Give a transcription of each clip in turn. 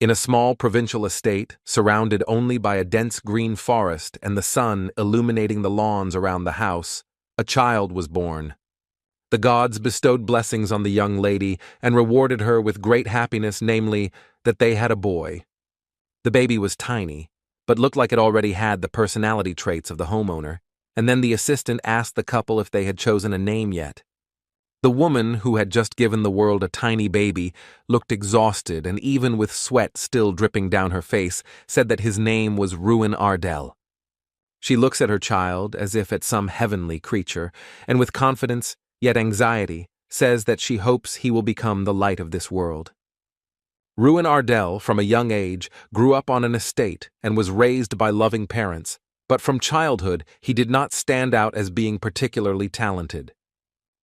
In a small provincial estate, surrounded only by a dense green forest and the sun illuminating the lawns around the house, a child was born. The gods bestowed blessings on the young lady and rewarded her with great happiness, namely, that they had a boy. The baby was tiny, but looked like it already had the personality traits of the homeowner, and then the assistant asked the couple if they had chosen a name yet. The woman, who had just given the world a tiny baby, looked exhausted and even with sweat still dripping down her face, said that his name was Ruin Ardell. She looks at her child as if at some heavenly creature, and with confidence, yet anxiety, says that she hopes he will become the light of this world. Ruin Ardell, from a young age, grew up on an estate and was raised by loving parents, but from childhood he did not stand out as being particularly talented.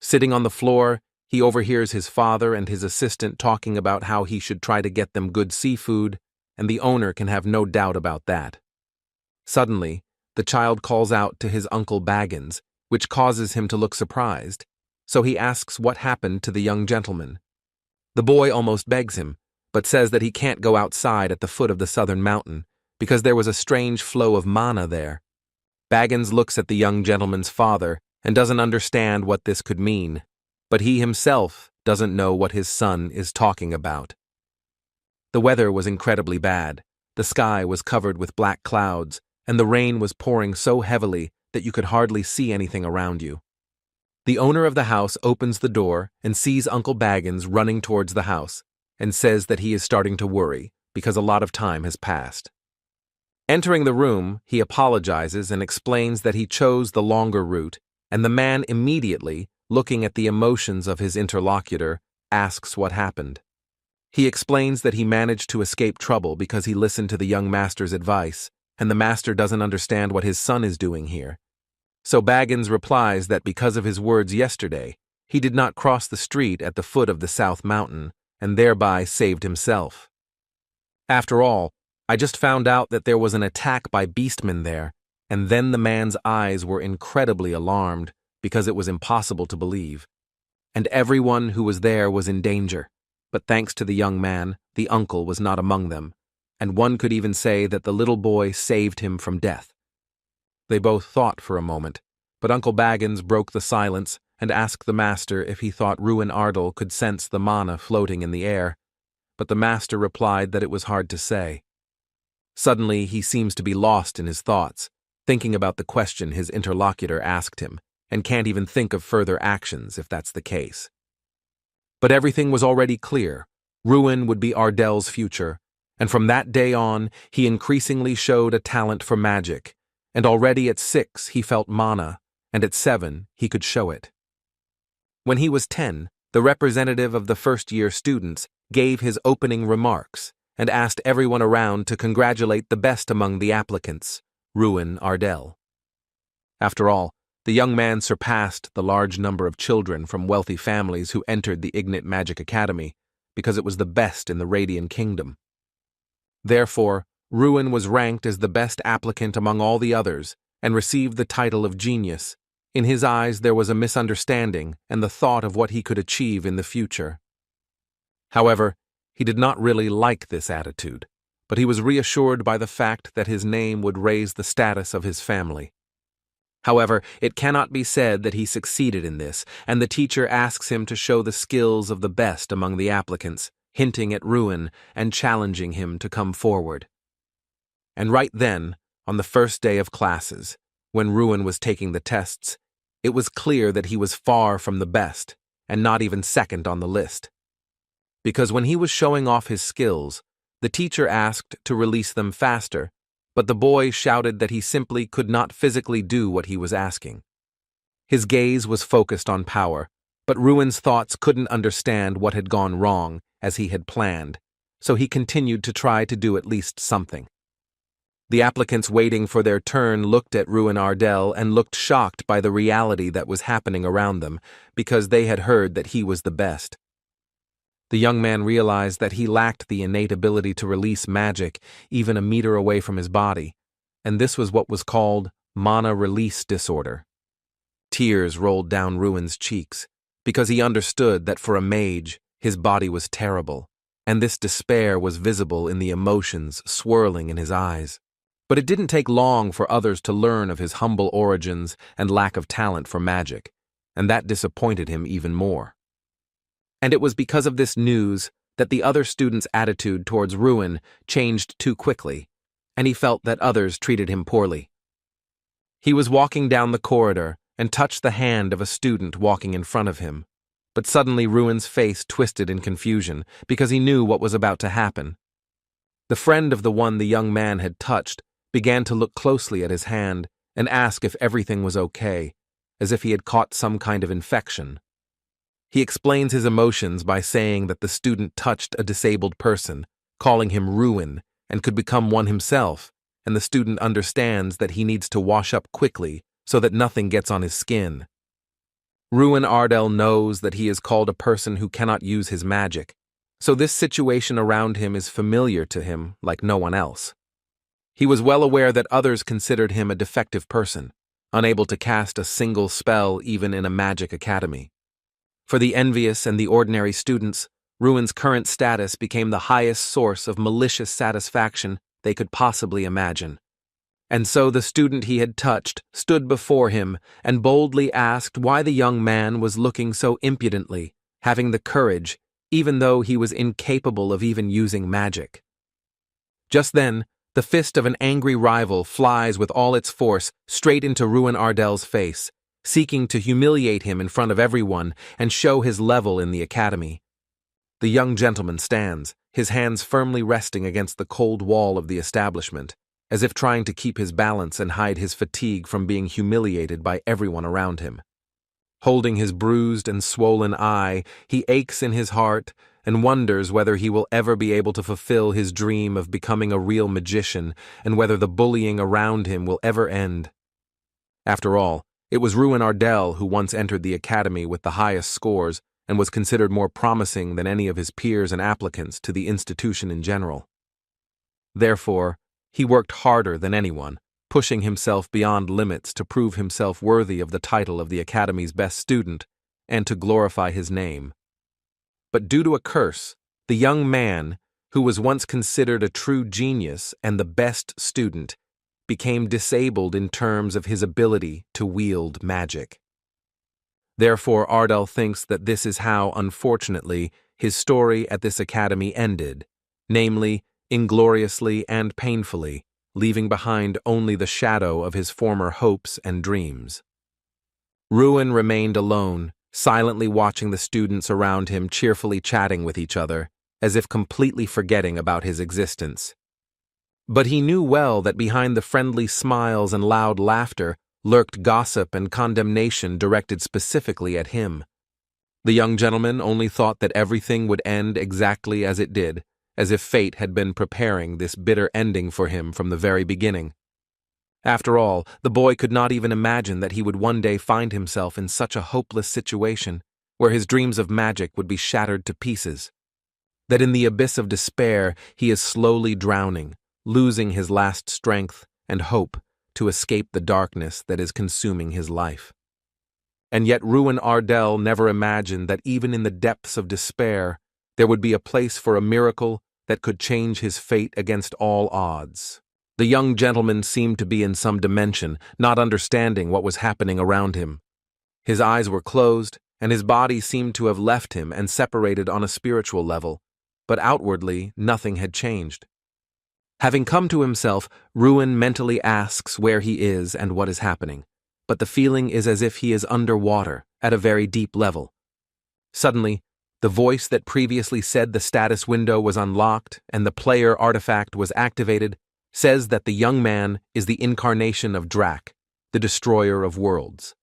Sitting on the floor, he overhears his father and his assistant talking about how he should try to get them good seafood, and the owner can have no doubt about that. Suddenly, the child calls out to his uncle Baggins, which causes him to look surprised, so he asks what happened to the young gentleman. The boy almost begs him, but says that he can't go outside at the foot of the southern mountain, because there was a strange flow of mana there. Baggins looks at the young gentleman's father and doesn't understand what this could mean, but he himself doesn't know what his son is talking about. The weather was incredibly bad. The sky was covered with black clouds, and the rain was pouring so heavily that you could hardly see anything around you. The owner of the house opens the door and sees Uncle Baggins running towards the house, and says that he is starting to worry because a lot of time has passed. Entering the room, he apologizes and explains that he chose the longer route, and the man immediately, looking at the emotions of his interlocutor, asks what happened. He explains that he managed to escape trouble because he listened to the young master's advice, and the master doesn't understand what his son is doing here. So Baggins replies that because of his words yesterday, he did not cross the street at the foot of the South Mountain, and thereby saved himself. After all, I just found out that there was an attack by beastmen there, and then the man's eyes were incredibly alarmed because it was impossible to believe. And everyone who was there was in danger, but thanks to the young man, the uncle was not among them, and one could even say that the little boy saved him from death. They both thought for a moment, but Uncle Baggins broke the silence and asked the master if he thought Ruin Ardell could sense the mana floating in the air, but the master replied that it was hard to say. Suddenly, he seems to be lost in his thoughts, thinking about the question his interlocutor asked him, and can't even think of further actions if that's the case. But everything was already clear. Ruin would be Ardell's future, and from that day on, he increasingly showed a talent for magic, and already at 6 he felt mana, and at 7 he could show it. When he was 10, the representative of the first-year students gave his opening remarks and asked everyone around to congratulate the best among the applicants, Ruin Ardell. After all, the young man surpassed the large number of children from wealthy families who entered the Ignite Magic Academy because it was the best in the Radiant Kingdom. Therefore, Ruin was ranked as the best applicant among all the others and received the title of genius. In his eyes there was a misunderstanding and the thought of what he could achieve in the future. However, he did not really like this attitude, but he was reassured by the fact that his name would raise the status of his family. However, it cannot be said that he succeeded in this, and the teacher asks him to show the skills of the best among the applicants, hinting at Ruin and challenging him to come forward. And right then, on the first day of classes, when Ruin was taking the tests, it was clear that he was far from the best, and not even second on the list. Because when he was showing off his skills, the teacher asked to release them faster, but the boy shouted that he simply could not physically do what he was asking. His gaze was focused on power, but Ruin's thoughts couldn't understand what had gone wrong as he had planned, so he continued to try to do at least something. The applicants waiting for their turn looked at Ruin Ardell and looked shocked by the reality that was happening around them, because they had heard that he was the best. The young man realized that he lacked the innate ability to release magic even a meter away from his body, and this was what was called mana release disorder. Tears rolled down Ruin's cheeks, because he understood that for a mage, his body was terrible, and this despair was visible in the emotions swirling in his eyes. But it didn't take long for others to learn of his humble origins and lack of talent for magic, and that disappointed him even more. And it was because of this news that the other students' attitude towards Ruin changed too quickly, and he felt that others treated him poorly. He was walking down the corridor and touched the hand of a student walking in front of him, but suddenly Ruin's face twisted in confusion because he knew what was about to happen. The friend of the one the young man had touched began to look closely at his hand and ask if everything was okay, as if he had caught some kind of infection. He explains his emotions by saying that the student touched a disabled person, calling him Ruin, and could become one himself, and the student understands that he needs to wash up quickly so that nothing gets on his skin. Ruin Ardell knows that he is called a person who cannot use his magic, so this situation around him is familiar to him like no one else. He was well aware that others considered him a defective person, unable to cast a single spell even in a magic academy. For the envious and the ordinary students, Ruin's current status became the highest source of malicious satisfaction they could possibly imagine. And so the student he had touched stood before him and boldly asked why the young man was looking so impudently, having the courage, even though he was incapable of even using magic. Just then, the fist of an angry rival flies with all its force straight into Ruin Ardell's face, seeking to humiliate him in front of everyone and show his level in the academy. The young gentleman stands, his hands firmly resting against the cold wall of the establishment, as if trying to keep his balance and hide his fatigue from being humiliated by everyone around him. Holding his bruised and swollen eye, he aches in his heart and wonders whether he will ever be able to fulfill his dream of becoming a real magician and whether the bullying around him will ever end. After all, it was Ruin Ardell who once entered the academy with the highest scores and was considered more promising than any of his peers and applicants to the institution in general. Therefore, he worked harder than anyone, pushing himself beyond limits to prove himself worthy of the title of the academy's best student and to glorify his name. But due to a curse, the young man, who was once considered a true genius and the best student, became disabled in terms of his ability to wield magic. Therefore, Ardell thinks that this is how, unfortunately, his story at this academy ended, namely, ingloriously and painfully, leaving behind only the shadow of his former hopes and dreams. Ruin remained alone, silently watching the students around him cheerfully chatting with each other, as if completely forgetting about his existence. But he knew well that behind the friendly smiles and loud laughter lurked gossip and condemnation directed specifically at him. The young gentleman only thought that everything would end exactly as it did, as if fate had been preparing this bitter ending for him from the very beginning. After all, the boy could not even imagine that he would one day find himself in such a hopeless situation, where his dreams of magic would be shattered to pieces. That in the abyss of despair he is slowly drowning, losing his last strength and hope to escape the darkness that is consuming his life. And yet Ruin Ardell never imagined that even in the depths of despair, there would be a place for a miracle that could change his fate against all odds. The young gentleman seemed to be in some dimension, not understanding what was happening around him. His eyes were closed, and his body seemed to have left him and separated on a spiritual level, but outwardly nothing had changed. Having come to himself, Ruin mentally asks where he is and what is happening, but the feeling is as if he is underwater, at a very deep level. Suddenly, the voice that previously said the status window was unlocked and the player artifact was activated says that the young man is the incarnation of Drak, the destroyer of worlds.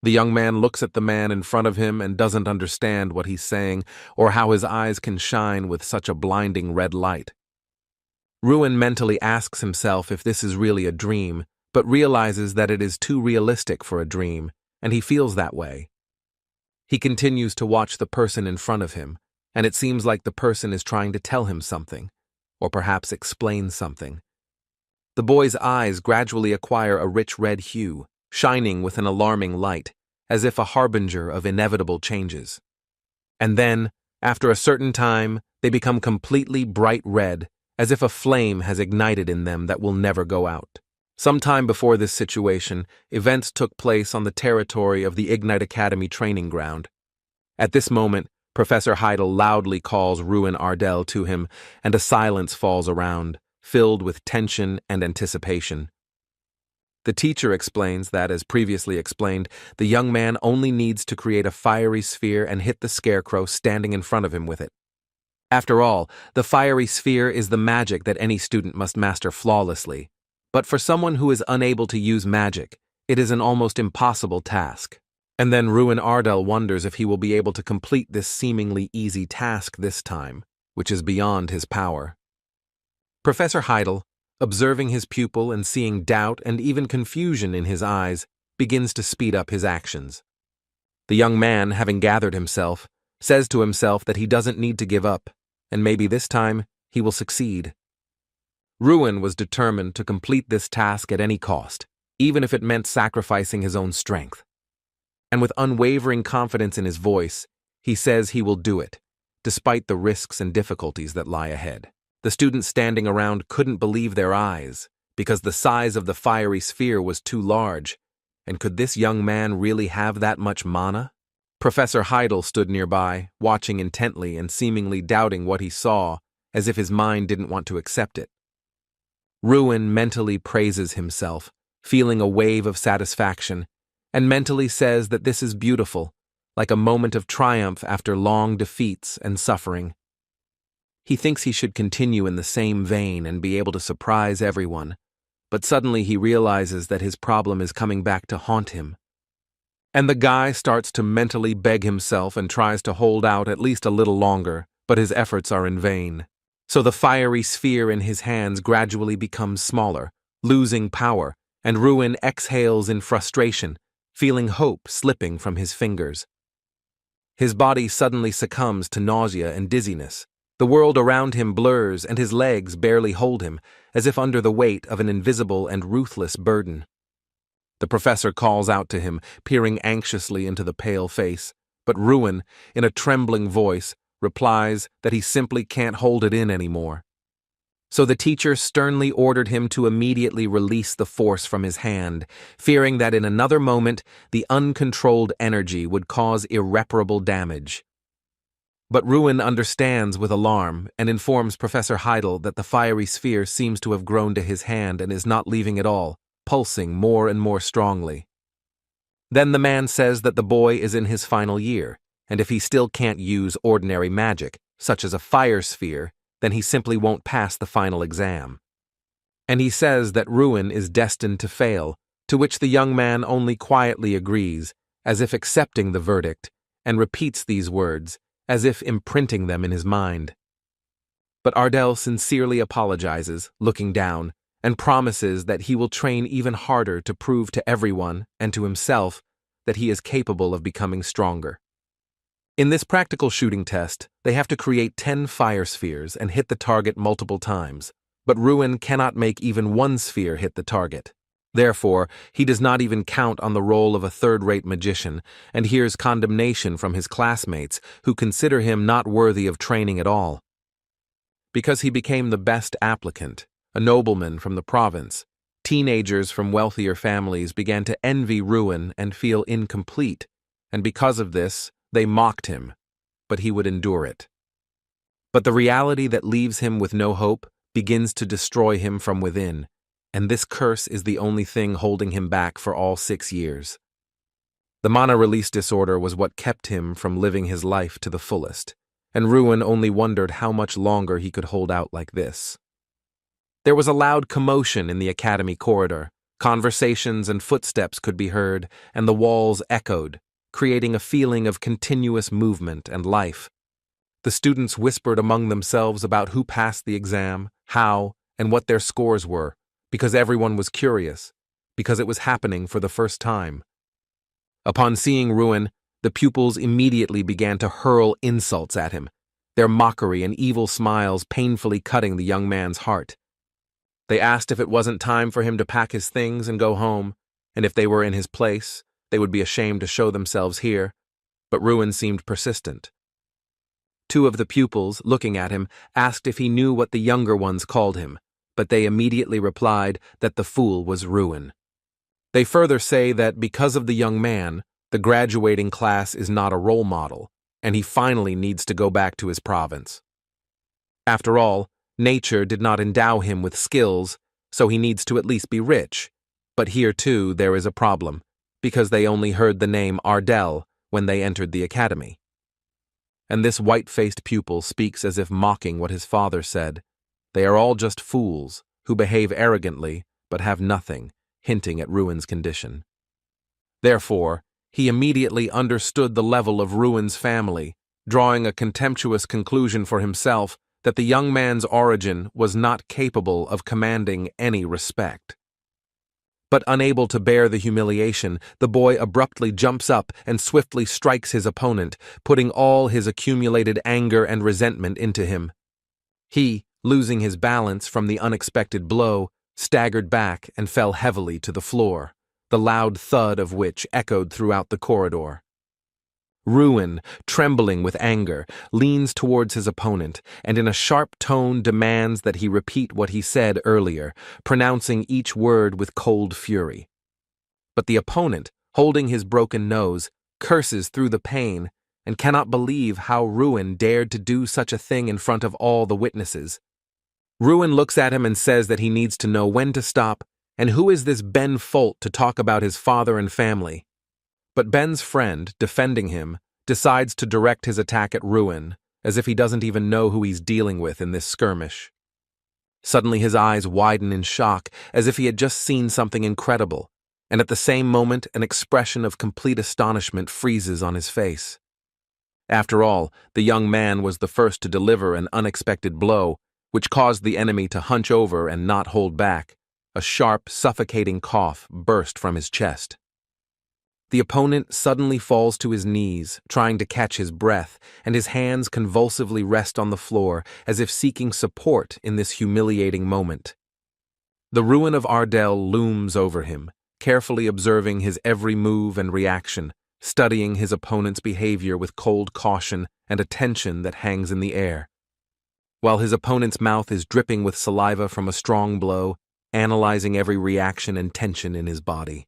The young man looks at the man in front of him and doesn't understand what he's saying or how his eyes can shine with such a blinding red light. Ruin mentally asks himself if this is really a dream, but realizes that it is too realistic for a dream, and he feels that way. He continues to watch the person in front of him, and it seems like the person is trying to tell him something, or perhaps explain something. The boy's eyes gradually acquire a rich red hue, shining with an alarming light, as if a harbinger of inevitable changes. And then, After a certain time, they become completely bright red, as if a flame has ignited in them that will never go out. Sometime before this situation, events took place on the territory of the Ignite Academy training ground. At this moment, Professor Heidel loudly calls Ruin Ardell to him, and a silence falls around, filled with tension and anticipation. The teacher explains that, as previously explained, the young man only needs to create a fiery sphere and hit the scarecrow standing in front of him with it. After all, the fiery sphere is the magic that any student must master flawlessly. But for someone who is unable to use magic, it is an almost impossible task. And then Ruin Ardell wonders if he will be able to complete this seemingly easy task this time, which is beyond his power. Professor Heidel, observing his pupil and seeing doubt and even confusion in his eyes, begins to speed up his actions. The young man, having gathered himself, says to himself that he doesn't need to give up, and maybe this time he will succeed. Ruin was determined to complete this task at any cost, even if it meant sacrificing his own strength. And with unwavering confidence in his voice, he says he will do it, despite the risks and difficulties that lie ahead. The students standing around couldn't believe their eyes, because the size of the fiery sphere was too large, and could this young man really have that much mana? Professor Heidel stood nearby, watching intently and seemingly doubting what he saw, as if his mind didn't want to accept it. Ruin mentally praises himself, feeling a wave of satisfaction, and mentally says that this is beautiful, like a moment of triumph after long defeats and suffering. He thinks he should continue in the same vein and be able to surprise everyone, but suddenly he realizes that his problem is coming back to haunt him. And the guy starts to mentally beg himself and tries to hold out at least a little longer, but his efforts are in vain. So the fiery sphere in his hands gradually becomes smaller, losing power, and Ruin exhales in frustration, feeling hope slipping from his fingers. His body suddenly succumbs to nausea and dizziness. The world around him blurs and his legs barely hold him, as if under the weight of an invisible and ruthless burden. The professor calls out to him, peering anxiously into the pale face, but Ruin, in a trembling voice, replies that he simply can't hold it in anymore. So the teacher sternly ordered him to immediately release the force from his hand, fearing that in another moment the uncontrolled energy would cause irreparable damage. But Ruin understands with alarm and informs Professor Heidel that the fiery sphere seems to have grown to his hand and is not leaving at all, pulsing more and more strongly. Then the man says that the boy is in his final year, and if he still can't use ordinary magic, such as a fire sphere, then he simply won't pass the final exam. And he says that Ruin is destined to fail, to which the young man only quietly agrees, as if accepting the verdict, and repeats these words, as if imprinting them in his mind. But Ardell sincerely apologizes, looking down, and promises that he will train even harder to prove to everyone and to himself that he is capable of becoming stronger. In this practical shooting test, they have to create 10 fire spheres and hit the target multiple times, but Ruin cannot make even one sphere hit the target. Therefore, he does not even count on the role of a third-rate magician and hears condemnation from his classmates who consider him not worthy of training at all. Because he became the best applicant, a nobleman from the province, teenagers from wealthier families began to envy Ruin and feel incomplete, and because of this, they mocked him, but he would endure it. But the reality that leaves him with no hope begins to destroy him from within, and this curse is the only thing holding him back for all 6 years. The mana release disorder was what kept him from living his life to the fullest, and Ruin only wondered how much longer he could hold out like this. There was a loud commotion in the academy corridor. Conversations and footsteps could be heard, and the walls echoed, creating a feeling of continuous movement and life. The students whispered among themselves about who passed the exam, how, and what their scores were, because everyone was curious, because it was happening for the first time. Upon seeing Ruin, the pupils immediately began to hurl insults at him, their mockery and evil smiles painfully cutting the young man's heart. They asked if it wasn't time for him to pack his things and go home, and if they were in his place, they would be ashamed to show themselves here, but Ruin seemed persistent. Two of the pupils, looking at him, asked if he knew what the younger ones called him, but they immediately replied that the fool was Ruin. They further say that because of the young man, the graduating class is not a role model, and he finally needs to go back to his province. After all, nature did not endow him with skills, so he needs to at least be rich. But here, too, there is a problem, because they only heard the name Ardell when they entered the academy. And this white-faced pupil speaks as if mocking what his father said. They are all just fools, who behave arrogantly, but have nothing, hinting at Ruin's condition. Therefore, he immediately understood the level of Ruin's family, drawing a contemptuous conclusion for himself that the young man's origin was not capable of commanding any respect. But unable to bear the humiliation, the boy abruptly jumps up and swiftly strikes his opponent, putting all his accumulated anger and resentment into him. He, losing his balance from the unexpected blow, staggered back and fell heavily to the floor, the loud thud of which echoed throughout the corridor. Ruin, trembling with anger, leans towards his opponent and in a sharp tone demands that he repeat what he said earlier, pronouncing each word with cold fury. But the opponent, holding his broken nose, curses through the pain and cannot believe how Ruin dared to do such a thing in front of all the witnesses. Ruin looks at him and says that he needs to know when to stop and who is this Ben Folt to talk about his father and family. But Ben's friend, defending him, decides to direct his attack at Ruin, as if he doesn't even know who he's dealing with in this skirmish. Suddenly his eyes widen in shock, as if he had just seen something incredible, and at the same moment an expression of complete astonishment freezes on his face. After all, the young man was the first to deliver an unexpected blow, which caused the enemy to hunch over and not hold back. A sharp, suffocating cough burst from his chest. The opponent suddenly falls to his knees, trying to catch his breath, and his hands convulsively rest on the floor as if seeking support in this humiliating moment. The ruin of Ardell looms over him, carefully observing his every move and reaction, studying his opponent's behavior with cold caution and a tension that hangs in the air. While his opponent's mouth is dripping with saliva from a strong blow, analyzing every reaction and tension in his body.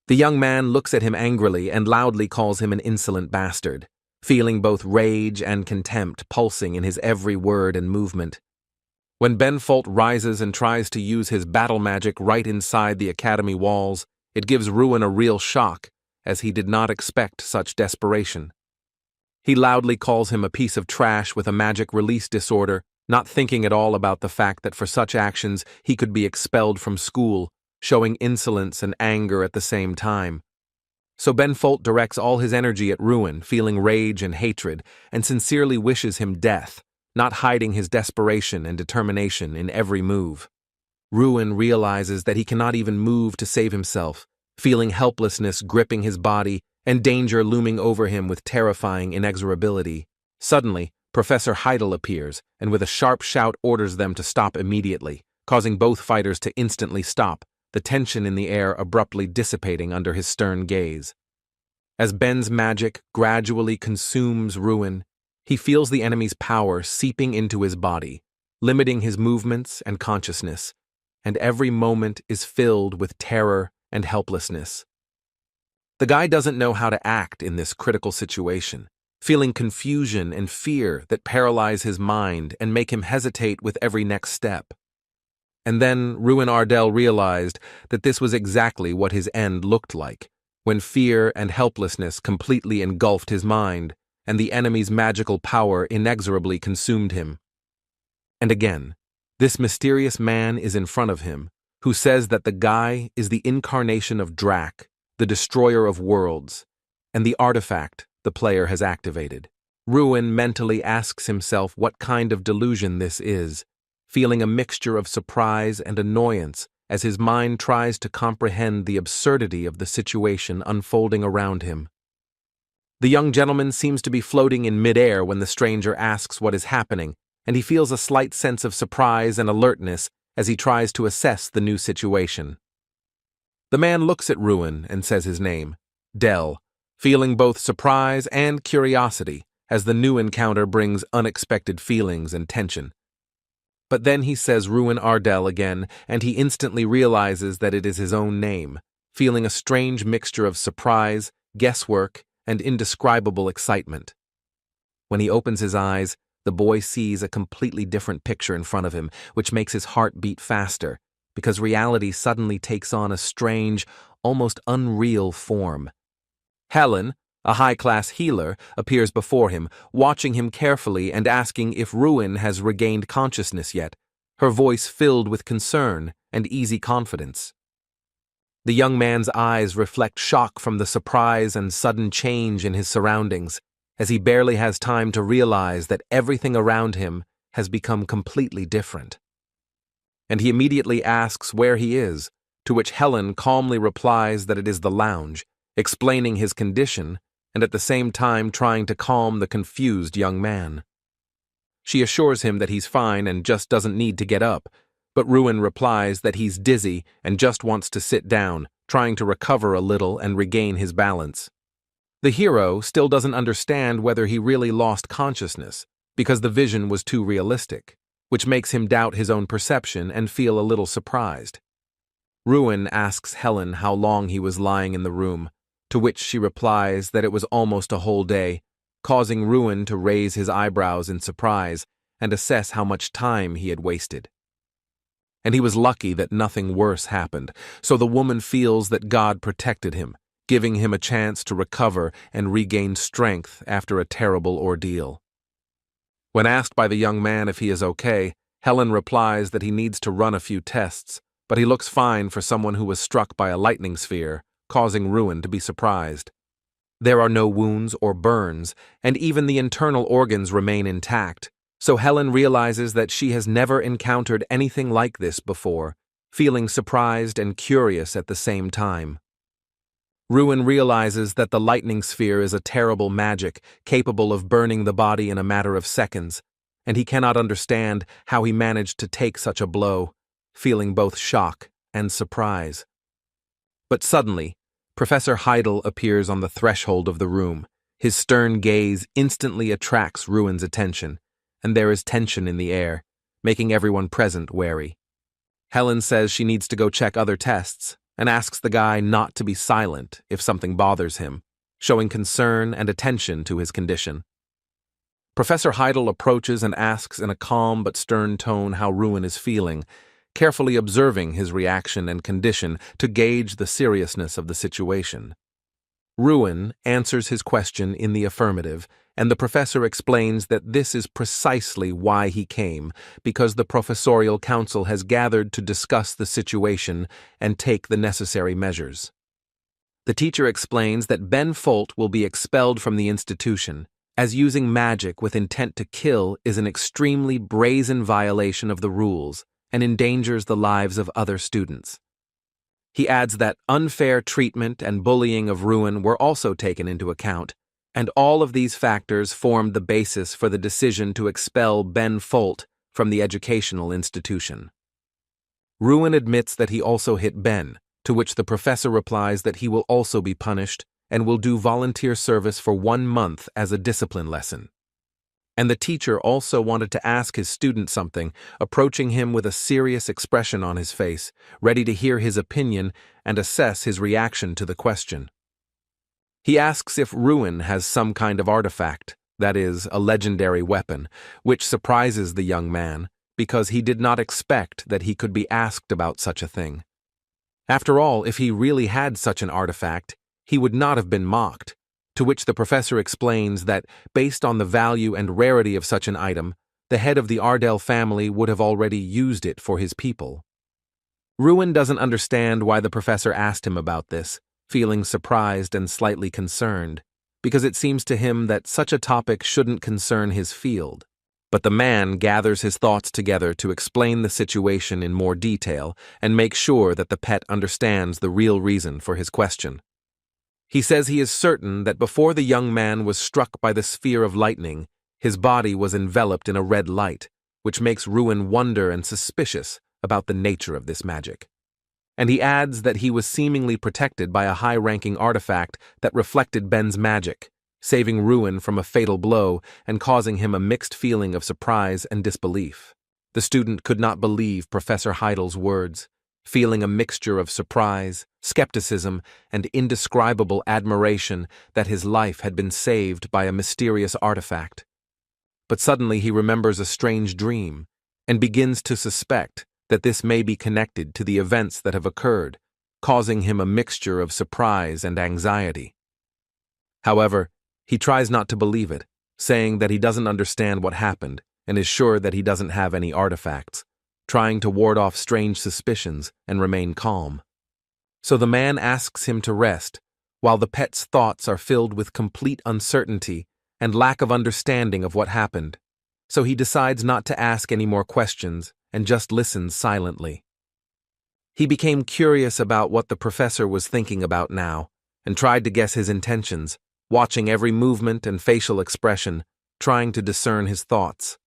The young man looks at him angrily and loudly calls him an insolent bastard, feeling both rage and contempt pulsing in his every word and movement. When Ben Folt rises and tries to use his battle magic right inside the academy walls, it gives Ruin a real shock, as he did not expect such desperation. He loudly calls him a piece of trash with a magic release disorder, not thinking at all about the fact that for such actions he could be expelled from school, showing insolence and anger at the same time. So Ben Folt directs all his energy at Ruin, feeling rage and hatred, and sincerely wishes him death, not hiding his desperation and determination in every move. Ruin realizes that he cannot even move to save himself, feeling helplessness gripping his body and danger looming over him with terrifying inexorability. Suddenly, Professor Heidel appears and with a sharp shout orders them to stop immediately, causing both fighters to instantly stop, the tension in the air abruptly dissipating under his stern gaze. As Ben's magic gradually consumes Ruin, he feels the enemy's power seeping into his body, limiting his movements and consciousness, and every moment is filled with terror and helplessness. The guy doesn't know how to act in this critical situation, feeling confusion and fear that paralyze his mind and make him hesitate with every next step. And then Ruin Ardell realized that this was exactly what his end looked like, when fear and helplessness completely engulfed his mind, and the enemy's magical power inexorably consumed him. And again, this mysterious man is in front of him, who says that the guy is the incarnation of Drak, the destroyer of worlds, and the artifact the player has activated. Ruin mentally asks himself what kind of delusion this is, feeling a mixture of surprise and annoyance as his mind tries to comprehend the absurdity of the situation unfolding around him. The young gentleman seems to be floating in midair when the stranger asks what is happening, and he feels a slight sense of surprise and alertness as he tries to assess the new situation. The man looks at Ruin and says his name, Dell, feeling both surprise and curiosity as the new encounter brings unexpected feelings and tension. But then he says Ruin Ardell again, and he instantly realizes that it is his own name, feeling a strange mixture of surprise, guesswork, and indescribable excitement. When he opens his eyes, the boy sees a completely different picture in front of him, which makes his heart beat faster, because reality suddenly takes on a strange, almost unreal form. Helen, a high-class healer, appears before him, watching him carefully and asking if Ruin has regained consciousness yet, her voice filled with concern and easy confidence. The young man's eyes reflect shock from the surprise and sudden change in his surroundings, as he barely has time to realize that everything around him has become completely different. And he immediately asks where he is, to which Helen calmly replies that it is the lounge, explaining his condition and at the same time trying to calm the confused young man. She assures him that he's fine and just doesn't need to get up, but Ruin replies that he's dizzy and just wants to sit down, trying to recover a little and regain his balance. The hero still doesn't understand whether he really lost consciousness, because the vision was too realistic, which makes him doubt his own perception and feel a little surprised. Ruin asks Helen how long he was lying in the room, to which she replies that it was almost a whole day, causing Ruin to raise his eyebrows in surprise and assess how much time he had wasted. And he was lucky that nothing worse happened, so the woman feels that God protected him, giving him a chance to recover and regain strength after a terrible ordeal. When asked by the young man if he is okay, Helen replies that he needs to run a few tests, but he looks fine for someone who was struck by a lightning sphere, causing Ruin to be surprised. There are no wounds or burns, and even the internal organs remain intact, so Helen realizes that she has never encountered anything like this before, feeling surprised and curious at the same time. Ruin realizes that the lightning sphere is a terrible magic capable of burning the body in a matter of seconds, and he cannot understand how he managed to take such a blow, feeling both shock and surprise. But suddenly, Professor Heidel appears on the threshold of the room. His stern gaze instantly attracts Ruin's attention, and there is tension in the air, making everyone present wary. Helen says she needs to go check other tests, and asks the guy not to be silent if something bothers him, showing concern and attention to his condition. Professor Heidel approaches and asks in a calm but stern tone how Ruin is feeling, carefully observing his reaction and condition to gauge the seriousness of the situation. Ruin answers his question in the affirmative, and the professor explains that this is precisely why he came, because the professorial council has gathered to discuss the situation and take the necessary measures. The teacher explains that Ben Folt will be expelled from the institution, as using magic with intent to kill is an extremely brazen violation of the rules and endangers the lives of other students. He adds that unfair treatment and bullying of Ruin were also taken into account, and all of these factors formed the basis for the decision to expel Ben Folt from the educational institution. Ruin admits that he also hit Ben, to which the professor replies that he will also be punished and will do volunteer service for 1 month as a discipline lesson. And the teacher also wanted to ask his student something, approaching him with a serious expression on his face, ready to hear his opinion and assess his reaction to the question. He asks if Ruin has some kind of artifact, that is, a legendary weapon, which surprises the young man, because he did not expect that he could be asked about such a thing. After all, if he really had such an artifact, he would not have been mocked. To which the professor explains that, based on the value and rarity of such an item, the head of the Ardell family would have already used it for his people. Ruin doesn't understand why the professor asked him about this, feeling surprised and slightly concerned, because it seems to him that such a topic shouldn't concern his field. But the man gathers his thoughts together to explain the situation in more detail and make sure that the pet understands the real reason for his question. He says he is certain that before the young man was struck by the sphere of lightning, his body was enveloped in a red light, which makes Ruin wonder and suspicious about the nature of this magic. And he adds that he was seemingly protected by a high-ranking artifact that reflected Ben's magic, saving Ruin from a fatal blow and causing him a mixed feeling of surprise and disbelief. The student could not believe Professor Heidel's words, feeling a mixture of surprise, skepticism, and indescribable admiration that his life had been saved by a mysterious artifact. But suddenly he remembers a strange dream and begins to suspect that this may be connected to the events that have occurred, causing him a mixture of surprise and anxiety. However, he tries not to believe it, saying that he doesn't understand what happened and is sure that he doesn't have any artifacts, trying to ward off strange suspicions and remain calm. So the man asks him to rest, while the pet's thoughts are filled with complete uncertainty and lack of understanding of what happened. So he decides not to ask any more questions and just listens silently. He became curious about what the professor was thinking about now and tried to guess his intentions, watching every movement and facial expression, trying to discern his thoughts.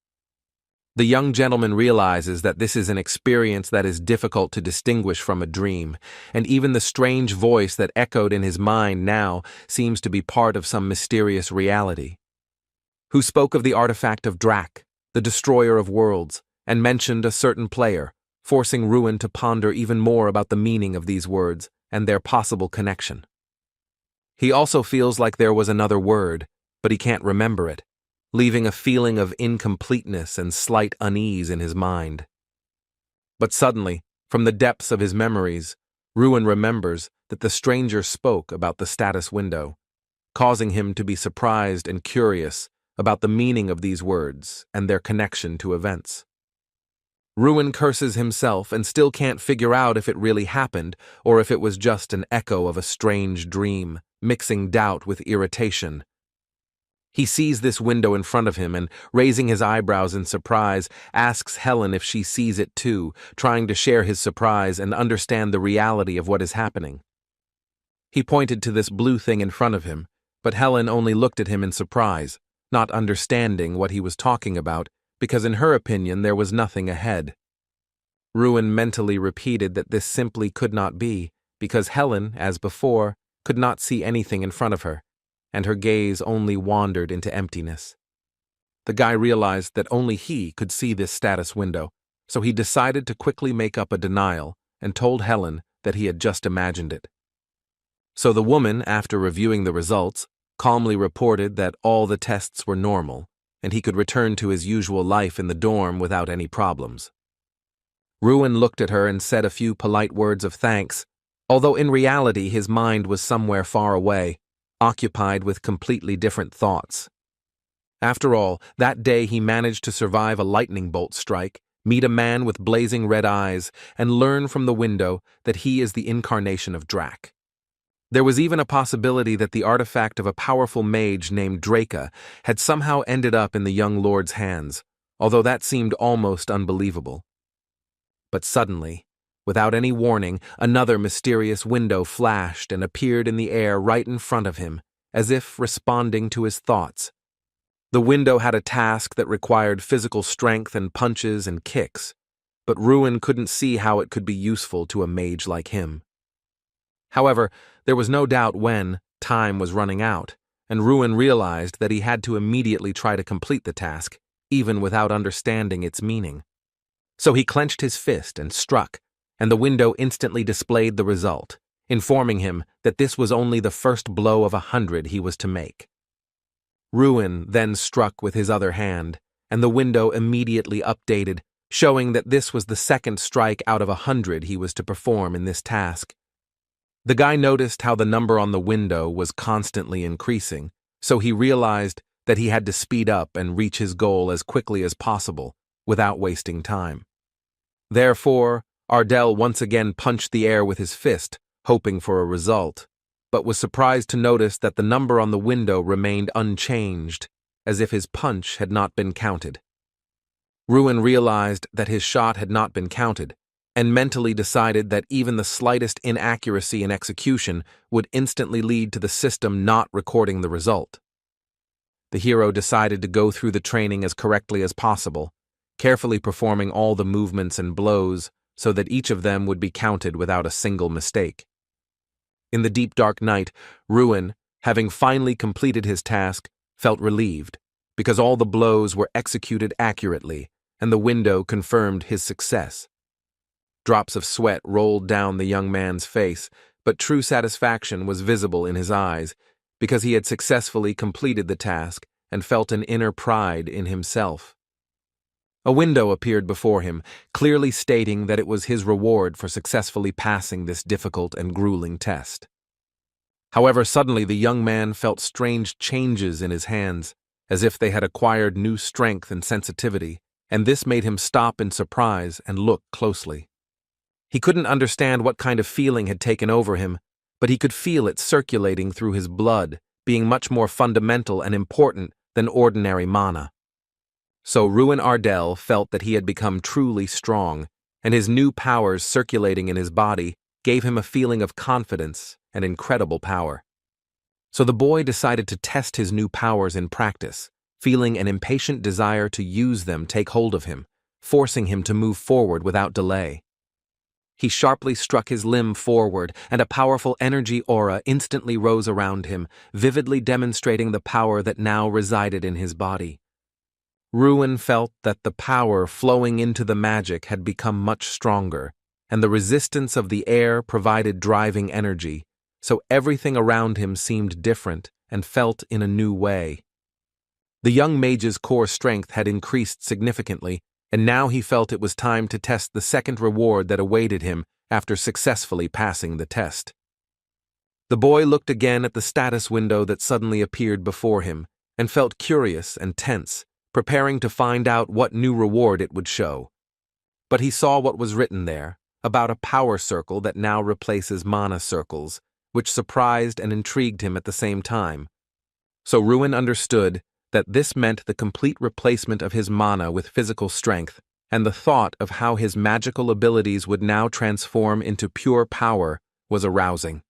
The young gentleman realizes that this is an experience that is difficult to distinguish from a dream, and even the strange voice that echoed in his mind now seems to be part of some mysterious reality. Who spoke of the artifact of Drak, the destroyer of worlds, and mentioned a certain player, forcing Ruin to ponder even more about the meaning of these words and their possible connection. He also feels like there was another word, but he can't remember it, leaving a feeling of incompleteness and slight unease in his mind. But suddenly, from the depths of his memories, Ruin remembers that the stranger spoke about the status window, causing him to be surprised and curious about the meaning of these words and their connection to events. Ruin curses himself and still can't figure out if it really happened or if it was just an echo of a strange dream, mixing doubt with irritation. He sees this window in front of him and, raising his eyebrows in surprise, asks Helen if she sees it too, trying to share his surprise and understand the reality of what is happening. He pointed to this blue thing in front of him, but Helen only looked at him in surprise, not understanding what he was talking about, because in her opinion there was nothing ahead. Ruin mentally repeated that this simply could not be, because Helen, as before, could not see anything in front of her, and her gaze only wandered into emptiness. The guy realized that only he could see this status window, so he decided to quickly make up a denial and told Helen that he had just imagined it. So the woman, after reviewing the results, calmly reported that all the tests were normal, and he could return to his usual life in the dorm without any problems. Ruin looked at her and said a few polite words of thanks, although in reality his mind was somewhere far away, occupied with completely different thoughts. After all, that day he managed to survive a lightning bolt strike, meet a man with blazing red eyes, and learn from the window that he is the incarnation of Drak. There was even a possibility that the artifact of a powerful mage named Draka had somehow ended up in the young lord's hands, although that seemed almost unbelievable. But suddenly, without any warning, another mysterious window flashed and appeared in the air right in front of him, as if responding to his thoughts. The window had a task that required physical strength and punches and kicks, but Ruin couldn't see how it could be useful to a mage like him. However, there was no doubt when time was running out, and Ruin realized that he had to immediately try to complete the task, even without understanding its meaning. So he clenched his fist and struck, and the window instantly displayed the result, informing him that this was only the first blow of 100 he was to make. Ruin then struck with his other hand, and the window immediately updated, showing that this was the second strike out of 100 he was to perform in this task. The guy noticed how the number on the window was constantly increasing, so he realized that he had to speed up and reach his goal as quickly as possible, without wasting time. Therefore, Ardell once again punched the air with his fist, hoping for a result, but was surprised to notice that the number on the window remained unchanged, as if his punch had not been counted. Ruin realized that his shot had not been counted, and mentally decided that even the slightest inaccuracy in execution would instantly lead to the system not recording the result. The hero decided to go through the training as correctly as possible, carefully performing all the movements and blows so that each of them would be counted without a single mistake. In the deep dark night, Ruin, having finally completed his task, felt relieved, because all the blows were executed accurately, and the window confirmed his success. Drops of sweat rolled down the young man's face, but true satisfaction was visible in his eyes, because he had successfully completed the task and felt an inner pride in himself. A window appeared before him, clearly stating that it was his reward for successfully passing this difficult and grueling test. However, suddenly the young man felt strange changes in his hands, as if they had acquired new strength and sensitivity, and this made him stop in surprise and look closely. He couldn't understand what kind of feeling had taken over him, but he could feel it circulating through his blood, being much more fundamental and important than ordinary mana. So Ruin Ardell felt that he had become truly strong, and his new powers circulating in his body gave him a feeling of confidence and incredible power. So the boy decided to test his new powers in practice, feeling an impatient desire to use them take hold of him, forcing him to move forward without delay. He sharply struck his limb forward, and a powerful energy aura instantly rose around him, vividly demonstrating the power that now resided in his body. Ruin felt that the power flowing into the magic had become much stronger, and the resistance of the air provided driving energy, so everything around him seemed different and felt in a new way. The young mage's core strength had increased significantly, and now he felt it was time to test the second reward that awaited him after successfully passing the test. The boy looked again at the status window that suddenly appeared before him, and felt curious and tense, preparing to find out what new reward it would show. But he saw what was written there, about a power circle that now replaces mana circles, which surprised and intrigued him at the same time. So Ruin understood that this meant the complete replacement of his mana with physical strength, and the thought of how his magical abilities would now transform into pure power was arousing.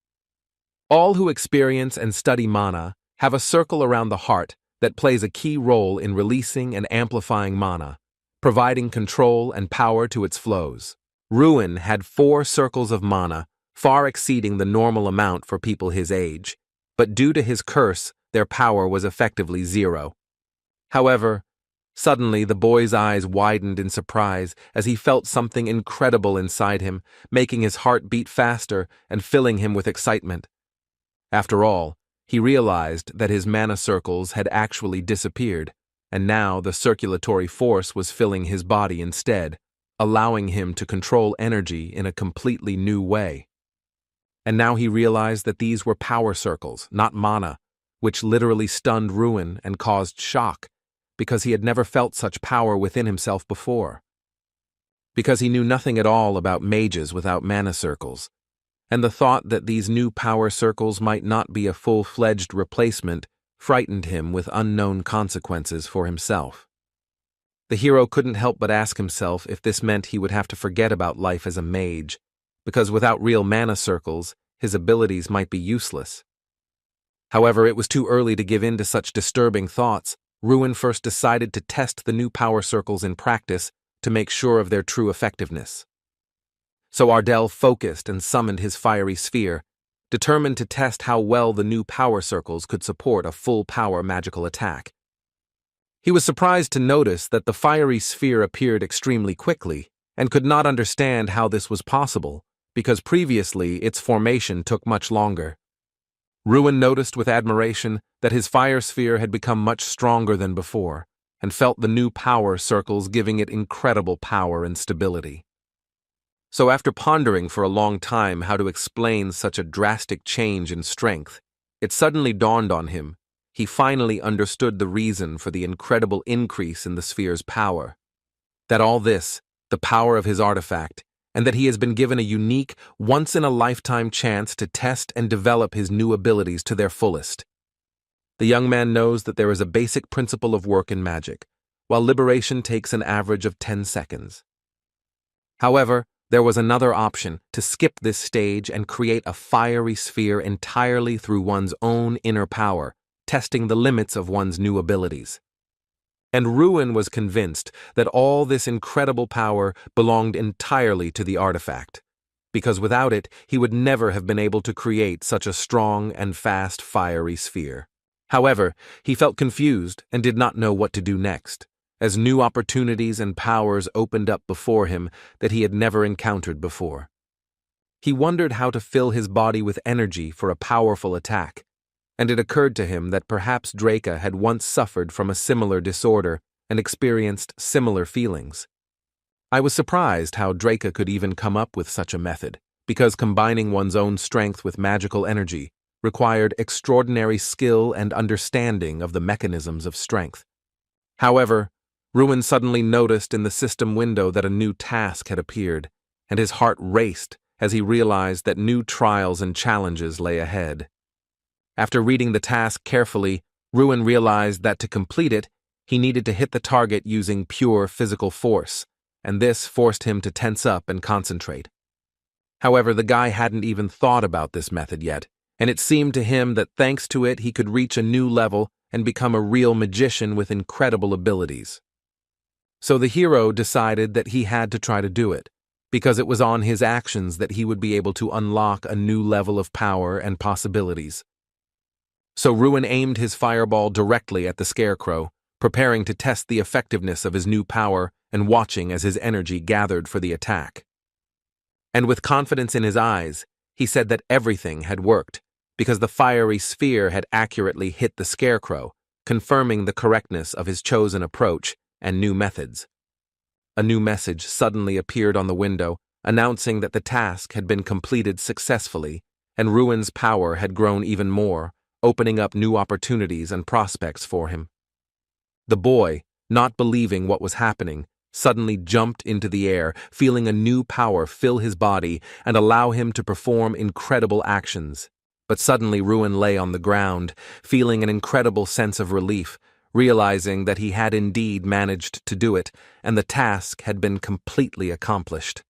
All who experience and study mana have a circle around the heart that plays a key role in releasing and amplifying mana, providing control and power to its flows. Ruin had 4 circles of mana, far exceeding the normal amount for people his age, but due to his curse, their power was effectively 0. However, suddenly the boy's eyes widened in surprise as he felt something incredible inside him, making his heart beat faster and filling him with excitement. After all, he realized that his mana circles had actually disappeared, and now the circulatory force was filling his body instead, allowing him to control energy in a completely new way. And now he realized that these were power circles, not mana, which literally stunned Ruin and caused shock, because he had never felt such power within himself before. Because he knew nothing at all about mages without mana circles, and the thought that these new power circles might not be a full-fledged replacement frightened him with unknown consequences for himself. The hero couldn't help but ask himself if this meant he would have to forget about life as a mage, because without real mana circles, his abilities might be useless. However, it was too early to give in to such disturbing thoughts. Ruin first decided to test the new power circles in practice to make sure of their true effectiveness. So Ardell focused and summoned his fiery sphere, determined to test how well the new power circles could support a full-power magical attack. He was surprised to notice that the fiery sphere appeared extremely quickly, and could not understand how this was possible, because previously its formation took much longer. Ruin noticed with admiration that his fire sphere had become much stronger than before, and felt the new power circles giving it incredible power and stability. So after pondering for a long time how to explain such a drastic change in strength, it suddenly dawned on him. He finally understood the reason for the incredible increase in the sphere's power. That all this, the power of his artifact, and that he has been given a unique, once-in-a-lifetime chance to test and develop his new abilities to their fullest. The young man knows that there is a basic principle of work in magic, while liberation takes an average of 10 seconds. However, there was another option, to skip this stage and create a fiery sphere entirely through one's own inner power, testing the limits of one's new abilities. And Ruin was convinced that all this incredible power belonged entirely to the artifact. because without it, he would never have been able to create such a strong and fast fiery sphere. However, he felt confused and did not know what to do next, as new opportunities and powers opened up before him that he had never encountered before. He wondered how to fill his body with energy for a powerful attack, and it occurred to him that perhaps Draca had once suffered from a similar disorder and experienced similar feelings. I was surprised how Draca could even come up with such a method, because combining one's own strength with magical energy required extraordinary skill and understanding of the mechanisms of strength. However, Ruin suddenly noticed in the system window that a new task had appeared, and his heart raced as he realized that new trials and challenges lay ahead. After reading the task carefully, Ruin realized that to complete it, he needed to hit the target using pure physical force, and this forced him to tense up and concentrate. However, the guy hadn't even thought about this method yet, and it seemed to him that thanks to it he could reach a new level and become a real magician with incredible abilities. So the hero decided that he had to try to do it, because it was on his actions that he would be able to unlock a new level of power and possibilities. So Ruin aimed his fireball directly at the scarecrow, preparing to test the effectiveness of his new power and watching as his energy gathered for the attack. And with confidence in his eyes, he said that everything had worked, because the fiery sphere had accurately hit the scarecrow, confirming the correctness of his chosen approach and new methods. A new message suddenly appeared on the window, announcing that the task had been completed successfully, and Ruin's power had grown even more, opening up new opportunities and prospects for him. The boy, not believing what was happening, suddenly jumped into the air, feeling a new power fill his body and allow him to perform incredible actions. But suddenly Ruin lay on the ground, feeling an incredible sense of relief, realizing that he had indeed managed to do it, and the task had been completely accomplished.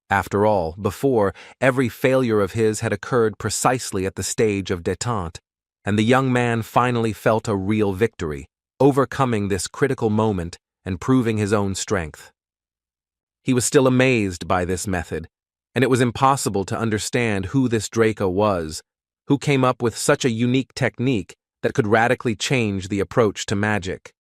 After all, before, every failure of his had occurred precisely at the stage of détente, and the young man finally felt a real victory, overcoming this critical moment and proving his own strength. He was still amazed by this method, and it was impossible to understand who this Draca was, who came up with such a unique technique that could radically change the approach to magic.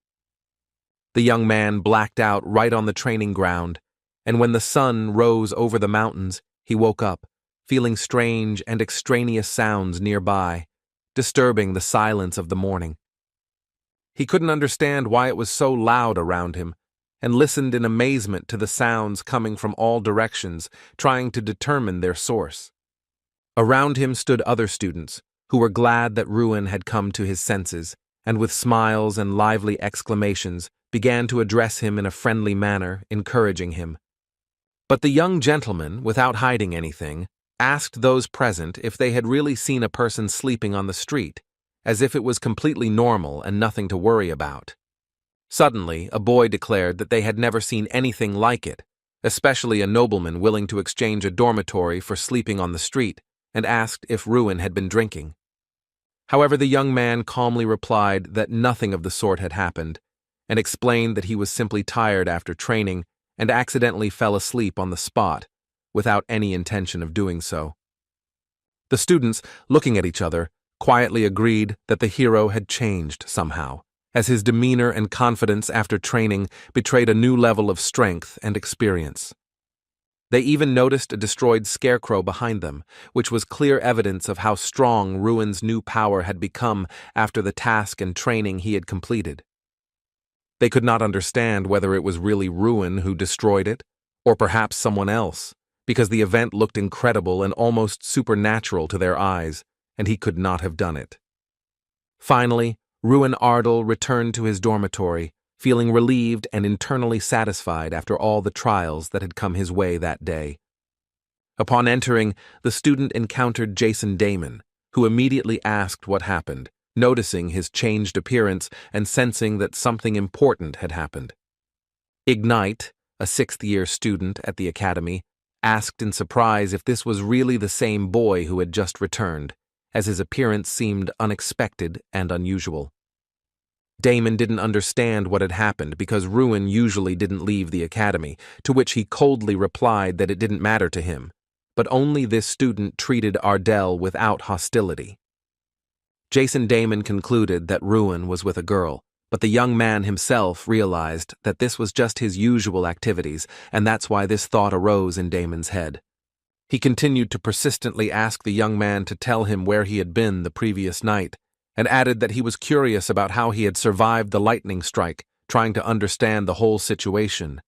The young man blacked out right on the training ground, and when the sun rose over the mountains, he woke up, feeling strange and extraneous sounds nearby, disturbing the silence of the morning. He couldn't understand why it was so loud around him, and listened in amazement to the sounds coming from all directions, trying to determine their source. Around him stood other students, who were glad that Ruin had come to his senses, and with smiles and lively exclamations began to address him in a friendly manner, encouraging him. But the young gentleman, without hiding anything, asked those present if they had really seen a person sleeping on the street, as if it was completely normal and nothing to worry about. Suddenly, a boy declared that they had never seen anything like it, especially a nobleman willing to exchange a dormitory for sleeping on the street, and asked if Ruin had been drinking. However, the young man calmly replied that nothing of the sort had happened, and explained that he was simply tired after training and accidentally fell asleep on the spot, without any intention of doing so. The students, looking at each other, quietly agreed that the hero had changed somehow, as his demeanor and confidence after training betrayed a new level of strength and experience. They even noticed a destroyed scarecrow behind them, which was clear evidence of how strong Ruin's new power had become after the task and training he had completed. They could not understand whether it was really Ruin who destroyed it, or perhaps someone else, because the event looked incredible and almost supernatural to their eyes, and he could not have done it. Finally, Ruin Ardal returned to his dormitory, feeling relieved and internally satisfied after all the trials that had come his way that day. Upon entering, the student encountered Jason Damon, who immediately asked what happened, noticing his changed appearance and sensing that something important had happened. Ignite, a sixth-year student at the academy, asked in surprise if this was really the same boy who had just returned, as his appearance seemed unexpected and unusual. Damon didn't understand what had happened because Ruin usually didn't leave the academy, to which he coldly replied that it didn't matter to him, but only this student treated Ardell without hostility. Jason Damon concluded that Ruin was with a girl, but the young man himself realized that this was just his usual activities, and that's why this thought arose in Damon's head. He continued to persistently ask the young man to tell him where he had been the previous night, and added that he was curious about how he had survived the lightning strike, trying to understand the whole situation.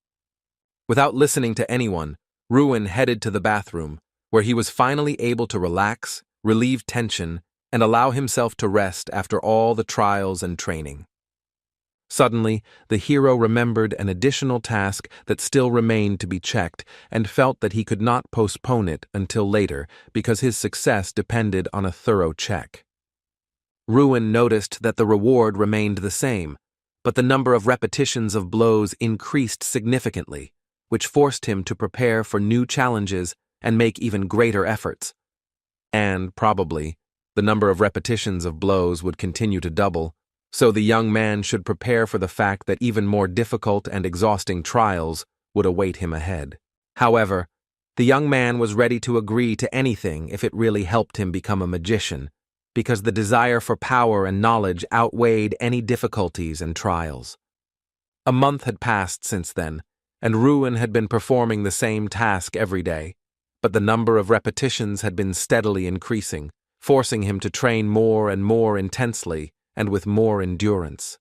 Without listening to anyone, Ruin headed to the bathroom, where he was finally able to relax, relieve tension, and allow himself to rest after all the trials and training. Suddenly, the hero remembered an additional task that still remained to be checked and felt that he could not postpone it until later because his success depended on a thorough check. Ruin noticed that the reward remained the same, but the number of repetitions of blows increased significantly, which forced him to prepare for new challenges and make even greater efforts. And, probably, the number of repetitions of blows would continue to double, so the young man should prepare for the fact that even more difficult and exhausting trials would await him ahead. However, the young man was ready to agree to anything if it really helped him become a magician, because the desire for power and knowledge outweighed any difficulties and trials. A month had passed since then, and Ruin had been performing the same task every day, but the number of repetitions had been steadily increasing, forcing him to train more and more intensely and with more endurance.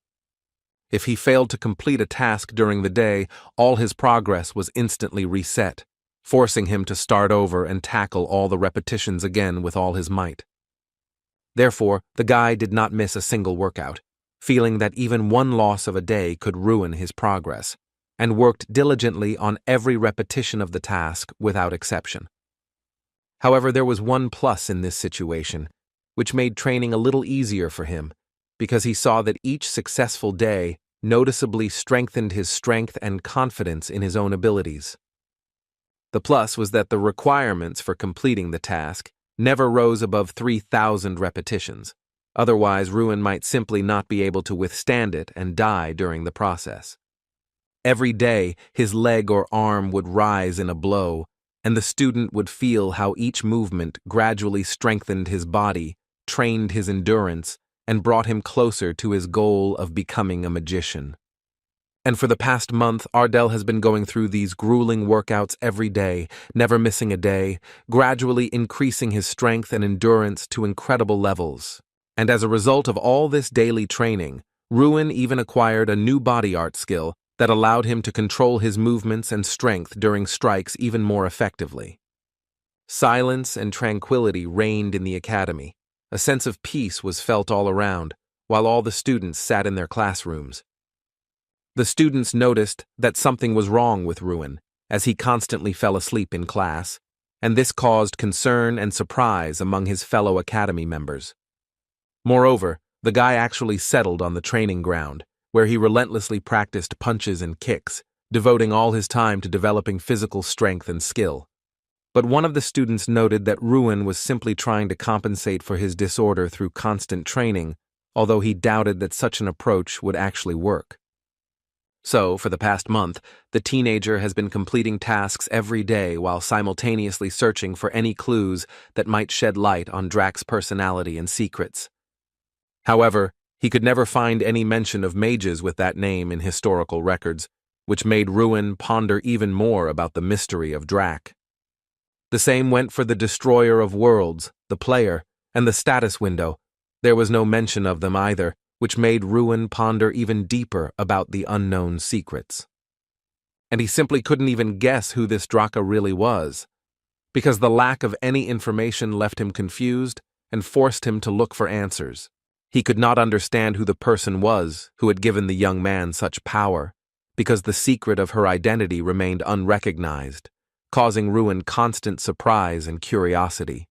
If he failed to complete a task during the day, all his progress was instantly reset, forcing him to start over and tackle all the repetitions again with all his might. Therefore, the guy did not miss a single workout, feeling that even one loss of a day could ruin his progress, and worked diligently on every repetition of the task without exception. However, there was one plus in this situation, which made training a little easier for him, because he saw that each successful day noticeably strengthened his strength and confidence in his own abilities. The plus was that the requirements for completing the task never rose above 3,000 repetitions. Otherwise, Ruin might simply not be able to withstand it and die during the process. Every day, his leg or arm would rise in a blow, and the student would feel how each movement gradually strengthened his body, trained his endurance, and brought him closer to his goal of becoming a magician. And for the past month, Ardell has been going through these grueling workouts every day, never missing a day, gradually increasing his strength and endurance to incredible levels. And as a result of all this daily training, Ruin even acquired a new body art skill that allowed him to control his movements and strength during strikes even more effectively. Silence and tranquility reigned in the academy. A sense of peace was felt all around, while all the students sat in their classrooms. The students noticed that something was wrong with Ruin, as he constantly fell asleep in class, and this caused concern and surprise among his fellow academy members. Moreover, the guy actually settled on the training ground, where he relentlessly practiced punches and kicks, devoting all his time to developing physical strength and skill. But one of the students noted that Ruin was simply trying to compensate for his disorder through constant training, although he doubted that such an approach would actually work. So, for the past month, the teenager has been completing tasks every day while simultaneously searching for any clues that might shed light on Drax's personality and secrets. However, he could never find any mention of mages with that name in historical records, which made Ruin ponder even more about the mystery of Drax. The same went for the Destroyer of Worlds, the player, and the status window. There was no mention of them either, which made Ruin ponder even deeper about the unknown secrets. And he simply couldn't even guess who this Draka really was, because the lack of any information left him confused and forced him to look for answers. He could not understand who the person was who had given the young man such power, because the secret of her identity remained unrecognized, causing Ruin constant surprise and curiosity.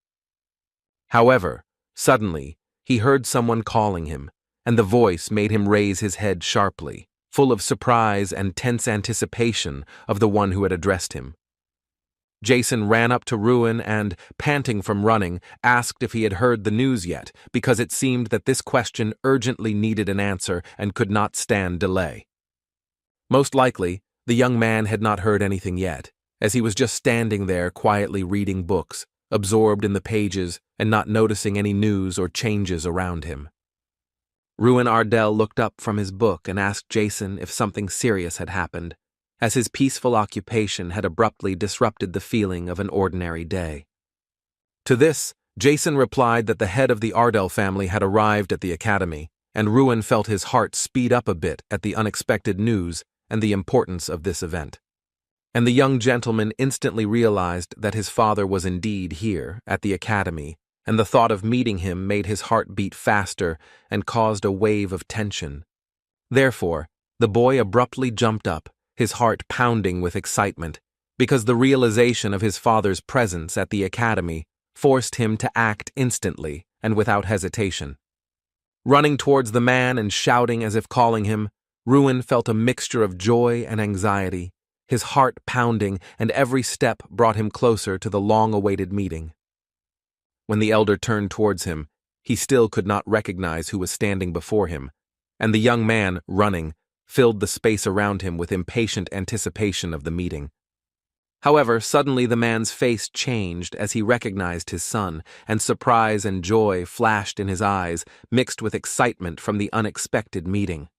However, suddenly, he heard someone calling him, and the voice made him raise his head sharply, full of surprise and tense anticipation of the one who had addressed him. Jason ran up to Ruin and, panting from running, asked if he had heard the news yet, because it seemed that this question urgently needed an answer and could not stand delay. Most likely, the young man had not heard anything yet, as he was just standing there quietly reading books, absorbed in the pages and not noticing any news or changes around him. Ruin Ardell looked up from his book and asked Jason if something serious had happened, as his peaceful occupation had abruptly disrupted the feeling of an ordinary day. To this, Jason replied that the head of the Ardell family had arrived at the academy, and Ruin felt his heart speed up a bit at the unexpected news and the importance of this event. And the young gentleman instantly realized that his father was indeed here, at the academy, and the thought of meeting him made his heart beat faster and caused a wave of tension. Therefore, the boy abruptly jumped up, his heart pounding with excitement, because the realization of his father's presence at the academy forced him to act instantly and without hesitation. Running towards the man and shouting as if calling him, Ruin felt a mixture of joy and anxiety, his heart pounding, and every step brought him closer to the long-awaited meeting. When the elder turned towards him, he still could not recognize who was standing before him, and the young man, running, filled the space around him with impatient anticipation of the meeting. However, suddenly the man's face changed as he recognized his son, and surprise and joy flashed in his eyes, mixed with excitement from the unexpected meeting.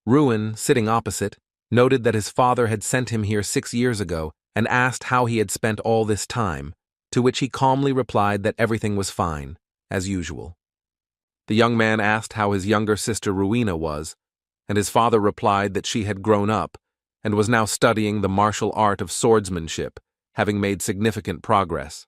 Ruin, sitting opposite, noted that his father had sent him here 6 years ago and asked how he had spent all this time, to which he calmly replied that everything was fine, as usual. The young man asked how his younger sister Ruina was, and his father replied that she had grown up and was now studying the martial art of swordsmanship, having made significant progress.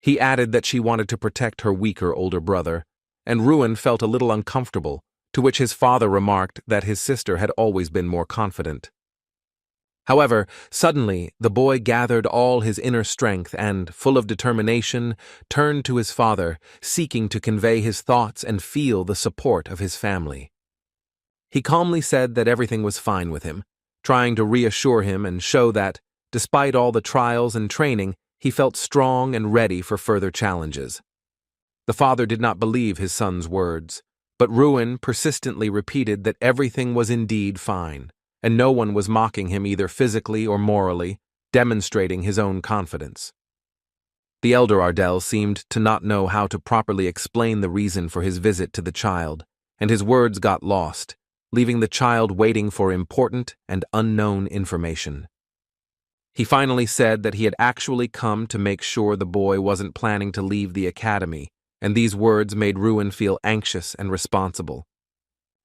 He added that she wanted to protect her weaker older brother, and Ruin felt a little uncomfortable, to which his father remarked that his sister had always been more confident. However, suddenly the boy gathered all his inner strength and, full of determination, turned to his father, seeking to convey his thoughts and feel the support of his family. He calmly said that everything was fine with him, trying to reassure him and show that, despite all the trials and training, he felt strong and ready for further challenges. The father did not believe his son's words, but Ruin persistently repeated that everything was indeed fine, and no one was mocking him either physically or morally, demonstrating his own confidence. The elder Ardell seemed to not know how to properly explain the reason for his visit to the child, and his words got lost, leaving the child waiting for important and unknown information. He finally said that he had actually come to make sure the boy wasn't planning to leave the academy, and these words made Ruin feel anxious and responsible.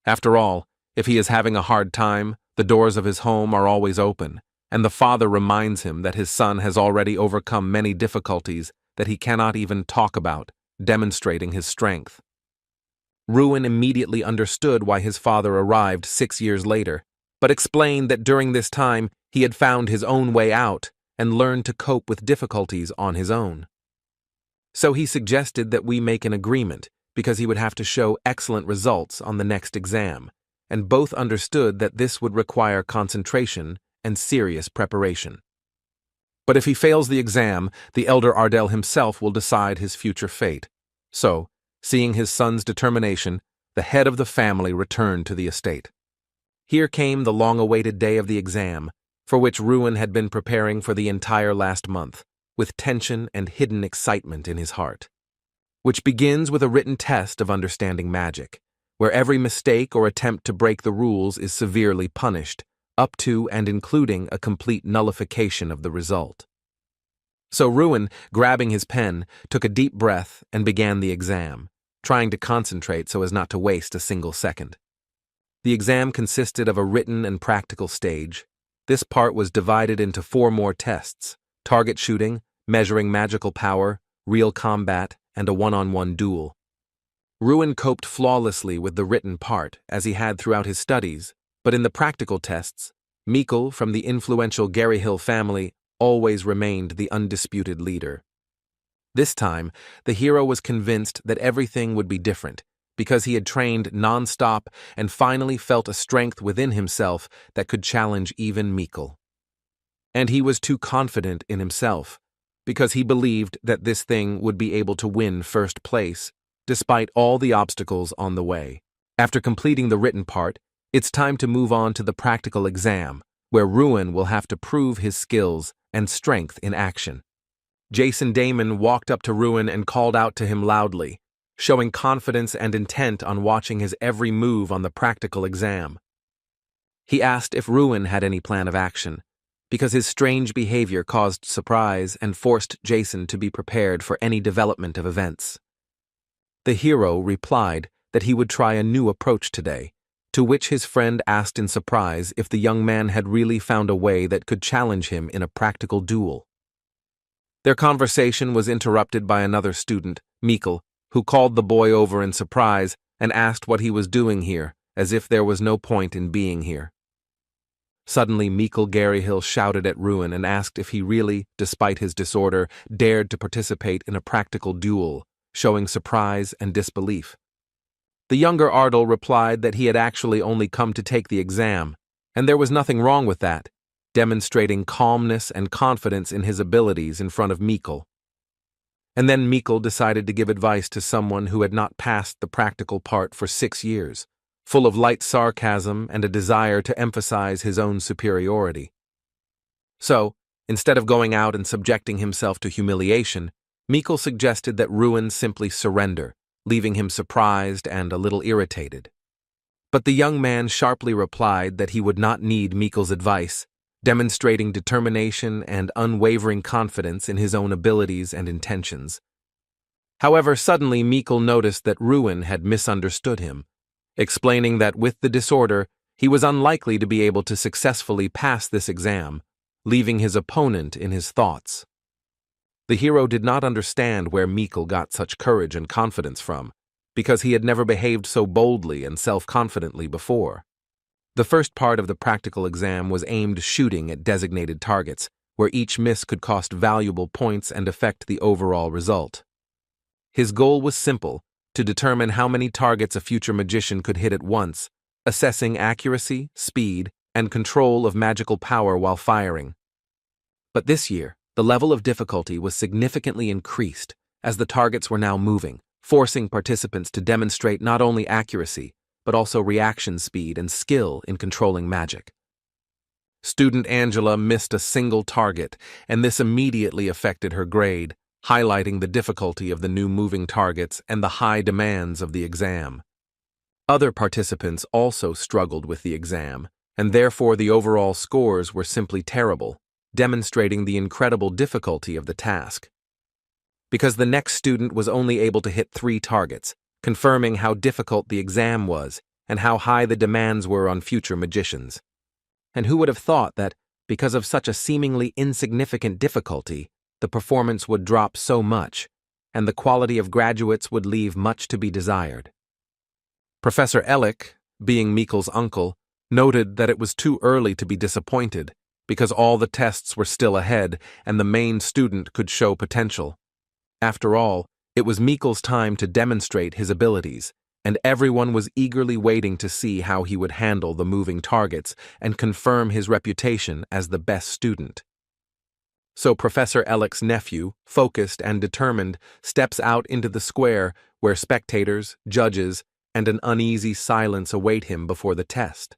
After all, if he is having a hard time, the doors of his home are always open, and the father reminds him that his son has already overcome many difficulties that he cannot even talk about, demonstrating his strength. Ruin immediately understood why his father arrived 6 years later, but explained that during this time he had found his own way out and learned to cope with difficulties on his own. So he suggested that we make an agreement, because he would have to show excellent results on the next exam, and both understood that this would require concentration and serious preparation. But if he fails the exam, the elder Ardell himself will decide his future fate. So, seeing his son's determination, the head of the family returned to the estate. Here came the long-awaited day of the exam, for which Ruin had been preparing for the entire last month, with tension and hidden excitement in his heart, which begins with a written test of understanding magic, where every mistake or attempt to break the rules is severely punished, up to and including a complete nullification of the result. So Ruin, grabbing his pen, took a deep breath and began the exam, trying to concentrate so as not to waste a single second. The exam consisted of a written and practical stage. This part was divided into 4 more tests: target shooting, measuring magical power, real combat, and a one-on-one duel. Ruin coped flawlessly with the written part, as he had throughout his studies, but in the practical tests, Mikkel from the influential Gary Hill family always remained the undisputed leader. This time, the hero was convinced that everything would be different, because he had trained non-stop and finally felt a strength within himself that could challenge even Mikkel. And he was too confident in himself, because he believed that this thing would be able to win first place, despite all the obstacles on the way. After completing the written part, it's time to move on to the practical exam, where Ruin will have to prove his skills and strength in action. Jason Damon walked up to Ruin and called out to him loudly, showing confidence and intent on watching his every move on the practical exam. He asked if Ruin had any plan of action, because his strange behavior caused surprise and forced Jason to be prepared for any development of events. The hero replied that he would try a new approach today, to which his friend asked in surprise if the young man had really found a way that could challenge him in a practical duel. Their conversation was interrupted by another student, Mikkel, who called the boy over in surprise and asked what he was doing here, as if there was no point in being here. Suddenly, Mikkel Garyhill shouted at Ruin and asked if he really, despite his disorder, dared to participate in a practical duel, showing surprise and disbelief. The younger Ardal replied that he had actually only come to take the exam, and there was nothing wrong with that, demonstrating calmness and confidence in his abilities in front of Mikkel. And then Mikkel decided to give advice to someone who had not passed the practical part for 6 years, full of light sarcasm and a desire to emphasize his own superiority. So, instead of going out and subjecting himself to humiliation, Mikkel suggested that Ruin simply surrender, leaving him surprised and a little irritated. But the young man sharply replied that he would not need Mikkel's advice, demonstrating determination and unwavering confidence in his own abilities and intentions. However, suddenly Mikkel noticed that Ruin had misunderstood him, explaining that with the disorder, he was unlikely to be able to successfully pass this exam, leaving his opponent in his thoughts. The hero did not understand where Mikkel got such courage and confidence from, because he had never behaved so boldly and self-confidently before. The first part of the practical exam was aimed shooting at designated targets, where each miss could cost valuable points and affect the overall result. His goal was simple: to determine how many targets a future magician could hit at once, assessing accuracy, speed, and control of magical power while firing. But this year, the level of difficulty was significantly increased, as the targets were now moving, forcing participants to demonstrate not only accuracy, but also reaction speed and skill in controlling magic. Student Angela missed a single target, and this immediately affected her grade, highlighting the difficulty of the new moving targets and the high demands of the exam. Other participants also struggled with the exam, and therefore the overall scores were simply terrible, demonstrating the incredible difficulty of the task. Because the next student was only able to hit 3 targets, confirming how difficult the exam was and how high the demands were on future magicians. And who would have thought that, because of such a seemingly insignificant difficulty, the performance would drop so much, and the quality of graduates would leave much to be desired. Professor Ellick, being Mikkel's uncle, noted that it was too early to be disappointed, because all the tests were still ahead and the main student could show potential. After all, it was Mikkel's time to demonstrate his abilities, and everyone was eagerly waiting to see how he would handle the moving targets and confirm his reputation as the best student. So Professor Ellick's nephew, focused and determined, steps out into the square where spectators, judges, and an uneasy silence await him before the test.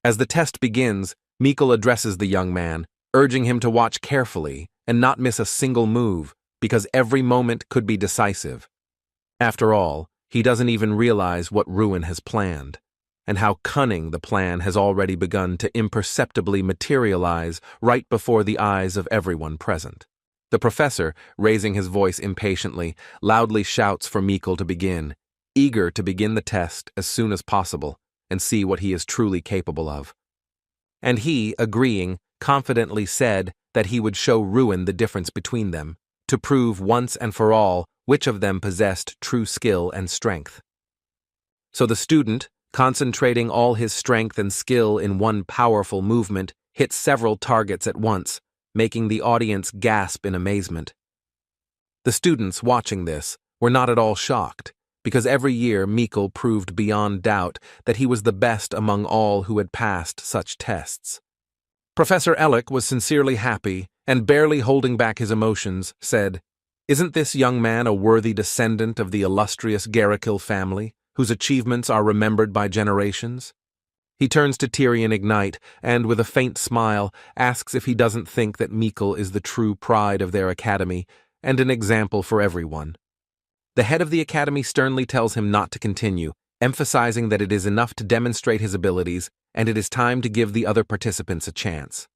As the test begins, Mikkel addresses the young man, urging him to watch carefully and not miss a single move, because every moment could be decisive. After all, he doesn't even realize what Ruin has planned, and how cunning the plan has already begun to imperceptibly materialize right before the eyes of everyone present. The professor, raising his voice impatiently, loudly shouts for Mikkel to begin, eager to begin the test as soon as possible and see what he is truly capable of. And he, agreeing, confidently said that he would show Ruin the difference between them, to prove once and for all which of them possessed true skill and strength. So the student, concentrating all his strength and skill in one powerful movement, hit several targets at once, making the audience gasp in amazement. The students watching this were not at all shocked, because every year Mikkel proved beyond doubt that he was the best among all who had passed such tests. Professor Ellick was sincerely happy, and barely holding back his emotions, said, "Isn't this young man a worthy descendant of the illustrious Garrikill family, whose achievements are remembered by generations? He turns to Tyrion Ignite and, with a faint smile, asks if he doesn't think that Mikkel is the true pride of their academy and an example for everyone. The head of the academy sternly tells him not to continue, emphasizing that it is enough to demonstrate his abilities and it is time to give the other participants a chance.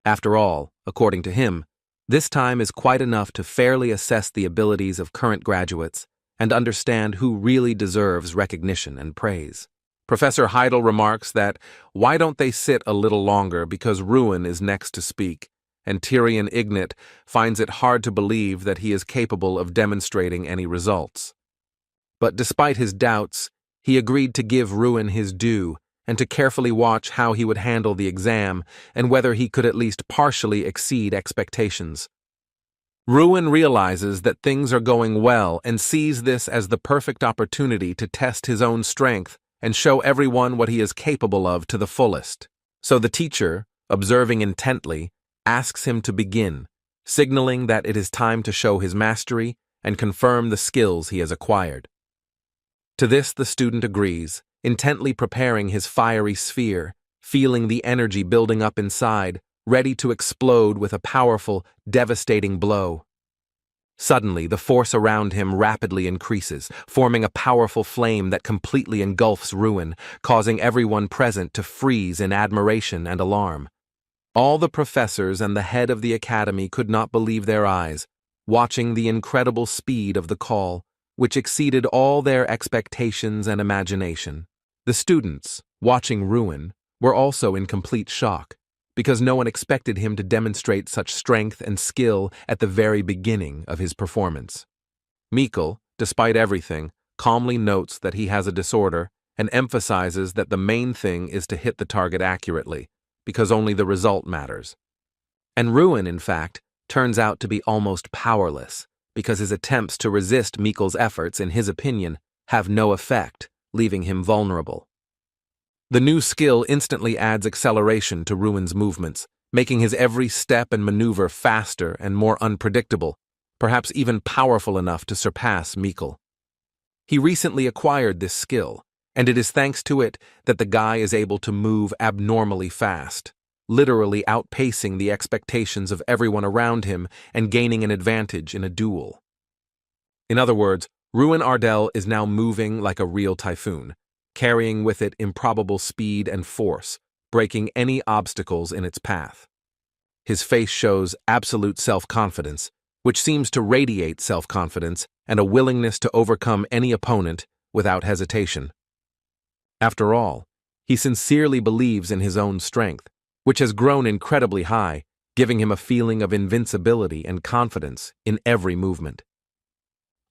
After all, according to him, this time is quite enough to fairly assess the abilities of current graduates and understand who really deserves recognition and praise. Professor Heidel remarks that, why don't they sit a little longer because Ruin is next to speak, and Tyrion Ignite finds it hard to believe that he is capable of demonstrating any results. But despite his doubts, he agreed to give Ruin his due and to carefully watch how he would handle the exam and whether he could at least partially exceed expectations. Ruin realizes that things are going well and sees this as the perfect opportunity to test his own strength and show everyone what he is capable of to the fullest. So the teacher, observing intently, asks him to begin, signaling that it is time to show his mastery and confirm the skills he has acquired. To this the student agrees, intently preparing his fiery sphere, feeling the energy building up inside, ready to explode with a powerful, devastating blow. Suddenly, the force around him rapidly increases, forming a powerful flame that completely engulfs Ruin, causing everyone present to freeze in admiration and alarm. All the professors and the head of the academy could not believe their eyes, watching the incredible speed of the call, which exceeded all their expectations and imagination. The students, watching Ruin, were also in complete shock, because no one expected him to demonstrate such strength and skill at the very beginning of his performance. Mikkel, despite everything, calmly notes that he has a disorder and emphasizes that the main thing is to hit the target accurately, because only the result matters. And Ruin, in fact, turns out to be almost powerless, because his attempts to resist Mikkel's efforts, in his opinion, have no effect, leaving him vulnerable. The new skill instantly adds acceleration to Ruin's movements, making his every step and maneuver faster and more unpredictable, perhaps even powerful enough to surpass Mikkel. He recently acquired this skill, and it is thanks to it that the guy is able to move abnormally fast, literally outpacing the expectations of everyone around him and gaining an advantage in a duel. In other words, Ruin Ardell is now moving like a real typhoon, carrying with it improbable speed and force, breaking any obstacles in its path. His face shows absolute self-confidence, which seems to radiate self-confidence and a willingness to overcome any opponent without hesitation. After all, he sincerely believes in his own strength, which has grown incredibly high, giving him a feeling of invincibility and confidence in every movement.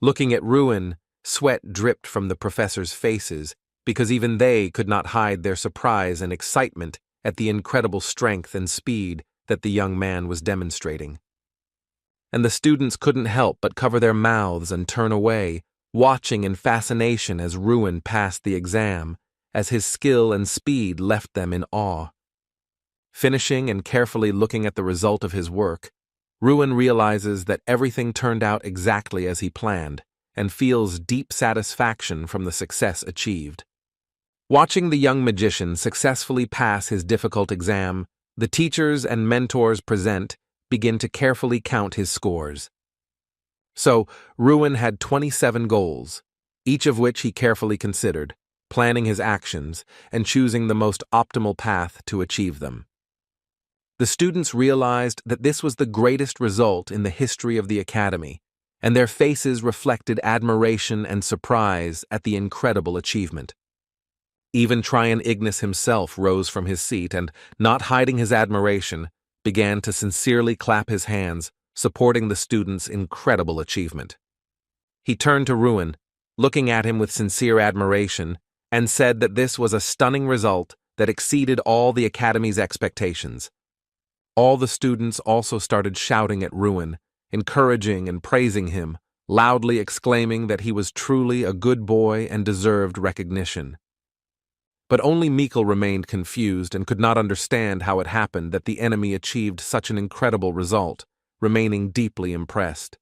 Looking at Ruin, sweat dripped from the professors' faces, because even they could not hide their surprise and excitement at the incredible strength and speed that the young man was demonstrating. And the students couldn't help but cover their mouths and turn away, watching in fascination as Ruin passed the exam, as his skill and speed left them in awe. Finishing and carefully looking at the result of his work, Ruin realizes that everything turned out exactly as he planned, and feels deep satisfaction from the success achieved. Watching the young magician successfully pass his difficult exam, the teachers and mentors present begin to carefully count his scores. So, Ruin had 27 goals, each of which he carefully considered, planning his actions and choosing the most optimal path to achieve them. The students realized that this was the greatest result in the history of the academy, and their faces reflected admiration and surprise at the incredible achievement. Even Tryon Ignis himself rose from his seat and, not hiding his admiration, began to sincerely clap his hands, supporting the student's incredible achievement. He turned to Ruin, looking at him with sincere admiration, and said that this was a stunning result that exceeded all the academy's expectations. All the students also started shouting at Ruin, encouraging and praising him, loudly exclaiming that he was truly a good boy and deserved recognition. But only Mikkel remained confused and could not understand how it happened that the enemy achieved such an incredible result, remaining deeply impressed.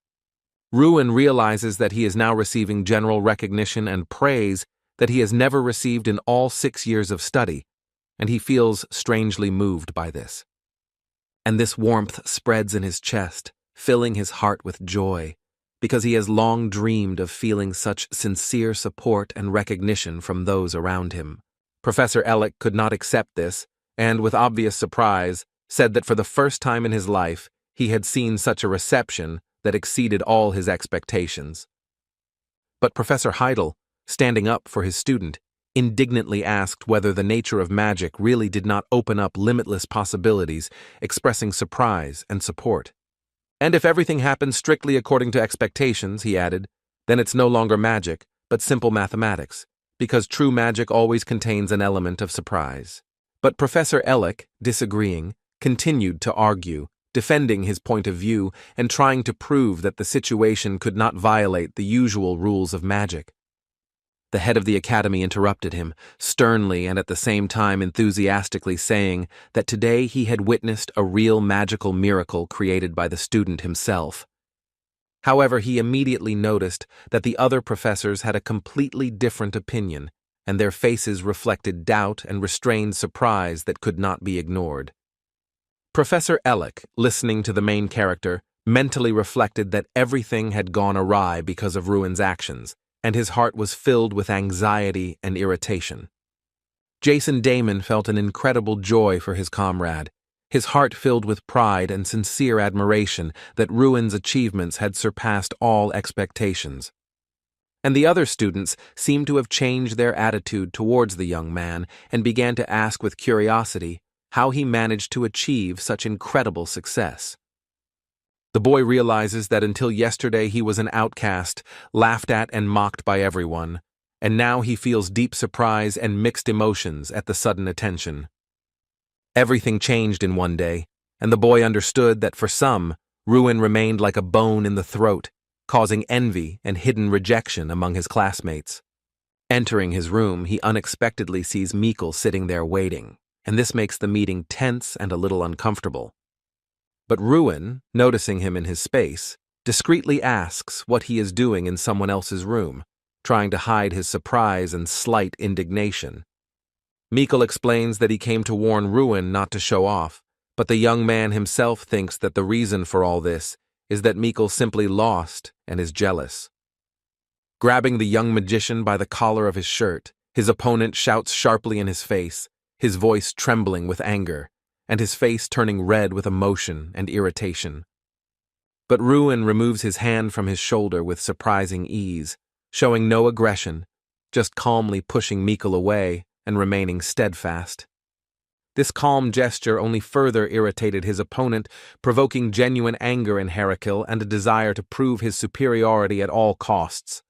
Ruin realizes that he is now receiving general recognition and praise that he has never received in all 6 years of study, and he feels strangely moved by this. And this warmth spreads in his chest, filling his heart with joy, because he has long dreamed of feeling such sincere support and recognition from those around him. Professor Ellick could not accept this, and with obvious surprise, said that for the first time in his life, he had seen such a reception that exceeded all his expectations. But Professor Heidel, standing up for his student, indignantly asked whether the nature of magic really did not open up limitless possibilities, expressing surprise and support. And if everything happens strictly according to expectations, he added, then it's no longer magic, but simple mathematics, because true magic always contains an element of surprise. But Professor Ellick, disagreeing, continued to argue, defending his point of view and trying to prove that the situation could not violate the usual rules of magic. The head of the academy interrupted him, sternly and at the same time enthusiastically saying that today he had witnessed a real magical miracle created by the student himself. However, he immediately noticed that the other professors had a completely different opinion, and their faces reflected doubt and restrained surprise that could not be ignored. Professor Ellick, listening to the main character, mentally reflected that everything had gone awry because of Ruin's actions, and his heart was filled with anxiety and irritation. Jason Damon felt an incredible joy for his comrade, his heart filled with pride and sincere admiration that Ruin's achievements had surpassed all expectations. And the other students seemed to have changed their attitude towards the young man and began to ask with curiosity how he managed to achieve such incredible success. The boy realizes that until yesterday he was an outcast, laughed at and mocked by everyone, and now he feels deep surprise and mixed emotions at the sudden attention. Everything changed in one day, and the boy understood that for some, Ruin remained like a bone in the throat, causing envy and hidden rejection among his classmates. Entering his room, he unexpectedly sees Mikkel sitting there waiting, and this makes the meeting tense and a little uncomfortable. But Ruin, noticing him in his space, discreetly asks what he is doing in someone else's room, trying to hide his surprise and slight indignation. Mikkel explains that he came to warn Ruin not to show off, but the young man himself thinks that the reason for all this is that Mikkel simply lost and is jealous. Grabbing the young magician by the collar of his shirt, his opponent shouts sharply in his face, his voice trembling with anger, and his face turning red with emotion and irritation. But Ruin removes his hand from his shoulder with surprising ease, showing no aggression, just calmly pushing Mikkel away and remaining steadfast. This calm gesture only further irritated his opponent, provoking genuine anger in Heracles and a desire to prove his superiority at all costs.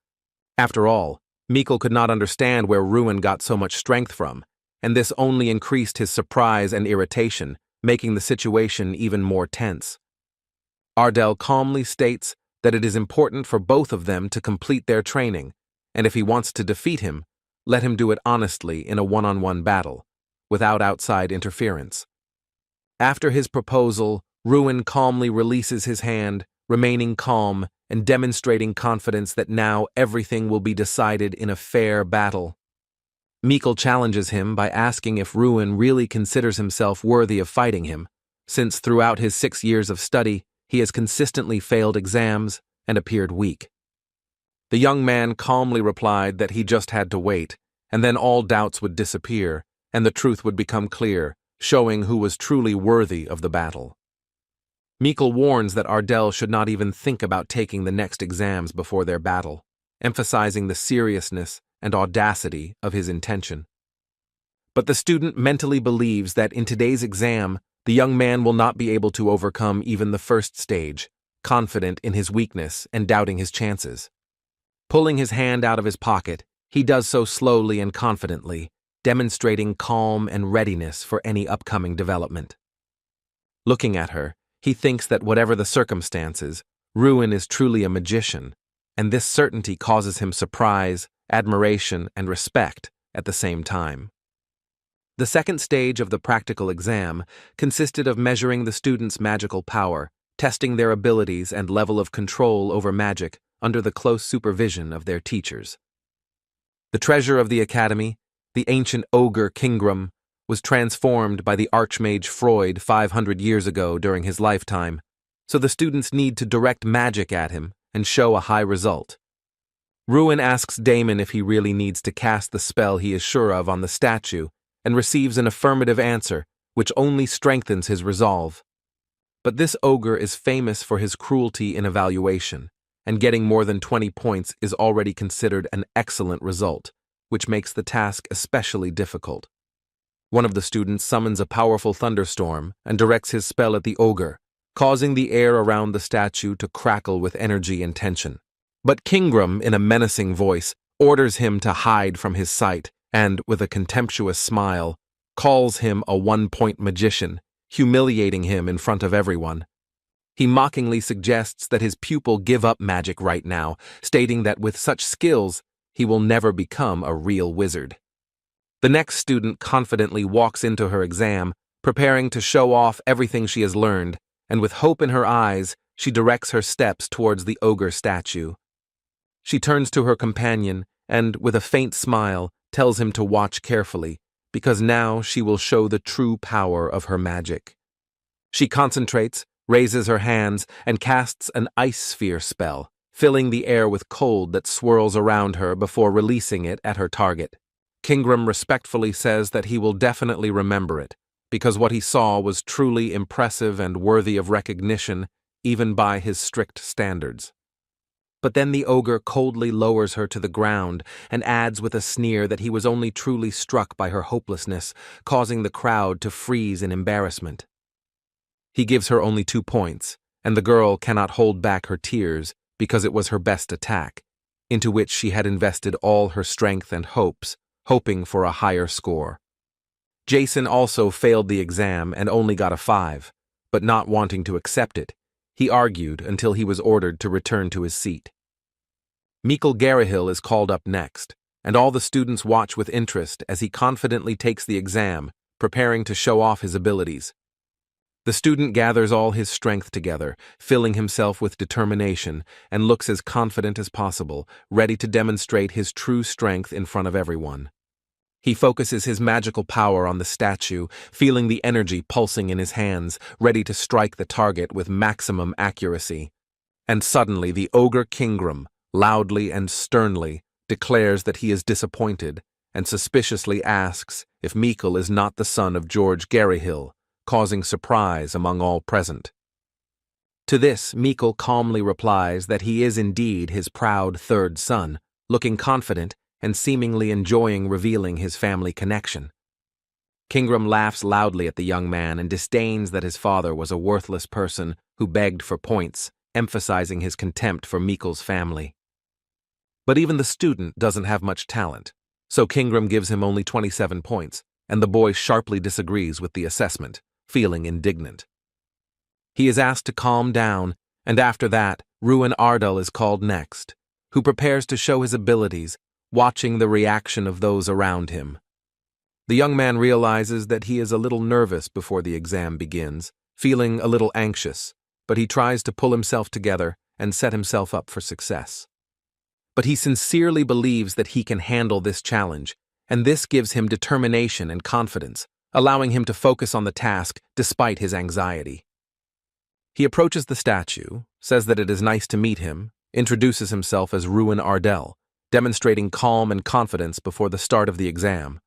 After all, Mikkel could not understand where Ruin got so much strength from, and this only increased his surprise and irritation, making the situation even more tense. Ardell calmly states that it is important for both of them to complete their training, and if he wants to defeat him, let him do it honestly in a one-on-one battle, without outside interference. After his proposal, Ruin calmly releases his hand, remaining calm and demonstrating confidence that now everything will be decided in a fair battle. Mikkel challenges him by asking if Ruin really considers himself worthy of fighting him, since throughout his 6 years of study, he has consistently failed exams and appeared weak. The young man calmly replied that he just had to wait, and then all doubts would disappear, and the truth would become clear, showing who was truly worthy of the battle. Mikkel warns that Ardell should not even think about taking the next exams before their battle, emphasizing the seriousness and audacity of his intention. But the student mentally believes that in today's exam, the young man will not be able to overcome even the first stage, confident in his weakness and doubting his chances. Pulling his hand out of his pocket, he does so slowly and confidently, demonstrating calm and readiness for any upcoming development. Looking at her, he thinks that whatever the circumstances, Ruin is truly a magician, and this certainty causes him surprise, admiration, and respect at the same time. The second stage of the practical exam consisted of measuring the students' magical power, testing their abilities and level of control over magic under the close supervision of their teachers. The treasure of the academy, the ancient ogre Kingram, was transformed by the Archmage Freud 500 years ago during his lifetime, so the students need to direct magic at him and show a high result. Ruin asks Damon if he really needs to cast the spell he is sure of on the statue and receives an affirmative answer, which only strengthens his resolve. But this ogre is famous for his cruelty in evaluation, and getting more than 20 points is already considered an excellent result, which makes the task especially difficult. One of the students summons a powerful thunderstorm and directs his spell at the ogre, causing the air around the statue to crackle with energy and tension. But Kingram, in a menacing voice, orders him to hide from his sight and, with a contemptuous smile, calls him a one-point magician, humiliating him in front of everyone. He mockingly suggests that his pupil give up magic right now, stating that with such skills, he will never become a real wizard. The next student confidently walks into her exam, preparing to show off everything she has learned, and with hope in her eyes, she directs her steps towards the ogre statue. She turns to her companion and, with a faint smile, tells him to watch carefully, because now she will show the true power of her magic. She concentrates, raises her hands, and casts an ice sphere spell, filling the air with cold that swirls around her before releasing it at her target. Kingram respectfully says that he will definitely remember it, because what he saw was truly impressive and worthy of recognition, even by his strict standards. But then the ogre coldly lowers her to the ground and adds with a sneer that he was only truly struck by her hopelessness, causing the crowd to freeze in embarrassment. He gives her only 2 points, and the girl cannot hold back her tears because it was her best attack, into which she had invested all her strength and hopes, hoping for a higher score. Jason also failed the exam and only got a 5, but not wanting to accept it, he argued until he was ordered to return to his seat. Mikkel Garahill is called up next, and all the students watch with interest as he confidently takes the exam, preparing to show off his abilities. The student gathers all his strength together, filling himself with determination, and looks as confident as possible, ready to demonstrate his true strength in front of everyone. He focuses his magical power on the statue, feeling the energy pulsing in his hands, ready to strike the target with maximum accuracy. And suddenly the ogre Kingram, loudly and sternly, declares that he is disappointed, and suspiciously asks if Mikkel is not the son of George Garahill, causing surprise among all present. To this, Mikkel calmly replies that he is indeed his proud third son, looking confident and seemingly enjoying revealing his family connection. Kingram laughs loudly at the young man and disdains that his father was a worthless person who begged for points, emphasizing his contempt for Mikkel's family. But even the student doesn't have much talent, so Kingram gives him only 27 points, and the boy sharply disagrees with the assessment, feeling indignant. He is asked to calm down, and after that, Ruin Ardal is called next, who prepares to show his abilities, watching the reaction of those around him. The young man realizes that he is a little nervous before the exam begins, feeling a little anxious, but he tries to pull himself together and set himself up for success. But he sincerely believes that he can handle this challenge, and this gives him determination and confidence, allowing him to focus on the task despite his anxiety. He approaches the statue, says that it is nice to meet him, introduces himself as Ruin Ardal, demonstrating calm and confidence before the start of the exam.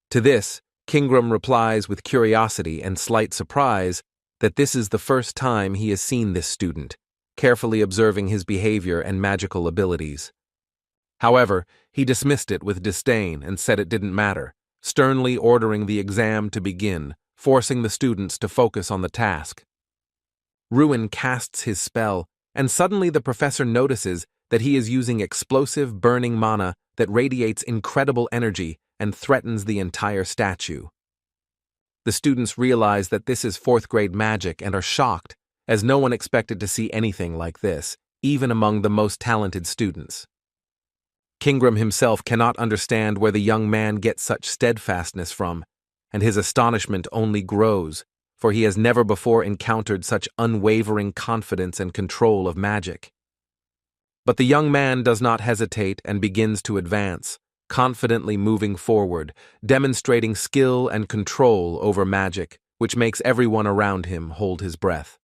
To this, Kingram replies with curiosity and slight surprise that this is the first time he has seen this student, carefully observing his behavior and magical abilities. However, he dismissed it with disdain and said it didn't matter, sternly ordering the exam to begin, forcing the students to focus on the task. Ruin casts his spell, and suddenly the professor notices that he is using explosive burning mana that radiates incredible energy and threatens the entire statue. The students realize that this is 4th grade magic and are shocked, as no one expected to see anything like this, even among the most talented students. Kingram himself cannot understand where the young man gets such steadfastness from, and his astonishment only grows, for he has never before encountered such unwavering confidence and control of magic. But the young man does not hesitate and begins to advance, confidently moving forward, demonstrating skill and control over magic, which makes everyone around him hold his breath.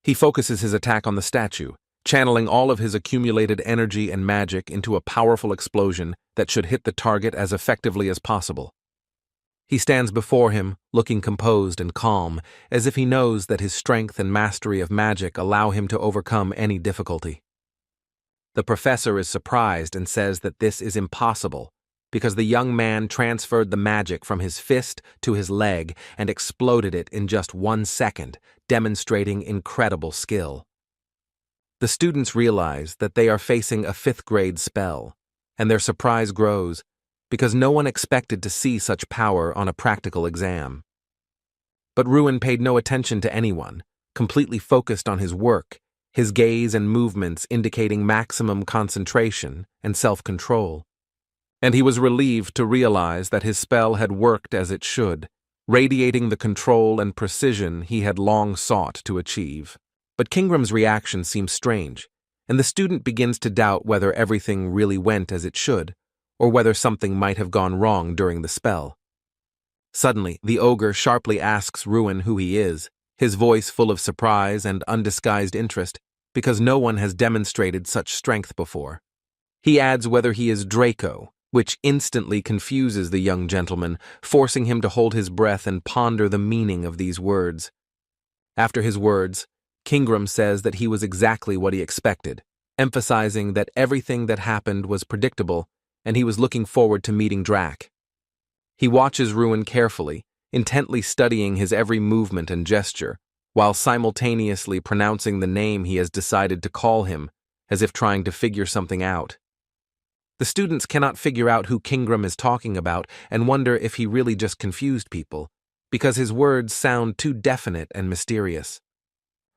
He focuses his attack on the statue, channeling all of his accumulated energy and magic into a powerful explosion that should hit the target as effectively as possible. He stands before him, looking composed and calm, as if he knows that his strength and mastery of magic allow him to overcome any difficulty. The professor is surprised and says that this is impossible, because the young man transferred the magic from his fist to his leg and exploded it in just 1 second, demonstrating incredible skill. The students realize that they are facing a 5th-grade spell, and their surprise grows because no one expected to see such power on a practical exam. But Ruin paid no attention to anyone, completely focused on his work, his gaze and movements indicating maximum concentration and self-control. And he was relieved to realize that his spell had worked as it should, radiating the control and precision he had long sought to achieve. But Kingram's reaction seems strange, and the student begins to doubt whether everything really went as it should, or whether something might have gone wrong during the spell. Suddenly, the ogre sharply asks Ruin who he is, his voice full of surprise and undisguised interest, because no one has demonstrated such strength before. He adds whether he is Draco, which instantly confuses the young gentleman, forcing him to hold his breath and ponder the meaning of these words. After his words, Kingram says that he was exactly what he expected, emphasizing that everything that happened was predictable and he was looking forward to meeting Drac. He watches Ruin carefully, intently studying his every movement and gesture, while simultaneously pronouncing the name he has decided to call him, as if trying to figure something out. The students cannot figure out who Kingram is talking about and wonder if he really just confused people, because his words sound too definite and mysterious.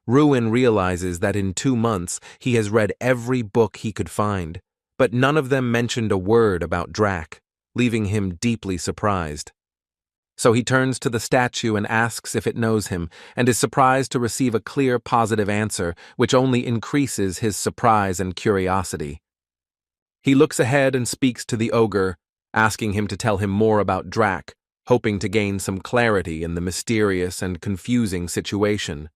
Ruin realizes that in 2 months he has read every book he could find, but none of them mentioned a word about Drac, leaving him deeply surprised. So he turns to the statue and asks if it knows him, and is surprised to receive a clear, positive answer, which only increases his surprise and curiosity. He looks ahead and speaks to the ogre, asking him to tell him more about Drac, hoping to gain some clarity in the mysterious and confusing situation.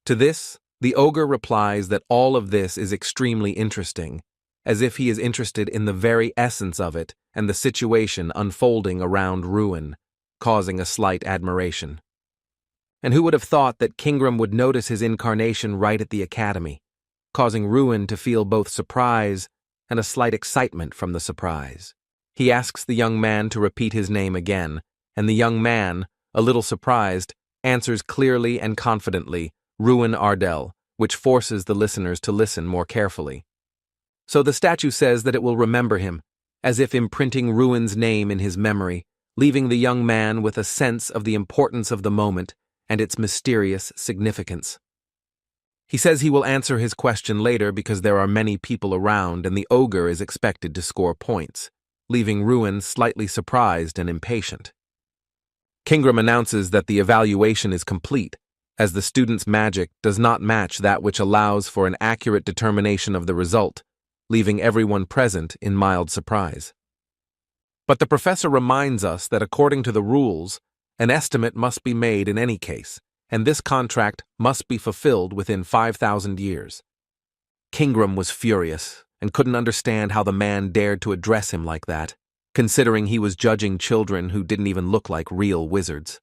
To this, the ogre replies that all of this is extremely interesting, as if he is interested in the very essence of it and the situation unfolding around Ruin, causing a slight admiration. And who would have thought that Kingram would notice his incarnation right at the academy, causing Ruin to feel both surprise and a slight excitement from the surprise. He asks the young man to repeat his name again, and the young man, a little surprised, answers clearly and confidently, Ruin Ardell, which forces the listeners to listen more carefully. So the statue says that it will remember him, as if imprinting Ruin's name in his memory, leaving the young man with a sense of the importance of the moment and its mysterious significance. He says he will answer his question later because there are many people around and the ogre is expected to score points, leaving Ruin slightly surprised and impatient. Kingram announces that the evaluation is complete, as the student's magic does not match that which allows for an accurate determination of the result, leaving everyone present in mild surprise. But the professor reminds us that according to the rules, an estimate must be made in any case, and this contract must be fulfilled within 5,000 years. Kingram was furious and couldn't understand how the man dared to address him like that, considering he was judging children who didn't even look like real wizards.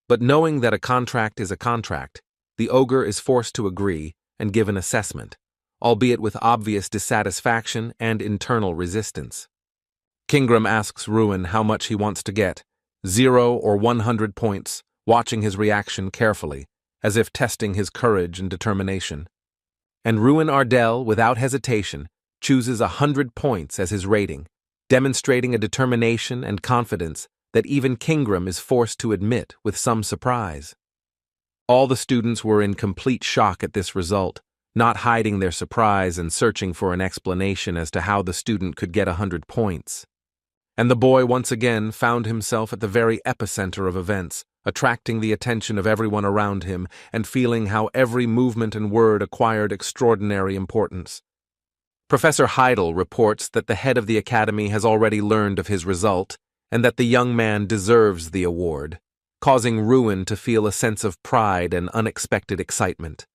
But knowing that a contract is a contract, the ogre is forced to agree and give an assessment, albeit with obvious dissatisfaction and internal resistance. Kingram asks Ruin how much he wants to get, 0 or 100 points, watching his reaction carefully, as if testing his courage and determination. And Ruin Ardell, without hesitation, chooses 100 points as his rating, demonstrating a determination and confidence that even Kingram is forced to admit with some surprise. All the students were in complete shock at this result, not hiding their surprise and searching for an explanation as to how the student could get 100 points. And the boy once again found himself at the very epicenter of events, attracting the attention of everyone around him and feeling how every movement and word acquired extraordinary importance. Professor Heidel reports that the head of the academy has already learned of his result and that the young man deserves the award, causing Ruin to feel a sense of pride and unexpected excitement.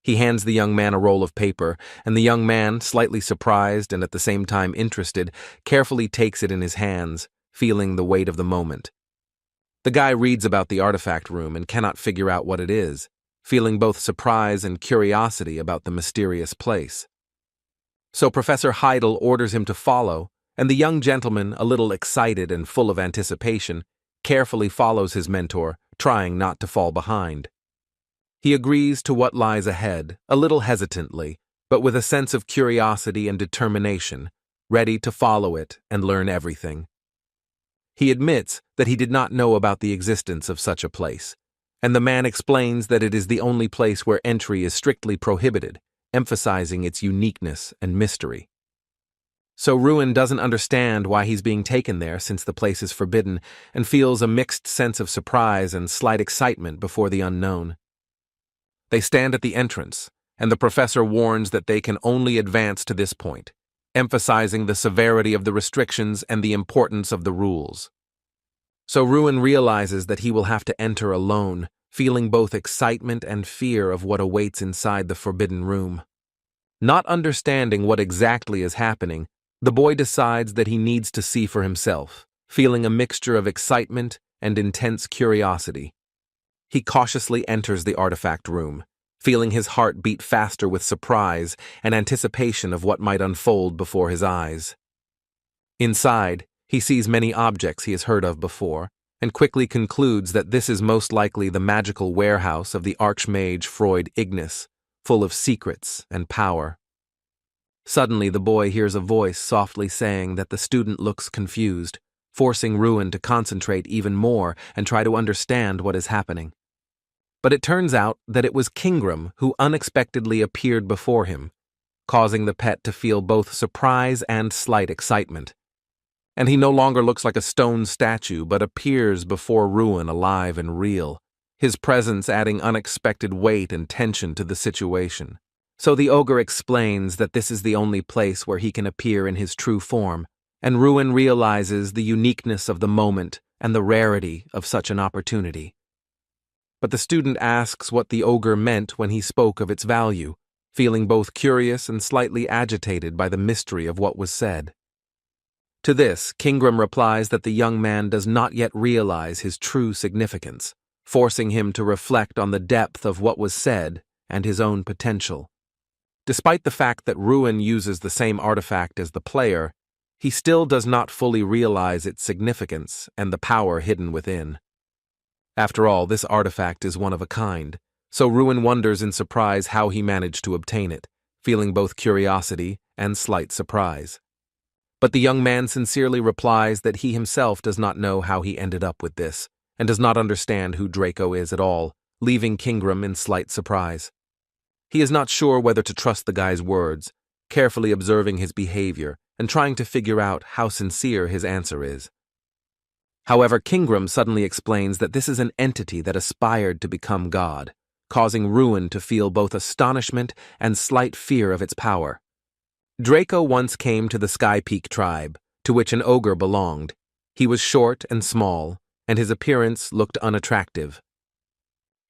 He hands the young man a roll of paper, and the young man, slightly surprised and at the same time interested, carefully takes it in his hands, feeling the weight of the moment. The guy reads about the artifact room and cannot figure out what it is, feeling both surprise and curiosity about the mysterious place. So Professor Heidel orders him to follow, and the young gentleman, a little excited and full of anticipation, carefully follows his mentor, trying not to fall behind. He agrees to what lies ahead, a little hesitantly, but with a sense of curiosity and determination, ready to follow it and learn everything. He admits that he did not know about the existence of such a place, and the man explains that it is the only place where entry is strictly prohibited, emphasizing its uniqueness and mystery. So Ruin doesn't understand why he's being taken there since the place is forbidden, and feels a mixed sense of surprise and slight excitement before the unknown. They stand at the entrance, and the professor warns that they can only advance to this point, emphasizing the severity of the restrictions and the importance of the rules. So Ruin realizes that he will have to enter alone, feeling both excitement and fear of what awaits inside the forbidden room. Not understanding what exactly is happening, the boy decides that he needs to see for himself, feeling a mixture of excitement and intense curiosity. He cautiously enters the artifact room, feeling his heart beat faster with surprise and anticipation of what might unfold before his eyes. Inside, he sees many objects he has heard of before, and quickly concludes that this is most likely the magical warehouse of the Archmage Freud Ignis, full of secrets and power. Suddenly the boy hears a voice softly saying that the student looks confused, forcing Ruin to concentrate even more and try to understand what is happening. But it turns out that it was Kingram who unexpectedly appeared before him, causing the pet to feel both surprise and slight excitement. And he no longer looks like a stone statue, but appears before Ruin alive and real, his presence adding unexpected weight and tension to the situation. So the ogre explains that this is the only place where he can appear in his true form, and Ruin realizes the uniqueness of the moment and the rarity of such an opportunity. But the student asks what the ogre meant when he spoke of its value, feeling both curious and slightly agitated by the mystery of what was said. To this, Kingram replies that the young man does not yet realize his true significance, forcing him to reflect on the depth of what was said and his own potential. Despite the fact that Ruin uses the same artifact as the player, he still does not fully realize its significance and the power hidden within. After all, this artifact is one of a kind, so Ruin wonders in surprise how he managed to obtain it, feeling both curiosity and slight surprise. But the young man sincerely replies that he himself does not know how he ended up with this, and does not understand who Draco is at all, leaving Kingram in slight surprise. He is not sure whether to trust the guy's words, carefully observing his behavior and trying to figure out how sincere his answer is. However, Kingram suddenly explains that this is an entity that aspired to become God, causing Ruin to feel both astonishment and slight fear of its power. Draco once came to the Sky Peak tribe, to which an ogre belonged. He was short and small, and his appearance looked unattractive.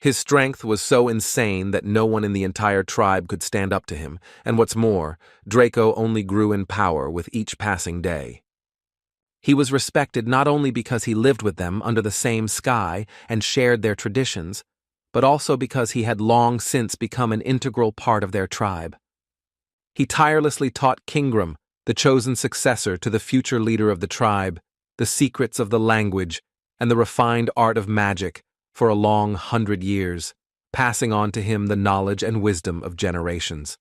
His strength was so insane that no one in the entire tribe could stand up to him, and what's more, Draco only grew in power with each passing day. He was respected not only because he lived with them under the same sky and shared their traditions, but also because he had long since become an integral part of their tribe. He tirelessly taught Kingram, the chosen successor to the future leader of the tribe, the secrets of the language and the refined art of magic for a long 100 years, passing on to him the knowledge and wisdom of generations.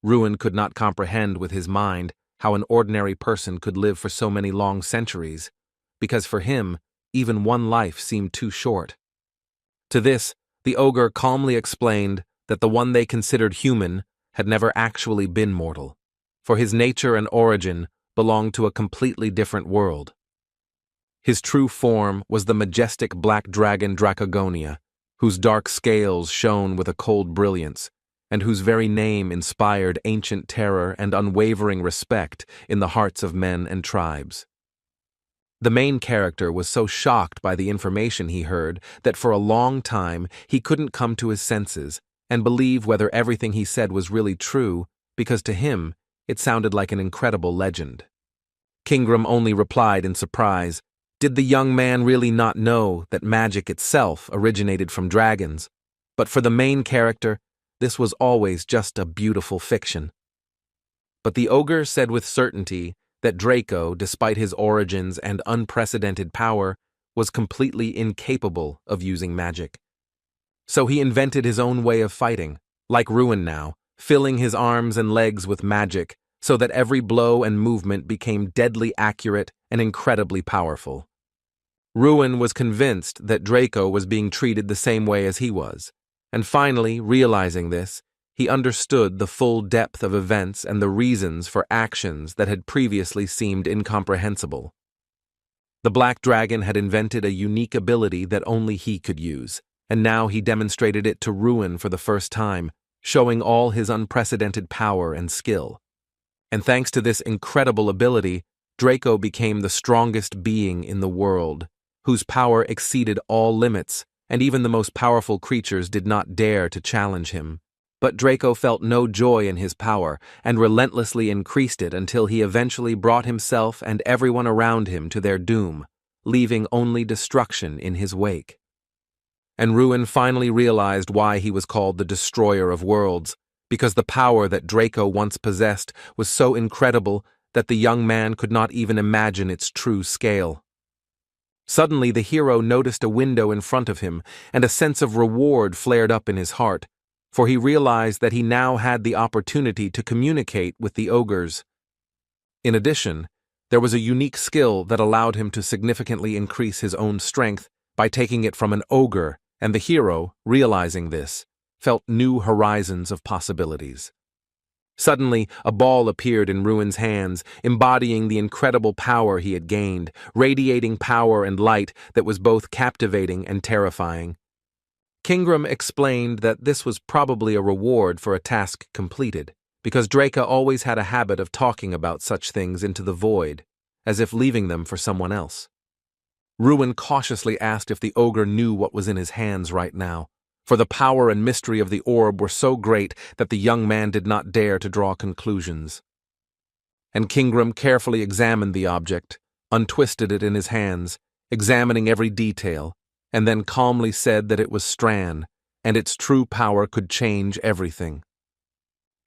Ruin could not comprehend with his mind how an ordinary person could live for so many long centuries, because for him, even one life seemed too short. To this, the ogre calmly explained that the one they considered human had never actually been mortal, for his nature and origin belonged to a completely different world. His true form was the majestic black dragon Dracogonia, whose dark scales shone with a cold brilliance, and whose very name inspired ancient terror and unwavering respect in the hearts of men and tribes. The main character was so shocked by the information he heard that for a long time he couldn't come to his senses and believe whether everything he said was really true, because to him it sounded like an incredible legend. Kingram only replied in surprise, did the young man really not know that magic itself originated from dragons? But for the main character, this was always just a beautiful fiction. But the ogre said with certainty that Draco, despite his origins and unprecedented power, was completely incapable of using magic. So he invented his own way of fighting, like Ruin now, filling his arms and legs with magic so that every blow and movement became deadly accurate and incredibly powerful. Ruin was convinced that Draco was being treated the same way as he was, and finally, realizing this, he understood the full depth of events and the reasons for actions that had previously seemed incomprehensible. The Black Dragon had invented a unique ability that only he could use, and now he demonstrated it to Ruin for the first time, showing all his unprecedented power and skill. And thanks to this incredible ability, Draco became the strongest being in the world, whose power exceeded all limits, and even the most powerful creatures did not dare to challenge him. But Draco felt no joy in his power, and relentlessly increased it until he eventually brought himself and everyone around him to their doom, leaving only destruction in his wake. And Ruin finally realized why he was called the Destroyer of Worlds, because the power that Draco once possessed was so incredible that the young man could not even imagine its true scale. Suddenly the hero noticed a window in front of him, and a sense of reward flared up in his heart, for he realized that he now had the opportunity to communicate with the ogres. In addition, there was a unique skill that allowed him to significantly increase his own strength by taking it from an ogre, and the hero, realizing this, felt new horizons of possibilities. Suddenly, a ball appeared in Ruin's hands, embodying the incredible power he had gained, radiating power and light that was both captivating and terrifying. Kingram explained that this was probably a reward for a task completed, because Draco always had a habit of talking about such things into the void, as if leaving them for someone else. Ruin cautiously asked if the ogre knew what was in his hands right now, for the power and mystery of the orb were so great that the young man did not dare to draw conclusions. And Kingram carefully examined the object, untwisted it in his hands, examining every detail, and then calmly said that it was Stran, and its true power could change everything.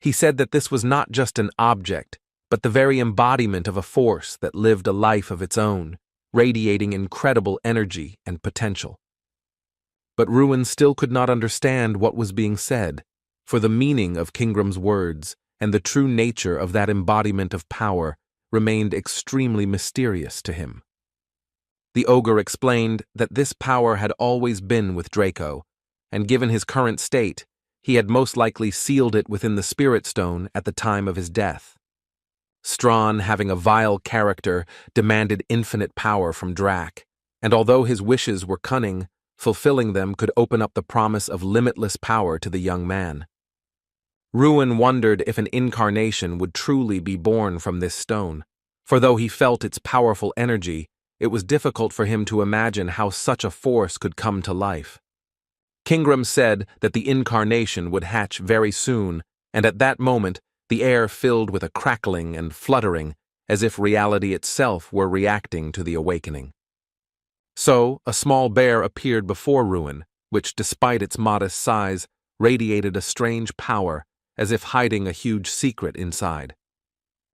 He said that this was not just an object, but the very embodiment of a force that lived a life of its own, radiating incredible energy and potential. But Ruin still could not understand what was being said, for the meaning of Kingram's words and the true nature of that embodiment of power remained extremely mysterious to him. The ogre explained that this power had always been with Draco, and given his current state, he had most likely sealed it within the Spirit Stone at the time of his death. Strawn, having a vile character, demanded infinite power from Drac, and although his wishes were cunning, fulfilling them could open up the promise of limitless power to the young man. Ruin wondered if an incarnation would truly be born from this stone, for though he felt its powerful energy, it was difficult for him to imagine how such a force could come to life. Kingram said that the incarnation would hatch very soon, and at that moment the air filled with a crackling and fluttering, as if reality itself were reacting to the awakening. So, a small bear appeared before Ruin, which, despite its modest size, radiated a strange power, as if hiding a huge secret inside.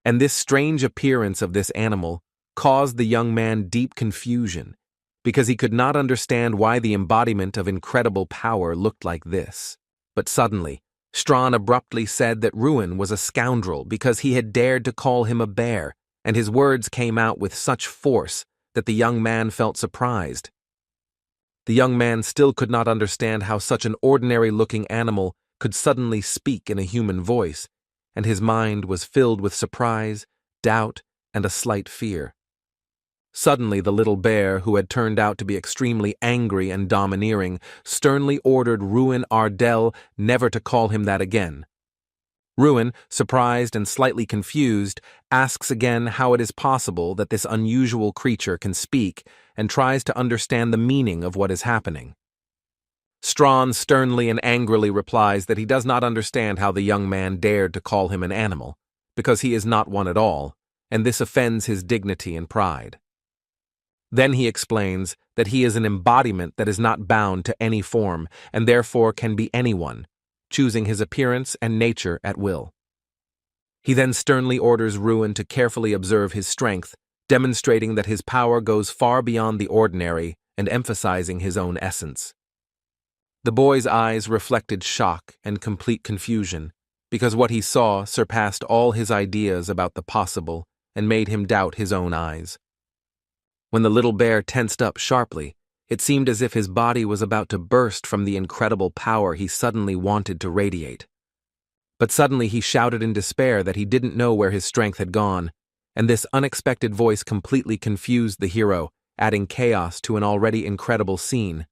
And this strange appearance of this animal caused the young man deep confusion, because he could not understand why the embodiment of incredible power looked like this. But suddenly, Strawn abruptly said that Ruin was a scoundrel because he had dared to call him a bear, and his words came out with such force that the young man felt surprised. The young man still could not understand how such an ordinary-looking animal could suddenly speak in a human voice, and his mind was filled with surprise, doubt, and a slight fear. Suddenly, the little bear, who had turned out to be extremely angry and domineering, sternly ordered Ruin Ardell never to call him that again. Ruin, surprised and slightly confused, asks again how it is possible that this unusual creature can speak and tries to understand the meaning of what is happening. Strawn sternly and angrily replies that he does not understand how the young man dared to call him an animal, because he is not one at all, and this offends his dignity and pride. Then he explains that he is an embodiment that is not bound to any form, and therefore can be anyone, choosing his appearance and nature at will. He then sternly orders Ruin to carefully observe his strength, demonstrating that his power goes far beyond the ordinary and emphasizing his own essence. The boy's eyes reflected shock and complete confusion, because what he saw surpassed all his ideas about the possible and made him doubt his own eyes. When the little bear tensed up sharply, it seemed as if his body was about to burst from the incredible power he suddenly wanted to radiate. But suddenly he shouted in despair that he didn't know where his strength had gone, and this unexpected voice completely confused the hero, adding chaos to an already incredible scene.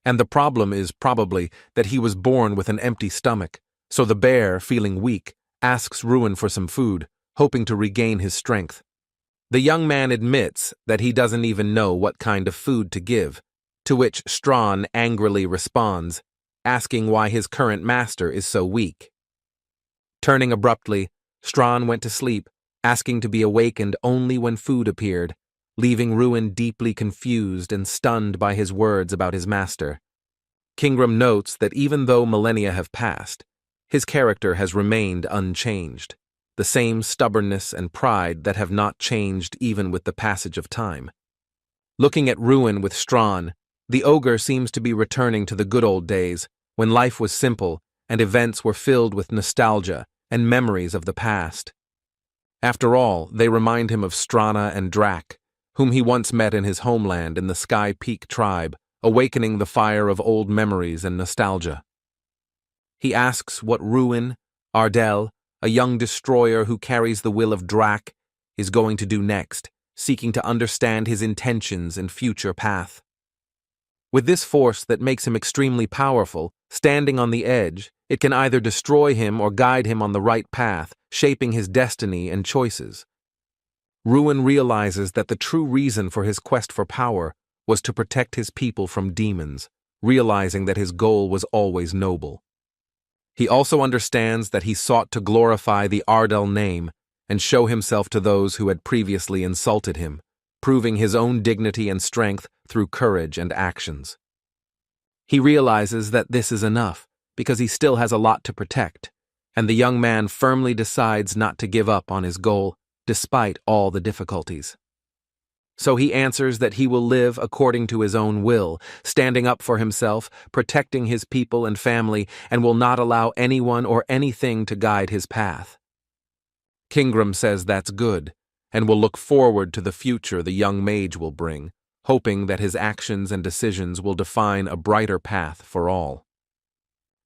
And the problem is probably that he was born with an empty stomach, so the bear, feeling weak, asks Ruin for some food, hoping to regain his strength. The young man admits that he doesn't even know what kind of food to give, to which Strawn angrily responds, asking why his current master is so weak. Turning abruptly, Strawn went to sleep, asking to be awakened only when food appeared, leaving Ruin deeply confused and stunned by his words about his master. Kingram notes that even though millennia have passed, his character has remained unchanged, the same stubbornness and pride that have not changed even with the passage of time. Looking at Ruin with Strawn, the ogre seems to be returning to the good old days, when life was simple and events were filled with nostalgia and memories of the past. After all, they remind him of Strana and Drak, whom he once met in his homeland in the Sky Peak tribe, awakening the fire of old memories and nostalgia. He asks what Ruin Ardell, a young destroyer who carries the will of Drak, is going to do next, seeking to understand his intentions and future path. With this force that makes him extremely powerful, standing on the edge, it can either destroy him or guide him on the right path, shaping his destiny and choices. Ruin realizes that the true reason for his quest for power was to protect his people from demons, realizing that his goal was always noble. He also understands that he sought to glorify the Ardell name and show himself to those who had previously insulted him, proving his own dignity and strength through courage and actions. He realizes that this is enough, because he still has a lot to protect, and the young man firmly decides not to give up on his goal, despite all the difficulties. So he answers that he will live according to his own will, standing up for himself, protecting his people and family, and will not allow anyone or anything to guide his path. Kingram says that's good, and will look forward to the future the young mage will bring, hoping that his actions and decisions will define a brighter path for all.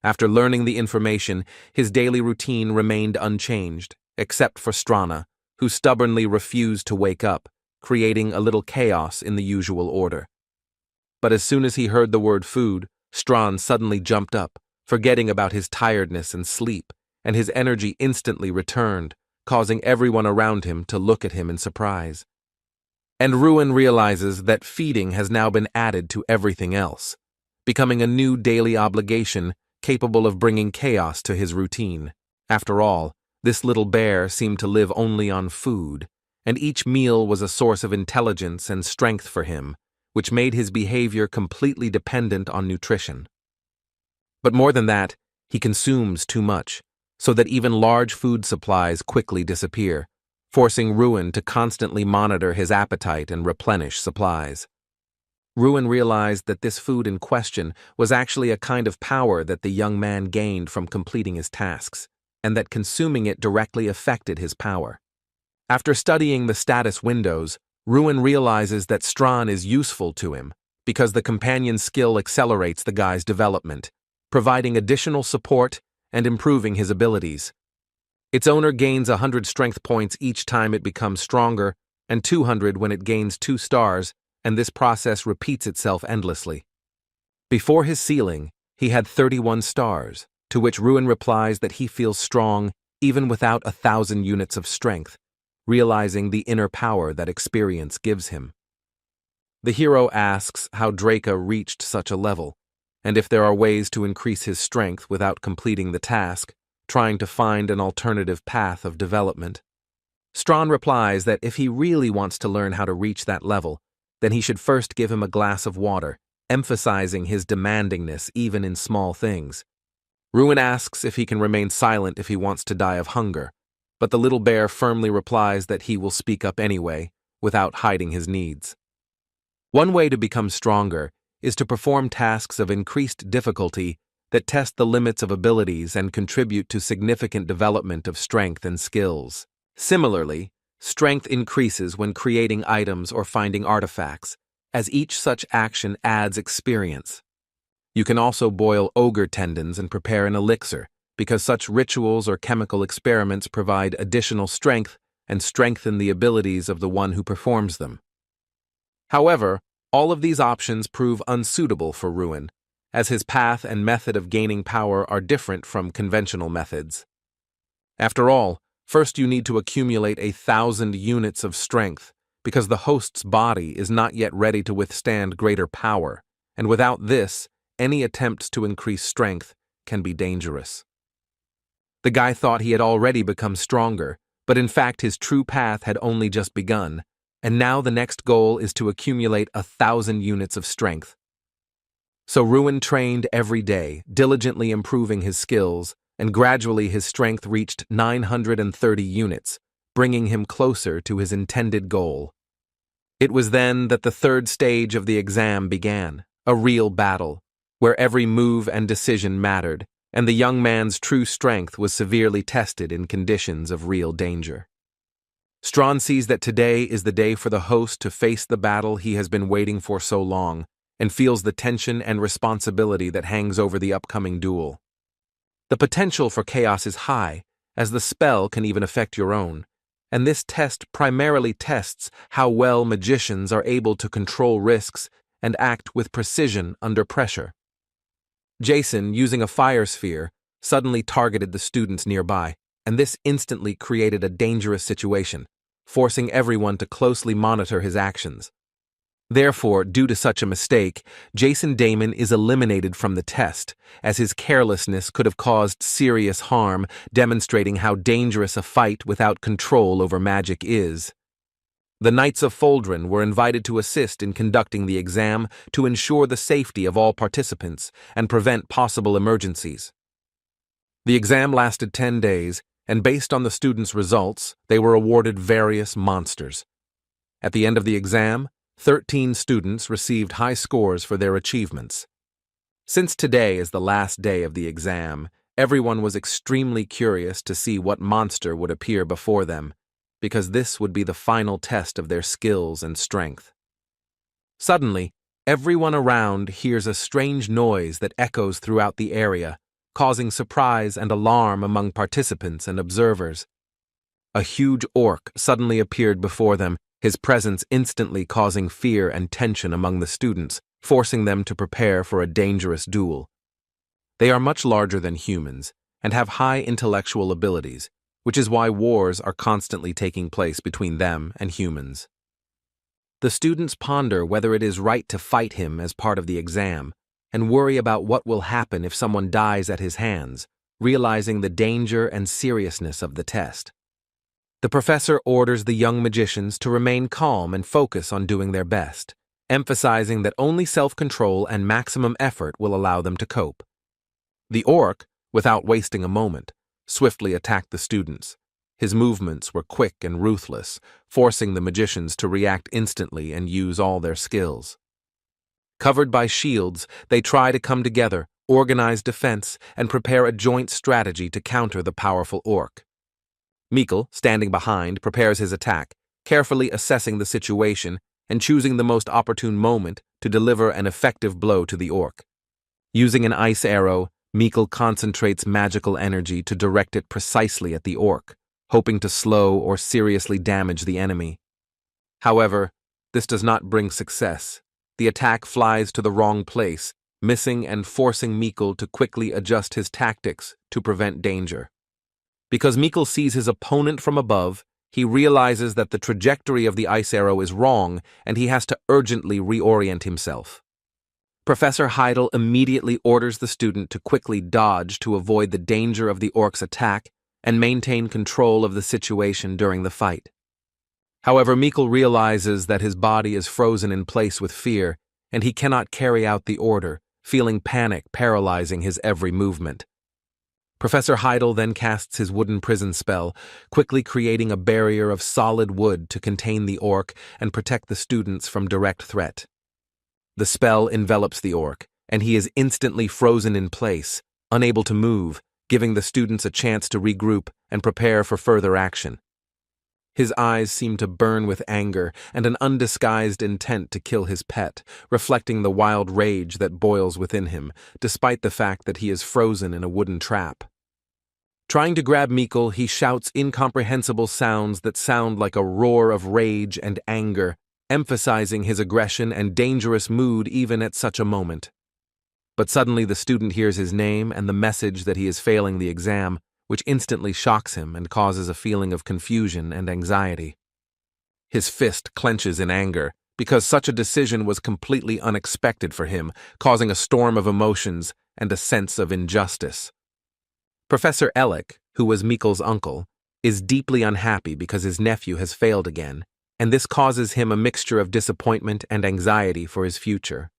After learning the information, his daily routine remained unchanged, except for Strana, who stubbornly refused to wake up, creating a little chaos in the usual order. But as soon as he heard the word food, Strawn suddenly jumped up, forgetting about his tiredness and sleep, and his energy instantly returned, causing everyone around him to look at him in surprise. And Ruin realizes that feeding has now been added to everything else, becoming a new daily obligation capable of bringing chaos to his routine. After all, this little bear seemed to live only on food, and each meal was a source of intelligence and strength for him, which made his behavior completely dependent on nutrition. But more than that, he consumes too much, so that even large food supplies quickly disappear, forcing Ruin to constantly monitor his appetite and replenish supplies. Ruin realized that this food in question was actually a kind of power that the young man gained from completing his tasks, and that consuming it directly affected his power. After studying the status windows, Ruin realizes that Strawn is useful to him because the companion skill accelerates the guy's development, providing additional support and improving his abilities. Its owner gains 100 strength points each time it becomes stronger, and 200 when it gains 2 stars, and this process repeats itself endlessly. Before his ceiling, he had 31 stars, to which Ruin replies that he feels strong even without 1,000 units of strength, realizing the inner power that experience gives him. The hero asks how Draca reached such a level, and if there are ways to increase his strength without completing the task, trying to find an alternative path of development. Strawn replies that if he really wants to learn how to reach that level, then he should first give him a glass of water, emphasizing his demandingness even in small things. Ruin asks if he can remain silent if he wants to die of hunger, but the little bear firmly replies that he will speak up anyway, without hiding his needs. One way to become stronger is to perform tasks of increased difficulty that test the limits of abilities and contribute to significant development of strength and skills. Similarly, strength increases when creating items or finding artifacts, as each such action adds experience. You can also boil ogre tendons and prepare an elixir, because such rituals or chemical experiments provide additional strength and strengthen the abilities of the one who performs them. However, all of these options prove unsuitable for Ruin, as his path and method of gaining power are different from conventional methods. After all, first you need to accumulate 1,000 units of strength, because the host's body is not yet ready to withstand greater power, and without this, any attempts to increase strength can be dangerous. The guy thought he had already become stronger, but in fact his true path had only just begun, and now the next goal is to accumulate 1,000 units of strength. So Ruin trained every day, diligently improving his skills, and gradually his strength reached 930 units, bringing him closer to his intended goal. It was then that the third stage of the exam began, a real battle, where every move and decision mattered, and the young man's true strength was severely tested in conditions of real danger. Strawn sees that today is the day for the host to face the battle he has been waiting for so long, and feels the tension and responsibility that hangs over the upcoming duel. The potential for chaos is high, as the spell can even affect your own, and this test primarily tests how well magicians are able to control risks and act with precision under pressure. Jason, using a fire sphere, suddenly targeted the students nearby, and this instantly created a dangerous situation, forcing everyone to closely monitor his actions. Therefore, due to such a mistake, Jason Damon is eliminated from the test, as his carelessness could have caused serious harm, demonstrating how dangerous a fight without control over magic is. The Knights of Foldren were invited to assist in conducting the exam to ensure the safety of all participants and prevent possible emergencies. The exam lasted 10 days, and based on the students' results, they were awarded various monsters. At the end of the exam, 13 students received high scores for their achievements. Since today is the last day of the exam, everyone was extremely curious to see what monster would appear before them, because this would be the final test of their skills and strength. Suddenly, everyone around hears a strange noise that echoes throughout the area, causing surprise and alarm among participants and observers. A huge orc suddenly appeared before them, his presence instantly causing fear and tension among the students, forcing them to prepare for a dangerous duel. They are much larger than humans and have high intellectual abilities, which is why wars are constantly taking place between them and humans. The students ponder whether it is right to fight him as part of the exam, and worry about what will happen if someone dies at his hands, realizing the danger and seriousness of the test. The professor orders the young magicians to remain calm and focus on doing their best, emphasizing that only self-control and maximum effort will allow them to cope. The orc, without wasting a moment, swiftly attacked the students. His movements were quick and ruthless, forcing the magicians to react instantly and use all their skills. Covered by shields, they try to come together, organize defense, and prepare a joint strategy to counter the powerful orc. Mikkel, standing behind, prepares his attack, carefully assessing the situation and choosing the most opportune moment to deliver an effective blow to the orc. Using an ice arrow, Mikkel concentrates magical energy to direct it precisely at the orc, hoping to slow or seriously damage the enemy. However, this does not bring success. The attack flies to the wrong place, missing and forcing Mikkel to quickly adjust his tactics to prevent danger. Because Mikkel sees his opponent from above, he realizes that the trajectory of the ice arrow is wrong and he has to urgently reorient himself. Professor Heidel immediately orders the student to quickly dodge to avoid the danger of the orc's attack and maintain control of the situation during the fight. However, Mikkel realizes that his body is frozen in place with fear, and he cannot carry out the order, feeling panic paralyzing his every movement. Professor Heidel then casts his wooden prison spell, quickly creating a barrier of solid wood to contain the orc and protect the students from direct threat. The spell envelops the orc, and he is instantly frozen in place, unable to move, giving the students a chance to regroup and prepare for further action. His eyes seem to burn with anger and an undisguised intent to kill his pet, reflecting the wild rage that boils within him, despite the fact that he is frozen in a wooden trap. Trying to grab Mikkel, he shouts incomprehensible sounds that sound like a roar of rage and anger, emphasizing his aggression and dangerous mood even at such a moment. But suddenly the student hears his name and the message that he is failing the exam, which instantly shocks him and causes a feeling of confusion and anxiety. His fist clenches in anger, because such a decision was completely unexpected for him, causing a storm of emotions and a sense of injustice. Professor Ellick, who was Mikkel's uncle, is deeply unhappy because his nephew has failed again, and this causes him a mixture of disappointment and anxiety for his future.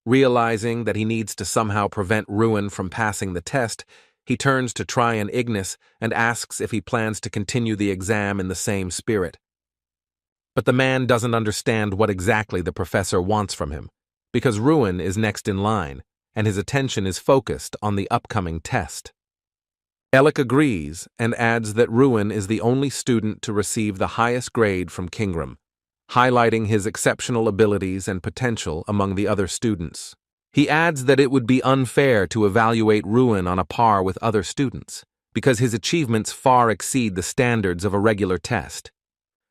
Realizing that he needs to somehow prevent Ruin from passing the test, he turns to Tryon Ignis and asks if he plans to continue the exam in the same spirit. But the man doesn't understand what exactly the professor wants from him, because Ruin is next in line, and his attention is focused on the upcoming test. Ellick agrees and adds that Ruin is the only student to receive the highest grade from Kingram, highlighting his exceptional abilities and potential among the other students. He adds that it would be unfair to evaluate Ruin on a par with other students, because his achievements far exceed the standards of a regular test.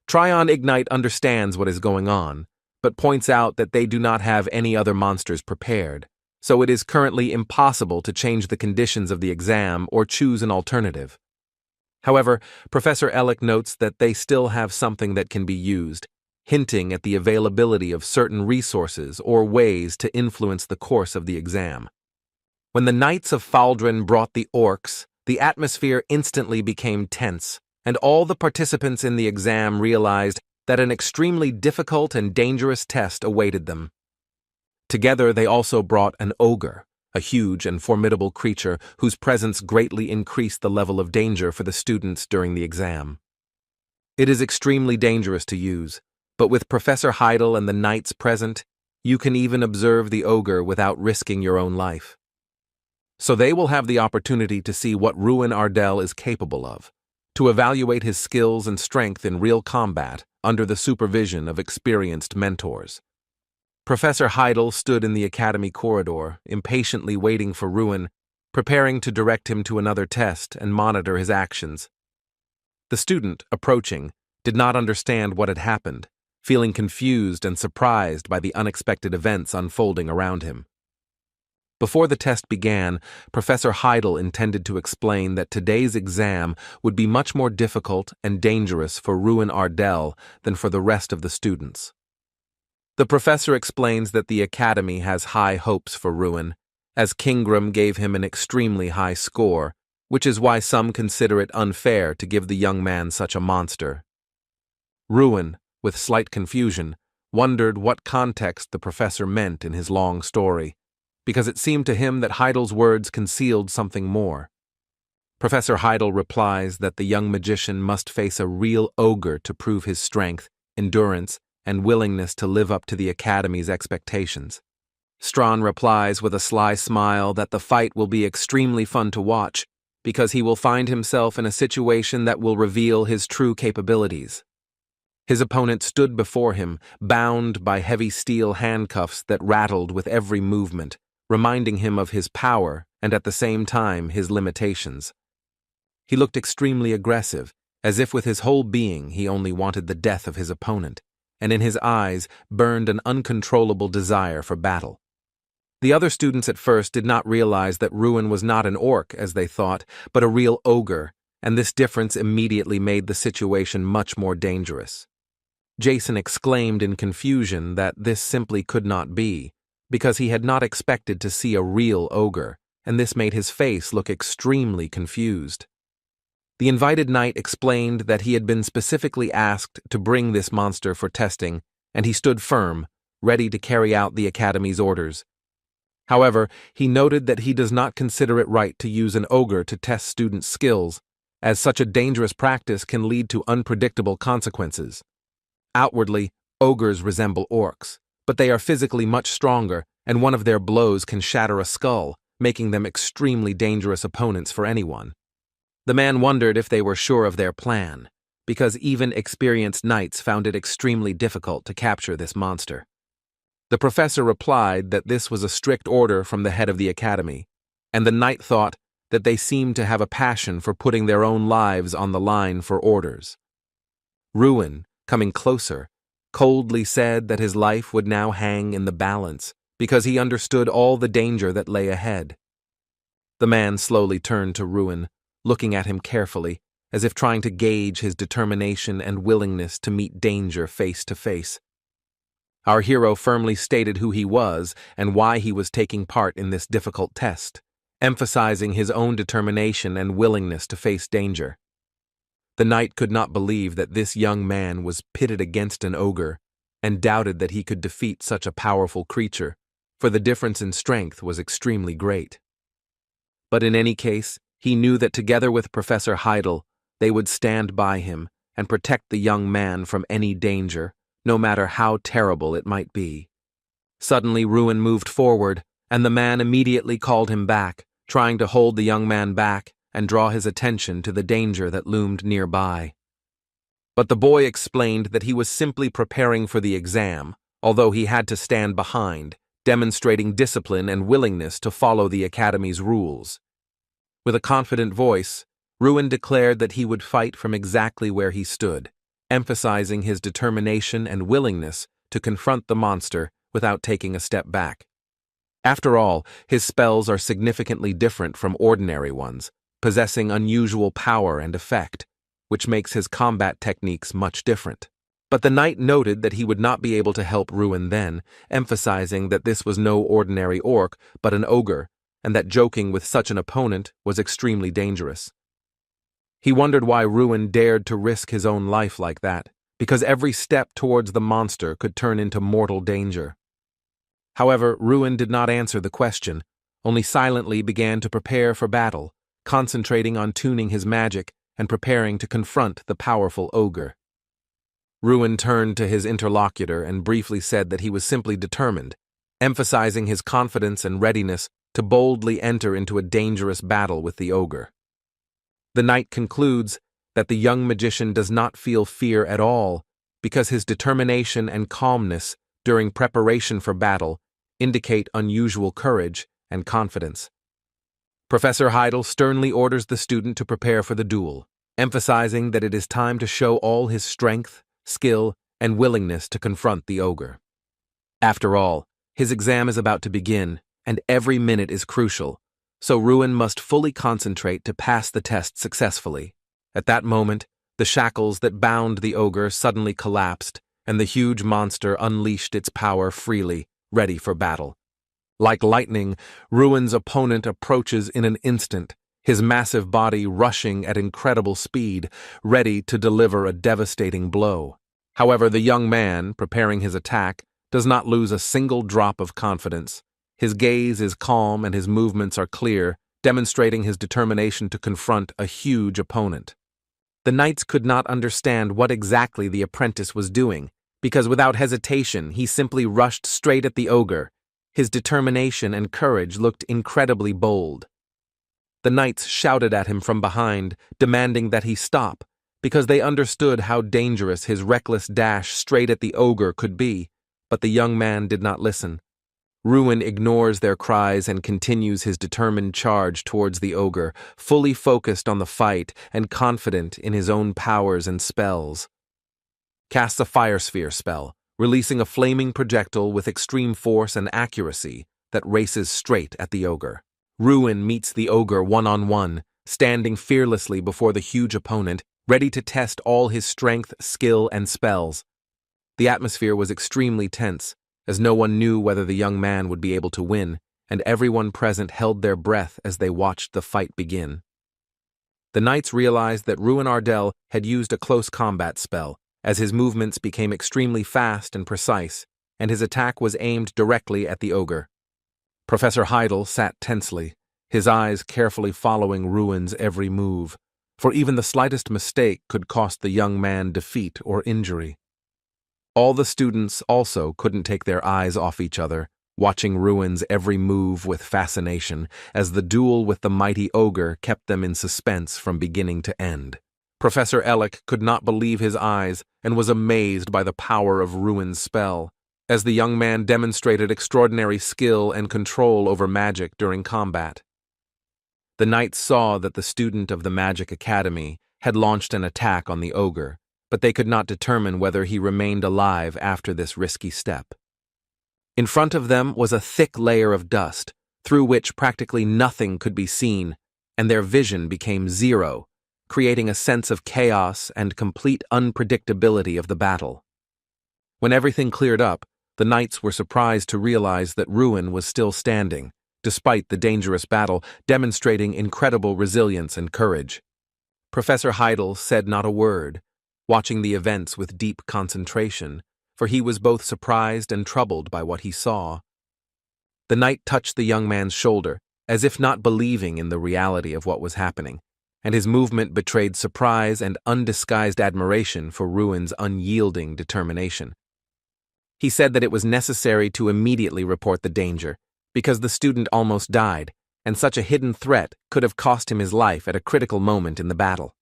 Tryon Ignite understands what is going on, but points out that they do not have any other monsters prepared, so it is currently impossible to change the conditions of the exam or choose an alternative. However, Professor Ellick notes that they still have something that can be used, hinting at the availability of certain resources or ways to influence the course of the exam. When the Knights of Faldrin brought the orcs, the atmosphere instantly became tense, and all the participants in the exam realized that an extremely difficult and dangerous test awaited them. Together they also brought an ogre, a huge and formidable creature whose presence greatly increased the level of danger for the students during the exam. It is extremely dangerous to use, but with Professor Heidel and the knights present, you can even observe the ogre without risking your own life. So they will have the opportunity to see what Ruin Ardell is capable of, to evaluate his skills and strength in real combat under the supervision of experienced mentors. Professor Heidel stood in the academy corridor, impatiently waiting for Ruin, preparing to direct him to another test and monitor his actions. The student, approaching, did not understand what had happened, feeling confused and surprised by the unexpected events unfolding around him. Before the test began, Professor Heidel intended to explain that today's exam would be much more difficult and dangerous for Ruin Ardell than for the rest of the students. The professor explains that the academy has high hopes for Ruin, as Kingram gave him an extremely high score, which is why some consider it unfair to give the young man such a monster. Ruin, with slight confusion, wondered what context the professor meant in his long story, because it seemed to him that Heidel's words concealed something more. Professor Heidel replies that the young magician must face a real ogre to prove his strength, endurance, and willingness to live up to the Academy's expectations. Strawn replies with a sly smile that the fight will be extremely fun to watch, because he will find himself in a situation that will reveal his true capabilities. His opponent stood before him, bound by heavy steel handcuffs that rattled with every movement, reminding him of his power and at the same time his limitations. He looked extremely aggressive, as if with his whole being he only wanted the death of his opponent, and in his eyes burned an uncontrollable desire for battle. The other students at first did not realize that Ruin was not an orc, as they thought, but a real ogre, and this difference immediately made the situation much more dangerous. Jason exclaimed in confusion that this simply could not be, because he had not expected to see a real ogre, and this made his face look extremely confused. The invited knight explained that he had been specifically asked to bring this monster for testing, and he stood firm, ready to carry out the Academy's orders. However, he noted that he does not consider it right to use an ogre to test students' skills, as such a dangerous practice can lead to unpredictable consequences. Outwardly, ogres resemble orcs, but they are physically much stronger, and one of their blows can shatter a skull, making them extremely dangerous opponents for anyone. The man wondered if they were sure of their plan, because even experienced knights found it extremely difficult to capture this monster. The professor replied that this was a strict order from the head of the academy, and the knight thought that they seemed to have a passion for putting their own lives on the line for orders. Ruin, coming closer, coldly said that his life would now hang in the balance because he understood all the danger that lay ahead. The man slowly turned to Ruin, looking at him carefully, as if trying to gauge his determination and willingness to meet danger face to face. Our hero firmly stated who he was and why he was taking part in this difficult test, emphasizing his own determination and willingness to face danger. The knight could not believe that this young man was pitted against an ogre, and doubted that he could defeat such a powerful creature, for the difference in strength was extremely great. But in any case, he knew that together with Professor Heidel, they would stand by him and protect the young man from any danger, no matter how terrible it might be. Suddenly Ruin moved forward, and the man immediately called him back, trying to hold the young man back and draw his attention to the danger that loomed nearby. But the boy explained that he was simply preparing for the exam, although he had to stand behind, demonstrating discipline and willingness to follow the academy's rules. With a confident voice, Ruin declared that he would fight from exactly where he stood, emphasizing his determination and willingness to confront the monster without taking a step back. After all, his spells are significantly different from ordinary ones, possessing unusual power and effect, which makes his combat techniques much different. But the knight noted that he would not be able to help Ruin then, emphasizing that this was no ordinary orc, but an ogre, and that joking with such an opponent was extremely dangerous. He wondered why Ruin dared to risk his own life like that, because every step towards the monster could turn into mortal danger. However, Ruin did not answer the question, only silently began to prepare for battle, concentrating on tuning his magic and preparing to confront the powerful ogre. Ruin turned to his interlocutor and briefly said that he was simply determined, emphasizing his confidence and readiness to boldly enter into a dangerous battle with the ogre. The knight concludes that the young magician does not feel fear at all because his determination and calmness during preparation for battle indicate unusual courage and confidence. Professor Heidel sternly orders the student to prepare for the duel, emphasizing that it is time to show all his strength, skill, and willingness to confront the ogre. After all, his exam is about to begin, and every minute is crucial, so Ruin must fully concentrate to pass the test successfully. At that moment, the shackles that bound the ogre suddenly collapsed, and the huge monster unleashed its power freely, ready for battle. Like lightning, Ruin's opponent approaches in an instant, his massive body rushing at incredible speed, ready to deliver a devastating blow. However, the young man, preparing his attack, does not lose a single drop of confidence. His gaze is calm and his movements are clear, demonstrating his determination to confront a huge opponent. The knights could not understand what exactly the apprentice was doing, because without hesitation he simply rushed straight at the ogre. His determination and courage looked incredibly bold. The knights shouted at him from behind, demanding that he stop, because they understood how dangerous his reckless dash straight at the ogre could be, but the young man did not listen. Ruin ignores their cries and continues his determined charge towards the ogre, fully focused on the fight and confident in his own powers and spells. casts a fire sphere spell, releasing a flaming projectile with extreme force and accuracy that races straight at the ogre. Ruin meets the ogre one-on-one, standing fearlessly before the huge opponent, ready to test all his strength, skill, and spells. The atmosphere was extremely tense, as no one knew whether the young man would be able to win, and everyone present held their breath as they watched the fight begin. The knights realized that Ruin Ardell had used a close combat spell, as his movements became extremely fast and precise, and his attack was aimed directly at the ogre. Professor Heidel sat tensely, his eyes carefully following Ruin's every move, for even the slightest mistake could cost the young man defeat or injury. All the students also couldn't take their eyes off each other, watching Ruin's every move with fascination, as the duel with the mighty ogre kept them in suspense from beginning to end. Professor Ellick could not believe his eyes and was amazed by the power of Ruin's spell, as the young man demonstrated extraordinary skill and control over magic during combat. The knights saw that the student of the Magic Academy had launched an attack on the ogre, but they could not determine whether he remained alive after this risky step. In front of them was a thick layer of dust, through which practically nothing could be seen, and their vision became zero, creating a sense of chaos and complete unpredictability of the battle. When everything cleared up, the knights were surprised to realize that Ruin was still standing, despite the dangerous battle, demonstrating incredible resilience and courage. Professor Heidel said not a word, watching the events with deep concentration, for he was both surprised and troubled by what he saw. The knight touched the young man's shoulder, as if not believing in the reality of what was happening, and his movement betrayed surprise and undisguised admiration for Ruin's unyielding determination. He said that it was necessary to immediately report the danger, because the student almost died, and such a hidden threat could have cost him his life at a critical moment in the battle.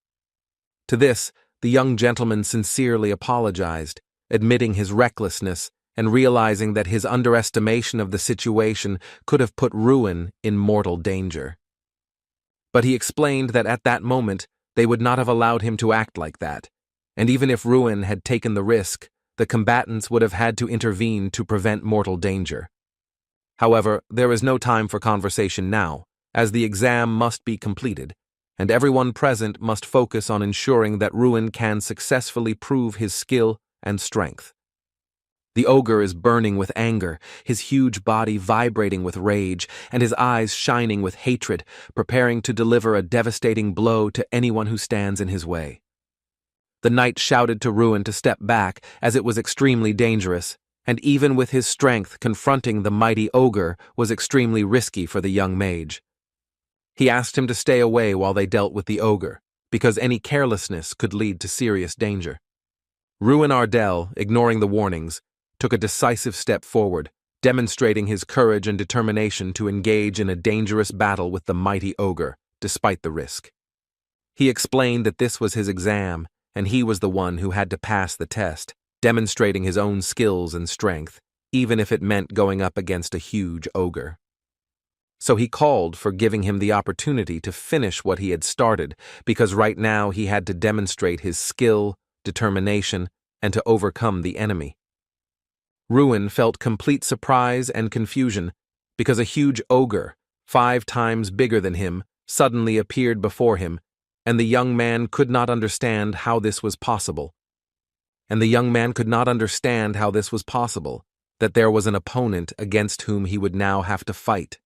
To this, the young gentleman sincerely apologized, admitting his recklessness and realizing that his underestimation of the situation could have put Ruin in mortal danger. But he explained that at that moment they would not have allowed him to act like that, and even if Ruin had taken the risk, the combatants would have had to intervene to prevent mortal danger. However, there is no time for conversation now, as the exam must be completed, and everyone present must focus on ensuring that Ruin can successfully prove his skill and strength. The ogre is burning with anger, his huge body vibrating with rage, and his eyes shining with hatred, preparing to deliver a devastating blow to anyone who stands in his way. The knight shouted to Ruin to step back, as it was extremely dangerous, and even with his strength, confronting the mighty ogre was extremely risky for the young mage. He asked him to stay away while they dealt with the ogre, because any carelessness could lead to serious danger. Ruin Ardell, ignoring the warnings, took a decisive step forward, demonstrating his courage and determination to engage in a dangerous battle with the mighty ogre, despite the risk. He explained that this was his exam, and he was the one who had to pass the test, demonstrating his own skills and strength, even if it meant going up against a huge ogre. So he called for giving him the opportunity to finish what he had started, because right now he had to demonstrate his skill, determination, and to overcome the enemy. Ruin felt complete surprise and confusion, because a huge ogre, 5 times bigger than him, suddenly appeared before him, and the young man could not understand how this was possible. That there was an opponent against whom he would now have to fight.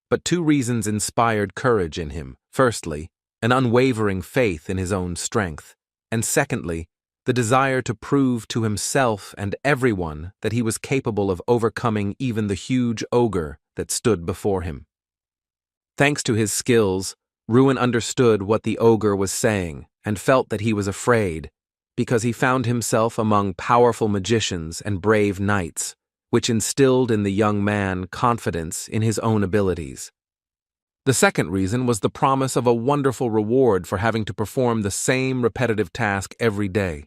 But 2 reasons inspired courage in him. Firstly, an unwavering faith in his own strength, and secondly, the desire to prove to himself and everyone that he was capable of overcoming even the huge ogre that stood before him. Thanks to his skills, Ruin understood what the ogre was saying and felt that he was afraid, because he found himself among powerful magicians and brave knights, which instilled in the young man confidence in his own abilities. The second reason was the promise of a wonderful reward for having to perform the same repetitive task every day.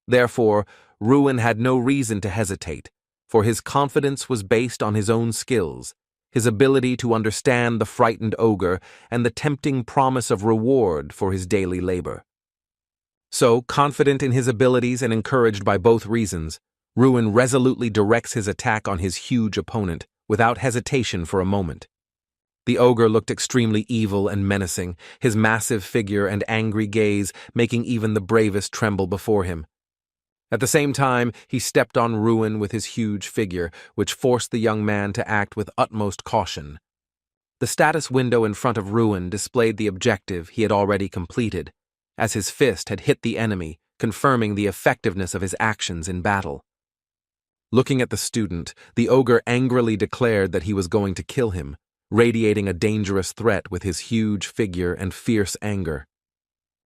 Therefore, Ruin had no reason to hesitate, for his confidence was based on his own skills, his ability to understand the frightened ogre, and the tempting promise of reward for his daily labor. So, confident in his abilities and encouraged by both reasons, Ruin resolutely directs his attack on his huge opponent, without hesitation for a moment. The ogre looked extremely evil and menacing, his massive figure and angry gaze making even the bravest tremble before him. At the same time, he stepped on Ruin with his huge figure, which forced the young man to act with utmost caution. The status window in front of Ruin displayed the objective he had already completed, as his fist had hit the enemy, confirming the effectiveness of his actions in battle. Looking at the student, the ogre angrily declared that he was going to kill him, radiating a dangerous threat with his huge figure and fierce anger.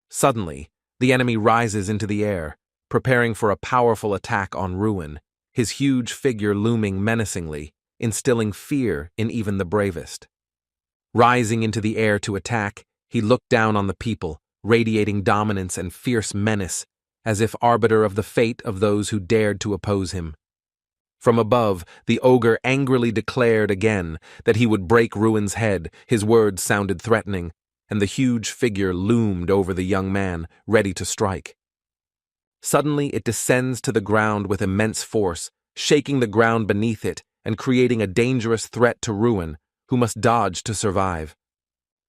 Suddenly, the enemy rises into the air, preparing for a powerful attack on Ruin, his huge figure looming menacingly, instilling fear in even the bravest. Rising into the air to attack, he looked down on the people, radiating dominance and fierce menace, as if arbiter of the fate of those who dared to oppose him. From above, the ogre angrily declared again that he would break Ruin's head. His words sounded threatening, and the huge figure loomed over the young man, ready to strike. Suddenly it descends to the ground with immense force, shaking the ground beneath it and creating a dangerous threat to Ruin, who must dodge to survive.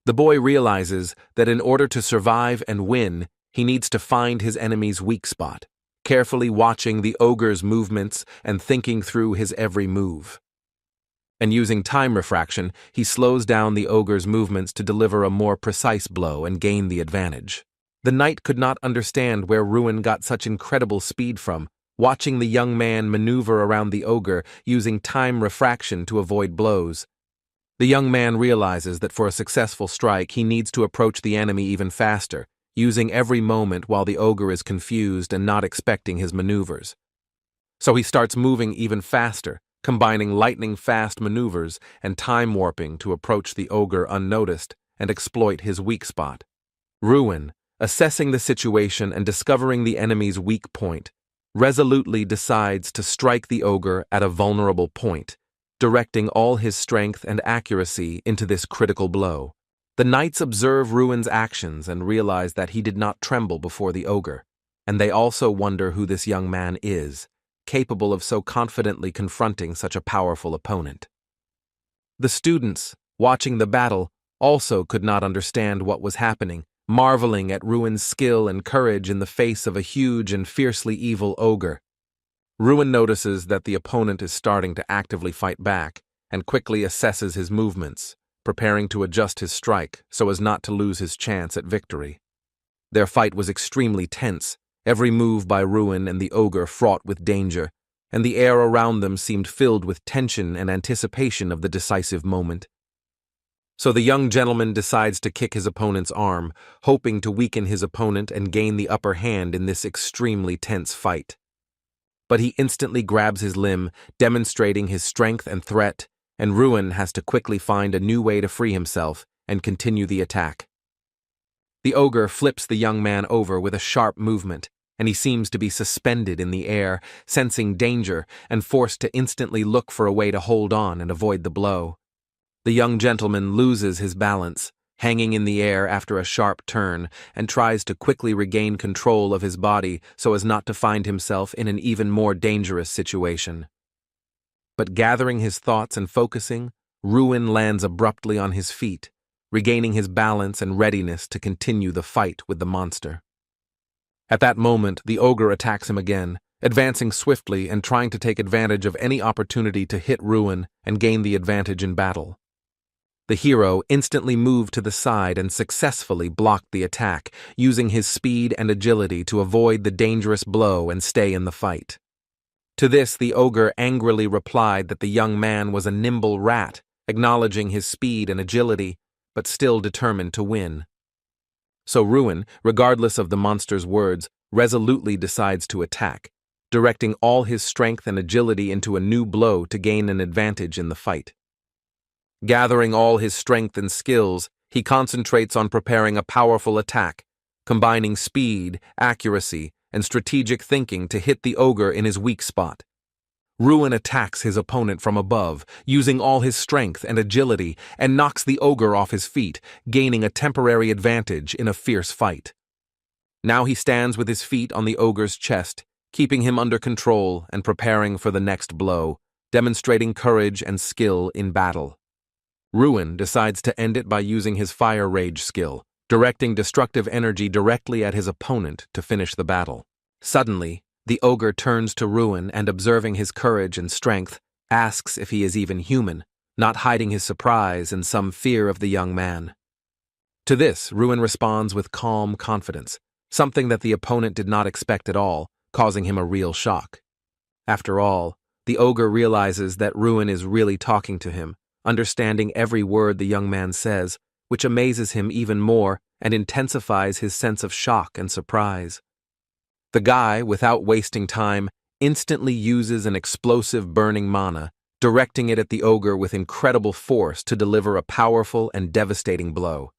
The boy realizes that in order to survive and win, he needs to find his enemy's weak spot, carefully watching the ogre's movements and thinking through his every move. And using time refraction, he slows down the ogre's movements to deliver a more precise blow and gain the advantage. The knight could not understand where Ruin got such incredible speed from, watching the young man maneuver around the ogre using time refraction to avoid blows. The young man realizes that for a successful strike he needs to approach the enemy even faster, using every moment while the ogre is confused and not expecting his maneuvers. So he starts moving even faster, combining lightning-fast maneuvers and time warping to approach the ogre unnoticed and exploit his weak spot. Ruin, assessing the situation and discovering the enemy's weak point, resolutely decides to strike the ogre at a vulnerable point, directing all his strength and accuracy into this critical blow. The knights observe Ruin's actions and realize that he did not tremble before the ogre, and they also wonder who this young man is, capable of so confidently confronting such a powerful opponent. The students, watching the battle, also could not understand what was happening, marveling at Ruin's skill and courage in the face of a huge and fiercely evil ogre. Ruin notices that the opponent is starting to actively fight back and quickly assesses his movements, preparing to adjust his strike so as not to lose his chance at victory. Their fight was extremely tense, every move by Ruin and the ogre fraught with danger, and the air around them seemed filled with tension and anticipation of the decisive moment. So the young gentleman decides to kick his opponent's arm, hoping to weaken his opponent and gain the upper hand in this extremely tense fight. But he instantly grabs his limb, demonstrating his strength and threat, and Ruin has to quickly find a new way to free himself and continue the attack. The ogre flips the young man over with a sharp movement, and he seems to be suspended in the air, sensing danger and forced to instantly look for a way to hold on and avoid the blow. The young gentleman loses his balance, hanging in the air after a sharp turn, and tries to quickly regain control of his body so as not to find himself in an even more dangerous situation. But gathering his thoughts and focusing, Ruin lands abruptly on his feet, regaining his balance and readiness to continue the fight with the monster. At that moment, the ogre attacks him again, advancing swiftly and trying to take advantage of any opportunity to hit Ruin and gain the advantage in battle. The hero instantly moved to the side and successfully blocked the attack, using his speed and agility to avoid the dangerous blow and stay in the fight. To this, the ogre angrily replied that the young man was a nimble rat, acknowledging his speed and agility, but still determined to win. So Ruin, regardless of the monster's words, resolutely decides to attack, directing all his strength and agility into a new blow to gain an advantage in the fight. Gathering all his strength and skills, he concentrates on preparing a powerful attack, combining speed, accuracy, and strategic thinking to hit the ogre in his weak spot. Ruin attacks his opponent from above, using all his strength and agility, and knocks the ogre off his feet, gaining a temporary advantage in a fierce fight. Now he stands with his feet on the ogre's chest, keeping him under control and preparing for the next blow, demonstrating courage and skill in battle. Ruin decides to end it by using his Fire Rage skill, directing destructive energy directly at his opponent to finish the battle. Suddenly, the ogre turns to Ruin and, observing his courage and strength, asks if he is even human, not hiding his surprise and some fear of the young man. To this, Ruin responds with calm confidence, something that the opponent did not expect at all, causing him a real shock. After all, the ogre realizes that Ruin is really talking to him, understanding every word the young man says, which amazes him even more and intensifies his sense of shock and surprise. The guy, without wasting time, instantly uses an explosive burning mana, directing it at the ogre with incredible force to deliver a powerful and devastating blow.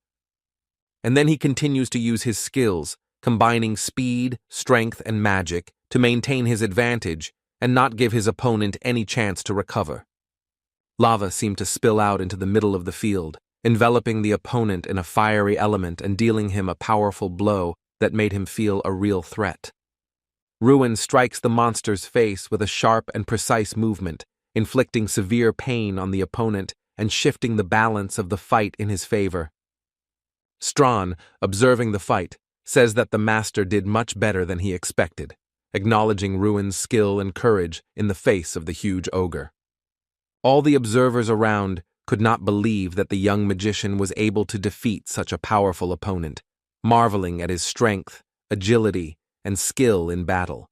And then he continues to use his skills, combining speed, strength, and magic to maintain his advantage and not give his opponent any chance to recover. Lava seemed to spill out into the middle of the field, enveloping the opponent in a fiery element and dealing him a powerful blow that made him feel a real threat. Ruin strikes the monster's face with a sharp and precise movement, inflicting severe pain on the opponent and shifting the balance of the fight in his favor. Strawn, observing the fight, says that the master did much better than he expected, acknowledging Ruin's skill and courage in the face of the huge ogre. All the observers around could not believe that the young magician was able to defeat such a powerful opponent, marveling at his strength, agility, and skill in battle.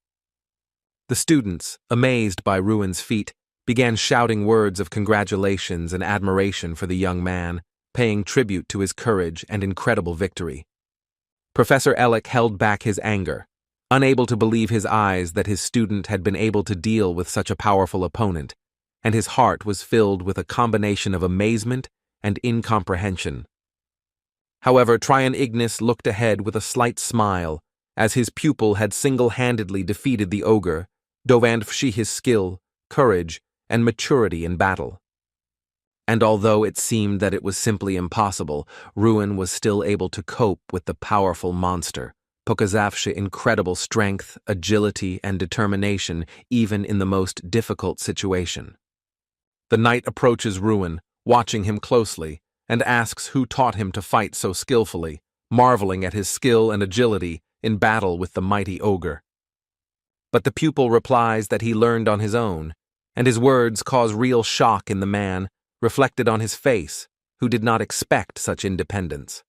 The students, amazed by Ruin's feat, began shouting words of congratulations and admiration for the young man, paying tribute to his courage and incredible victory. Professor Ellick held back his anger, unable to believe his eyes that his student had been able to deal with such a powerful opponent, and his heart was filled with a combination of amazement and incomprehension. However, Tryon Ignis looked ahead with a slight smile, as his pupil had single-handedly defeated the ogre, dovandfshi his skill, courage, and maturity in battle. And although it seemed that it was simply impossible, Ruin was still able to cope with the powerful monster, pokazavshi incredible strength, agility, and determination even in the most difficult situation. The knight approaches Ruin, watching him closely, and asks who taught him to fight so skillfully, marveling at his skill and agility in battle with the mighty ogre. But the pupil replies that he learned on his own, and his words cause real shock in the man, reflected on his face, who did not expect such independence.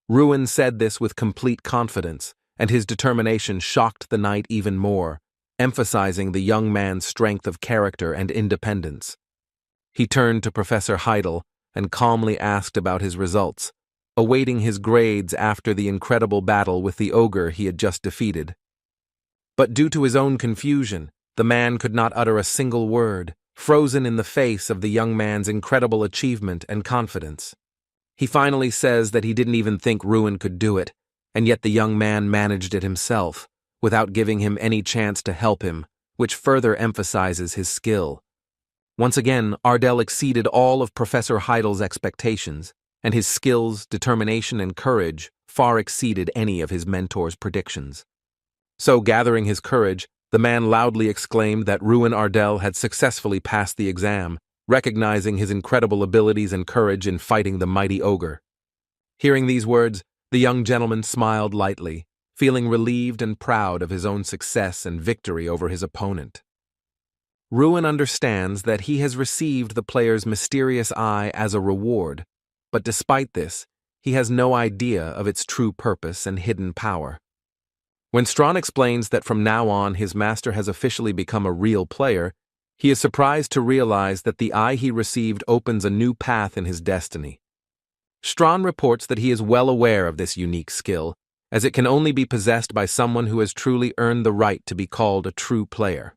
Ruin said this with complete confidence, and his determination shocked the knight even more, emphasizing the young man's strength of character and independence. He turned to Professor Heidel and calmly asked about his results, awaiting his grades after the incredible battle with the ogre he had just defeated. But due to his own confusion, the man could not utter a single word, frozen in the face of the young man's incredible achievement and confidence. He finally says that he didn't even think Ruin could do it, and yet the young man managed it himself, without giving him any chance to help him, which further emphasizes his skill. Once again, Ardell exceeded all of Professor Heidel's expectations, and his skills, determination, and courage far exceeded any of his mentor's predictions. So, gathering his courage, the man loudly exclaimed that Ruin Ardell had successfully passed the exam, recognizing his incredible abilities and courage in fighting the mighty ogre. Hearing these words, the young gentleman smiled lightly, feeling relieved and proud of his own success and victory over his opponent. Ruin understands that he has received the player's mysterious eye as a reward, but despite this, he has no idea of its true purpose and hidden power. When Strawn explains that from now on his master has officially become a real player, he is surprised to realize that the eye he received opens a new path in his destiny. Strawn reports that he is well aware of this unique skill, as it can only be possessed by someone who has truly earned the right to be called a true player.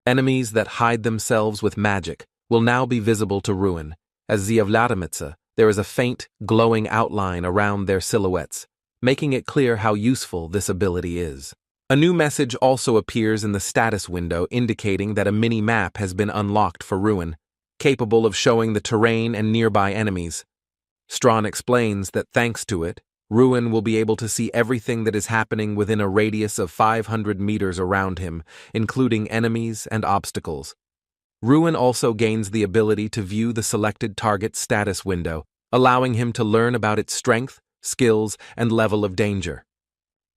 Enemies that hide themselves with magic will now be visible to Ruin, as Ziavladamitsa, there is a faint, glowing outline around their silhouettes, making it clear how useful this ability is. A new message also appears in the status window indicating that a mini-map has been unlocked for Ruin, capable of showing the terrain and nearby enemies. Strawn explains that thanks to it, Ruin will be able to see everything that is happening within a radius of 500 meters around him, including enemies and obstacles. Ruin also gains the ability to view the selected target's status window, allowing him to learn about its strength, skills, and level of danger.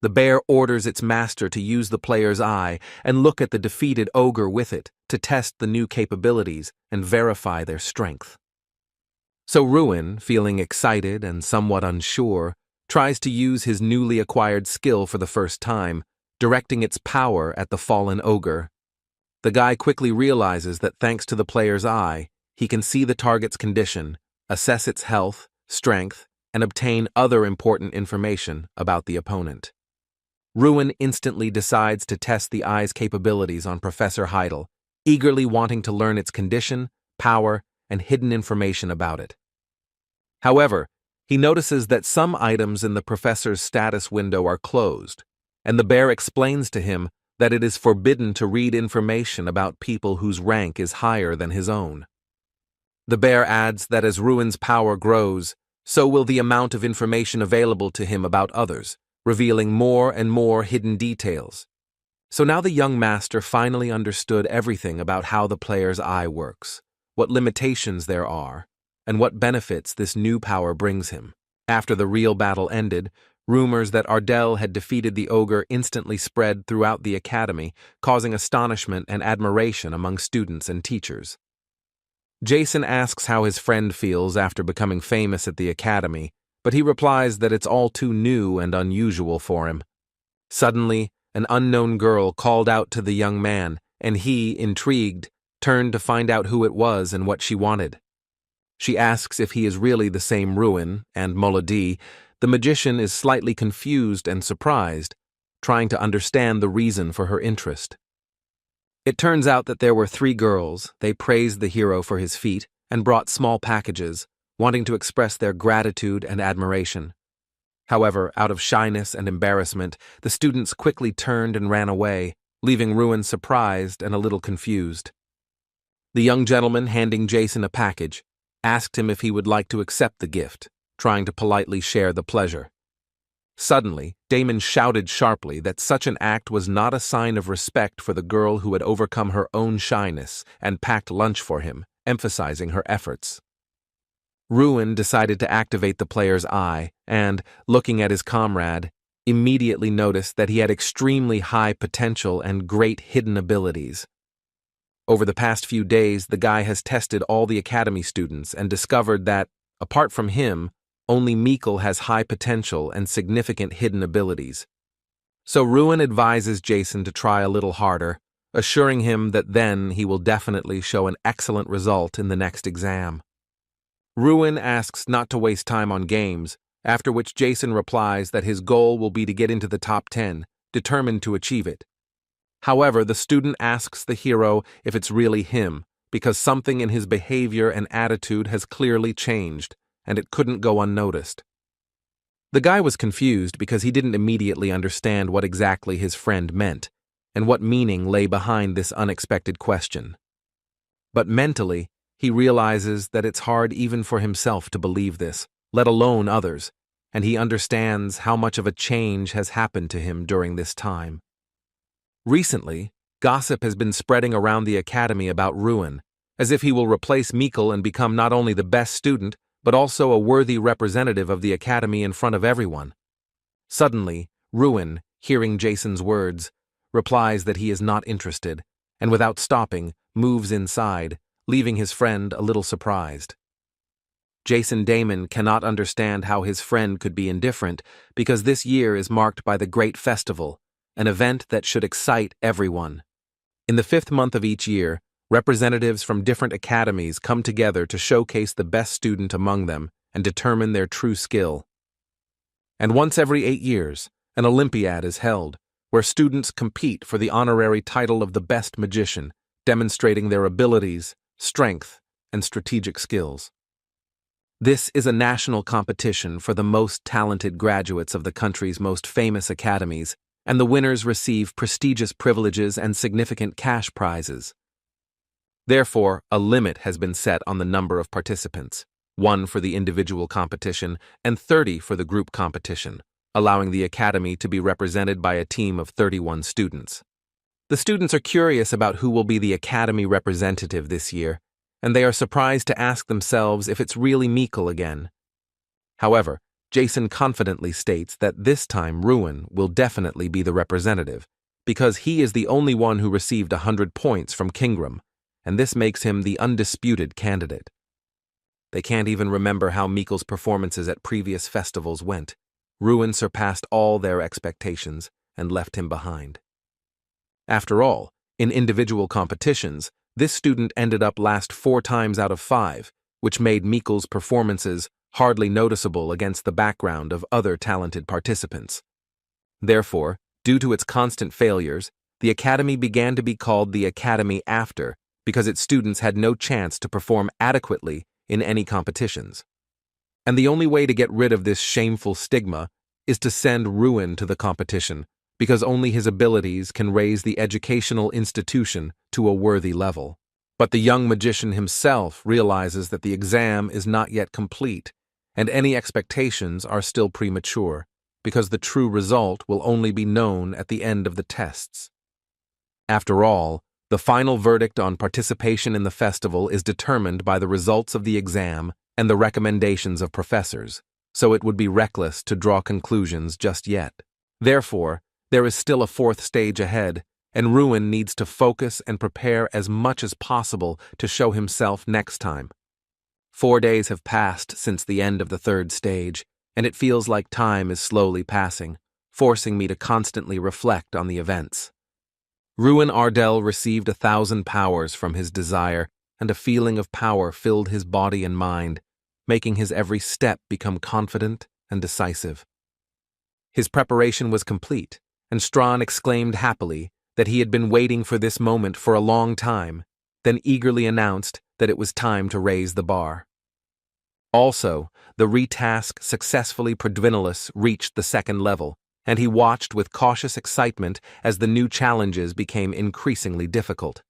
The bear orders its master to use the player's eye and look at the defeated ogre with it to test the new capabilities and verify their strength. So Ruin, feeling excited and somewhat unsure, tries to use his newly acquired skill for the first time, directing its power at the fallen ogre. The guy quickly realizes that thanks to the player's eye, he can see the target's condition, assess its health, strength, and obtain other important information about the opponent. Ruin instantly decides to test the eye's capabilities on Professor Heidel, eagerly wanting to learn its condition, power, and hidden information about it. However, he notices that some items in the professor's status window are closed, and the bear explains to him that it is forbidden to read information about people whose rank is higher than his own. The bear adds that as Ruin's power grows, so will the amount of information available to him about others, revealing more and more hidden details. So now the young master finally understood everything about how the player's eye works, what limitations there are, and what benefits this new power brings him. After the real battle ended, rumors that Ardell had defeated the ogre instantly spread throughout the academy, causing astonishment and admiration among students and teachers. Jason asks how his friend feels after becoming famous at the academy, but he replies that it's all too new and unusual for him. Suddenly, an unknown girl called out to the young man, and he, intrigued, turned to find out who it was and what she wanted. She asks if he is really the same Ruin, and Molody, the magician, is slightly confused and surprised, trying to understand the reason for her interest. It turns out that there were 3 girls. They praised the hero for his feat and brought small packages, wanting to express their gratitude and admiration. However, out of shyness and embarrassment, the students quickly turned and ran away, leaving Ruin surprised and a little confused. The young gentleman, handing Jason a package, asked him if he would like to accept the gift, trying to politely share the pleasure. Suddenly, Damon shouted sharply that such an act was not a sign of respect for the girl who had overcome her own shyness and packed lunch for him, emphasizing her efforts. Ruin decided to activate the player's eye and, looking at his comrade, immediately noticed that he had extremely high potential and great hidden abilities. Over the past few days, the guy has tested all the academy students and discovered that, apart from him, only Mikkel has high potential and significant hidden abilities. So Ruin advises Jason to try a little harder, assuring him that then he will definitely show an excellent result in the next exam. Ruin asks not to waste time on games, after which Jason replies that his goal will be to get into the top 10, determined to achieve it. However, the student asks the hero if it's really him, because something in his behavior and attitude has clearly changed, and it couldn't go unnoticed. The guy was confused because he didn't immediately understand what exactly his friend meant, and what meaning lay behind this unexpected question. But mentally, he realizes that it's hard even for himself to believe this, let alone others, and he understands how much of a change has happened to him during this time. Recently, gossip has been spreading around the academy about Ruin, as if he will replace Mikkel and become not only the best student, but also a worthy representative of the academy in front of everyone. Suddenly, Ruin, hearing Jason's words, replies that he is not interested, and without stopping, moves inside, leaving his friend a little surprised. Jason Damon cannot understand how his friend could be indifferent because this year is marked by the Great Festival, an event that should excite everyone. In the 5th month of each year, representatives from different academies come together to showcase the best student among them and determine their true skill. And once every 8 years, an Olympiad is held, where students compete for the honorary title of the best magician, demonstrating their abilities, strength, and strategic skills. This is a national competition for the most talented graduates of the country's most famous academies, and the winners receive prestigious privileges and significant cash prizes. Therefore, a limit has been set on the number of participants. 1 for the individual competition and 30 for the group competition, allowing the academy to be represented by a team of 31 students. The students are curious about who will be the academy representative this year, and they are surprised to ask themselves if it's really Mikkel again. However, Jason confidently states that this time Ruin will definitely be the representative, because he is the only one who received 100 points from Kingram, and this makes him the undisputed candidate. They can't even remember how Mikkel's performances at previous festivals went. Ruin surpassed all their expectations and left him behind. After all, in individual competitions, this student ended up last 4 times out of 5, which made Mikkel's performances hardly noticeable against the background of other talented participants. Therefore, due to its constant failures, the academy began to be called the Academy After, because its students had no chance to perform adequately in any competitions. And the only way to get rid of this shameful stigma is to send Ruin to the competition, because only his abilities can raise the educational institution to a worthy level. But the young magician himself realizes that the exam is not yet complete, and any expectations are still premature, because the true result will only be known at the end of the tests. After all, the final verdict on participation in the festival is determined by the results of the exam and the recommendations of professors, so it would be reckless to draw conclusions just yet. Therefore, there is still a 4th stage ahead, and Ruin needs to focus and prepare as much as possible to show himself next time. 4 days have passed since the end of the 3rd stage, and it feels like time is slowly passing, forcing me to constantly reflect on the events. Ruin Ardell received 1,000 powers from his desire, and a feeling of power filled his body and mind, making his every step become confident and decisive. His preparation was complete, and Strawn exclaimed happily that he had been waiting for this moment for a long time, then eagerly announced that it was time to raise the bar. Also, the retask successfully Prodvinilus reached the 2nd level, and he watched with cautious excitement as the new challenges became increasingly difficult.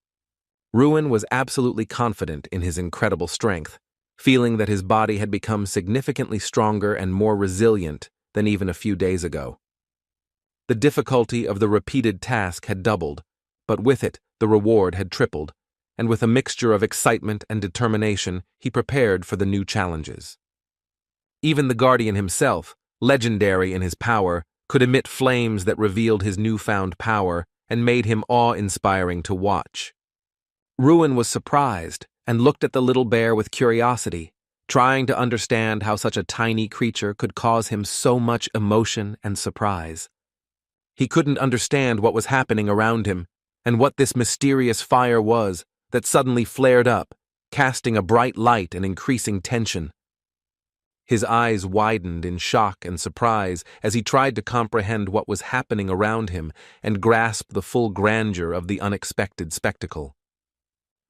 Ruin was absolutely confident in his incredible strength, feeling that his body had become significantly stronger and more resilient than even a few days ago. The difficulty of the repeated task had doubled, but with it the reward had tripled, and with a mixture of excitement and determination he prepared for the new challenges. Even the Guardian himself, legendary in his power, could emit flames that revealed his newfound power and made him awe-inspiring to watch. Ruin was surprised and looked at the little bear with curiosity, trying to understand how such a tiny creature could cause him so much emotion and surprise. He couldn't understand what was happening around him, and what this mysterious fire was that suddenly flared up, casting a bright light and increasing tension. His eyes widened in shock and surprise as he tried to comprehend what was happening around him and grasp the full grandeur of the unexpected spectacle.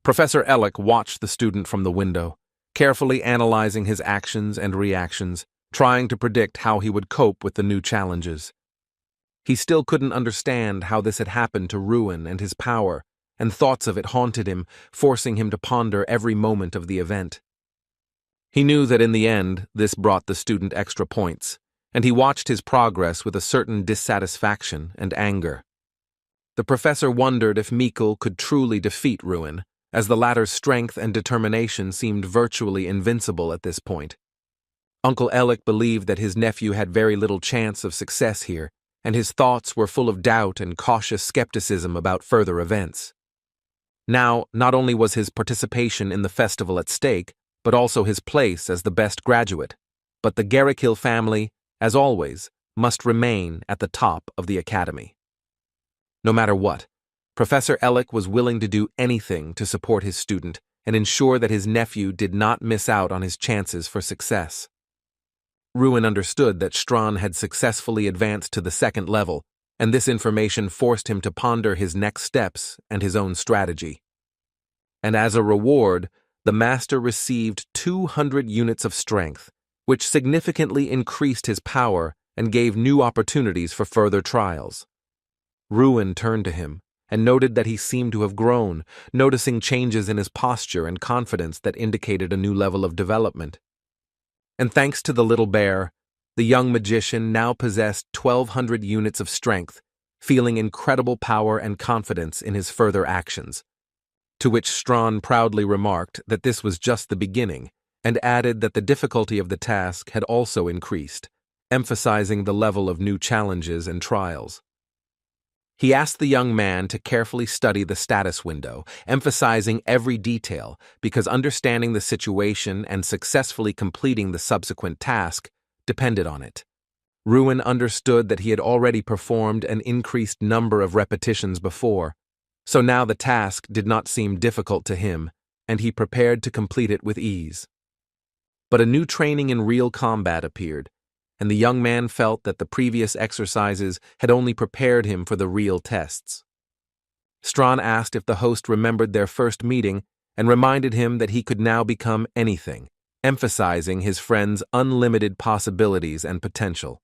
Professor Ellick watched the student from the window, carefully analyzing his actions and reactions, trying to predict how he would cope with the new challenges. He still couldn't understand how this had happened to Ruin and his power, and thoughts of it haunted him, forcing him to ponder every moment of the event. He knew that in the end, this brought the student extra points, and he watched his progress with a certain dissatisfaction and anger. The professor wondered if Mikkel could truly defeat Ruin, as the latter's strength and determination seemed virtually invincible at this point. Uncle Ellick believed that his nephew had very little chance of success here, and his thoughts were full of doubt and cautious skepticism about further events. Now, not only was his participation in the festival at stake, but also his place as the best graduate. But the Garrickhill family, as always, must remain at the top of the academy. No matter what, Professor Ellick was willing to do anything to support his student and ensure that his nephew did not miss out on his chances for success. Ruin understood that Strawn had successfully advanced to the 2nd level, and this information forced him to ponder his next steps and his own strategy. And as a reward, the master received 200 units of strength, which significantly increased his power and gave new opportunities for further trials. Ruin turned to him and noted that he seemed to have grown, noticing changes in his posture and confidence that indicated a new level of development. And thanks to the little bear, the young magician now possessed 1,200 units of strength, feeling incredible power and confidence in his further actions. To which Strawn proudly remarked that this was just the beginning, and added that the difficulty of the task had also increased, emphasizing the level of new challenges and trials. He asked the young man to carefully study the status window, emphasizing every detail, because understanding the situation and successfully completing the subsequent task depended on it. Ruin understood that he had already performed an increased number of repetitions before, so now the task did not seem difficult to him, and he prepared to complete it with ease. But a new training in real combat appeared, and the young man felt that the previous exercises had only prepared him for the real tests. Strawn asked if the host remembered their first meeting and reminded him that he could now become anything, emphasizing his friend's unlimited possibilities and potential.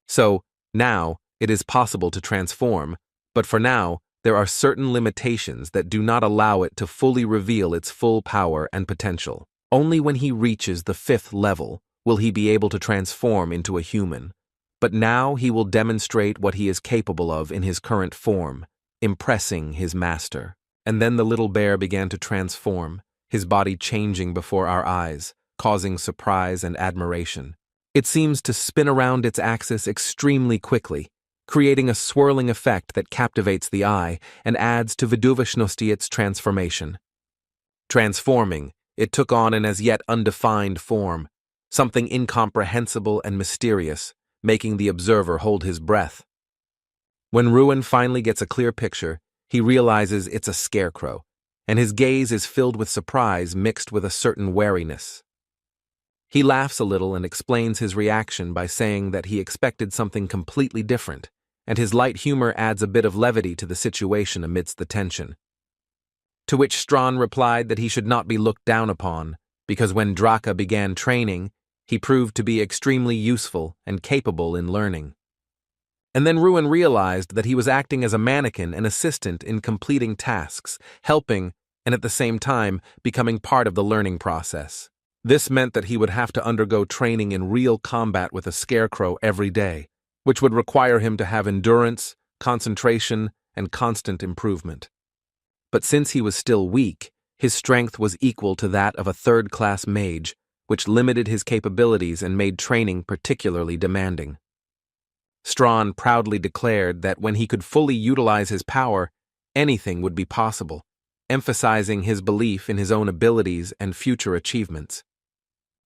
So, now, it is possible to transform, but for now, there are certain limitations that do not allow it to fully reveal its full power and potential. Only when he reaches the 5th level will he be able to transform into a human. But now he will demonstrate what he is capable of in his current form, impressing his master. And then the little bear began to transform, his body changing before our eyes, causing surprise and admiration. It seems to spin around its axis extremely quickly, creating a swirling effect that captivates the eye and adds to viduvishnosti's transformation. Transforming, it took on an as yet undefined form, something incomprehensible and mysterious, making the observer hold his breath. When Ruin finally gets a clear picture, he realizes it's a scarecrow, and his gaze is filled with surprise mixed with a certain wariness. He laughs a little and explains his reaction by saying that he expected something completely different, and his light humor adds a bit of levity to the situation amidst the tension. To which Strawn replied that he should not be looked down upon, because when Draka began training, he proved to be extremely useful and capable in learning. And then Ruin realized that he was acting as a mannequin and assistant in completing tasks, helping, and at the same time becoming part of the learning process. This meant that he would have to undergo training in real combat with a scarecrow every day, which would require him to have endurance, concentration, and constant improvement. But since he was still weak, his strength was equal to that of a third-class mage, which limited his capabilities and made training particularly demanding. Strawn proudly declared that when he could fully utilize his power, anything would be possible, emphasizing his belief in his own abilities and future achievements.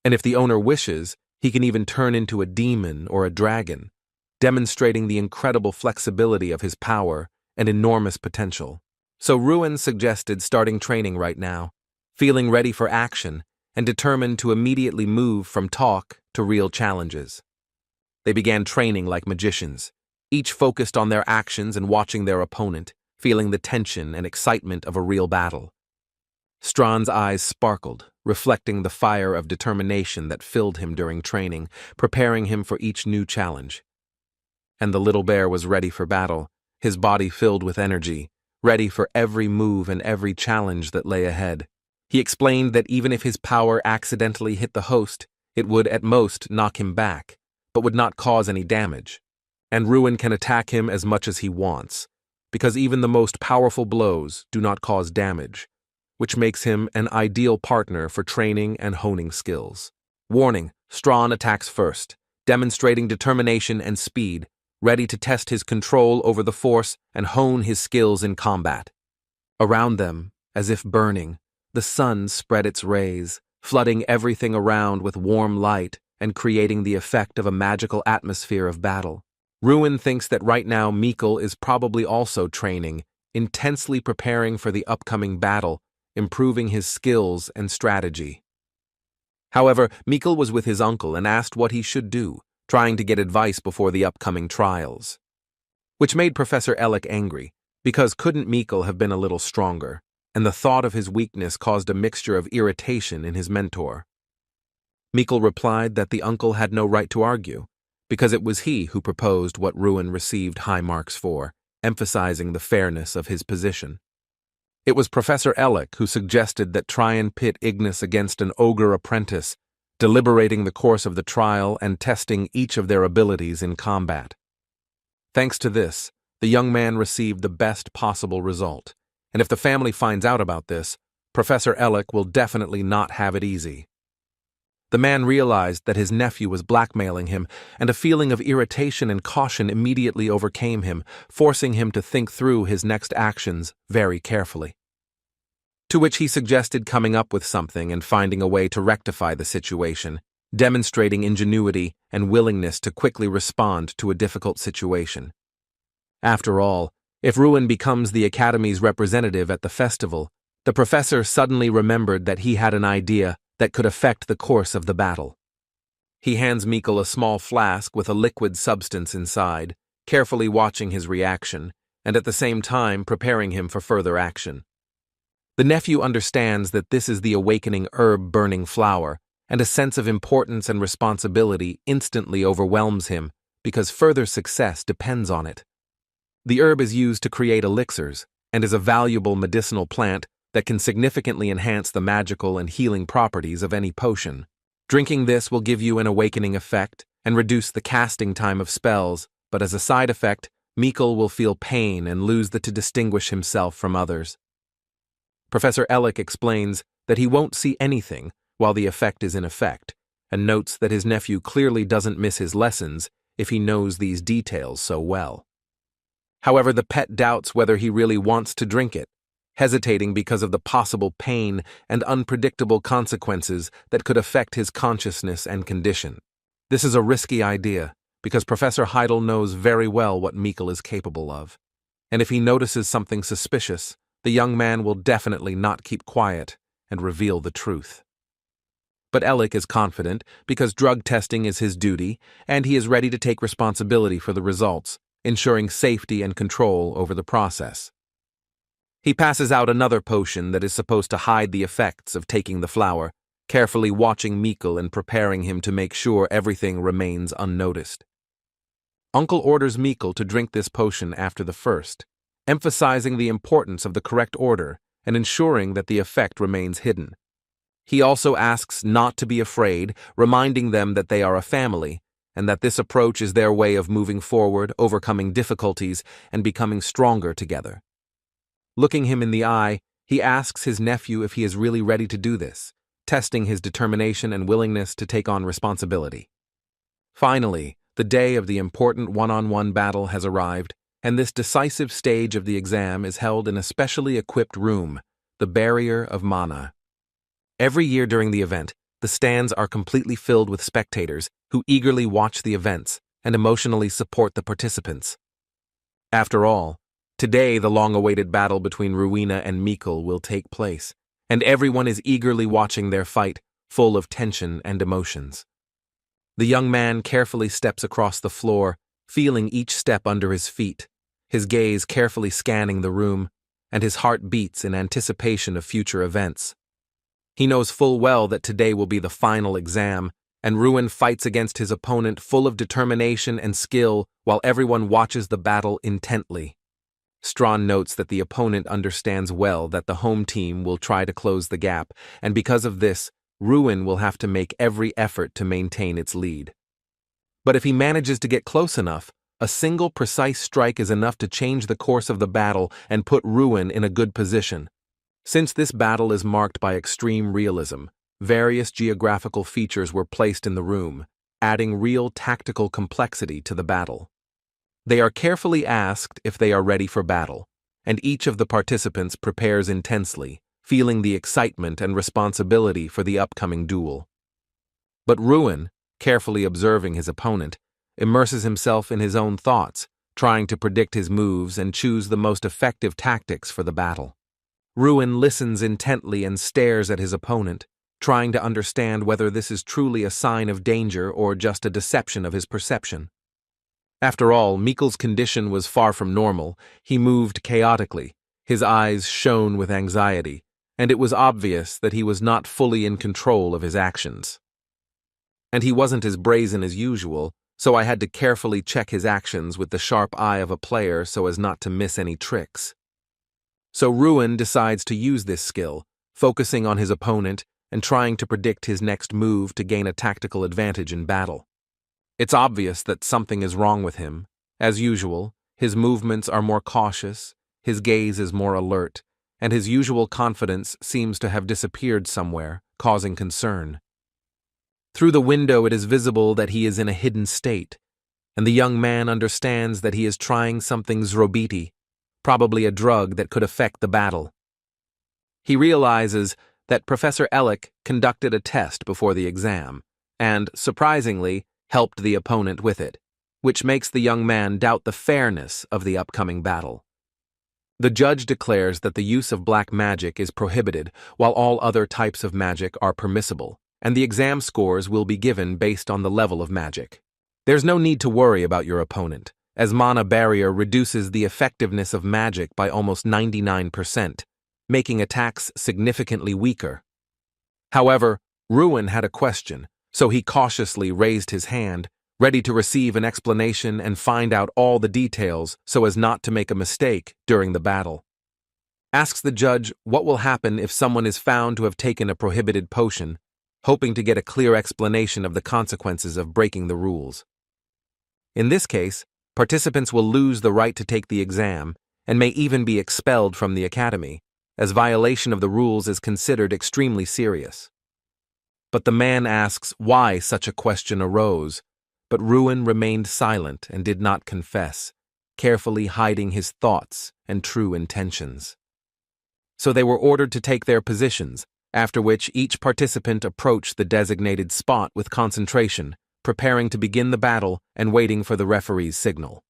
And if the owner wishes, he can even turn into a demon or a dragon, demonstrating the incredible flexibility of his power and enormous potential. So Ruin suggested starting training right now, feeling ready for action and determined to immediately move from talk to real challenges. They began training like magicians, each focused on their actions and watching their opponent, feeling the tension and excitement of a real battle. Strawn's eyes sparkled, reflecting the fire of determination that filled him during training, preparing him for each new challenge. And the little bear was ready for battle, his body filled with energy, ready for every move and every challenge that lay ahead. He explained that even if his power accidentally hit the host, it would at most knock him back, but would not cause any damage. And Ruin can attack him as much as he wants, because even the most powerful blows do not cause damage, which makes him an ideal partner for training and honing skills. Warning: Strawn attacks first, demonstrating determination and speed, ready to test his control over the force and hone his skills in combat. Around them, as if burning, the sun spread its rays, flooding everything around with warm light and creating the effect of a magical atmosphere of battle. Ruin thinks that right now Mikkel is probably also training, intensely preparing for the upcoming battle, improving his skills and strategy. However, Mikkel was with his uncle and asked what he should do, trying to get advice before the upcoming trials. Which made Professor Ellick angry, because couldn't Mikkel have been a little stronger? And the thought of his weakness caused a mixture of irritation in his mentor. Mikkel replied that the uncle had no right to argue, because it was he who proposed what Ruin received high marks for, emphasizing the fairness of his position. It was Professor Ellick who suggested that try and pit Ignis against an ogre apprentice deliberating the course of the trial and testing each of their abilities in combat. Thanks to this, the young man received the best possible result, and if the family finds out about this, Professor Ellick will definitely not have it easy. The man realized that his nephew was blackmailing him, and a feeling of irritation and caution immediately overcame him, forcing him to think through his next actions very carefully. To which he suggested coming up with something and finding a way to rectify the situation, demonstrating ingenuity and willingness to quickly respond to a difficult situation. After all, if Ruin becomes the Academy's representative at the festival, the professor suddenly remembered that he had an idea that could affect the course of the battle. He hands Mikkel a small flask with a liquid substance inside, carefully watching his reaction, and at the same time preparing him for further action. The nephew understands that this is the awakening herb-burning flower, and a sense of importance and responsibility instantly overwhelms him because further success depends on it. The herb is used to create elixirs and is a valuable medicinal plant that can significantly enhance the magical and healing properties of any potion. Drinking this will give you an awakening effect and reduce the casting time of spells, but as a side effect, Mikkel will feel pain and lose the to distinguish himself from others. Professor Ellick explains that he won't see anything while the effect is in effect, and notes that his nephew clearly doesn't miss his lessons if he knows these details so well. However, the pet doubts whether he really wants to drink it, hesitating because of the possible pain and unpredictable consequences that could affect his consciousness and condition. This is a risky idea, because Professor Heidel knows very well what Mikkel is capable of, and if he notices something suspicious, the young man will definitely not keep quiet and reveal the truth. But Ellick is confident because drug testing is his duty, and he is ready to take responsibility for the results, ensuring safety and control over the process. He passes out another potion that is supposed to hide the effects of taking the flower, carefully watching Mikkel and preparing him to make sure everything remains unnoticed. Uncle orders Mikkel to drink this potion after the first, emphasizing the importance of the correct order and ensuring that the effect remains hidden. He also asks not to be afraid, reminding them that they are a family, and that this approach is their way of moving forward, overcoming difficulties, and becoming stronger together. Looking him in the eye, he asks his nephew if he is really ready to do this, testing his determination and willingness to take on responsibility. Finally, the day of the important one-on-one battle has arrived, and this decisive stage of the exam is held in a specially equipped room, the Barrier of Mana. Every year during the event, the stands are completely filled with spectators who eagerly watch the events and emotionally support the participants. After all, today the long-awaited battle between Ruina and Mikkel will take place, and everyone is eagerly watching their fight, full of tension and emotions. The young man carefully steps across the floor, feeling each step under his feet, his gaze carefully scanning the room, and his heart beats in anticipation of future events. He knows full well that today will be the final exam, and Ruin fights against his opponent full of determination and skill while everyone watches the battle intently. Strawn notes that the opponent understands well that the home team will try to close the gap, and because of this, Ruin will have to make every effort to maintain its lead. But if he manages to get close enough, a single precise strike is enough to change the course of the battle and put Ruin in a good position. Since this battle is marked by extreme realism, various geographical features were placed in the room, adding real tactical complexity to the battle. They are carefully asked if they are ready for battle, and each of the participants prepares intensely, feeling the excitement and responsibility for the upcoming duel. But Ruin, carefully observing his opponent, immerses himself in his own thoughts, trying to predict his moves and choose the most effective tactics for the battle. Ruin listens intently and stares at his opponent, trying to understand whether this is truly a sign of danger or just a deception of his perception. After all, Mikkel's condition was far from normal. He moved chaotically, his eyes shone with anxiety, and it was obvious that he was not fully in control of his actions. And he wasn't as brazen as usual, so I had to carefully check his actions with the sharp eye of a player so as not to miss any tricks. So Ruin decides to use this skill, focusing on his opponent and trying to predict his next move to gain a tactical advantage in battle. It's obvious that something is wrong with him. As usual, his movements are more cautious, his gaze is more alert, and his usual confidence seems to have disappeared somewhere, causing concern. Through the window it is visible that he is in a hidden state, and the young man understands that he is trying something zrobiti, probably a drug that could affect the battle. He realizes that Professor Ellick conducted a test before the exam, and, surprisingly, helped the opponent with it, which makes the young man doubt the fairness of the upcoming battle. The judge declares that the use of black magic is prohibited, while all other types of magic are permissible, and the exam scores will be given based on the level of magic. There's no need to worry about your opponent, as mana barrier reduces the effectiveness of magic by almost 99%, making attacks significantly weaker. However, Ruin had a question, so he cautiously raised his hand, ready to receive an explanation and find out all the details so as not to make a mistake during the battle. Asks the judge what will happen if someone is found to have taken a prohibited potion, hoping to get a clear explanation of the consequences of breaking the rules. In this case, participants will lose the right to take the exam and may even be expelled from the academy, as violation of the rules is considered extremely serious. But the man asks why such a question arose, but Ruin remained silent and did not confess, carefully hiding his thoughts and true intentions. So they were ordered to take their positions, after which each participant approached the designated spot with concentration, preparing to begin the battle and waiting for the referee's signal.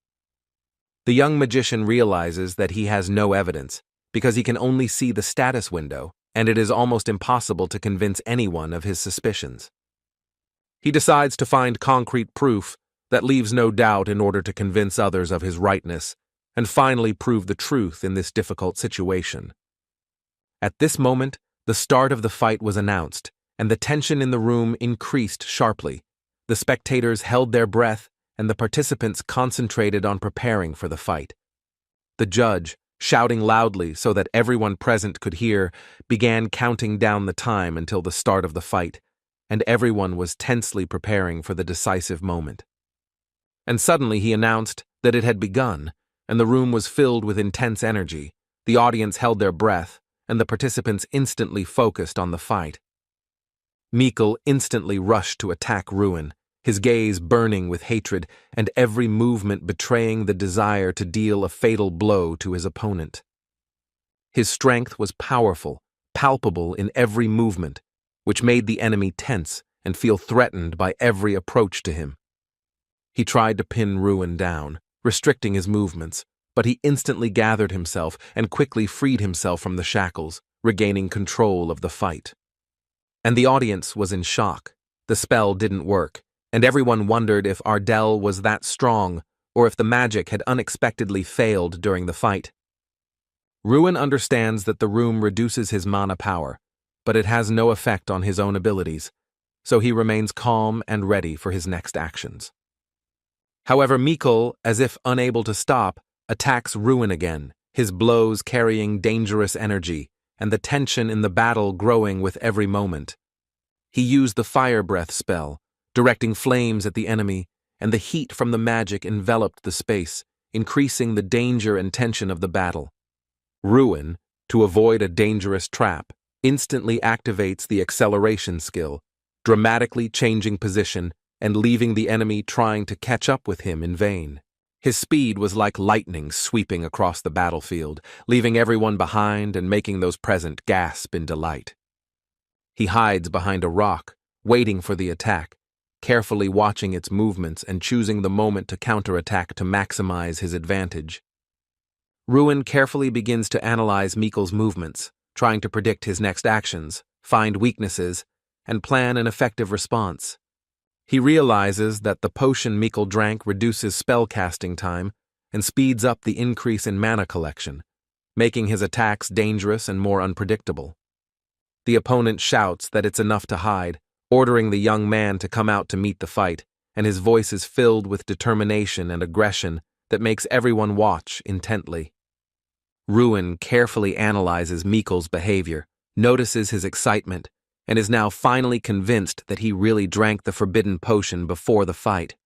The young magician realizes that he has no evidence, because he can only see the status window, and it is almost impossible to convince anyone of his suspicions. He decides to find concrete proof that leaves no doubt in order to convince others of his rightness, and finally prove the truth in this difficult situation. At this moment, the start of the fight was announced, and the tension in the room increased sharply. The spectators held their breath, and the participants concentrated on preparing for the fight. The judge, shouting loudly so that everyone present could hear, began counting down the time until the start of the fight, and everyone was tensely preparing for the decisive moment. And suddenly he announced that it had begun, and the room was filled with intense energy. The audience held their breath, and the participants instantly focused on the fight. Mikkel instantly rushed to attack Ruin, his gaze burning with hatred and every movement betraying the desire to deal a fatal blow to his opponent. His strength was powerful, palpable in every movement, which made the enemy tense and feel threatened by every approach to him. He tried to pin Ruin down, restricting his movements, but he instantly gathered himself and quickly freed himself from the shackles, regaining control of the fight. And the audience was in shock. The spell didn't work, and everyone wondered if Ardell was that strong or if the magic had unexpectedly failed during the fight. Ruin understands that the room reduces his mana power, but it has no effect on his own abilities, so he remains calm and ready for his next actions. However, Mikkel, as if unable to stop, attacks Ruin again, his blows carrying dangerous energy, and the tension in the battle growing with every moment. He used the fire breath spell, directing flames at the enemy, and the heat from the magic enveloped the space, increasing the danger and tension of the battle. Ruin, to avoid a dangerous trap, instantly activates the acceleration skill, dramatically changing position and leaving the enemy trying to catch up with him in vain. His speed was like lightning sweeping across the battlefield, leaving everyone behind and making those present gasp in delight. He hides behind a rock, waiting for the attack, carefully watching its movements and choosing the moment to counterattack to maximize his advantage. Ruin carefully begins to analyze Mikkel's movements, trying to predict his next actions, find weaknesses, and plan an effective response. He realizes that the potion Mikkel drank reduces spell-casting time and speeds up the increase in mana collection, making his attacks dangerous and more unpredictable. The opponent shouts that it's enough to hide, ordering the young man to come out to meet the fight, and his voice is filled with determination and aggression that makes everyone watch intently. Ruin carefully analyzes Mikkel's behavior, notices his excitement, and is now finally convinced that he really drank the forbidden potion before the fight.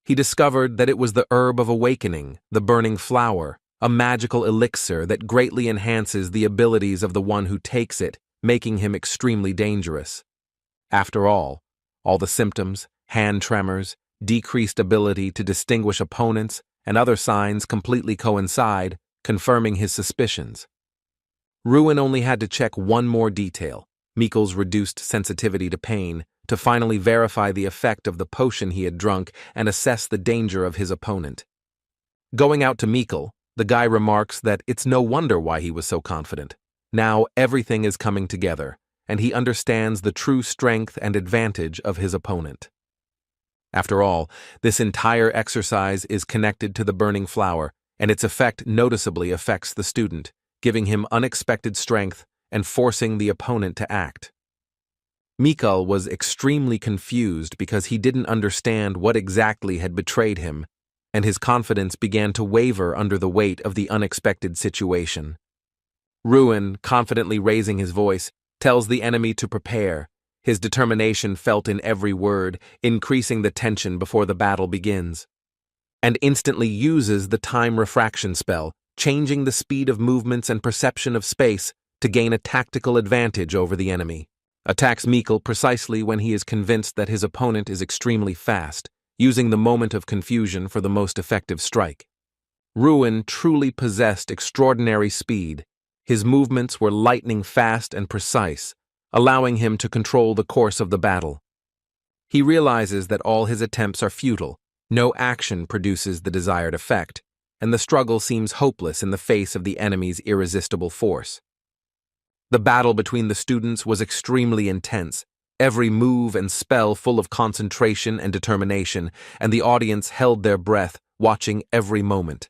He discovered that it was the herb of awakening, the burning flower, a magical elixir that greatly enhances the abilities of the one who takes it, making him extremely dangerous. After all the symptoms, hand tremors, decreased ability to distinguish opponents, and other signs completely coincide, confirming his suspicions. Ruin only had to check one more detail, Mikkel's reduced sensitivity to pain, to finally verify the effect of the potion he had drunk and assess the danger of his opponent. Going out to Mikkel, the guy remarks that it's no wonder why he was so confident. Now everything is coming together, and he understands the true strength and advantage of his opponent. After all, this entire exercise is connected to the burning flower, and its effect noticeably affects the student, giving him unexpected strength and forcing the opponent to act. Mikkel was extremely confused because he didn't understand what exactly had betrayed him, and his confidence began to waver under the weight of the unexpected situation. Ruin, confidently raising his voice, tells the enemy to prepare, his determination felt in every word, increasing the tension before the battle begins, and instantly uses the time refraction spell, changing the speed of movements and perception of space to gain a tactical advantage over the enemy. Attacks Mikkel precisely when he is convinced that his opponent is extremely fast, using the moment of confusion for the most effective strike. Ruin truly possessed extraordinary speed. His movements were lightning fast and precise, allowing him to control the course of the battle. He realizes that all his attempts are futile, no action produces the desired effect, and the struggle seems hopeless in the face of the enemy's irresistible force. The battle between the students was extremely intense, every move and spell full of concentration and determination, and the audience held their breath, watching every moment.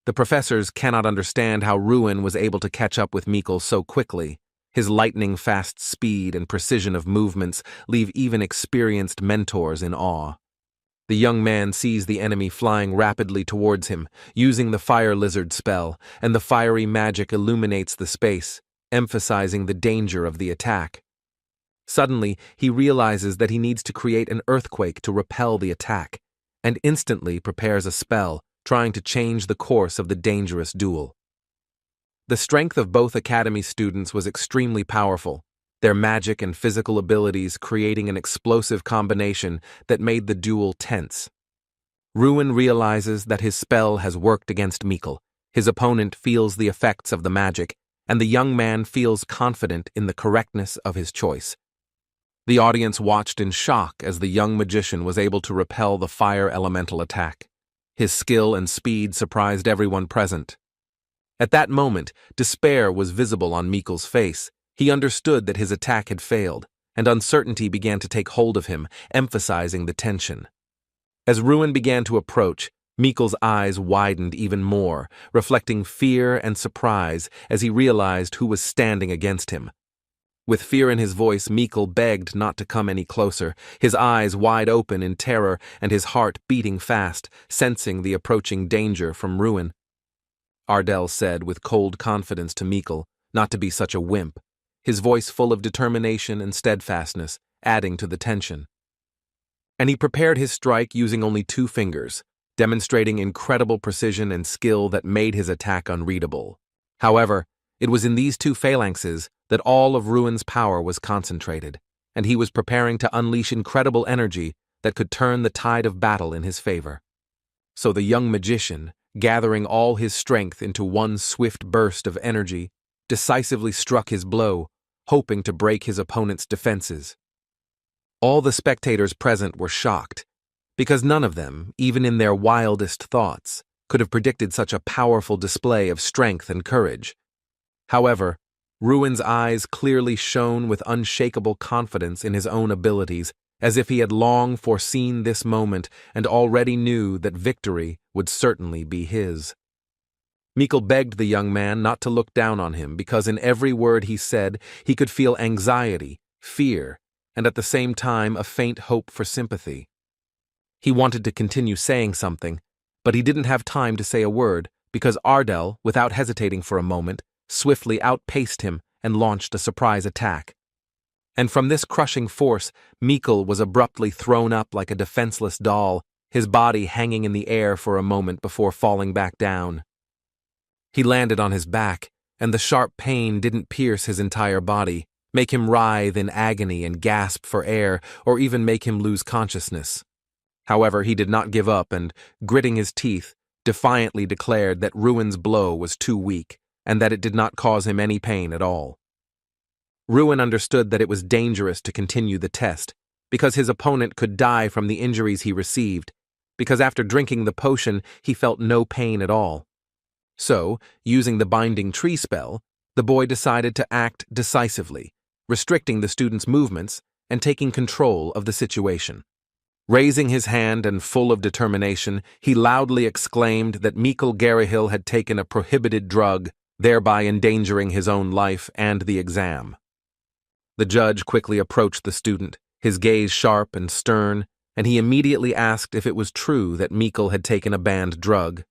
The professors cannot understand how Ruin was able to catch up with Mikkel so quickly. His lightning-fast speed and precision of movements leave even experienced mentors in awe. The young man sees the enemy flying rapidly towards him, using the fire lizard spell, and the fiery magic illuminates the space, emphasizing the danger of the attack. Suddenly, he realizes that he needs to create an earthquake to repel the attack, and instantly prepares a spell, trying to change the course of the dangerous duel. The strength of both academy students was extremely powerful, their magic and physical abilities creating an explosive combination that made the duel tense. Ruin realizes that his spell has worked against Mikkel, his opponent feels the effects of the magic, and the young man feels confident in the correctness of his choice. The audience watched in shock as the young magician was able to repel the fire elemental attack. His skill and speed surprised everyone present. At that moment, despair was visible on Mikkel's face. He understood that his attack had failed, and uncertainty began to take hold of him, emphasizing the tension. As Ruin began to approach, Mikkel's eyes widened even more, reflecting fear and surprise as he realized who was standing against him. With fear in his voice, Mikkel begged not to come any closer, his eyes wide open in terror and his heart beating fast, sensing the approaching danger from Ruin. Ardell said with cold confidence to Mikkel not to be such a wimp, his voice full of determination and steadfastness, adding to the tension. And he prepared his strike using only 2 fingers, demonstrating incredible precision and skill that made his attack unreadable. However, it was in these 2 phalanxes that all of Ruin's power was concentrated, and he was preparing to unleash incredible energy that could turn the tide of battle in his favor. So the young magician, gathering all his strength into one swift burst of energy, decisively struck his blow, hoping to break his opponent's defenses. All the spectators present were shocked, because none of them, even in their wildest thoughts, could have predicted such a powerful display of strength and courage. However, Ruin's eyes clearly shone with unshakable confidence in his own abilities, as if he had long foreseen this moment and already knew that victory would certainly be his. Mikkel begged the young man not to look down on him because in every word he said he could feel anxiety, fear, and at the same time a faint hope for sympathy. He wanted to continue saying something, but he didn't have time to say a word because Ardell, without hesitating for a moment, swiftly outpaced him and launched a surprise attack. And from this crushing force, Mikkel was abruptly thrown up like a defenseless doll, his body hanging in the air for a moment before falling back down. He landed on his back, and the sharp pain didn't pierce his entire body, make him writhe in agony and gasp for air, or even make him lose consciousness. However, he did not give up and, gritting his teeth, defiantly declared that Ruin's blow was too weak, and that it did not cause him any pain at all. Ruin understood that it was dangerous to continue the test, because his opponent could die from the injuries he received, because after drinking the potion he felt no pain at all. So, using the binding tree spell, the boy decided to act decisively, restricting the student's movements and taking control of the situation. Raising his hand and full of determination, he loudly exclaimed that Mikkel Garihill had taken a prohibited drug, thereby endangering his own life and the exam. The judge quickly approached the student, his gaze sharp and stern, and he immediately asked if it was true that Mikkel had taken a banned drug.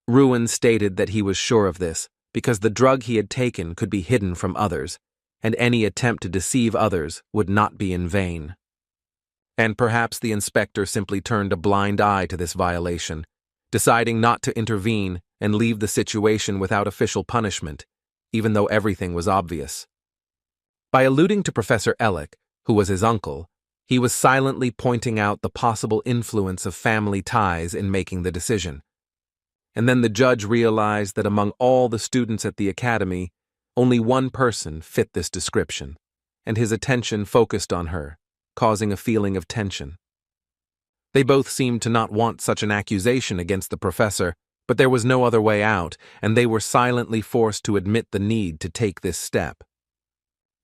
Ruin stated that he was sure of this, because the drug he had taken could be hidden from others, and any attempt to deceive others would not be in vain. And perhaps the inspector simply turned a blind eye to this violation, deciding not to intervene and leave the situation without official punishment, even though everything was obvious. By alluding to Professor Ellick, who was his uncle, he was silently pointing out the possible influence of family ties in making the decision. And then the judge realized that among all the students at the academy, only one person fit this description, and his attention focused on her, causing a feeling of tension. They both seemed to not want such an accusation against the professor, but there was no other way out, and they were silently forced to admit the need to take this step.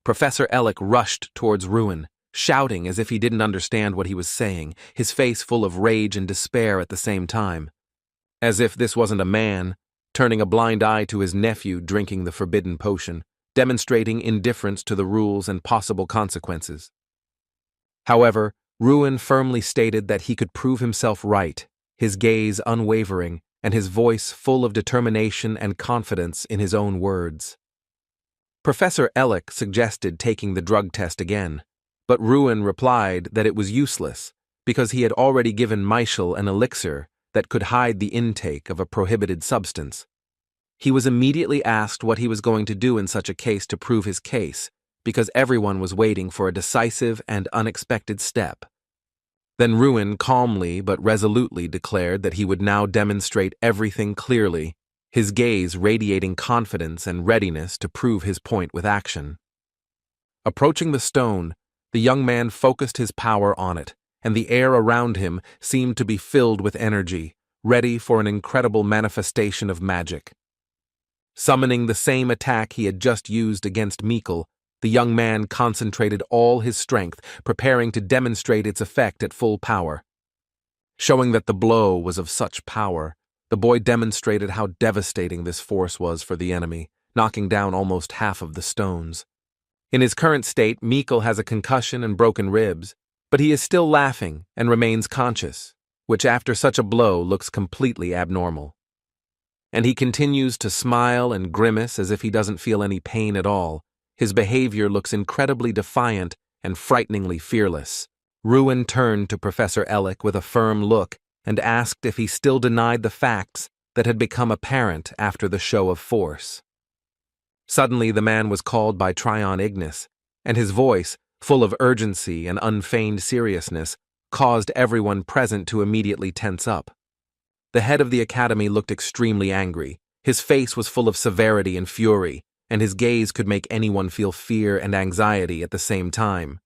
Professor Ellick rushed towards Ruin, shouting as if he didn't understand what he was saying, his face full of rage and despair at the same time. As if this wasn't a man, turning a blind eye to his nephew drinking the forbidden potion, demonstrating indifference to the rules and possible consequences. However, Ruin firmly stated that he could prove himself right, his gaze unwavering, and his voice full of determination and confidence in his own words. Professor Ellick suggested taking the drug test again, but Ruin replied that it was useless because he had already given Michel an elixir that could hide the intake of a prohibited substance. He was immediately asked what he was going to do in such a case to prove his case, because everyone was waiting for a decisive and unexpected step. Then Ruin calmly but resolutely declared that he would now demonstrate everything clearly, his gaze radiating confidence and readiness to prove his point with action. Approaching the stone, the young man focused his power on it, and the air around him seemed to be filled with energy, ready for an incredible manifestation of magic. Summoning the same attack he had just used against Mikkel, the young man concentrated all his strength, preparing to demonstrate its effect at full power. Showing that the blow was of such power, the boy demonstrated how devastating this force was for the enemy, knocking down almost half of the stones. In his current state, Mikkel has a concussion and broken ribs, but he is still laughing and remains conscious, which after such a blow looks completely abnormal. And he continues to smile and grimace as if he doesn't feel any pain at all. His behavior looks incredibly defiant and frighteningly fearless. Ruin turned to Professor Ellick with a firm look and asked if he still denied the facts that had become apparent after the show of force. Suddenly the man was called by Tryon Ignis, and his voice, full of urgency and unfeigned seriousness, caused everyone present to immediately tense up. The head of the academy looked extremely angry. His face was full of severity and fury, and his gaze could make anyone feel fear and anxiety at the same time.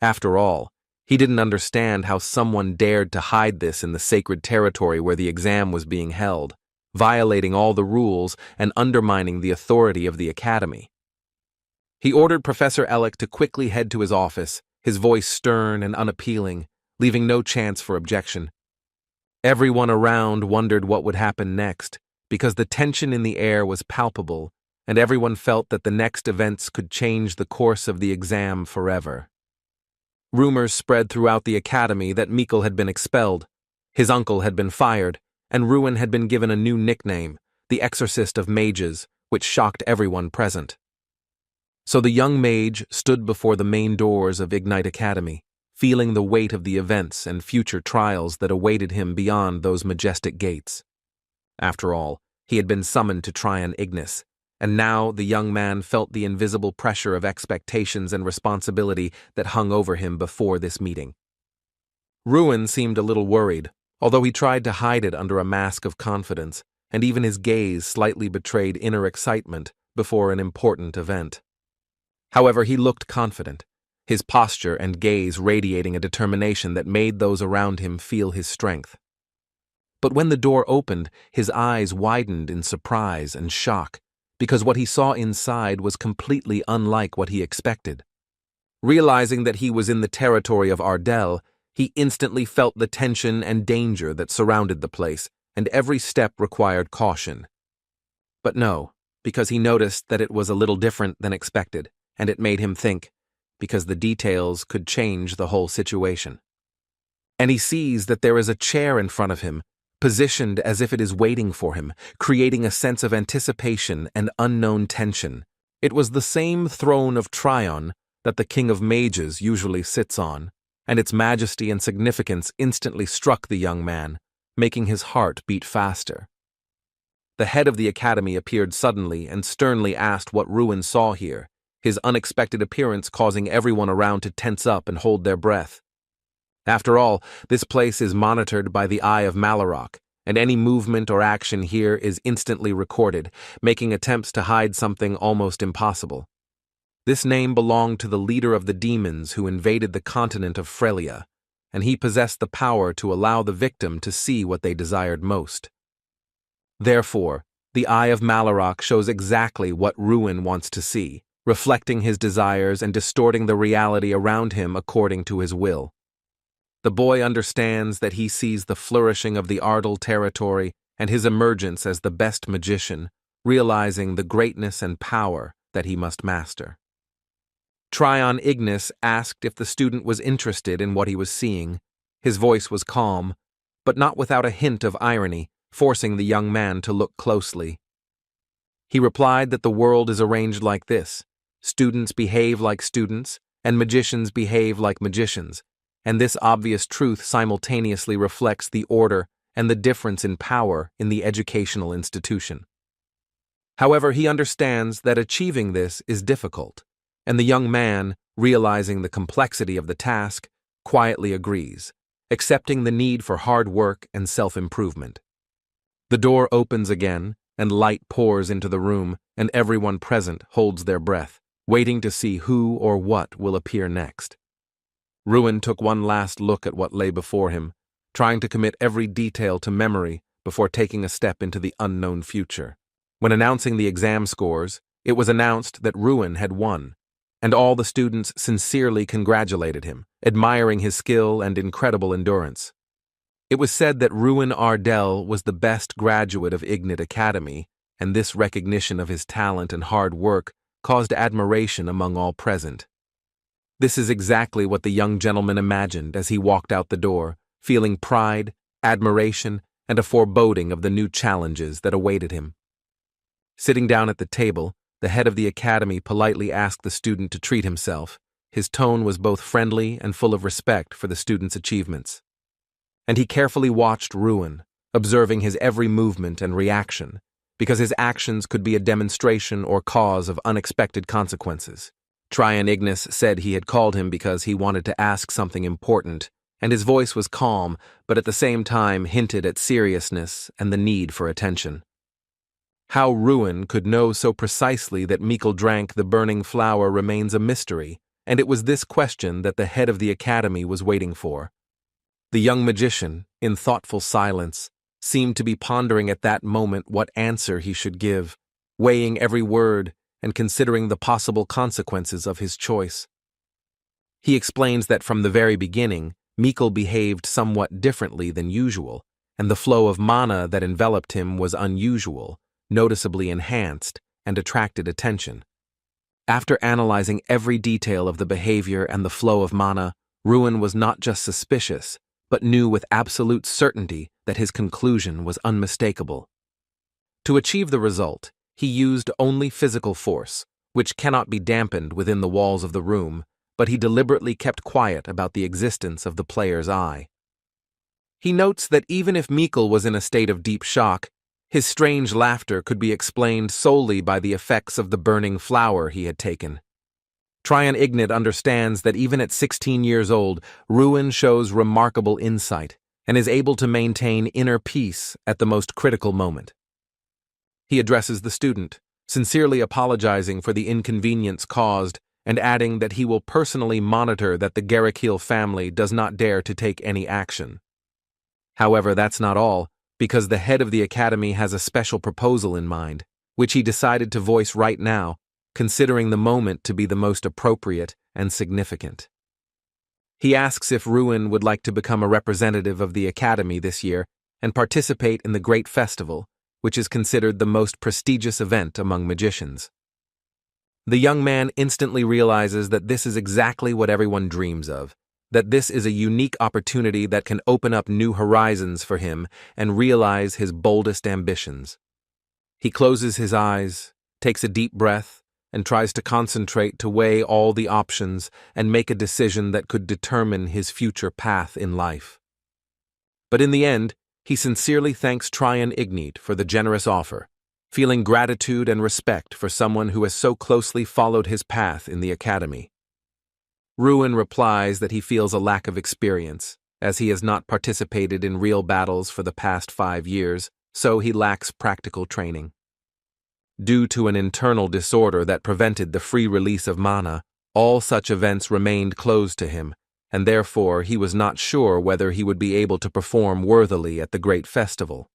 After all, he didn't understand how someone dared to hide this in the sacred territory where the exam was being held, violating all the rules and undermining the authority of the academy. He ordered Professor Ellick to quickly head to his office, his voice stern and unappealing, leaving no chance for objection. Everyone around wondered what would happen next, because the tension in the air was palpable, and everyone felt that the next events could change the course of the exam forever. Rumors spread throughout the academy that Mikkel had been expelled, his uncle had been fired, and Ruin had been given a new nickname, the Exorcist of Mages, which shocked everyone present. So the young mage stood before the main doors of Ignite Academy, feeling the weight of the events and future trials that awaited him beyond those majestic gates. After all, he had been summoned to try on Ignis, and now the young man felt the invisible pressure of expectations and responsibility that hung over him before this meeting. Ruin seemed a little worried, although he tried to hide it under a mask of confidence, and even his gaze slightly betrayed inner excitement before an important event. However, he looked confident, his posture and gaze radiating a determination that made those around him feel his strength. But when the door opened, his eyes widened in surprise and shock, because what he saw inside was completely unlike what he expected. Realizing that he was in the territory of Ardell, he instantly felt the tension and danger that surrounded the place, and every step required caution. But no, because he noticed that it was a little different than expected, and it made him think, because the details could change the whole situation. And he sees that there is a chair in front of him, positioned as if it is waiting for him, creating a sense of anticipation and unknown tension. It was the same throne of Tryon that the King of Mages usually sits on, and its majesty and significance instantly struck the young man, making his heart beat faster. The head of the academy appeared suddenly and sternly asked what Ruin saw here, his unexpected appearance causing everyone around to tense up and hold their breath. After all, this place is monitored by the Eye of Malarok, and any movement or action here is instantly recorded, making attempts to hide something almost impossible. This name belonged to the leader of the demons who invaded the continent of Frelia, and he possessed the power to allow the victim to see what they desired most. Therefore, the Eye of Malarok shows exactly what Ruin wants to see, reflecting his desires and distorting the reality around him according to his will. The boy understands that he sees the flourishing of the Ardell territory and his emergence as the best magician, realizing the greatness and power that he must master. Tryon Ignis asked if the student was interested in what he was seeing. His voice was calm, but not without a hint of irony, forcing the young man to look closely. He replied that the world is arranged like this: students behave like students, and magicians behave like magicians, and this obvious truth simultaneously reflects the order and the difference in power in the educational institution. However, he understands that achieving this is difficult, and the young man, realizing the complexity of the task, quietly agrees, accepting the need for hard work and self-improvement. The door opens again, and light pours into the room, and everyone present holds their breath, waiting to see who or what will appear next. Ruin took one last look at what lay before him, trying to commit every detail to memory before taking a step into the unknown future. When announcing the exam scores, it was announced that Ruin had won, and all the students sincerely congratulated him, admiring his skill and incredible endurance. It was said that Ruin Ardell was the best graduate of Ignite Academy, and this recognition of his talent and hard work caused admiration among all present. This is exactly what the young gentleman imagined as he walked out the door, feeling pride, admiration, and a foreboding of the new challenges that awaited him. Sitting down at the table, the head of the academy politely asked the student to treat himself. His tone was both friendly and full of respect for the student's achievements. And he carefully watched Ruin, observing his every movement and reaction, because his actions could be a demonstration or cause of unexpected consequences. Tryon Ignis said he had called him because he wanted to ask something important, and his voice was calm, but at the same time hinted at seriousness and the need for attention. How Ruin could know so precisely that Mikkel drank the burning flower remains a mystery, and it was this question that the head of the academy was waiting for. The young magician, in thoughtful silence, seemed to be pondering at that moment what answer he should give, weighing every word and considering the possible consequences of his choice. He explains that from the very beginning, Mikkel behaved somewhat differently than usual, and the flow of mana that enveloped him was unusual, noticeably enhanced, and attracted attention. After analyzing every detail of the behavior and the flow of mana, Ruin was not just suspicious, but knew with absolute certainty that his conclusion was unmistakable. To achieve the result, he used only physical force, which cannot be dampened within the walls of the room, but he deliberately kept quiet about the existence of the player's eye. He notes that even if Mikkel was in a state of deep shock, his strange laughter could be explained solely by the effects of the burning flower he had taken. Tryon Ignat understands that even at 16 years old, Ruin shows remarkable insight and is able to maintain inner peace at the most critical moment. He addresses the student, sincerely apologizing for the inconvenience caused and adding that he will personally monitor that the Garrickhill family does not dare to take any action. However, that's not all, because the head of the academy has a special proposal in mind, which he decided to voice right now, considering the moment to be the most appropriate and significant. He asks if Ruin would like to become a representative of the academy this year and participate in the Great Festival, which is considered the most prestigious event among magicians. The young man instantly realizes that this is exactly what everyone dreams of, that this is a unique opportunity that can open up new horizons for him and realize his boldest ambitions. He closes his eyes, takes a deep breath, and tries to concentrate to weigh all the options and make a decision that could determine his future path in life. But in the end, he sincerely thanks Tryon Ignat for the generous offer, feeling gratitude and respect for someone who has so closely followed his path in the academy. Ruin replies that he feels a lack of experience, as he has not participated in real battles for the past 5 years, so he lacks practical training. Due to an internal disorder that prevented the free release of mana, all such events remained closed to him, and therefore he was not sure whether he would be able to perform worthily at the Great Festival.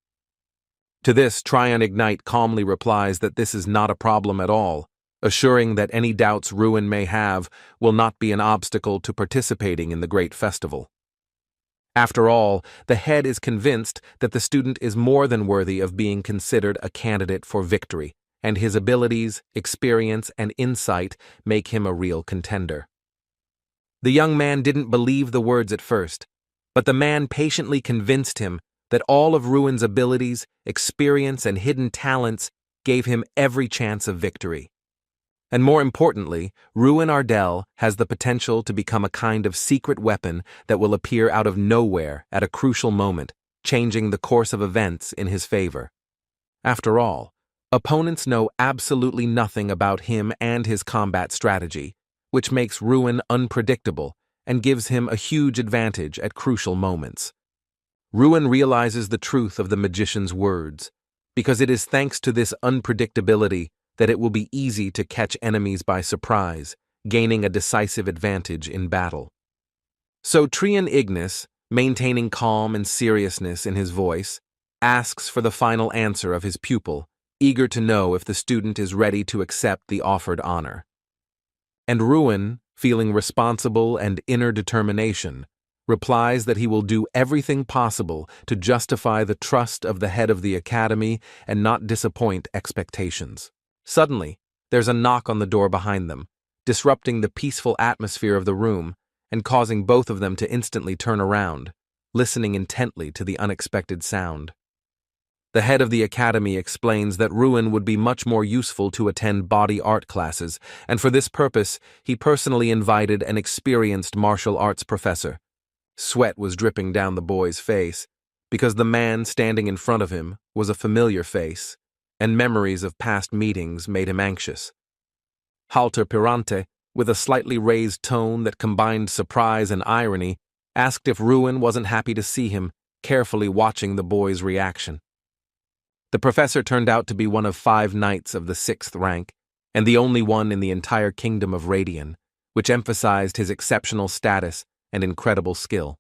To this, Tryon Ignat calmly replies that this is not a problem at all, assuring that any doubts Ruin may have will not be an obstacle to participating in the Great Festival. After all, the head is convinced that the student is more than worthy of being considered a candidate for victory, and his abilities, experience, and insight make him a real contender. The young man didn't believe the words at first, but the man patiently convinced him that all of Ruin's abilities, experience, and hidden talents gave him every chance of victory. And more importantly, Ruin Ardell has the potential to become a kind of secret weapon that will appear out of nowhere at a crucial moment, changing the course of events in his favor. After all, opponents know absolutely nothing about him and his combat strategy, which makes Ruin unpredictable and gives him a huge advantage at crucial moments. Ruin realizes the truth of the magician's words, because it is thanks to this unpredictability that it will be easy to catch enemies by surprise, gaining a decisive advantage in battle. So Tryon Ignat, maintaining calm and seriousness in his voice, asks for the final answer of his pupil, eager to know if the student is ready to accept the offered honor. And Ruin, feeling responsible and inner determination, replies that he will do everything possible to justify the trust of the head of the academy and not disappoint expectations. Suddenly, there's a knock on the door behind them, disrupting the peaceful atmosphere of the room and causing both of them to instantly turn around, listening intently to the unexpected sound. The head of the academy explains that Ruin would be much more useful to attend body art classes, and for this purpose, he personally invited an experienced martial arts professor. Sweat was dripping down the boy's face, because the man standing in front of him was a familiar face, and memories of past meetings made him anxious. Halter Pirante, with a slightly raised tone that combined surprise and irony, asked if Ruin wasn't happy to see him, carefully watching the boy's reaction. The professor turned out to be one of 5 knights of the 6th rank, and the only one in the entire kingdom of Radian, which emphasized his exceptional status and incredible skill.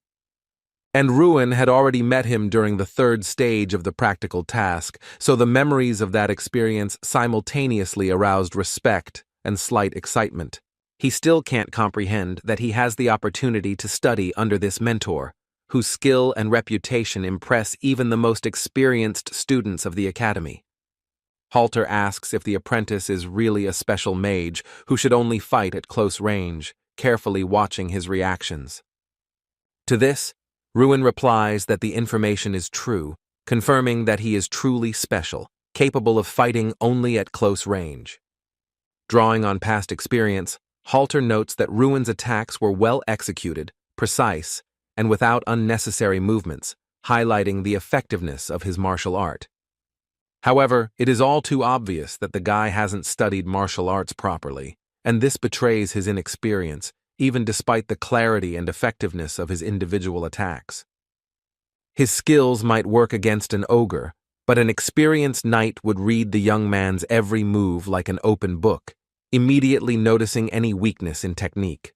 And Ruin had already met him during the 3rd stage of the practical task, so the memories of that experience simultaneously aroused respect and slight excitement. He still can't comprehend that he has the opportunity to study under this mentor, whose skill and reputation impress even the most experienced students of the academy. Halter asks if the apprentice is really a special mage who should only fight at close range, carefully watching his reactions. To this, Ruin replies that the information is true, confirming that he is truly special, capable of fighting only at close range. Drawing on past experience, Halter notes that Ruin's attacks were well executed, precise, and without unnecessary movements, highlighting the effectiveness of his martial art. However, it is all too obvious that the guy hasn't studied martial arts properly, and this betrays his inexperience, even despite the clarity and effectiveness of his individual attacks. His skills might work against an ogre, but an experienced knight would read the young man's every move like an open book, immediately noticing any weakness in technique.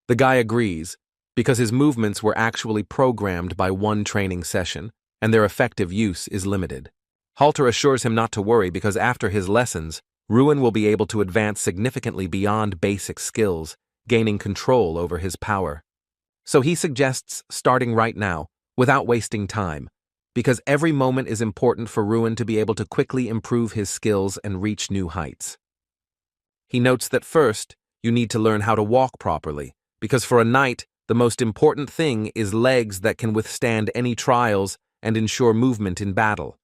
The guy agrees, because his movements were actually programmed by one training session, and their effective use is limited. Halter assures him not to worry because after his lessons, Ruin will be able to advance significantly beyond basic skills, gaining control over his power. So he suggests starting right now, without wasting time, because every moment is important for Ruin to be able to quickly improve his skills and reach new heights. He notes that first, you need to learn how to walk properly, because for a knight, the most important thing is legs that can withstand any trials and ensure movement in battle.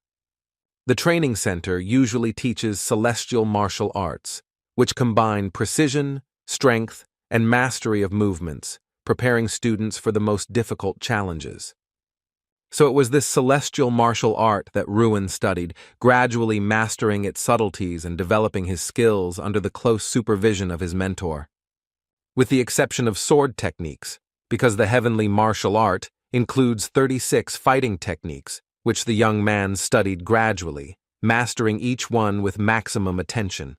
The training center usually teaches celestial martial arts, which combine precision, strength, and mastery of movements, preparing students for the most difficult challenges. So it was this celestial martial art that Ruin studied, gradually mastering its subtleties and developing his skills under the close supervision of his mentor. With the exception of sword techniques, because the heavenly martial art includes 36 fighting techniques, which the young man studied gradually, mastering each one with maximum attention.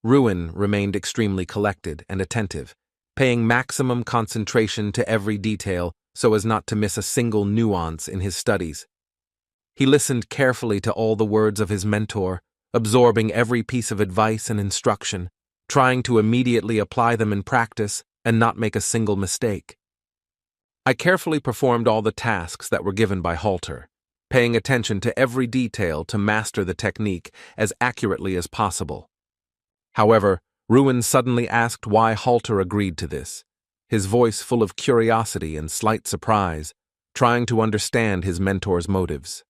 Ruin remained extremely collected and attentive, paying maximum concentration to every detail so as not to miss a single nuance in his studies. He listened carefully to all the words of his mentor, absorbing every piece of advice and instruction, trying to immediately apply them in practice and not make a single mistake. I carefully performed all the tasks that were given by Halter, paying attention to every detail to master the technique as accurately as possible. However, Ruin suddenly asked why Halter agreed to this, his voice full of curiosity and slight surprise, trying to understand his mentor's motives.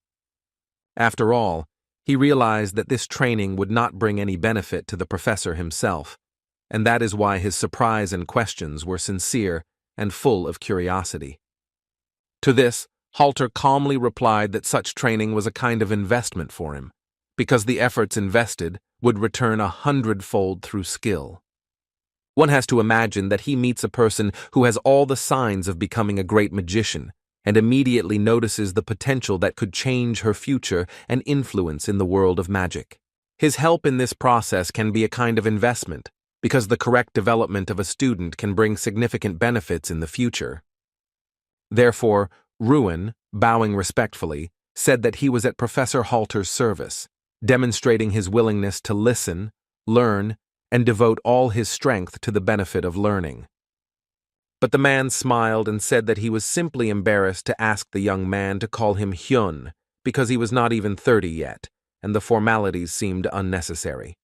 After all, he realized that this training would not bring any benefit to the professor himself, and that is why his surprise and questions were sincere and full of curiosity. To this, Halter calmly replied that such training was a kind of investment for him, because the efforts invested would return 100-fold through skill. One has to imagine that he meets a person who has all the signs of becoming a great magician and immediately notices the potential that could change her future and influence in the world of magic. His help in this process can be a kind of investment, because the correct development of a student can bring significant benefits in the future. Therefore, Ruin, bowing respectfully, said that he was at Professor Halter's service, demonstrating his willingness to listen, learn, and devote all his strength to the benefit of learning. But the man smiled and said that he was simply embarrassed to ask the young man to call him Hyun, because he was not even 30 yet, and the formalities seemed unnecessary.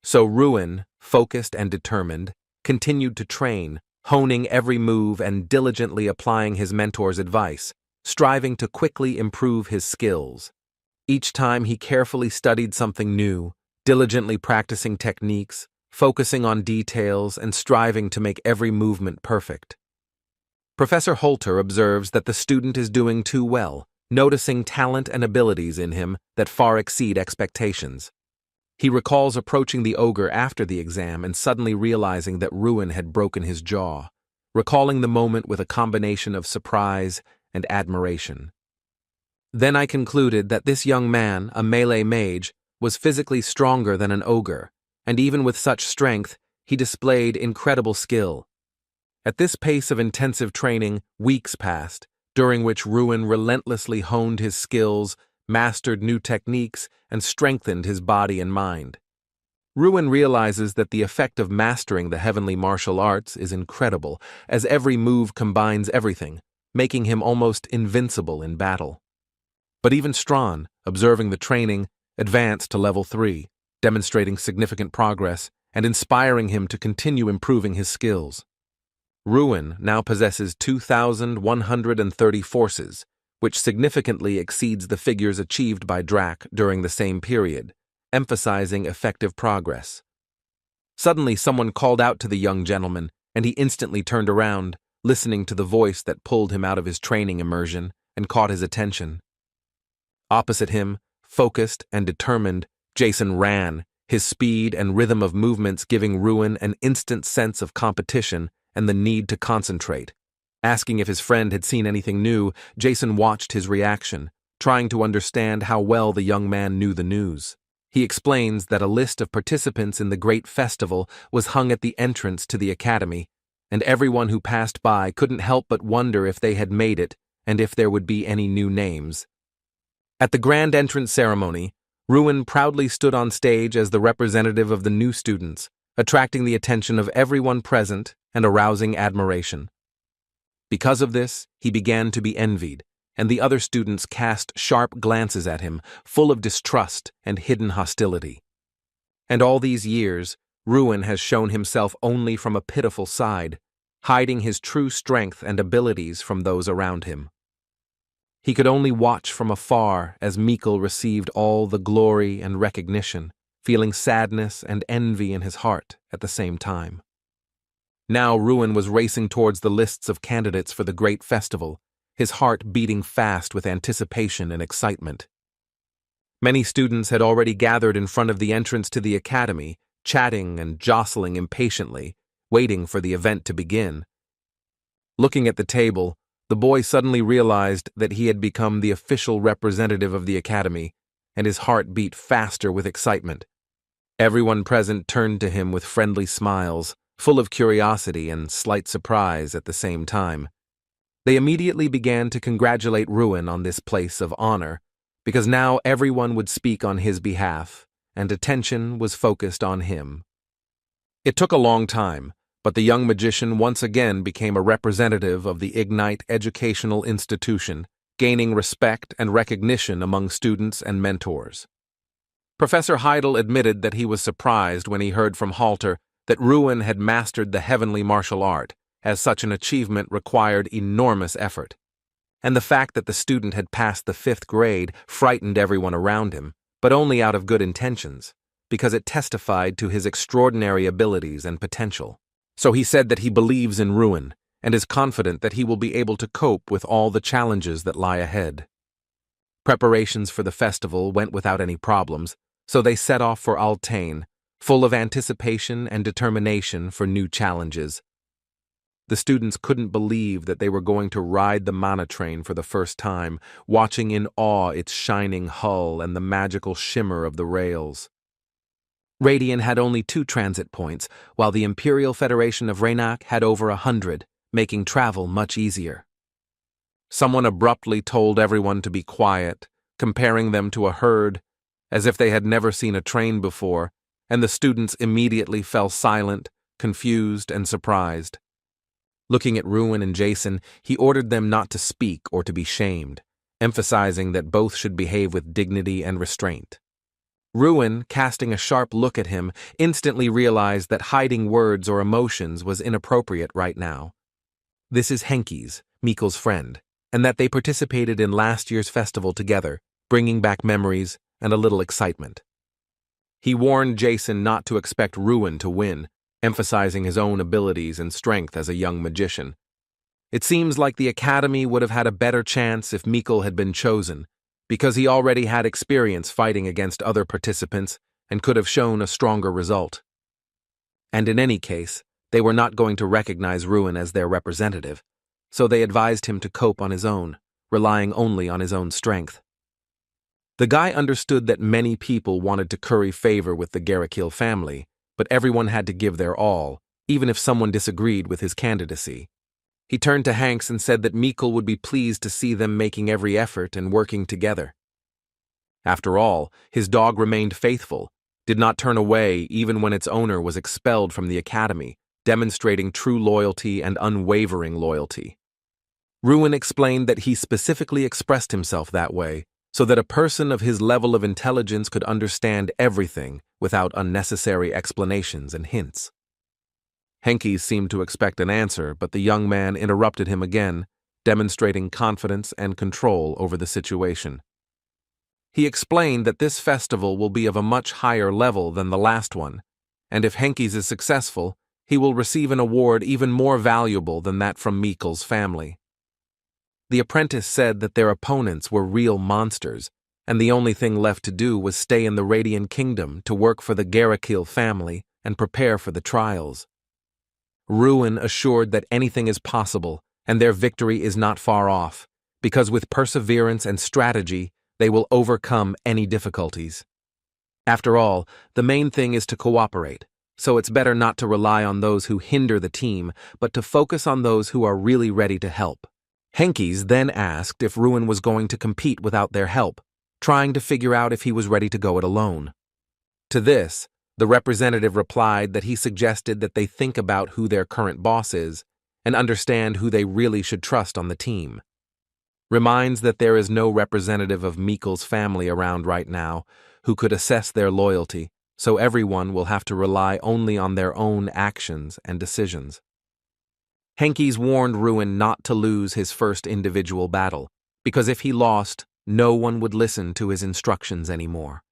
So Ruin, focused and determined, continued to train, honing every move and diligently applying his mentor's advice, striving to quickly improve his skills. Each time he carefully studied something new, diligently practicing techniques, focusing on details, and striving to make every movement perfect. Professor Halter observes that the student is doing too well, noticing talent and abilities in him that far exceed expectations. He recalls approaching the ogre after the exam and suddenly realizing that Ruin had broken his jaw, recalling the moment with a combination of surprise and admiration. Then I concluded that this young man, a melee mage, was physically stronger than an ogre, and even with such strength, he displayed incredible skill. At this pace of intensive training, weeks passed, during which Ruin relentlessly honed his skills, mastered new techniques, and strengthened his body and mind. Ruin realizes that the effect of mastering the heavenly martial arts is incredible, as every move combines everything, making him almost invincible in battle. But even Strawn, observing the training, advanced to level 3, demonstrating significant progress and inspiring him to continue improving his skills. Ruin now possesses 2,130 forces, which significantly exceeds the figures achieved by Drac during the same period, emphasizing effective progress. Suddenly, someone called out to the young gentleman, and he instantly turned around, listening to the voice that pulled him out of his training immersion and caught his attention. Opposite him, focused and determined, Jason ran, his speed and rhythm of movements giving Ruin an instant sense of competition and the need to concentrate. Asking if his friend had seen anything new, Jason watched his reaction, trying to understand how well the young man knew the news. He explains that a list of participants in the great festival was hung at the entrance to the academy, and everyone who passed by couldn't help but wonder if they had made it and if there would be any new names. At the grand entrance ceremony, Ruin proudly stood on stage as the representative of the new students, attracting the attention of everyone present and arousing admiration. Because of this, he began to be envied, and the other students cast sharp glances at him, full of distrust and hidden hostility. And all these years, Ruin has shown himself only from a pitiful side, hiding his true strength and abilities from those around him. He could only watch from afar as Mikkel received all the glory and recognition, feeling sadness and envy in his heart at the same time. Now Ruin was racing towards the lists of candidates for the great festival, his heart beating fast with anticipation and excitement. Many students had already gathered in front of the entrance to the academy, chatting and jostling impatiently, waiting for the event to begin. Looking at the table, the boy suddenly realized that he had become the official representative of the academy, and his heart beat faster with excitement. Everyone present turned to him with friendly smiles, full of curiosity and slight surprise at the same time. They immediately began to congratulate Ruin on this place of honor, because now everyone would speak on his behalf, and attention was focused on him. It took a long time, but the young magician once again became a representative of the Ignite educational institution, gaining respect and recognition among students and mentors. Professor Heidel admitted that he was surprised when he heard from Halter that Ruin had mastered the heavenly martial art, as such an achievement required enormous effort. And the fact that the student had passed the 5th grade frightened everyone around him, but only out of good intentions, because it testified to his extraordinary abilities and potential. So he said that he believes in Ruin, and is confident that he will be able to cope with all the challenges that lie ahead. Preparations for the festival went without any problems, so they set off for Altain, full of anticipation and determination for new challenges. The students couldn't believe that they were going to ride the mana train for the first time, watching in awe its shining hull and the magical shimmer of the rails. Radian had only 2 transit points, while the Imperial Federation of Raynak had over 100, making travel much easier. Someone abruptly told everyone to be quiet, comparing them to a herd, as if they had never seen a train before, and the students immediately fell silent, confused, and surprised. Looking at Ruin and Jason, he ordered them not to speak or to be shamed, emphasizing that both should behave with dignity and restraint. Ruin, casting a sharp look at him, instantly realized that hiding words or emotions was inappropriate right now. This is Henki's, Mikkel's friend, and that they participated in last year's festival together, bringing back memories and a little excitement. He warned Jason not to expect Ruin to win, emphasizing his own abilities and strength as a young magician. It seems like the academy would have had a better chance if Mikkel had been chosen, because he already had experience fighting against other participants and could have shown a stronger result. And in any case, they were not going to recognize Ruin as their representative, so they advised him to cope on his own, relying only on his own strength. The guy understood that many people wanted to curry favor with the Garrickhill family, but everyone had to give their all, even if someone disagreed with his candidacy. He turned to Hanks and said that Mikkel would be pleased to see them making every effort and working together. After all, his dog remained faithful, did not turn away even when its owner was expelled from the academy, demonstrating true loyalty and unwavering loyalty. Ruin explained that he specifically expressed himself that way, so that a person of his level of intelligence could understand everything without unnecessary explanations and hints. Henke seemed to expect an answer, but the young man interrupted him again, demonstrating confidence and control over the situation. He explained that this festival will be of a much higher level than the last one, and if Henkes is successful, he will receive an award even more valuable than that from Mikkel's family. The apprentice said that their opponents were real monsters, and the only thing left to do was stay in the Radiant Kingdom to work for the Garrakil family and prepare for the trials. Ruin assured that anything is possible, and their victory is not far off, because with perseverance and strategy, they will overcome any difficulties. After all, the main thing is to cooperate, so it's better not to rely on those who hinder the team, but to focus on those who are really ready to help. Henkes then asked if Ruin was going to compete without their help, trying to figure out if he was ready to go it alone. To this, the representative replied that he suggested that they think about who their current boss is and understand who they really should trust on the team. Reminds that there is no representative of Mikkel's family around right now who could assess their loyalty, so everyone will have to rely only on their own actions and decisions. Henkes warned Ruin not to lose his first individual battle, because if he lost, no one would listen to his instructions anymore.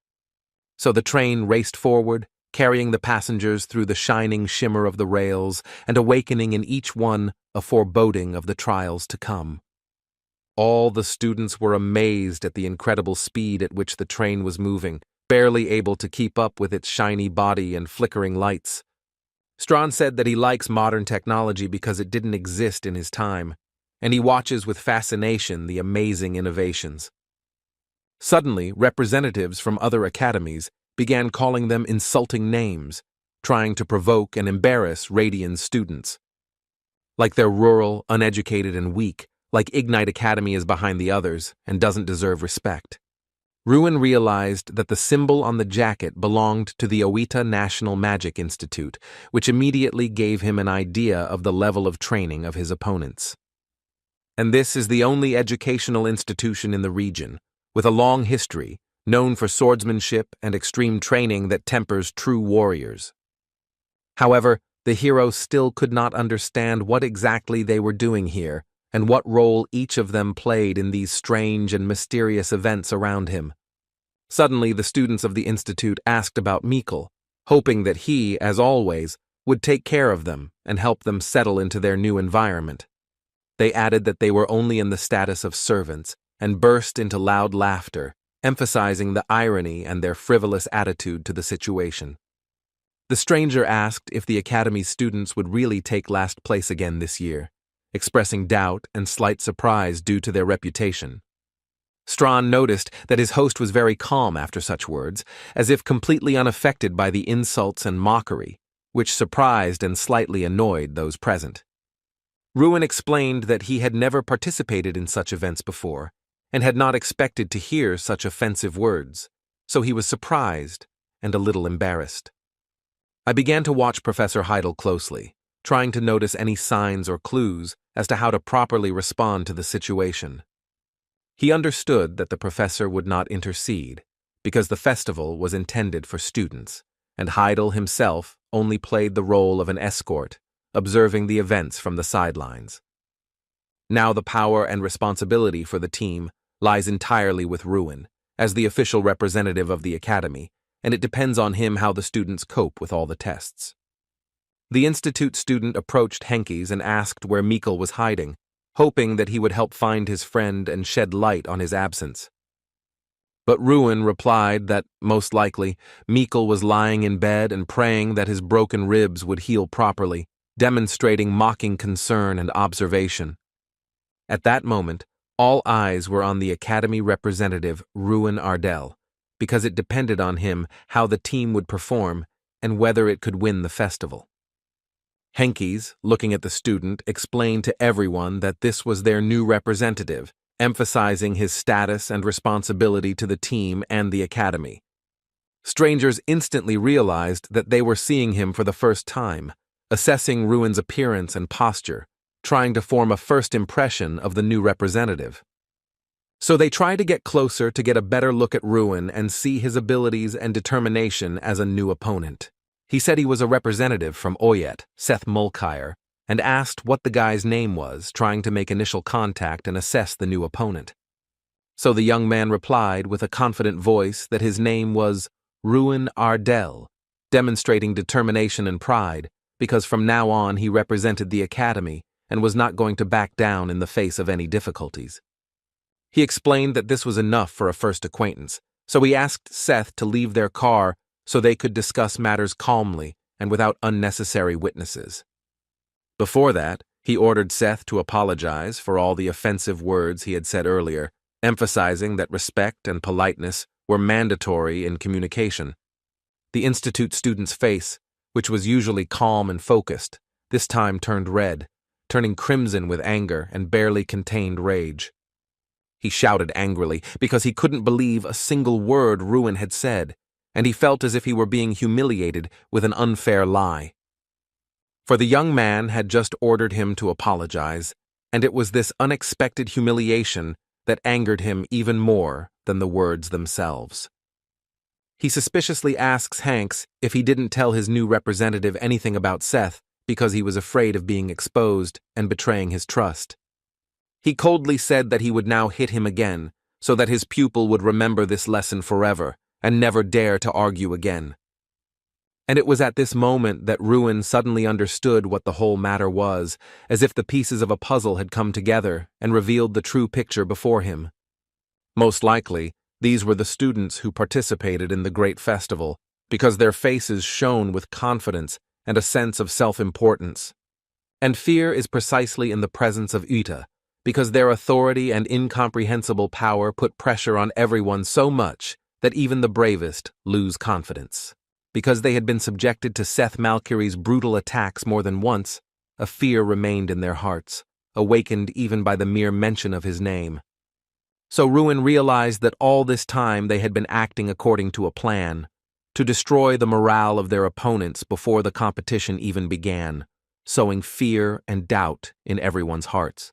So the train raced forward, carrying the passengers through the shining shimmer of the rails and awakening in each one a foreboding of the trials to come. All the students were amazed at the incredible speed at which the train was moving, barely able to keep up with its shiny body and flickering lights. Strawn said that he likes modern technology because it didn't exist in his time, and he watches with fascination the amazing innovations. Suddenly, representatives from other academies began calling them insulting names, trying to provoke and embarrass Radiant's students. Like they're rural, uneducated, and weak, like Ignite Academy is behind the others and doesn't deserve respect. Ruin realized that the symbol on the jacket belonged to the Oita National Magic Institute, which immediately gave him an idea of the level of training of his opponents. And this is the only educational institution in the region, with a long history, known for swordsmanship and extreme training that tempers true warriors. However, the hero still could not understand what exactly they were doing here, and what role each of them played in these strange and mysterious events around him. Suddenly, the students of the institute asked about Mikkel, hoping that he, as always, would take care of them and help them settle into their new environment. They added that they were only in the status of servants and burst into loud laughter, emphasizing the irony and their frivolous attitude to the situation. The stranger asked if the academy's students would really take last place again this year, expressing doubt and slight surprise due to their reputation. Strawn noticed that his host was very calm after such words, as if completely unaffected by the insults and mockery, which surprised and slightly annoyed those present. Ruin explained that he had never participated in such events before, and had not expected to hear such offensive words, so he was surprised and a little embarrassed. I began to watch Professor Heidel closely, trying to notice any signs or clues as to how to properly respond to the situation. He understood that the professor would not intercede, because the festival was intended for students, and Heidel himself only played the role of an escort, observing the events from the sidelines. Now the power and responsibility for the team lies entirely with Ruin, as the official representative of the academy, and it depends on him how the students cope with all the tests. The institute student approached Henkes and asked where Mikkel was hiding, hoping that he would help find his friend and shed light on his absence. But Ruin replied that, most likely, Mikkel was lying in bed and praying that his broken ribs would heal properly, demonstrating mocking concern and observation. At that moment, all eyes were on the academy representative, Ruin Ardell, because it depended on him how the team would perform and whether it could win the festival. Henkes, looking at the student, explained to everyone that this was their new representative, emphasizing his status and responsibility to the team and the academy. Strangers instantly realized that they were seeing him for the first time, assessing Ruin's appearance and posture, trying to form a first impression of the new representative. So they tried to get closer to get a better look at Ruin and see his abilities and determination as a new opponent. He said he was a representative from Oyet, Seth Mulcair, and asked what the guy's name was, trying to make initial contact and assess the new opponent. So the young man replied with a confident voice that his name was Ruin Ardell, demonstrating determination and pride, because from now on he represented the academy and was not going to back down in the face of any difficulties. He explained that this was enough for a first acquaintance, so he asked Seth to leave their car so they could discuss matters calmly and without unnecessary witnesses. Before that, he ordered Seth to apologize for all the offensive words he had said earlier, emphasizing that respect and politeness were mandatory in communication. The institute student's face, which was usually calm and focused, this time turned red, turning crimson with anger and barely contained rage. He shouted angrily because he couldn't believe a single word Ruin had said, and he felt as if he were being humiliated with an unfair lie. For the young man had just ordered him to apologize, and it was this unexpected humiliation that angered him even more than the words themselves. He suspiciously asks Hanks if he didn't tell his new representative anything about Seth because he was afraid of being exposed and betraying his trust. He coldly said that he would now hit him again, so that his pupil would remember this lesson forever and never dare to argue again. And it was at this moment that Ruin suddenly understood what the whole matter was, as if the pieces of a puzzle had come together and revealed the true picture before him. Most likely, these were the students who participated in the great festival, because their faces shone with confidence and a sense of self-importance. And fear is precisely in the presence of Uta, because their authority and incomprehensible power put pressure on everyone so much that even the bravest lose confidence. Because they had been subjected to Seth Malcury's brutal attacks more than once, a fear remained in their hearts, awakened even by the mere mention of his name. So Ruin realized that all this time they had been acting according to a plan, to destroy the morale of their opponents before the competition even began, sowing fear and doubt in everyone's hearts.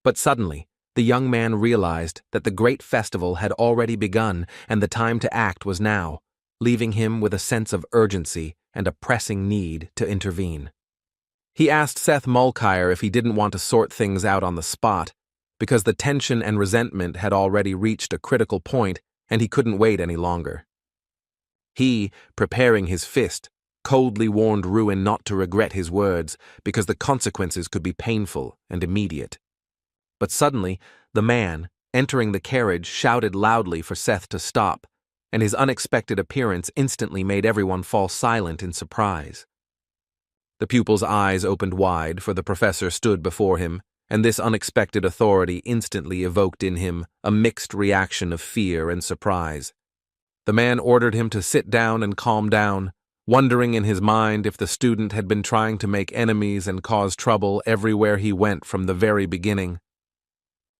But suddenly, the young man realized that the great festival had already begun and the time to act was now, leaving him with a sense of urgency and a pressing need to intervene. He asked Seth Mulcair if he didn't want to sort things out on the spot, because the tension and resentment had already reached a critical point and he couldn't wait any longer. He, preparing his fist, coldly warned Ruin not to regret his words because the consequences could be painful and immediate. But suddenly, the man, entering the carriage, shouted loudly for Seth to stop, and his unexpected appearance instantly made everyone fall silent in surprise. The pupil's eyes opened wide, for the professor stood before him, and this unexpected authority instantly evoked in him a mixed reaction of fear and surprise. The man ordered him to sit down and calm down, wondering in his mind if the student had been trying to make enemies and cause trouble everywhere he went from the very beginning.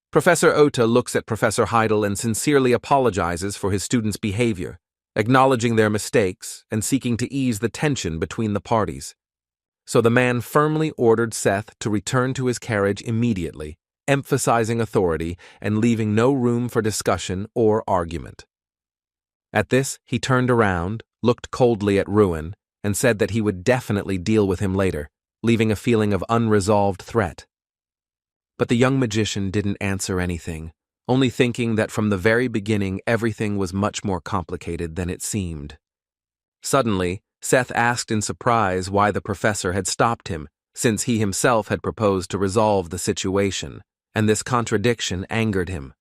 Professor Ota looks at Professor Heidel and sincerely apologizes for his students' behavior, acknowledging their mistakes and seeking to ease the tension between the parties. So the man firmly ordered Seth to return to his carriage immediately, emphasizing authority and leaving no room for discussion or argument. At this, he turned around, looked coldly at Ruin, and said that he would definitely deal with him later, leaving a feeling of unresolved threat. But the young magician didn't answer anything, only thinking that from the very beginning everything was much more complicated than it seemed. Suddenly, Seth asked in surprise why the professor had stopped him, since he himself had proposed to resolve the situation, and this contradiction angered him.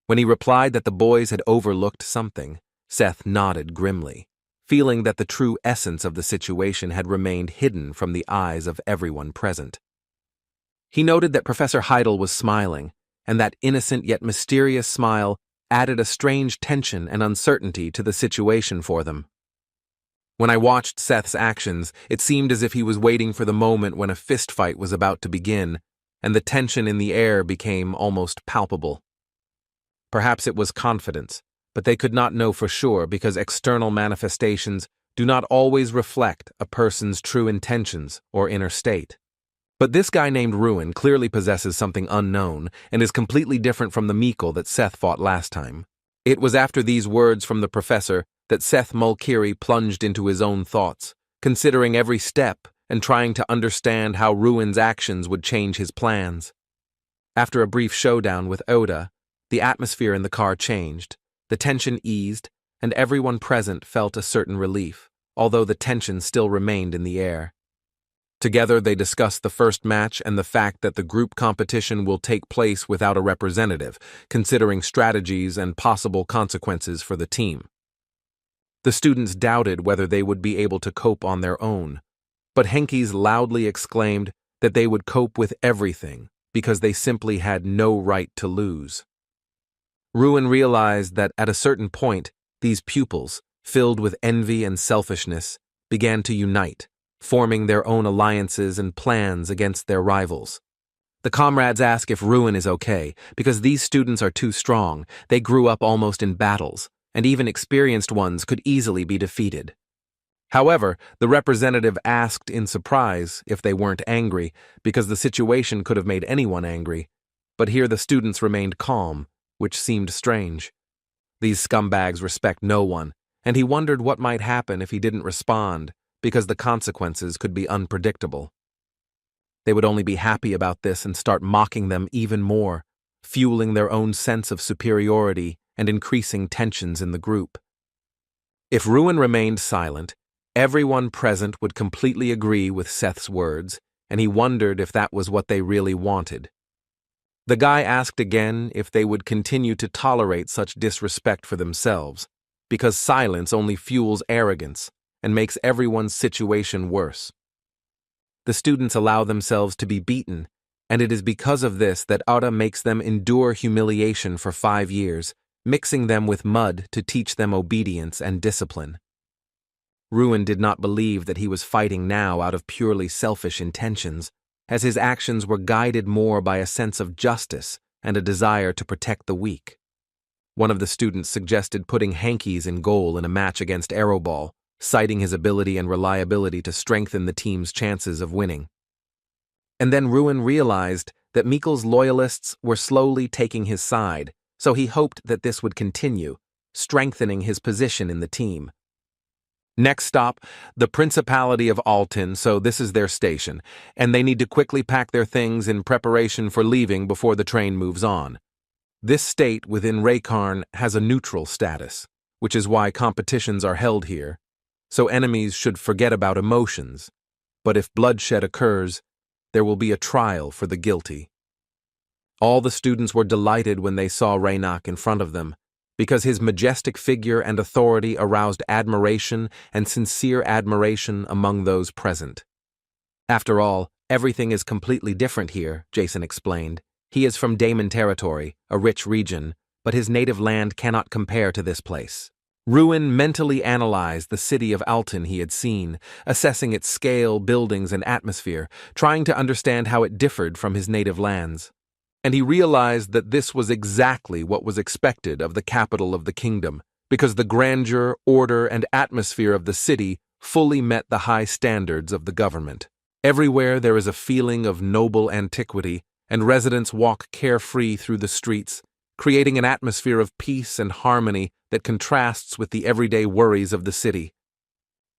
When he replied that the boys had overlooked something, Seth nodded grimly, feeling that the true essence of the situation had remained hidden from the eyes of everyone present. He noted that Professor Heidel was smiling, and that innocent yet mysterious smile added a strange tension and uncertainty to the situation for them. When I watched Seth's actions, it seemed as if he was waiting for the moment when a fistfight was about to begin, and the tension in the air became almost palpable. Perhaps it was confidence, but they could not know for sure because external manifestations do not always reflect a person's true intentions or inner state. But this guy named Ruin clearly possesses something unknown and is completely different from the Meikle that Seth fought last time. It was after these words from the professor that Seth Mulcahy plunged into his own thoughts, considering every step and trying to understand how Ruin's actions would change his plans. After a brief showdown with Oda, the atmosphere in the car changed, the tension eased, and everyone present felt a certain relief, although the tension still remained in the air. Together, they discuss the first match and the fact that the group competition will take place without a representative, considering strategies and possible consequences for the team. The students doubted whether they would be able to cope on their own, but Henkes loudly exclaimed that they would cope with everything because they simply had no right to lose. Ruin realized that at a certain point, these pupils, filled with envy and selfishness, began to unite, forming their own alliances and plans against their rivals. The comrades ask if Ruin is okay, because these students are too strong. They grew up almost in battles, and even experienced ones could easily be defeated. However, the representative asked in surprise if they weren't angry, because the situation could have made anyone angry. But here the students remained calm, which seemed strange. These scumbags respect no one, and he wondered what might happen if he didn't respond, because the consequences could be unpredictable. They would only be happy about this and start mocking them even more, fueling their own sense of superiority and increasing tensions in the group. If Ruin remained silent, everyone present would completely agree with Seth's words, and he wondered if that was what they really wanted. The guy asked again if they would continue to tolerate such disrespect for themselves, because silence only fuels arrogance and makes everyone's situation worse. The students allow themselves to be beaten, and it is because of this that Ara makes them endure humiliation for 5 years, mixing them with mud to teach them obedience and discipline. Ruin did not believe that he was fighting now out of purely selfish intentions, as his actions were guided more by a sense of justice and a desire to protect the weak. One of the students suggested putting Henkes in goal in a match against Aeroball, citing his ability and reliability to strengthen the team's chances of winning. And then Ruin realized that Mikkel's loyalists were slowly taking his side, so he hoped that this would continue, strengthening his position in the team. Next stop, the Principality of Altin, so this is their station, and they need to quickly pack their things in preparation for leaving before the train moves on. This state within Raykarn has a neutral status, which is why competitions are held here, so enemies should forget about emotions, but if bloodshed occurs, there will be a trial for the guilty. All the students were delighted when they saw Raynak in front of them, because his majestic figure and authority aroused admiration and sincere admiration among those present. After all, everything is completely different here, Jason explained. He is from Daemon territory, a rich region, but his native land cannot compare to this place. Ruin mentally analyzed the city of Altin he had seen, assessing its scale, buildings, and atmosphere, trying to understand how it differed from his native lands. And he realized that this was exactly what was expected of the capital of the kingdom, because the grandeur, order, and atmosphere of the city fully met the high standards of the government. Everywhere there is a feeling of noble antiquity, and residents walk carefree through the streets, creating an atmosphere of peace and harmony that contrasts with the everyday worries of the city.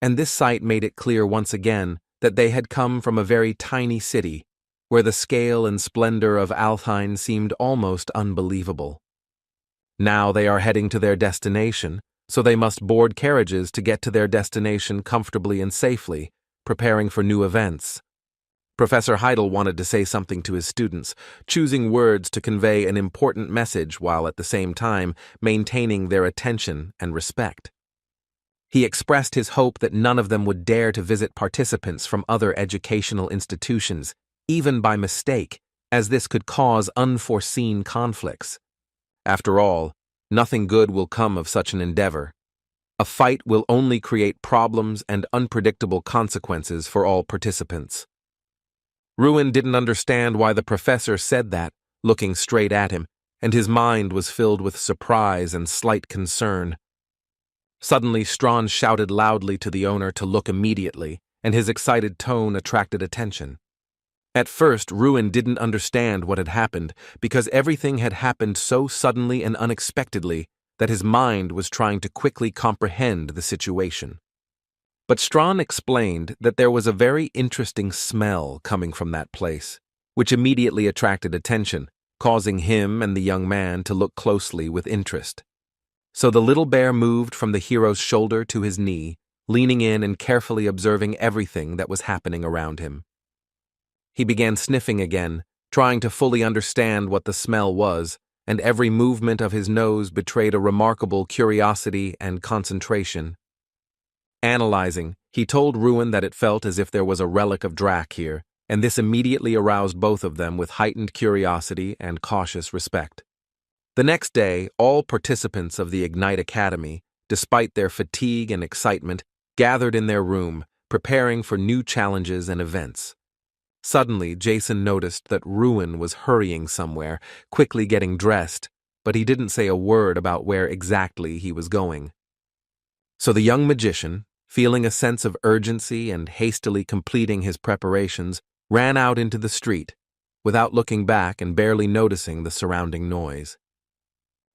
And this sight made it clear once again that they had come from a very tiny city, where the scale and splendor of Althine seemed almost unbelievable. Now they are heading to their destination, so they must board carriages to get to their destination comfortably and safely, preparing for new events. Professor Heidel wanted to say something to his students, choosing words to convey an important message while at the same time maintaining their attention and respect. He expressed his hope that none of them would dare to visit participants from other educational institutions, even by mistake, as this could cause unforeseen conflicts. After all, nothing good will come of such an endeavor. A fight will only create problems and unpredictable consequences for all participants. Ruin didn't understand why the professor said that, looking straight at him, and his mind was filled with surprise and slight concern. Suddenly, Strawn shouted loudly to the owner to look immediately, and his excited tone attracted attention. At first, Ruin didn't understand what had happened, because everything had happened so suddenly and unexpectedly that his mind was trying to quickly comprehend the situation. But Strawn explained that there was a very interesting smell coming from that place, which immediately attracted attention, causing him and the young man to look closely with interest. So the little bear moved from the hero's shoulder to his knee, leaning in and carefully observing everything that was happening around him. He began sniffing again, trying to fully understand what the smell was, and every movement of his nose betrayed a remarkable curiosity and concentration. Analyzing, he told Ruin that it felt as if there was a relic of Drac here, and this immediately aroused both of them with heightened curiosity and cautious respect. The next day, all participants of the Ignite Academy, despite their fatigue and excitement, gathered in their room, preparing for new challenges and events. Suddenly, Jason noticed that Ruin was hurrying somewhere, quickly getting dressed, but he didn't say a word about where exactly he was going. So the young magician, feeling a sense of urgency and hastily completing his preparations, ran out into the street, without looking back and barely noticing the surrounding noise.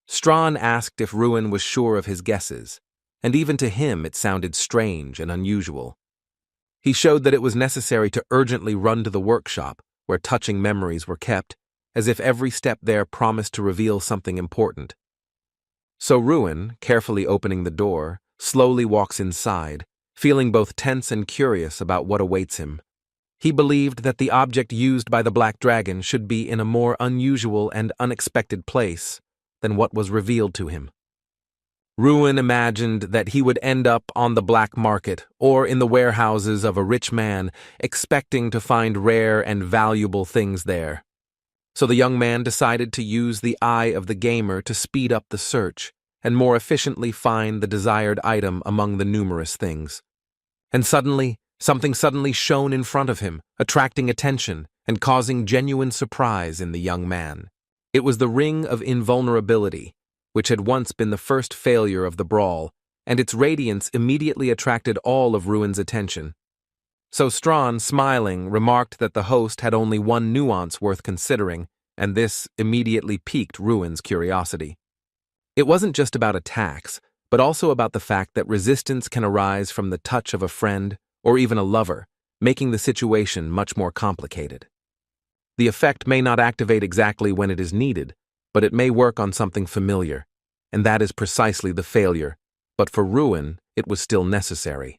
Strawn asked if Ruin was sure of his guesses, and even to him it sounded strange and unusual. He showed that it was necessary to urgently run to the workshop, where touching memories were kept, as if every step there promised to reveal something important. So Ruin, carefully opening the door, slowly walks inside, feeling both tense and curious about what awaits him. He believed that the object used by the Black Dragon should be in a more unusual and unexpected place than what was revealed to him. Ruin imagined that he would end up on the black market or in the warehouses of a rich man, expecting to find rare and valuable things there. So the young man decided to use the eye of the gamer to speed up the search and more efficiently find the desired item among the numerous things. And suddenly, something shone in front of him, attracting attention and causing genuine surprise in the young man. It was the Ring of Invulnerability, which had once been the first failure of the brawl, and its radiance immediately attracted all of Ruin's attention. So Strawn, smiling, remarked that the host had only one nuance worth considering, and this immediately piqued Ruin's curiosity. It wasn't just about attacks, but also about the fact that resistance can arise from the touch of a friend or even a lover, making the situation much more complicated. The effect may not activate exactly when it is needed, but it may work on something familiar, and that is precisely the failure, but for Ruin, it was still necessary.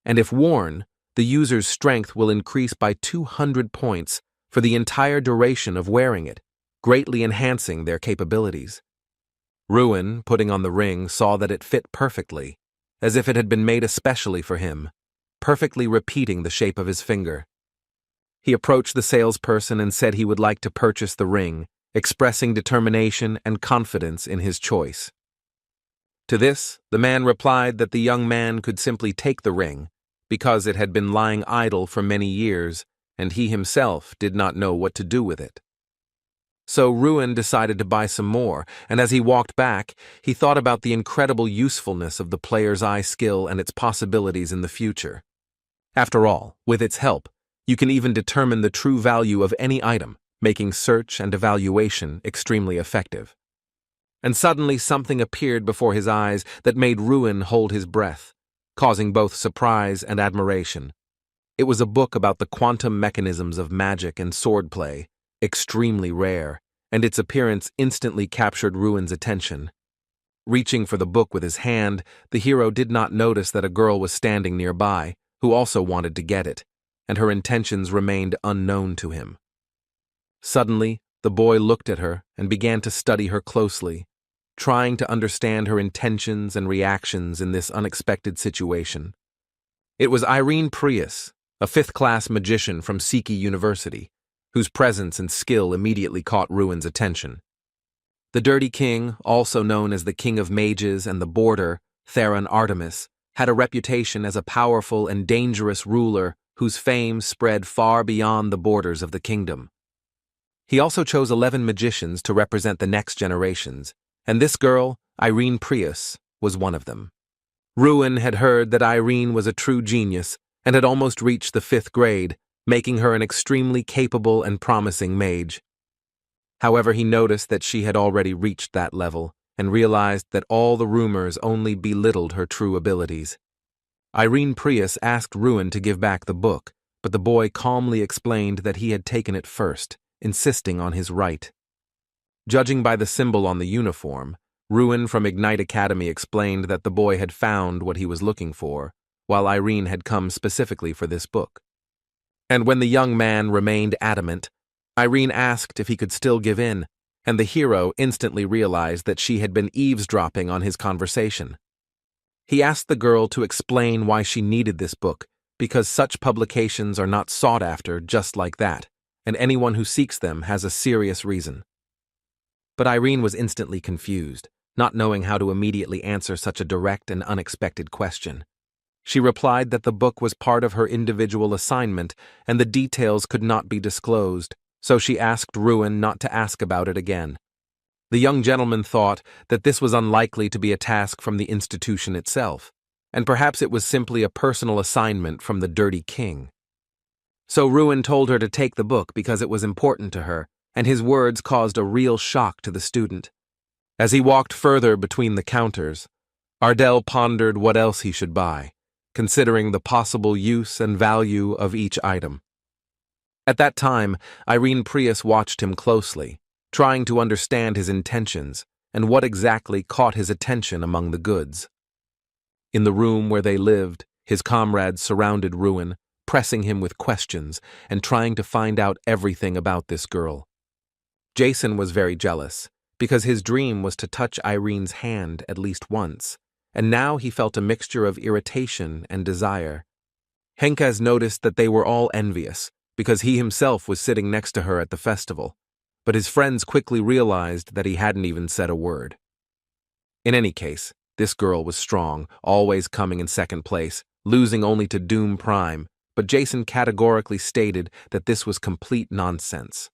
And if worn, the user's strength will increase by 200 points for the entire duration of wearing it, greatly enhancing their capabilities. Ruin, putting on the ring, saw that it fit perfectly, as if it had been made especially for him, perfectly repeating the shape of his finger. He approached the salesperson and said he would like to purchase the ring, expressing determination and confidence in his choice. To this, the man replied that the young man could simply take the ring, because it had been lying idle for many years, and he himself did not know what to do with it. So Ruin decided to buy some more, and as he walked back, he thought about the incredible usefulness of the player's eye skill and its possibilities in the future. After all, with its help, you can even determine the true value of any item, making search and evaluation extremely effective. And suddenly something appeared before his eyes that made Ruin hold his breath, causing both surprise and admiration. It was a book about the quantum mechanisms of magic and swordplay, extremely rare, and its appearance instantly captured Ruin's attention. Reaching for the book with his hand, the hero did not notice that a girl was standing nearby, who also wanted to get it, and her intentions remained unknown to him. Suddenly, the boy looked at her and began to study her closely, trying to understand her intentions and reactions in this unexpected situation. It was Irene Prius, a fifth-class magician from Siki University, whose presence and skill immediately caught Ruin's attention. The Dirty King, also known as the King of Mages and the Boarder, Theron Artemis, had a reputation as a powerful and dangerous ruler whose fame spread far beyond the borders of the kingdom. He also chose 11 magicians to represent the next generations, and this girl, Irene Prius, was one of them. Ruin had heard that Irene was a true genius and had almost reached the 5th grade, making her an extremely capable and promising mage. However, he noticed that she had already reached that level and realized that all the rumors only belittled her true abilities. Irene Prius asked Ruin to give back the book, but the boy calmly explained that he had taken it first, insisting on his right. Judging by the symbol on the uniform, Ruin from Ignite Academy explained that the boy had found what he was looking for, while Irene had come specifically for this book. And when the young man remained adamant, Irene asked if he could still give in, and the hero instantly realized that she had been eavesdropping on his conversation. He asked the girl to explain why she needed this book, because such publications are not sought after just like that, and anyone who seeks them has a serious reason. But Irene was instantly confused, not knowing how to immediately answer such a direct and unexpected question. She replied that the book was part of her individual assignment and the details could not be disclosed, so she asked Ruin not to ask about it again. The young gentleman thought that this was unlikely to be a task from the institution itself, and perhaps it was simply a personal assignment from the Dirty King. So Ruin told her to take the book because it was important to her, and his words caused a real shock to the student. As he walked further between the counters, Ardell pondered what else he should buy, considering the possible use and value of each item. At that time, Irene Prius watched him closely, trying to understand his intentions and what exactly caught his attention among the goods. In the room where they lived, his comrades surrounded Ruin, pressing him with questions and trying to find out everything about this girl. Jason was very jealous, because his dream was to touch Irene's hand at least once, and now he felt a mixture of irritation and desire. Henkaz noticed that they were all envious, because he himself was sitting next to her at the festival, but his friends quickly realized that he hadn't even said a word. In any case, this girl was strong, always coming in second place, losing only to Doom Prime, but Jason categorically stated that this was complete nonsense.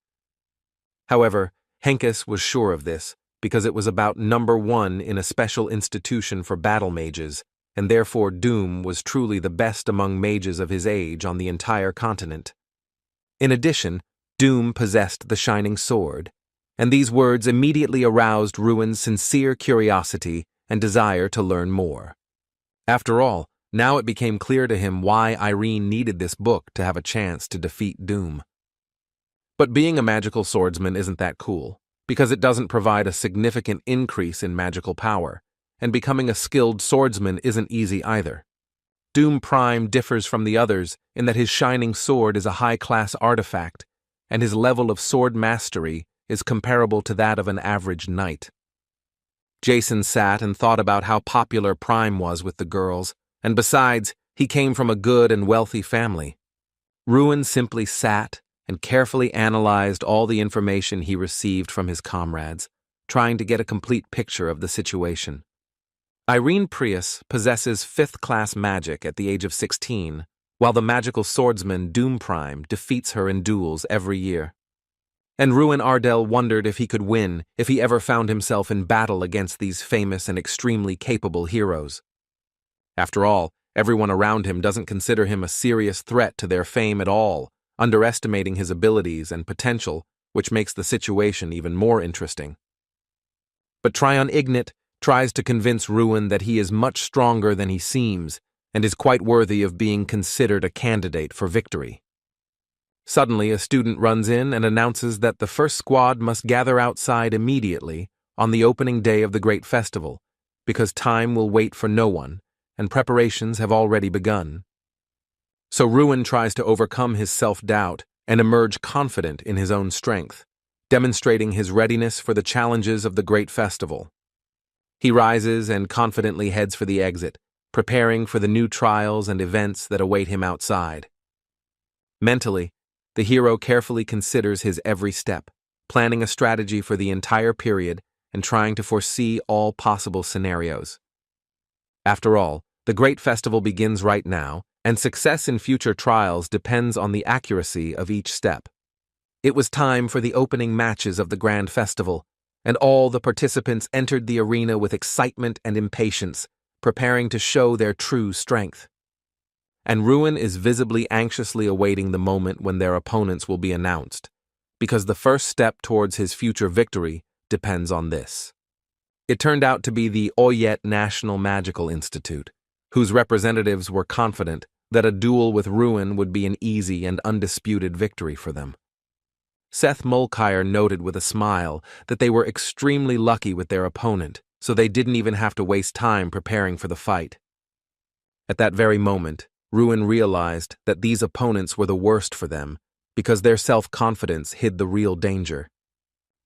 However, Henkaz was sure of this, because it was about number 1 in a special institution for battle mages, and therefore Doom was truly the best among mages of his age on the entire continent. In addition, Doom possessed the shining sword, and these words immediately aroused Ruin's sincere curiosity and desire to learn more. After all, now it became clear to him why Irene needed this book to have a chance to defeat Doom. But being a magical swordsman isn't that cool, because it doesn't provide a significant increase in magical power, and becoming a skilled swordsman isn't easy either. Doom Prime differs from the others in that his shining sword is a high-class artifact, and his level of sword mastery is comparable to that of an average knight. Jason sat and thought about how popular Prime was with the girls, and besides, he came from a good and wealthy family. Ruin simply sat and carefully analyzed all the information he received from his comrades, trying to get a complete picture of the situation. Irene Prius possesses 5th-class magic at the age of 16, while the magical swordsman Doom Prime defeats her in duels every year. And Ruin Ardell wondered if he could win if he ever found himself in battle against these famous and extremely capable heroes. After all, everyone around him doesn't consider him a serious threat to their fame at all, underestimating his abilities and potential, which makes the situation even more interesting. But Tryon Ignat tries to convince Ruin that he is much stronger than he seems and is quite worthy of being considered a candidate for victory. Suddenly, a student runs in and announces that the first squad must gather outside immediately on the opening day of the great festival, because time will wait for no one, and preparations have already begun. So Ruin tries to overcome his self-doubt and emerge confident in his own strength, demonstrating his readiness for the challenges of the great festival. He rises and confidently heads for the exit, preparing for the new trials and events that await him outside. Mentally, the hero carefully considers his every step, planning a strategy for the entire period and trying to foresee all possible scenarios. After all, the great festival begins right now, and success in future trials depends on the accuracy of each step. It was time for the opening matches of the grand festival, and all the participants entered the arena with excitement and impatience, preparing to show their true strength. And Ruin is visibly anxiously awaiting the moment when their opponents will be announced, because the first step towards his future victory depends on this. It turned out to be the Oyet National Magical Institute, whose representatives were confident that a duel with Ruin would be an easy and undisputed victory for them. Seth Mulcair noted with a smile that they were extremely lucky with their opponent, so they didn't even have to waste time preparing for the fight. At that very moment, Ruin realized that these opponents were the worst for them because their self-confidence hid the real danger.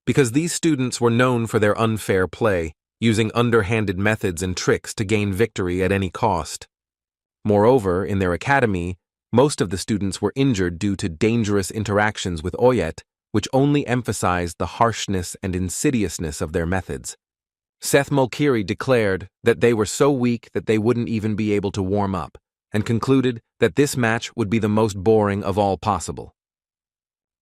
Because these students were known for their unfair play, using underhanded methods and tricks to gain victory at any cost. Moreover, in their academy, most of the students were injured due to dangerous interactions with Oyet, which only emphasized the harshness and insidiousness of their methods. Seth Mulkiri declared that they were so weak that they wouldn't even be able to warm up, and concluded that this match would be the most boring of all possible.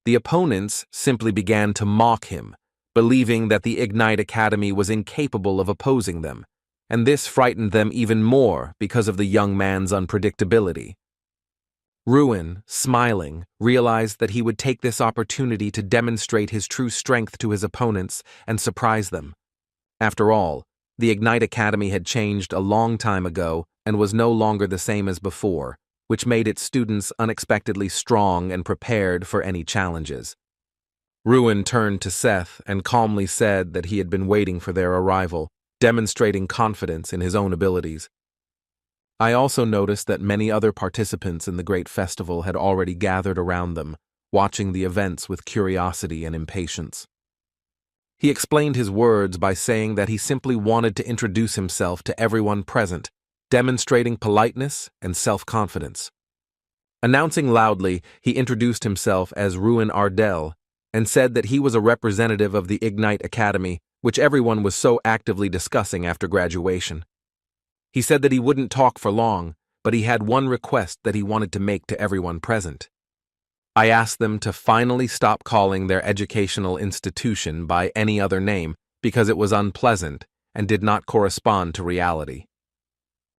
The opponents simply began to mock him, believing that the Ignite Academy was incapable of opposing them, and this frightened them even more because of the young man's unpredictability. Ruin, smiling, realized that he would take this opportunity to demonstrate his true strength to his opponents and surprise them. After all, the Ignite Academy had changed a long time ago and was no longer the same as before, which made its students unexpectedly strong and prepared for any challenges. Ruin turned to Seth and calmly said that he had been waiting for their arrival, demonstrating confidence in his own abilities. I also noticed that many other participants in the great festival had already gathered around them, watching the events with curiosity and impatience. He explained his words by saying that he simply wanted to introduce himself to everyone present, demonstrating politeness and self-confidence. Announcing loudly, he introduced himself as Ruin Ardell and said that he was a representative of the Ignite Academy, which everyone was so actively discussing after graduation. He said that he wouldn't talk for long, but he had one request that he wanted to make to everyone present. I asked them to finally stop calling their educational institution by any other name because it was unpleasant and did not correspond to reality.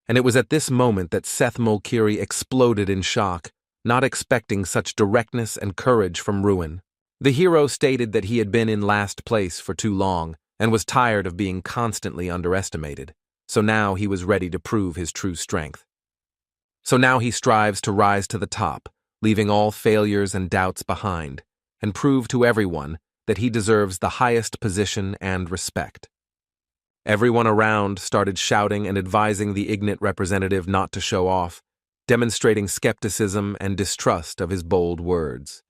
And it was at this moment that Seth Mulkiri exploded in shock, not expecting such directness and courage from Ruin. The hero stated that he had been in last place for too long and was tired of being constantly underestimated, so now he was ready to prove his true strength. So now he strives to rise to the top, leaving all failures and doubts behind, and prove to everyone that he deserves the highest position and respect. Everyone around started shouting and advising the Ignite representative not to show off, demonstrating skepticism and distrust of his bold words.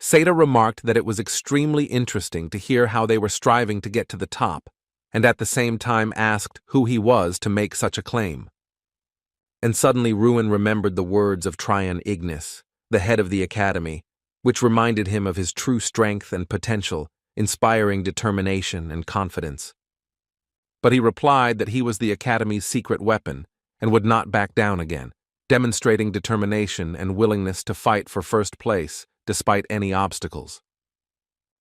Seda remarked that it was extremely interesting to hear how they were striving to get to the top, and at the same time asked who he was to make such a claim. And suddenly Ruin remembered the words of Tryon Ignis, the head of the academy, which reminded him of his true strength and potential, inspiring determination and confidence. But he replied that he was the academy's secret weapon and would not back down again, demonstrating determination and willingness to fight for first place despite any obstacles.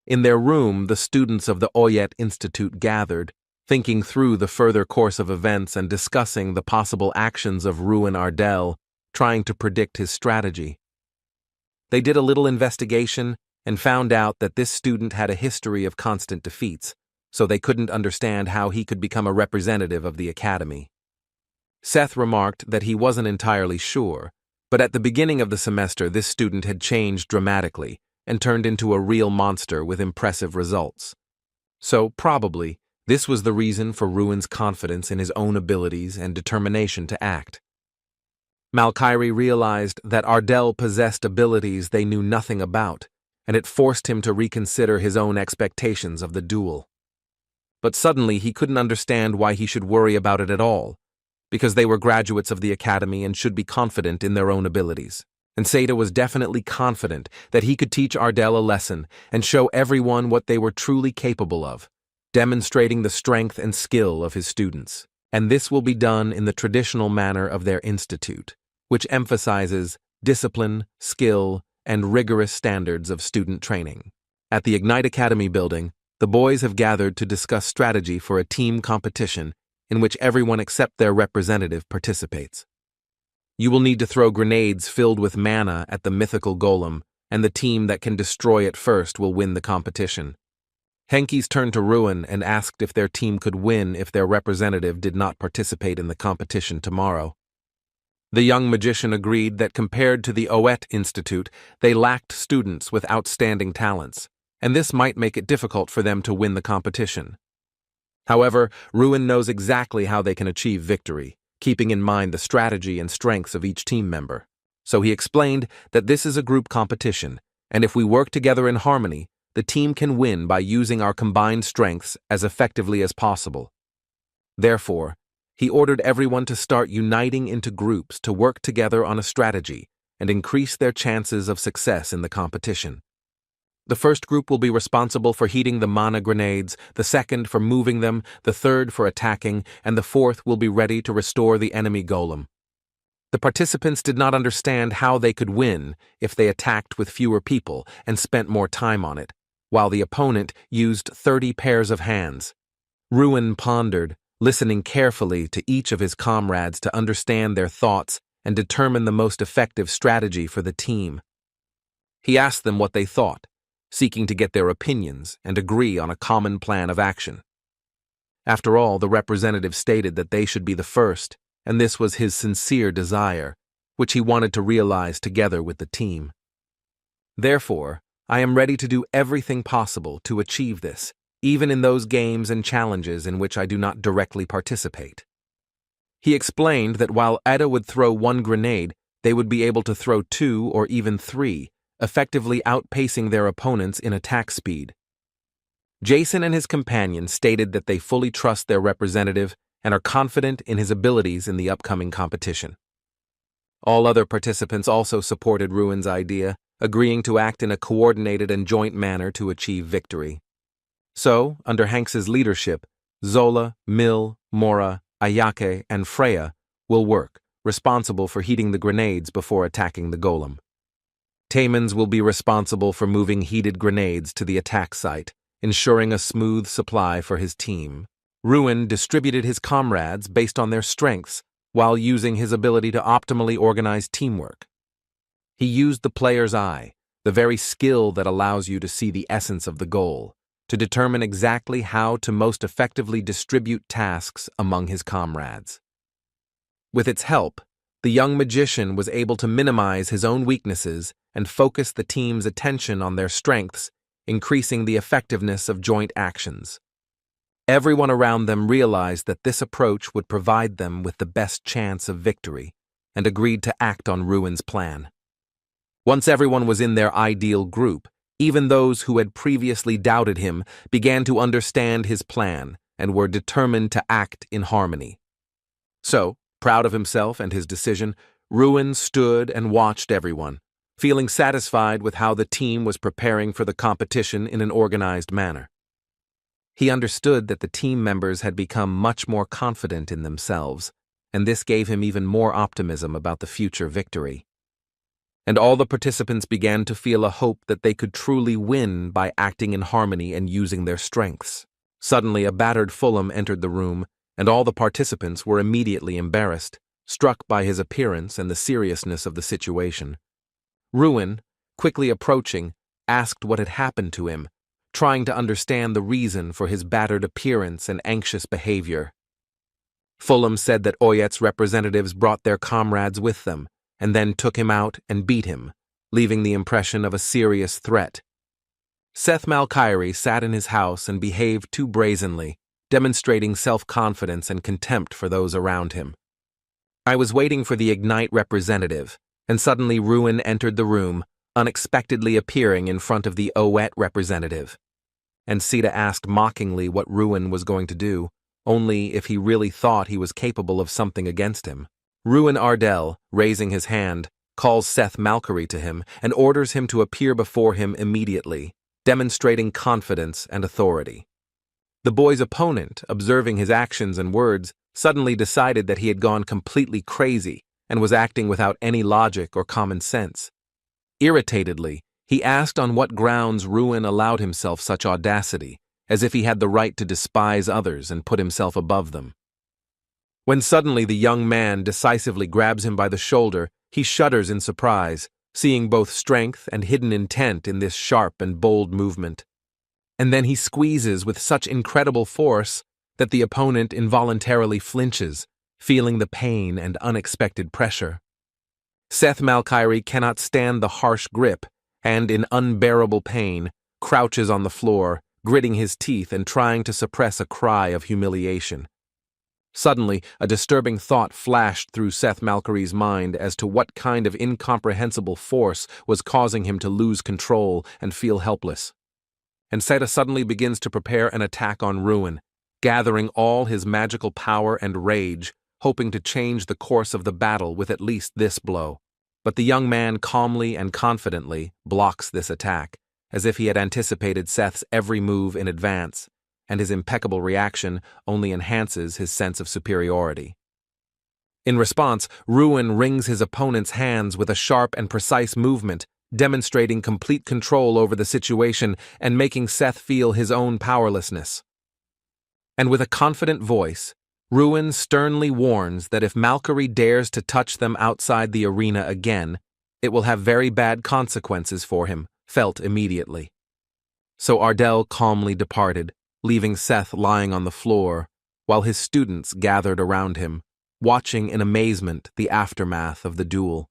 In their room, the students of the Oyet Institute gathered, thinking through the further course of events and discussing the possible actions of Ruin Ardell, trying to predict his strategy. They did a little investigation and found out that this student had a history of constant defeats, so they couldn't understand how he could become a representative of the academy. Seth remarked that he wasn't entirely sure, but at the beginning of the semester this student had changed dramatically and turned into a real monster with impressive results. So, probably, this was the reason for Ruin's confidence in his own abilities and determination to act. Mulkiri realized that Ardell possessed abilities they knew nothing about, and it forced him to reconsider his own expectations of the duel. But suddenly he couldn't understand why he should worry about it at all, because they were graduates of the academy and should be confident in their own abilities. And Seda was definitely confident that he could teach Ardell a lesson and show everyone what they were truly capable of, demonstrating the strength and skill of his students. And this will be done in the traditional manner of their institute, which emphasizes discipline, skill, and rigorous standards of student training. At the Ignite Academy building, the boys have gathered to discuss strategy for a team competition in which everyone except their representative participates. You will need to throw grenades filled with mana at the mythical golem, and the team that can destroy it first will win the competition. Henkies turned to Ruin and asked if their team could win if their representative did not participate in the competition tomorrow. The young magician agreed that compared to the Oyet Institute, they lacked students with outstanding talents, and this might make it difficult for them to win the competition. However, Ruin knows exactly how they can achieve victory, keeping in mind the strategy and strengths of each team member. So he explained that this is a group competition, and if we work together in harmony, the team can win by using our combined strengths as effectively as possible. Therefore, he ordered everyone to start uniting into groups to work together on a strategy and increase their chances of success in the competition. The first group will be responsible for heating the mana grenades, the second for moving them, the third for attacking, and the fourth will be ready to restore the enemy golem. The participants did not understand how they could win if they attacked with fewer people and spent more time on it, while the opponent used 30 pairs of hands. Ruin pondered, listening carefully to each of his comrades to understand their thoughts and determine the most effective strategy for the team. He asked them what they thought, seeking to get their opinions and agree on a common plan of action. After all, the representative stated that they should be the first, and this was his sincere desire, which he wanted to realize together with the team. Therefore, I am ready to do everything possible to achieve this, even in those games and challenges in which I do not directly participate. He explained that while Ada would throw one grenade, they would be able to throw 2 or even 3, effectively outpacing their opponents in attack speed. Jason and his companion stated that they fully trust their representative and are confident in his abilities in the upcoming competition. All other participants also supported Ruin's idea, agreeing to act in a coordinated and joint manner to achieve victory. So, under Hanks's leadership, Zola, Mill, Mora, Ayake, and Freya will work, responsible for heating the grenades before attacking the golem. Taemons will be responsible for moving heated grenades to the attack site, ensuring a smooth supply for his team. Ruin distributed his comrades based on their strengths while using his ability to optimally organize teamwork. He used the player's eye, the very skill that allows you to see the essence of the goal, to determine exactly how to most effectively distribute tasks among his comrades. With its help, the young magician was able to minimize his own weaknesses and focus the team's attention on their strengths, increasing the effectiveness of joint actions. Everyone around them realized that this approach would provide them with the best chance of victory, and agreed to act on Ruin's plan. Once everyone was in their ideal group, even those who had previously doubted him began to understand his plan and were determined to act in harmony. So, proud of himself and his decision, Ruin stood and watched everyone, feeling satisfied with how the team was preparing for the competition in an organized manner. He understood that the team members had become much more confident in themselves, and this gave him even more optimism about the future victory. And all the participants began to feel a hope that they could truly win by acting in harmony and using their strengths. Suddenly, a battered Fulham entered the room, and all the participants were immediately embarrassed, struck by his appearance and the seriousness of the situation. Ruin, quickly approaching, asked what had happened to him, trying to understand the reason for his battered appearance and anxious behavior. Fulham said that Oyet's representatives brought their comrades with them, and then took him out and beat him, leaving the impression of a serious threat. Seth Malkyrie sat in his house and behaved too brazenly, demonstrating self-confidence and contempt for those around him. I was waiting for the Ignite representative, and suddenly Ruin entered the room, unexpectedly appearing in front of the Oyet representative. And Sita asked mockingly what Ruin was going to do, only if he really thought he was capable of something against him. Ruin Ardell, raising his hand, calls Seth Malkyrie to him and orders him to appear before him immediately, demonstrating confidence and authority. The boy's opponent, observing his actions and words, suddenly decided that he had gone completely crazy and was acting without any logic or common sense. Irritatedly, he asked on what grounds Ruin allowed himself such audacity, as if he had the right to despise others and put himself above them. When suddenly the young man decisively grabs him by the shoulder, he shudders in surprise, seeing both strength and hidden intent in this sharp and bold movement. And then he squeezes with such incredible force that the opponent involuntarily flinches, feeling the pain and unexpected pressure. Seth Malkyrie cannot stand the harsh grip and, in unbearable pain, crouches on the floor, gritting his teeth and trying to suppress a cry of humiliation. Suddenly, a disturbing thought flashed through Seth Malkery's mind as to what kind of incomprehensible force was causing him to lose control and feel helpless. And Seta suddenly begins to prepare an attack on Ruin, gathering all his magical power and rage, hoping to change the course of the battle with at least this blow. But the young man calmly and confidently blocks this attack, as if he had anticipated Seth's every move in advance, and his impeccable reaction only enhances his sense of superiority. In response, Ruin wrings his opponent's hands with a sharp and precise movement, demonstrating complete control over the situation and making Seth feel his own powerlessness. And with a confident voice, Ruin sternly warns that if Malkery dares to touch them outside the arena again, it will have very bad consequences for him, felt immediately. So Ardell calmly departed, leaving Seth lying on the floor, while his students gathered around him, watching in amazement the aftermath of the duel.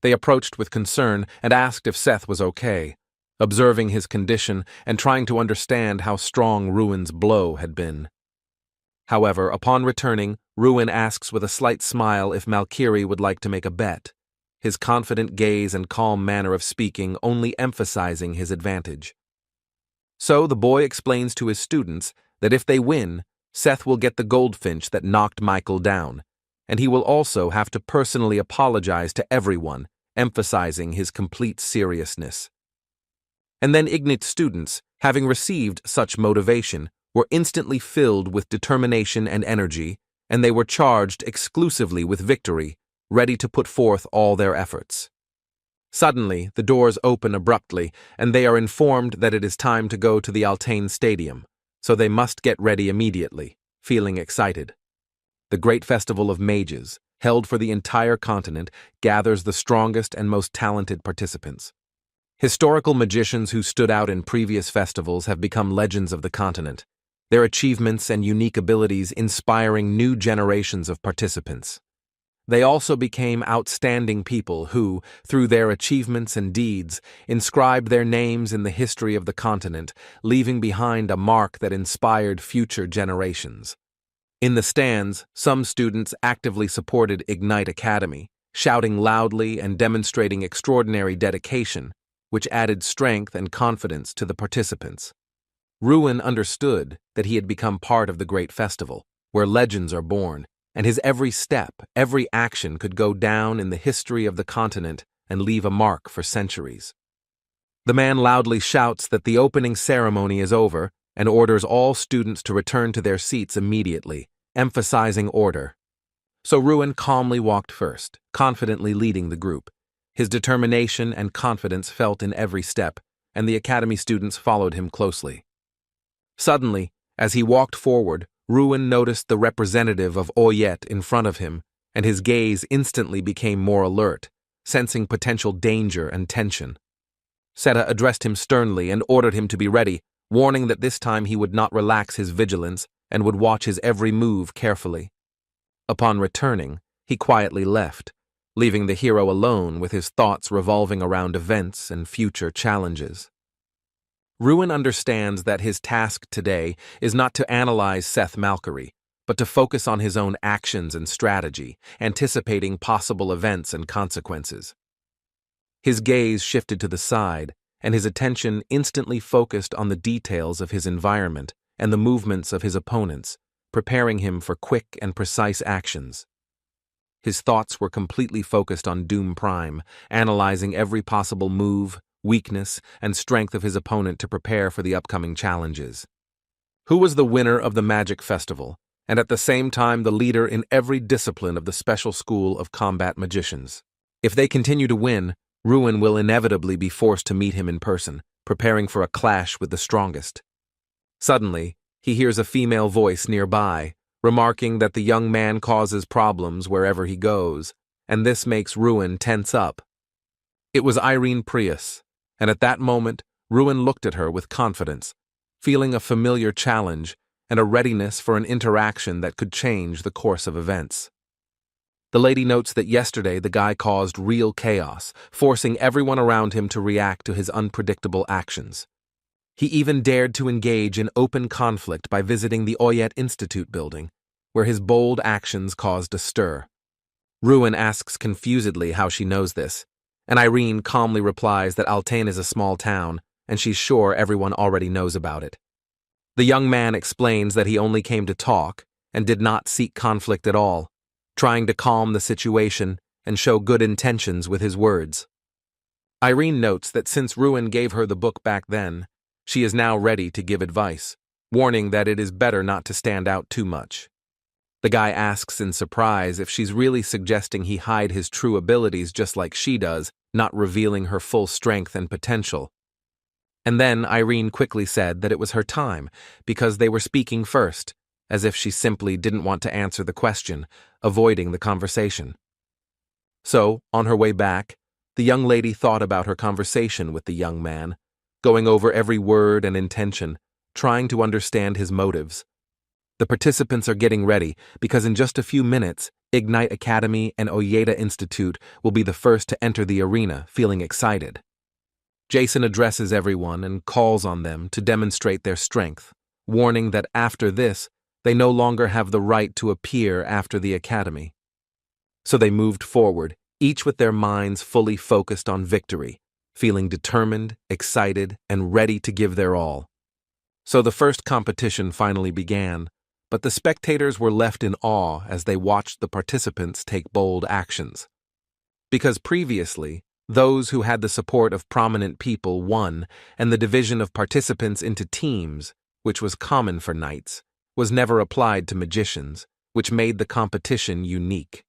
They approached with concern and asked if Seth was okay, observing his condition and trying to understand how strong Ruin's blow had been. However, upon returning, Ruin asks with a slight smile if Malkery would like to make a bet, his confident gaze and calm manner of speaking only emphasizing his advantage. So the boy explains to his students that if they win, Seth will get the goldfinch that knocked Michael down, and he will also have to personally apologize to everyone, emphasizing his complete seriousness. And then Ignit's students, having received such motivation, were instantly filled with determination and energy, and they were charged exclusively with victory, ready to put forth all their efforts. Suddenly, the doors open abruptly, and they are informed that it is time to go to the Altain Stadium, so they must get ready immediately, feeling excited. The great festival of mages, held for the entire continent, gathers the strongest and most talented participants. Historical magicians who stood out in previous festivals have become legends of the continent, their achievements and unique abilities inspiring new generations of participants. They also became outstanding people who, through their achievements and deeds, inscribed their names in the history of the continent, leaving behind a mark that inspired future generations. In the stands, some students actively supported Ignite Academy, shouting loudly and demonstrating extraordinary dedication, which added strength and confidence to the participants. Ruin understood that he had become part of the great festival, where legends are born, and his every step, every action could go down in the history of the continent and leave a mark for centuries. The man loudly shouts that the opening ceremony is over and orders all students to return to their seats immediately, emphasizing order. So Ruin calmly walked first, confidently leading the group. His determination and confidence felt in every step, and the academy students followed him closely. Suddenly, as he walked forward, Ruin noticed the representative of Oyet in front of him, and his gaze instantly became more alert, sensing potential danger and tension. Seta addressed him sternly and ordered him to be ready, warning that this time he would not relax his vigilance and would watch his every move carefully. Upon returning, he quietly left, leaving the hero alone with his thoughts revolving around events and future challenges. Ruin understands that his task today is not to analyze Seth Malkery, but to focus on his own actions and strategy, anticipating possible events and consequences. His gaze shifted to the side, and his attention instantly focused on the details of his environment and the movements of his opponents, preparing him for quick and precise actions. His thoughts were completely focused on Doom Prime, analyzing every possible move, weakness, and strength of his opponent to prepare for the upcoming challenges. Who was the winner of the Magic Festival, and at the same time the leader in every discipline of the Special School of Combat Magicians? If they continue to win, Ruin will inevitably be forced to meet him in person, preparing for a clash with the strongest. Suddenly, he hears a female voice nearby, remarking that the young man causes problems wherever he goes, and this makes Ruin tense up. It was Irene Prius, and at that moment, Ruin looked at her with confidence, feeling a familiar challenge and a readiness for an interaction that could change the course of events. The lady notes that yesterday the guy caused real chaos, forcing everyone around him to react to his unpredictable actions. He even dared to engage in open conflict by visiting the Oyet Institute building, where his bold actions caused a stir. Ruin asks confusedly how she knows this, and Irene calmly replies that Altain is a small town, and she's sure everyone already knows about it. The young man explains that he only came to talk and did not seek conflict at all, trying to calm the situation and show good intentions with his words. Irene notes that since Ruin gave her the book back then, she is now ready to give advice, warning that it is better not to stand out too much. The guy asks in surprise if she's really suggesting he hide his true abilities just like she does, not revealing her full strength and potential. And then Irene quickly said that it was her time, because they were speaking first, as if she simply didn't want to answer the question, avoiding the conversation. So, on her way back, the young lady thought about her conversation with the young man, going over every word and intention, trying to understand his motives. The participants are getting ready because in just a few minutes, Ignite Academy and Oyeta Institute will be the first to enter the arena, feeling excited. Jason addresses everyone and calls on them to demonstrate their strength, warning that after this, they no longer have the right to appear after the academy. So they moved forward, each with their minds fully focused on victory, feeling determined, excited, and ready to give their all. So the first competition finally began, but the spectators were left in awe as they watched the participants take bold actions. Because previously, those who had the support of prominent people won, and the division of participants into teams, which was common for knights, was never applied to magicians, which made the competition unique.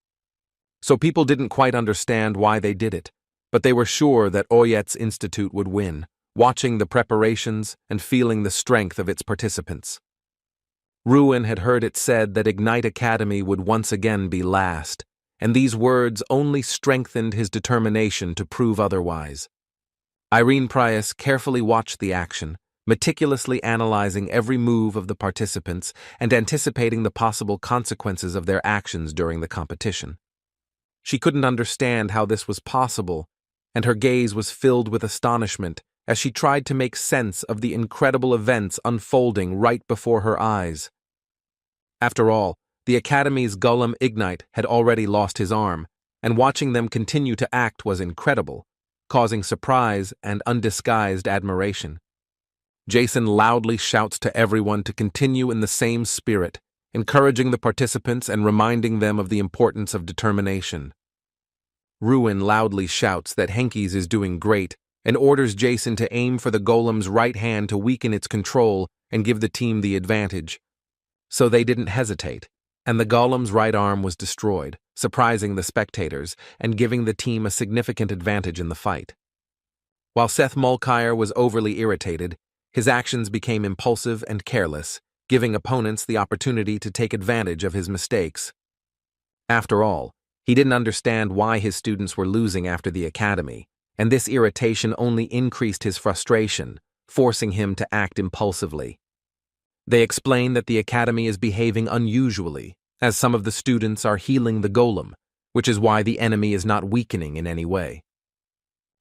So people didn't quite understand why they did it, but they were sure that Oyet's Institute would win, watching the preparations and feeling the strength of its participants. Ruin had heard it said that Ignite Academy would once again be last, and these words only strengthened his determination to prove otherwise. Irene Prius carefully watched the action, meticulously analyzing every move of the participants and anticipating the possible consequences of their actions during the competition. She couldn't understand how this was possible, and her gaze was filled with astonishment as she tried to make sense of the incredible events unfolding right before her eyes. After all, the Academy's Golem Ignite had already lost his arm, and watching them continue to act was incredible, causing surprise and undisguised admiration. Jason loudly shouts to everyone to continue in the same spirit, encouraging the participants and reminding them of the importance of determination. Ruin loudly shouts that Henkes is doing great and orders Jason to aim for the golem's right hand to weaken its control and give the team the advantage. So they didn't hesitate, and the golem's right arm was destroyed, surprising the spectators and giving the team a significant advantage in the fight. While Seth Mulcair was overly irritated, his actions became impulsive and careless, giving opponents the opportunity to take advantage of his mistakes. After all, he didn't understand why his students were losing after the academy, and this irritation only increased his frustration, forcing him to act impulsively. They explain that the academy is behaving unusually, as some of the students are healing the golem, which is why the enemy is not weakening in any way.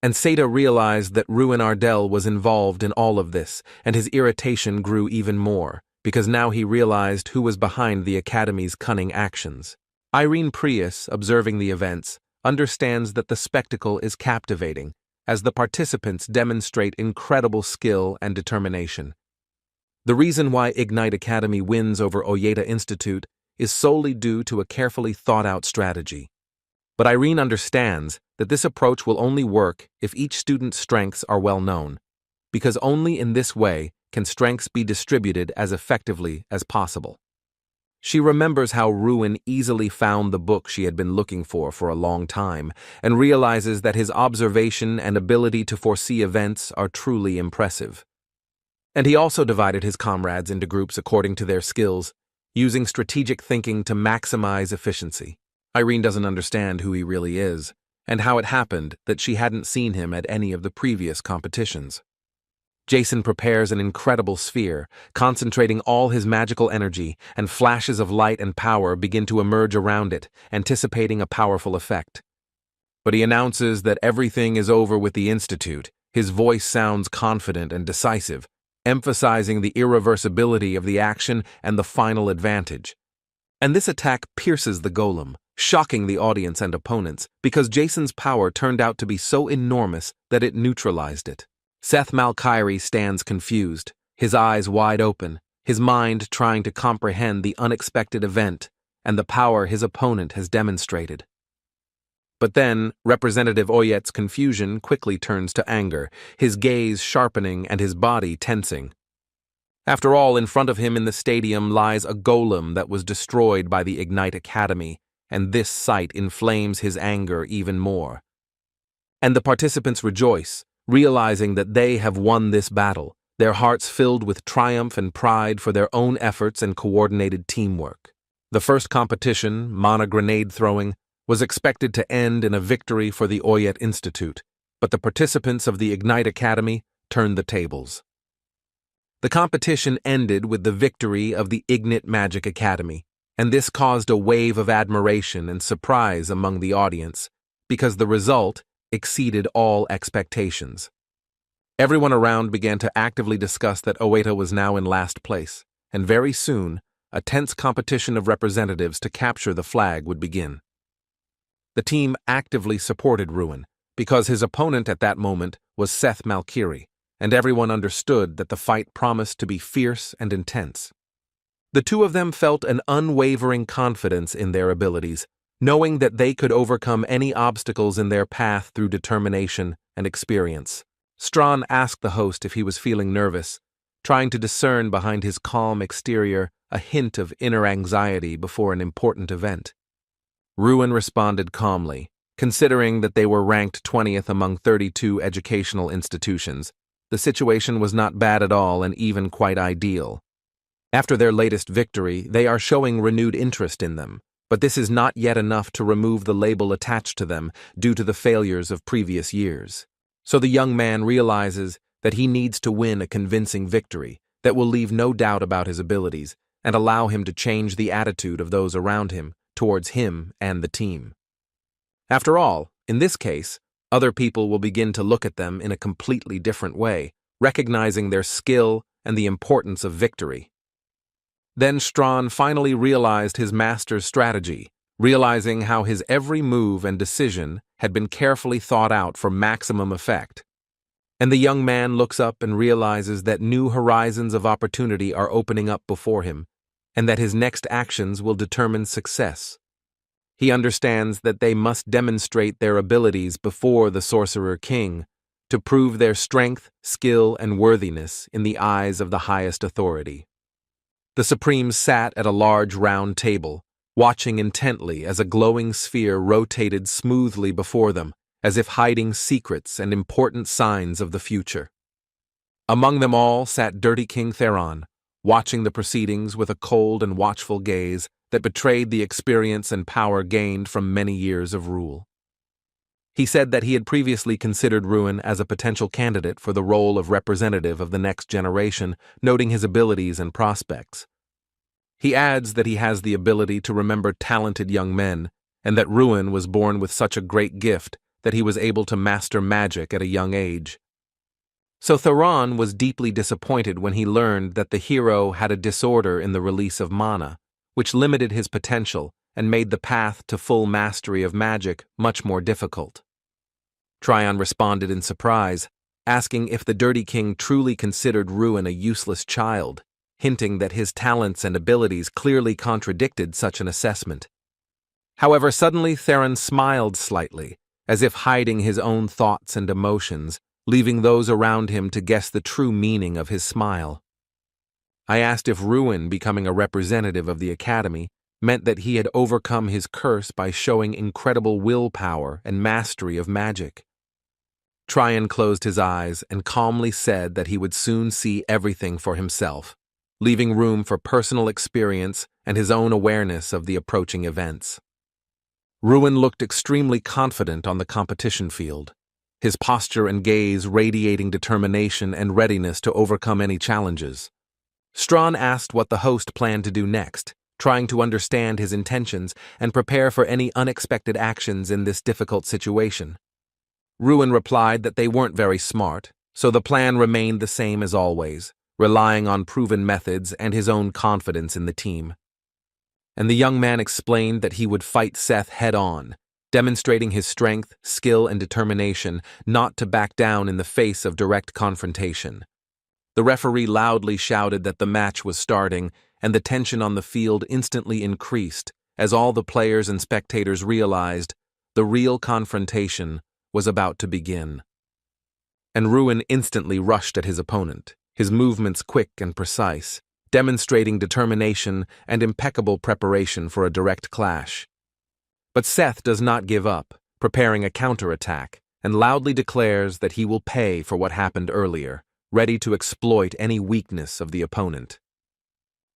And Seda realized that Ruin Ardell was involved in all of this, and his irritation grew even more, because now he realized who was behind the academy's cunning actions. Irene Prius, observing the events, understands that the spectacle is captivating, as the participants demonstrate incredible skill and determination. The reason why Ignite Academy wins over Oyeta Institute is solely due to a carefully thought-out strategy. But Irene understands that this approach will only work if each student's strengths are well known, because only in this way can strengths be distributed as effectively as possible. She remembers how Ruin easily found the book she had been looking for a long time, and realizes that his observation and ability to foresee events are truly impressive. And he also divided his comrades into groups according to their skills, using strategic thinking to maximize efficiency. Irene doesn't understand who he really is, and how it happened that she hadn't seen him at any of the previous competitions. Jason prepares an incredible sphere, concentrating all his magical energy, and flashes of light and power begin to emerge around it, anticipating a powerful effect. But he announces that everything is over with the Institute. His voice sounds confident and decisive, emphasizing the irreversibility of the action and the final advantage. And this attack pierces the golem, shocking the audience and opponents, because Jason's power turned out to be so enormous that it neutralized it. Seth Malkyrie stands confused, his eyes wide open, his mind trying to comprehend the unexpected event and the power his opponent has demonstrated. But then, Representative Oyet's confusion quickly turns to anger, his gaze sharpening and his body tensing. After all, in front of him in the stadium lies a golem that was destroyed by the Ignite Academy, and this sight inflames his anger even more. And the participants rejoice, realizing that they have won this battle, their hearts filled with triumph and pride for their own efforts and coordinated teamwork. The first competition, Mana grenade throwing, was expected to end in a victory for the Oyet Institute, but the participants of the Ignite Academy turned the tables. The competition ended with the victory of the Ignite Magic Academy, and this caused a wave of admiration and surprise among the audience, because the result exceeded all expectations. Everyone around began to actively discuss that Oeta was now in last place, and very soon, a tense competition of representatives to capture the flag would begin. The team actively supported Ruin, because his opponent at that moment was Seth Malkyrie, and everyone understood that the fight promised to be fierce and intense. The two of them felt an unwavering confidence in their abilities, knowing that they could overcome any obstacles in their path through determination and experience. Strawn asked the host if he was feeling nervous, trying to discern behind his calm exterior a hint of inner anxiety before an important event. Ruin responded calmly, considering that they were ranked 20th among 32 educational institutions. The situation was not bad at all and even quite ideal. After their latest victory, they are showing renewed interest in them, but this is not yet enough to remove the label attached to them due to the failures of previous years. So the young man realizes that he needs to win a convincing victory that will leave no doubt about his abilities and allow him to change the attitude of those around him towards him and the team. After all, in this case, other people will begin to look at them in a completely different way, recognizing their skill and the importance of victory. Then Strawn finally realized his master's strategy, realizing how his every move and decision had been carefully thought out for maximum effect. And the young man looks up and realizes that new horizons of opportunity are opening up before him, and that his next actions will determine success. He understands that they must demonstrate their abilities before the Sorcerer King to prove their strength, skill, and worthiness in the eyes of the highest authority. The Supremes sat at a large round table, watching intently as a glowing sphere rotated smoothly before them, as if hiding secrets and important signs of the future. Among them all sat Dirty King Theron, watching the proceedings with a cold and watchful gaze that betrayed the experience and power gained from many years of rule. He said that he had previously considered Ruin as a potential candidate for the role of representative of the next generation, noting his abilities and prospects. He adds that he has the ability to remember talented young men, and that Ruin was born with such a great gift that he was able to master magic at a young age. So Theron was deeply disappointed when he learned that the hero had a disorder in the release of mana, which limited his potential and made the path to full mastery of magic much more difficult. Tryon responded in surprise, asking if the Dirty King truly considered Ruin a useless child, hinting that his talents and abilities clearly contradicted such an assessment. However, suddenly Theron smiled slightly, as if hiding his own thoughts and emotions, leaving those around him to guess the true meaning of his smile. I asked if Ruin becoming a representative of the Academy meant that he had overcome his curse by showing incredible willpower and mastery of magic. Tryon closed his eyes and calmly said that he would soon see everything for himself, leaving room for personal experience and his own awareness of the approaching events. Ruin looked extremely confident on the competition field, his posture and gaze radiating determination and readiness to overcome any challenges. Strawn asked what the host planned to do next, trying to understand his intentions and prepare for any unexpected actions in this difficult situation. Ruin replied that they weren't very smart, so the plan remained the same as always, relying on proven methods and his own confidence in the team. And the young man explained that he would fight Seth head-on, demonstrating his strength, skill, and determination not to back down in the face of direct confrontation. The referee loudly shouted that the match was starting, and the tension on the field instantly increased as all the players and spectators realized the real confrontation was about to begin. And Ruin instantly rushed at his opponent, his movements quick and precise, demonstrating determination and impeccable preparation for a direct clash. But Seth does not give up, preparing a counterattack, and loudly declares that he will pay for what happened earlier, ready to exploit any weakness of the opponent.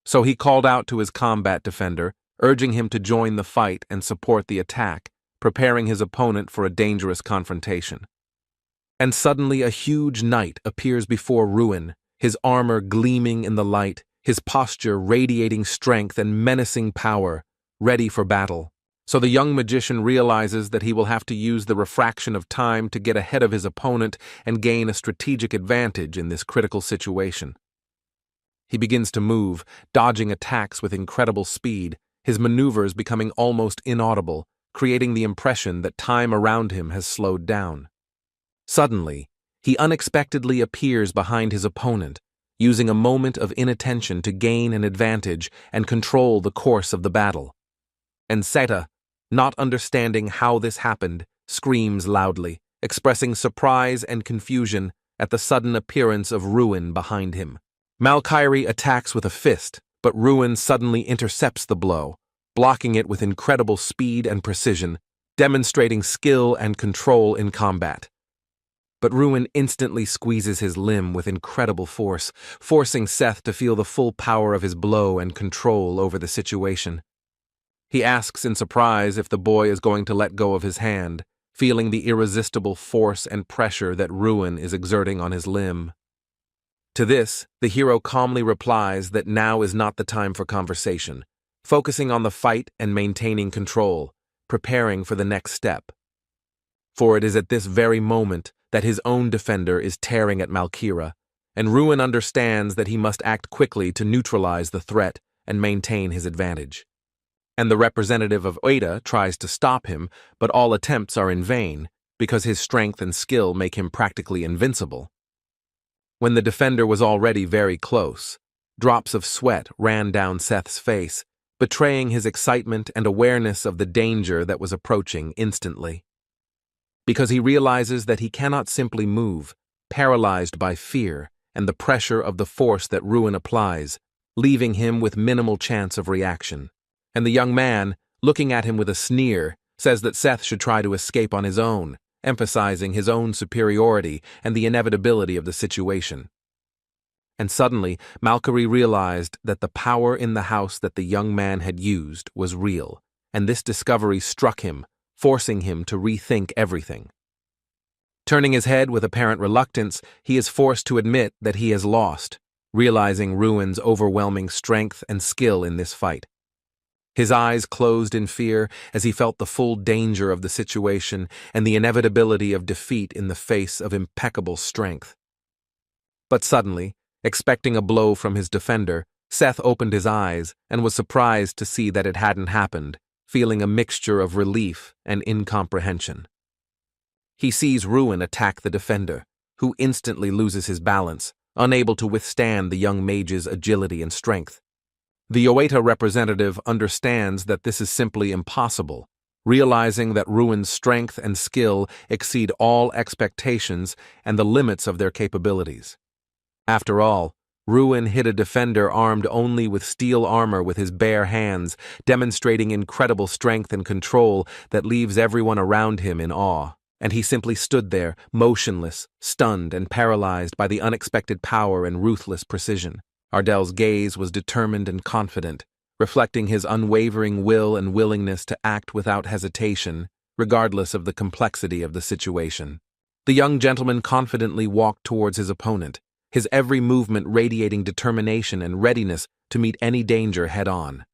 So he called out to his combat defender, urging him to join the fight and support the attack, preparing his opponent for a dangerous confrontation. And suddenly a huge knight appears before Ruin, his armor gleaming in the light, his posture radiating strength and menacing power, ready for battle. So the young magician realizes that he will have to use the refraction of time to get ahead of his opponent and gain a strategic advantage in this critical situation. He begins to move, dodging attacks with incredible speed, his maneuvers becoming almost inaudible, creating the impression that time around him has slowed down. Suddenly, he unexpectedly appears behind his opponent, using a moment of inattention to gain an advantage and control the course of the battle. And Seta, not understanding how this happened, screams loudly, expressing surprise and confusion at the sudden appearance of Ruin behind him. Malkyrie attacks with a fist, but Ruin suddenly intercepts the blow, blocking it with incredible speed and precision, demonstrating skill and control in combat. But Ruin instantly squeezes his limb with incredible force, forcing Seth to feel the full power of his blow and control over the situation. He asks in surprise if the boy is going to let go of his hand, feeling the irresistible force and pressure that Ruin is exerting on his limb. To this, the hero calmly replies that now is not the time for conversation, focusing on the fight and maintaining control, preparing for the next step. For it is at this very moment that his own defender is tearing at Malkyra, and Ruin understands that he must act quickly to neutralize the threat and maintain his advantage. And the representative of Oida tries to stop him, but all attempts are in vain, because his strength and skill make him practically invincible. When the defender was already very close, drops of sweat ran down Seth's face, betraying his excitement and awareness of the danger that was approaching instantly. Because he realizes that he cannot simply move, paralyzed by fear and the pressure of the force that Ruin applies, leaving him with minimal chance of reaction. And the young man, looking at him with a sneer, says that Seth should try to escape on his own, emphasizing his own superiority and the inevitability of the situation. And suddenly, Malkyrie realized that the power in the house that the young man had used was real, and this discovery struck him, forcing him to rethink everything. Turning his head with apparent reluctance, he is forced to admit that he has lost, realizing Ruin's overwhelming strength and skill in this fight. His eyes closed in fear as he felt the full danger of the situation and the inevitability of defeat in the face of impeccable strength. But suddenly, expecting a blow from his defender, Seth opened his eyes and was surprised to see that it hadn't happened, feeling a mixture of relief and incomprehension. He sees Ruin attack the defender, who instantly loses his balance, unable to withstand the young mage's agility and strength. The Oeta representative understands that this is simply impossible, realizing that Ruin's strength and skill exceed all expectations and the limits of their capabilities. After all, Ruin hit a defender armed only with steel armor with his bare hands, demonstrating incredible strength and control that leaves everyone around him in awe. And he simply stood there, motionless, stunned, and paralyzed by the unexpected power and ruthless precision. Ardell's gaze was determined and confident, reflecting his unwavering will and willingness to act without hesitation, regardless of the complexity of the situation. The young gentleman confidently walked towards his opponent, his every movement radiating determination and readiness to meet any danger head-on.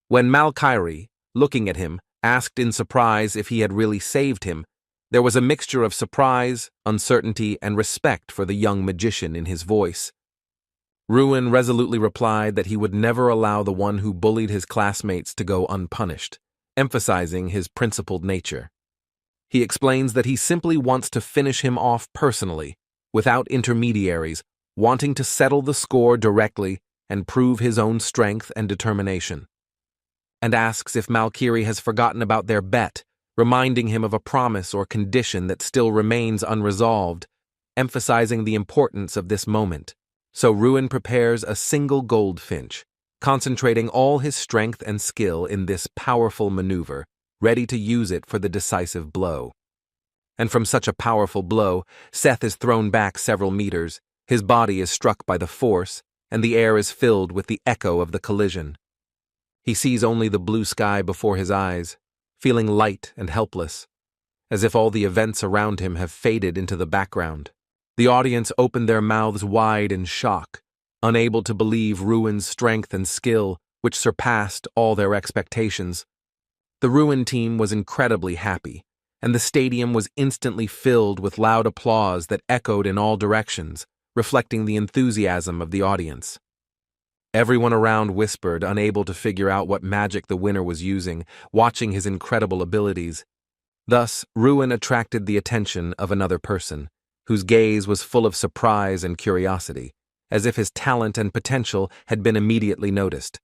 When Malkyrie, looking at him, asked in surprise if he had really saved him, there was a mixture of surprise, uncertainty, and respect for the young magician in his voice. Ruin resolutely replied that he would never allow the one who bullied his classmates to go unpunished, emphasizing his principled nature. He explains that he simply wants to finish him off personally, without intermediaries, wanting to settle the score directly and prove his own strength and determination. And asks if Malkiri has forgotten about their bet, reminding him of a promise or condition that still remains unresolved, emphasizing the importance of this moment. So Ruin prepares a single goldfinch, concentrating all his strength and skill in this powerful maneuver, ready to use it for the decisive blow. And from such a powerful blow, Seth is thrown back several meters, his body is struck by the force, and the air is filled with the echo of the collision. He sees only the blue sky before his eyes, feeling light and helpless, as if all the events around him have faded into the background. The audience opened their mouths wide in shock, unable to believe Ruin's strength and skill, which surpassed all their expectations. The Ruin team was incredibly happy, and the stadium was instantly filled with loud applause that echoed in all directions, reflecting the enthusiasm of the audience. Everyone around whispered, unable to figure out what magic the winner was using, watching his incredible abilities. Thus, Ruin attracted the attention of another person, whose gaze was full of surprise and curiosity, as if his talent and potential had been immediately noticed.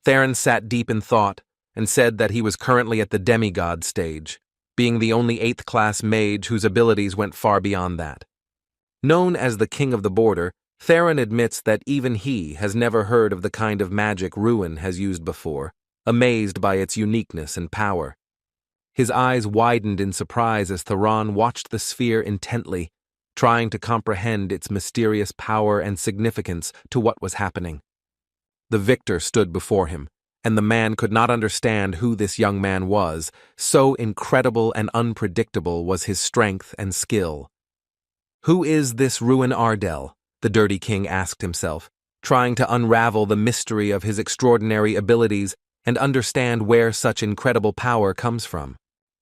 Theron sat deep in thought and said that he was currently at the demigod stage, being the only 8th class mage whose abilities went far beyond that. Known as the King of the Border, Theron admits that even he has never heard of the kind of magic Ruin has used before, amazed by its uniqueness and power. His eyes widened in surprise as Theron watched the sphere intently, trying to comprehend its mysterious power and significance to what was happening. The victor stood before him, and the man could not understand who this young man was, so incredible and unpredictable was his strength and skill. Who is this Ruin Ardell? The Dirty King asked himself, trying to unravel the mystery of his extraordinary abilities and understand where such incredible power comes from.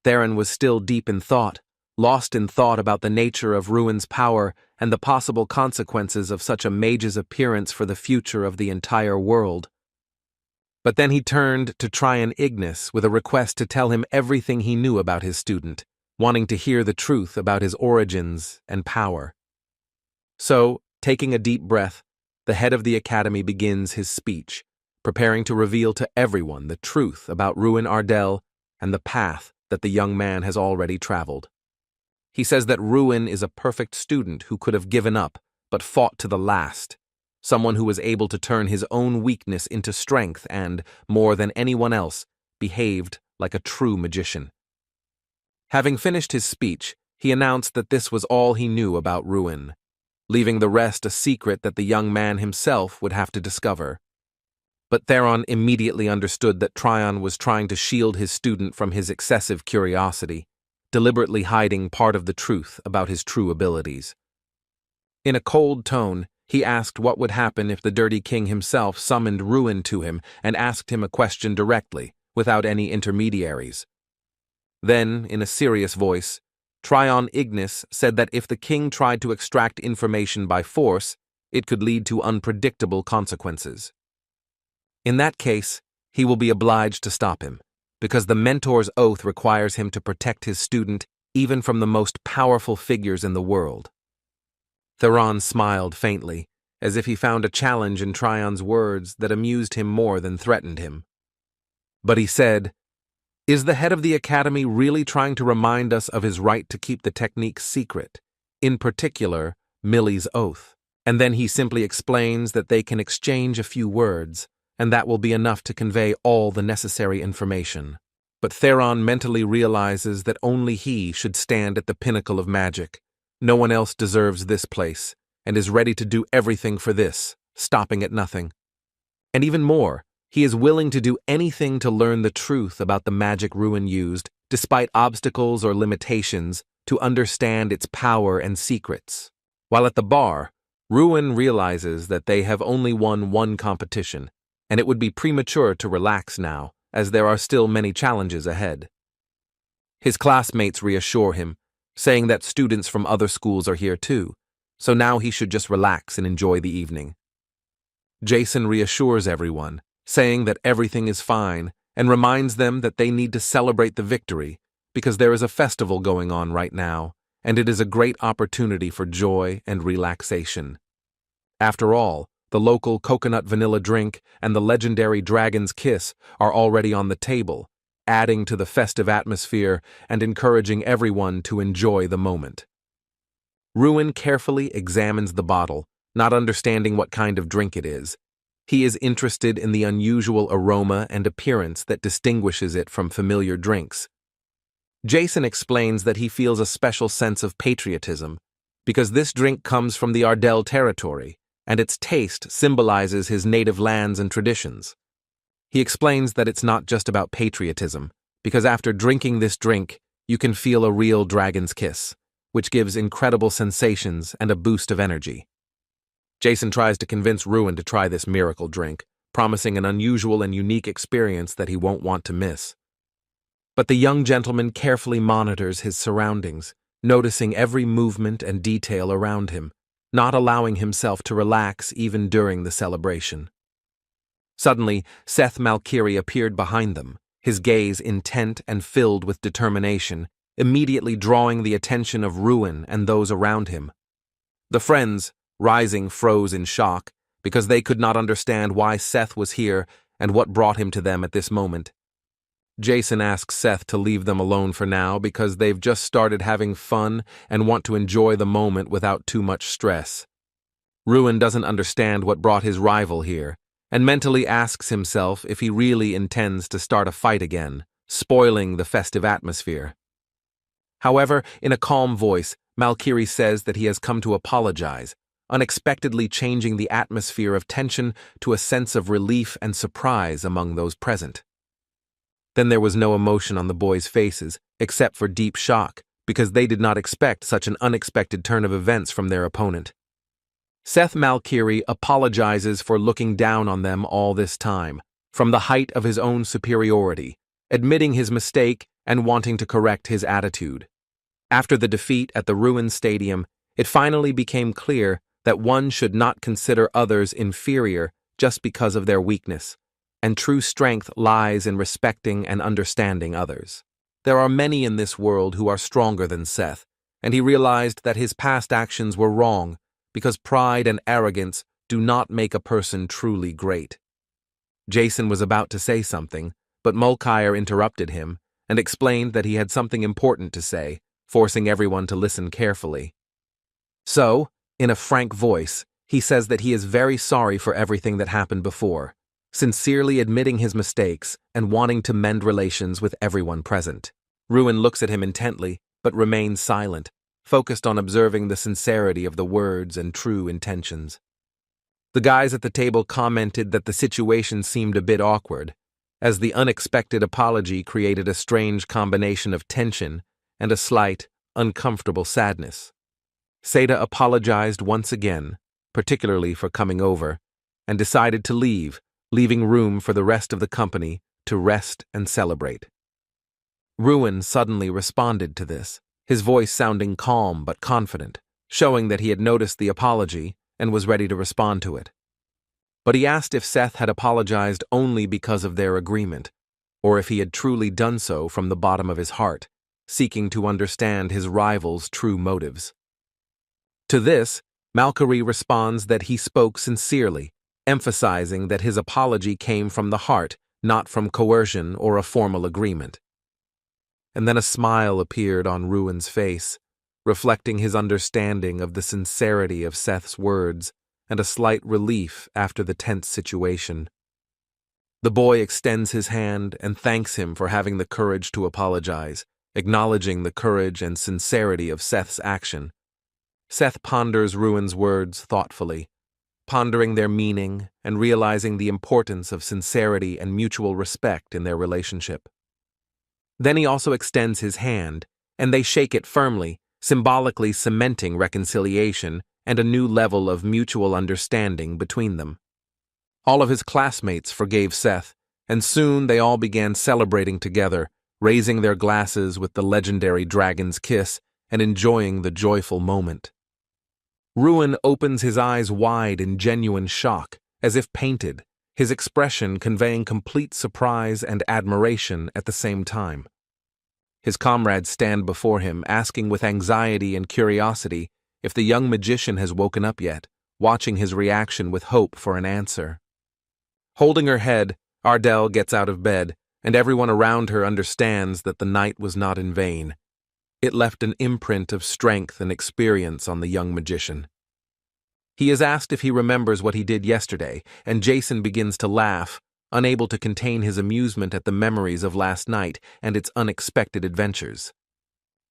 Theron was still deep in thought, lost in thought about the nature of Ruin's power and the possible consequences of such a mage's appearance for the future of the entire world. But then he turned to Tryon Ignis with a request to tell him everything he knew about his student, wanting to hear the truth about his origins and power. So, taking a deep breath, the head of the academy begins his speech, preparing to reveal to everyone the truth about Ruin Ardell and the path that the young man has already traveled. He says that Ruin is a perfect student who could have given up, but fought to the last, someone who was able to turn his own weakness into strength and, more than anyone else, behaved like a true magician. Having finished his speech, he announced that this was all he knew about Ruin, leaving the rest a secret that the young man himself would have to discover. But Theron immediately understood that Tryon was trying to shield his student from his excessive curiosity, deliberately hiding part of the truth about his true abilities. In a cold tone, he asked what would happen if the Dirty King himself summoned Ruin to him and asked him a question directly, without any intermediaries. Then, in a serious voice, Tryon Ignis said that if the king tried to extract information by force, it could lead to unpredictable consequences. In that case, he will be obliged to stop him, because the mentor's oath requires him to protect his student even from the most powerful figures in the world. Theron smiled faintly, as if he found a challenge in Tryon's words that amused him more than threatened him. But he said, "Is the head of the academy really trying to remind us of his right to keep the technique secret, in particular, Millie's oath?" And then he simply explains that they can exchange a few words, and that will be enough to convey all the necessary information. But Theron mentally realizes that only he should stand at the pinnacle of magic. No one else deserves this place, and is ready to do everything for this, stopping at nothing. And even more, he is willing to do anything to learn the truth about the magic Ruin used, despite obstacles or limitations, to understand its power and secrets. While at the bar, Ruin realizes that they have only won one competition, and it would be premature to relax now, as there are still many challenges ahead. His classmates reassure him, saying that students from other schools are here too, so now he should just relax and enjoy the evening. Jason reassures everyone, saying that everything is fine and reminds them that they need to celebrate the victory because there is a festival going on right now, and it is a great opportunity for joy and relaxation. After all, the local coconut vanilla drink and the legendary Dragon's Kiss are already on the table, adding to the festive atmosphere and encouraging everyone to enjoy the moment. Ruin carefully examines the bottle, not understanding what kind of drink it is. He is interested in the unusual aroma and appearance that distinguishes it from familiar drinks. Jason explains that he feels a special sense of patriotism because this drink comes from the Ardell territory, and its taste symbolizes his native lands and traditions. He explains that it's not just about patriotism, because after drinking this drink, you can feel a real dragon's kiss, which gives incredible sensations and a boost of energy. Jason tries to convince Ruin to try this miracle drink, promising an unusual and unique experience that he won't want to miss. But the young gentleman carefully monitors his surroundings, noticing every movement and detail around him, not allowing himself to relax even during the celebration. Suddenly, Seth Malkiri appeared behind them, his gaze intent and filled with determination, immediately drawing the attention of Ruin and those around him. The friends, rising, froze in shock, because they could not understand why Seth was here and what brought him to them at this moment. Jason asks Seth to leave them alone for now because they've just started having fun and want to enjoy the moment without too much stress. Ruin doesn't understand what brought his rival here, and mentally asks himself if he really intends to start a fight again, spoiling the festive atmosphere. However, in a calm voice, Malkiri says that he has come to apologize, unexpectedly changing the atmosphere of tension to a sense of relief and surprise among those present. Then there was no emotion on the boys' faces, except for deep shock, because they did not expect such an unexpected turn of events from their opponent. Seth Malkiri apologizes for looking down on them all this time, from the height of his own superiority, admitting his mistake and wanting to correct his attitude. After the defeat at the Ruin Stadium, it finally became clear that one should not consider others inferior just because of their weakness, and true strength lies in respecting and understanding others. There are many in this world who are stronger than Seth, and he realized that his past actions were wrong because pride and arrogance do not make a person truly great. Jason was about to say something, but Mulcair interrupted him and explained that he had something important to say, forcing everyone to listen carefully. So, in a frank voice, he says that he is very sorry for everything that happened before, sincerely admitting his mistakes and wanting to mend relations with everyone present. Ruin looks at him intently, but remains silent, focused on observing the sincerity of the words and true intentions. The guys at the table commented that the situation seemed a bit awkward, as the unexpected apology created a strange combination of tension and a slight, uncomfortable sadness. Seda apologized once again, particularly for coming over, and decided to leave, leaving room for the rest of the company to rest and celebrate. Ruin suddenly responded to this, his voice sounding calm but confident, showing that he had noticed the apology and was ready to respond to it. But he asked if Seth had apologized only because of their agreement, or if he had truly done so from the bottom of his heart, seeking to understand his rival's true motives. To this, Malkiri responds that he spoke sincerely, emphasizing that his apology came from the heart, not from coercion or a formal agreement. And then a smile appeared on Ruin's face, reflecting his understanding of the sincerity of Seth's words and a slight relief after the tense situation. The boy extends his hand and thanks him for having the courage to apologize, acknowledging the courage and sincerity of Seth's action. Seth ponders Ruin's words thoughtfully, pondering their meaning and realizing the importance of sincerity and mutual respect in their relationship. Then he also extends his hand, and they shake it firmly, symbolically cementing reconciliation and a new level of mutual understanding between them. All of his classmates forgave Seth, and soon they all began celebrating together, raising their glasses with the legendary Dragon's Kiss and enjoying the joyful moment. Ruin opens his eyes wide in genuine shock as if painted, his expression conveying complete surprise and admiration at the same time. His comrades stand before him, asking with anxiety and curiosity if the young magician has woken up yet, watching his reaction with hope for an answer. Holding her head, Ardell gets out of bed, and everyone around her understands that the night was not in vain. It left an imprint of strength and experience on the young magician. He is asked if he remembers what he did yesterday, and Jason begins to laugh, unable to contain his amusement at the memories of last night and its unexpected adventures.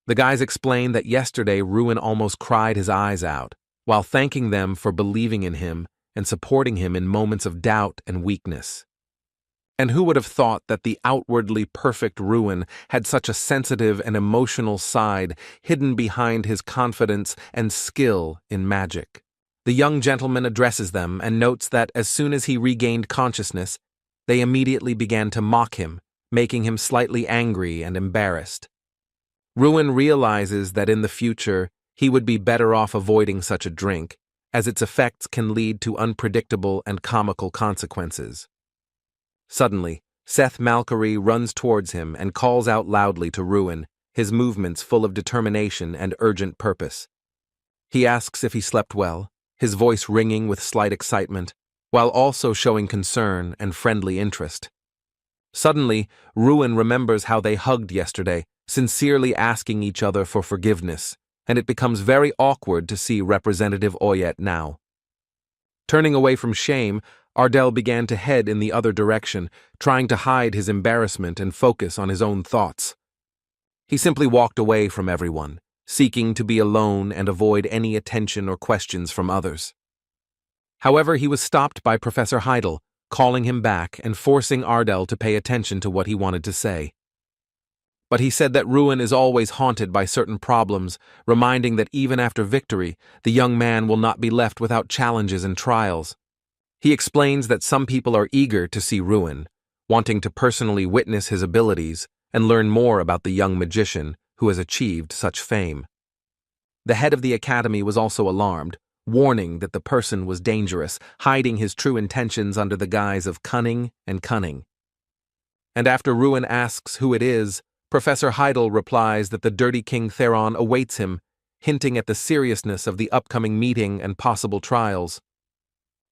The guys explain that yesterday Ruin almost cried his eyes out, while thanking them for believing in him and supporting him in moments of doubt and weakness. And who would have thought that the outwardly perfect Ruin had such a sensitive and emotional side hidden behind his confidence and skill in magic? The young gentleman addresses them and notes that as soon as he regained consciousness, they immediately began to mock him, making him slightly angry and embarrassed. Ruin realizes that in the future he would be better off avoiding such a drink, as its effects can lead to unpredictable and comical consequences. Suddenly, Seth Malkery runs towards him and calls out loudly to Ruin, his movements full of determination and urgent purpose. He asks if he slept well, his voice ringing with slight excitement, while also showing concern and friendly interest. Suddenly, Ruin remembers how they hugged yesterday, sincerely asking each other for forgiveness, and it becomes very awkward to see Representative Oyet now. Turning away from shame, Ardell began to head in the other direction, trying to hide his embarrassment and focus on his own thoughts. He simply walked away from everyone, seeking to be alone and avoid any attention or questions from others. However, he was stopped by Professor Heidel, calling him back and forcing Ardell to pay attention to what he wanted to say. But he said that Ruin is always haunted by certain problems, reminding that even after victory, the young man will not be left without challenges and trials. He explains that some people are eager to see Ruin, wanting to personally witness his abilities and learn more about the young magician who has achieved such fame. The head of the academy was also alarmed, warning that the person was dangerous, hiding his true intentions under the guise of cunning and cunning. And after Ruin asks who it is, Professor Heidel replies that the Dirty King Theron awaits him, hinting at the seriousness of the upcoming meeting and possible trials.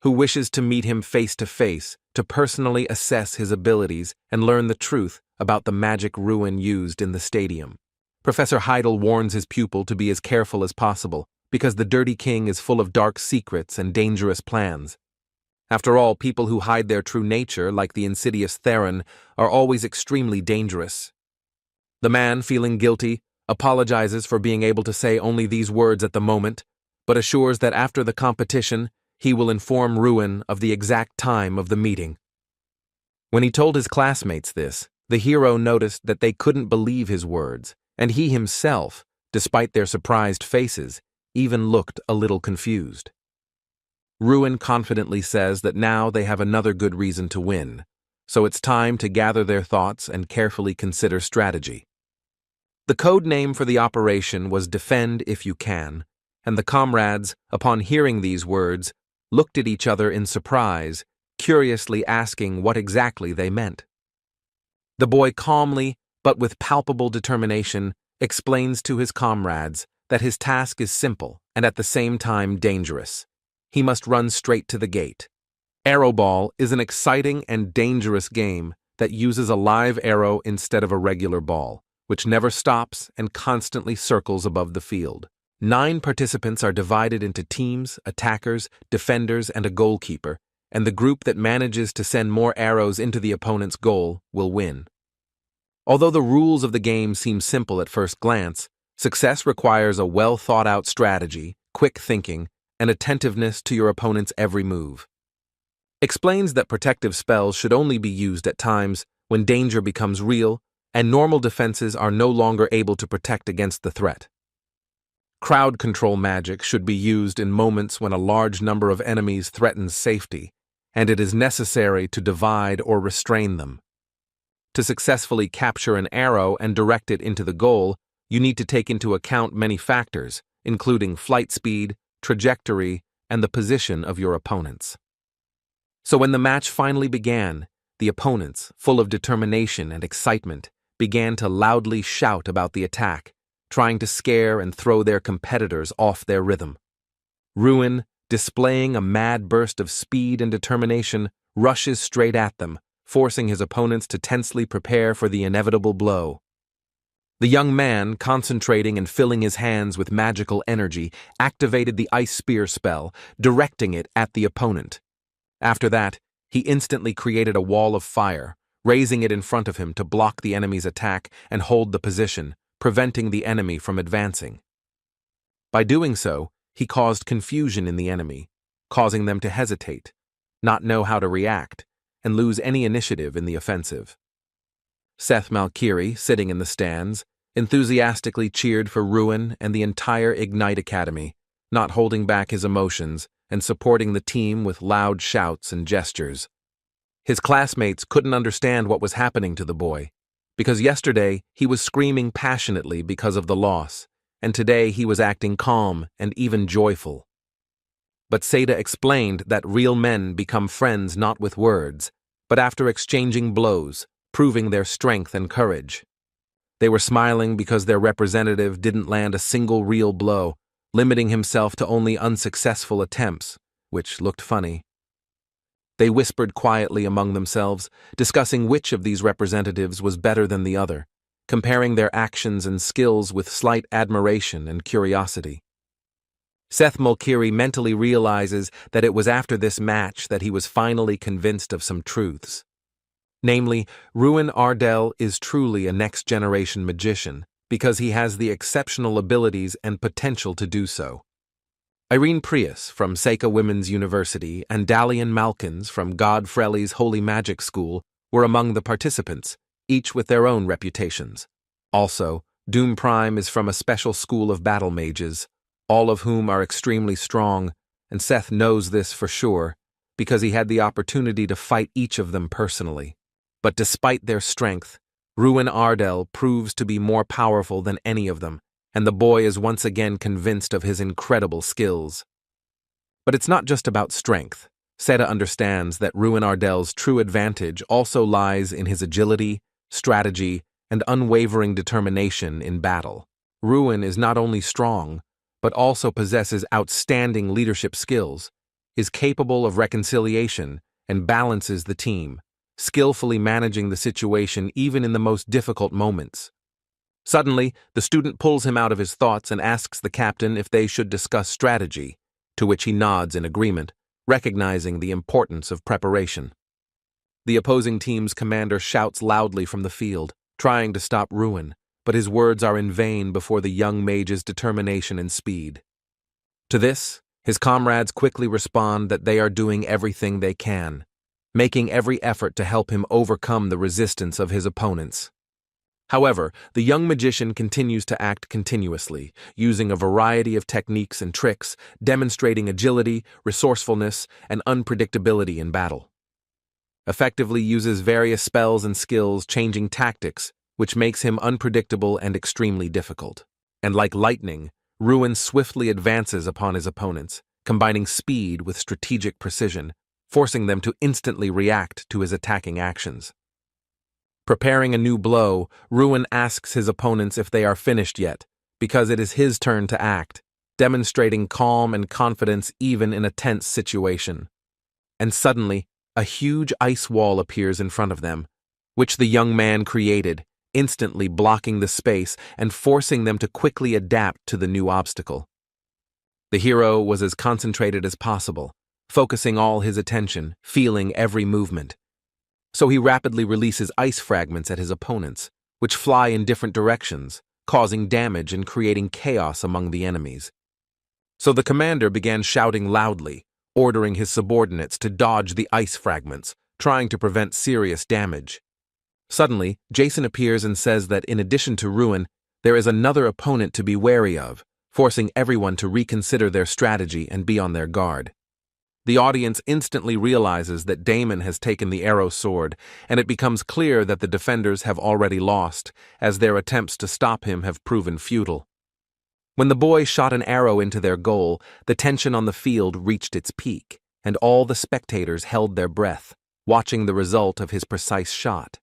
Who wishes to meet him face to face to personally assess his abilities and learn the truth about the magic Ruin used in the stadium. Professor Heidel warns his pupil to be as careful as possible, because the Dirty King is full of dark secrets and dangerous plans. After all, people who hide their true nature, like the insidious Theron, are always extremely dangerous. The man, feeling guilty, apologizes for being able to say only these words at the moment, but assures that after the competition, he will inform Ruin of the exact time of the meeting. When he told his classmates this, the hero noticed that they couldn't believe his words, and he himself, despite their surprised faces, even looked a little confused. Ruin confidently says that now they have another good reason to win, so it's time to gather their thoughts and carefully consider strategy. The code name for the operation was Defend If You Can, and the comrades, upon hearing these words, looked at each other in surprise, curiously asking what exactly they meant. The boy calmly, but with palpable determination, explains to his comrades that his task is simple and at the same time dangerous. He must run straight to the gate. Arrow ball is an exciting and dangerous game that uses a live arrow instead of a regular ball, which never stops and constantly circles above the field. 9 participants are divided into teams, attackers, defenders, and a goalkeeper, and the group that manages to send more arrows into the opponent's goal will win. Although the rules of the game seem simple at first glance, success requires a well-thought-out strategy, quick thinking, and attentiveness to your opponent's every move. Explains that protective spells should only be used at times when danger becomes real and normal defenses are no longer able to protect against the threat. Crowd control magic should be used in moments when a large number of enemies threatens safety, and it is necessary to divide or restrain them. To successfully capture an arrow and direct it into the goal, you need to take into account many factors, including flight speed, trajectory, and the position of your opponents. So when the match finally began, the opponents, full of determination and excitement, began to loudly shout about the attack, trying to scare and throw their competitors off their rhythm. Ruin, displaying a mad burst of speed and determination, rushes straight at them, forcing his opponents to tensely prepare for the inevitable blow. The young man, concentrating and filling his hands with magical energy, activated the ice spear spell, directing it at the opponent. After that, he instantly created a wall of fire, raising it in front of him to block the enemy's attack and hold the position, preventing the enemy from advancing. By doing so, he caused confusion in the enemy, causing them to hesitate, not know how to react, and lose any initiative in the offensive. Seth Malkiri, sitting in the stands, enthusiastically cheered for Ruin and the entire Ignite Academy, not holding back his emotions and supporting the team with loud shouts and gestures. His classmates couldn't understand what was happening to the boy, because yesterday he was screaming passionately because of the loss, and today he was acting calm and even joyful. But Seda explained that real men become friends not with words, but after exchanging blows, proving their strength and courage. They were smiling because their representative didn't land a single real blow, limiting himself to only unsuccessful attempts, which looked funny. They whispered quietly among themselves, discussing which of these representatives was better than the other, comparing their actions and skills with slight admiration and curiosity. Seth Mulkiri mentally realizes that it was after this match that he was finally convinced of some truths. Namely, Ruin Ardell is truly a next-generation magician because he has the exceptional abilities and potential to do so. Irene Prius from Seika Women's University and Dalian Malkins from God Frelly's Holy Magic School were among the participants, each with their own reputations. Also, Doom Prime is from a special school of battle mages, all of whom are extremely strong, and Seth knows this for sure because he had the opportunity to fight each of them personally. But despite their strength, Ruin Ardell proves to be more powerful than any of them, and the boy is once again convinced of his incredible skills. But it's not just about strength. Seda understands that Ruin Ardell's true advantage also lies in his agility, strategy, and unwavering determination in battle. Ruin is not only strong, but also possesses outstanding leadership skills, is capable of reconciliation, and balances the team, skillfully managing the situation even in the most difficult moments. Suddenly, the student pulls him out of his thoughts and asks the captain if they should discuss strategy, to which he nods in agreement, recognizing the importance of preparation. The opposing team's commander shouts loudly from the field, trying to stop Ruin, but his words are in vain before the young mage's determination and speed. To this, his comrades quickly respond that they are doing everything they can, making every effort to help him overcome the resistance of his opponents. However, the young magician continues to act continuously, using a variety of techniques and tricks, demonstrating agility, resourcefulness, and unpredictability in battle. Effectively uses various spells and skills, changing tactics, which makes him unpredictable and extremely difficult. And like lightning, Ruin swiftly advances upon his opponents, combining speed with strategic precision, forcing them to instantly react to his attacking actions. Preparing a new blow, Ruin asks his opponents if they are finished yet, because it is his turn to act, demonstrating calm and confidence even in a tense situation. And suddenly, a huge ice wall appears in front of them, which the young man created, instantly blocking the space and forcing them to quickly adapt to the new obstacle. The hero was as concentrated as possible, focusing all his attention, feeling every movement. So he rapidly releases ice fragments at his opponents, which fly in different directions, causing damage and creating chaos among the enemies. So the commander began shouting loudly, ordering his subordinates to dodge the ice fragments, trying to prevent serious damage. Suddenly, Jason appears and says that in addition to Ruin, there is another opponent to be wary of, forcing everyone to reconsider their strategy and be on their guard. The audience instantly realizes that Damon has taken the arrow sword, and it becomes clear that the defenders have already lost, as their attempts to stop him have proven futile. When the boy shot an arrow into their goal, the tension on the field reached its peak, and all the spectators held their breath, watching the result of his precise shot.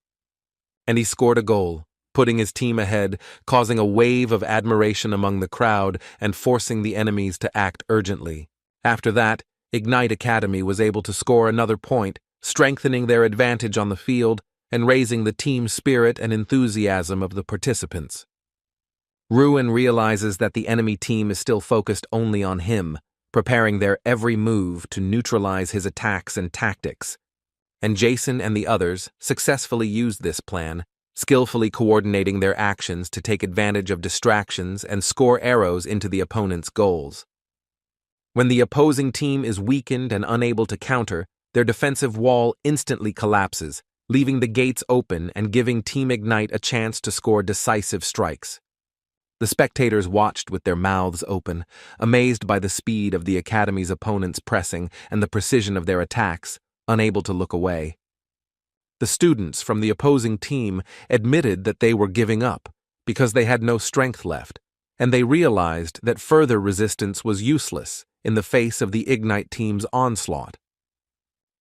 And he scored a goal, putting his team ahead, causing a wave of admiration among the crowd and forcing the enemies to act urgently. After that, Ignite Academy was able to score another point, strengthening their advantage on the field and raising the team spirit and enthusiasm of the participants. Ruin realizes that the enemy team is still focused only on him, preparing their every move to neutralize his attacks and tactics. And Jason and the others successfully used this plan, skillfully coordinating their actions to take advantage of distractions and score arrows into the opponent's goals. When the opposing team is weakened and unable to counter, their defensive wall instantly collapses, leaving the gates open and giving Team Ignite a chance to score decisive strikes. The spectators watched with their mouths open, amazed by the speed of the Academy's opponents' pressing and the precision of their attacks, unable to look away. The students from the opposing team admitted that they were giving up because they had no strength left, and they realized that further resistance was useless in the face of the Ignite team's onslaught.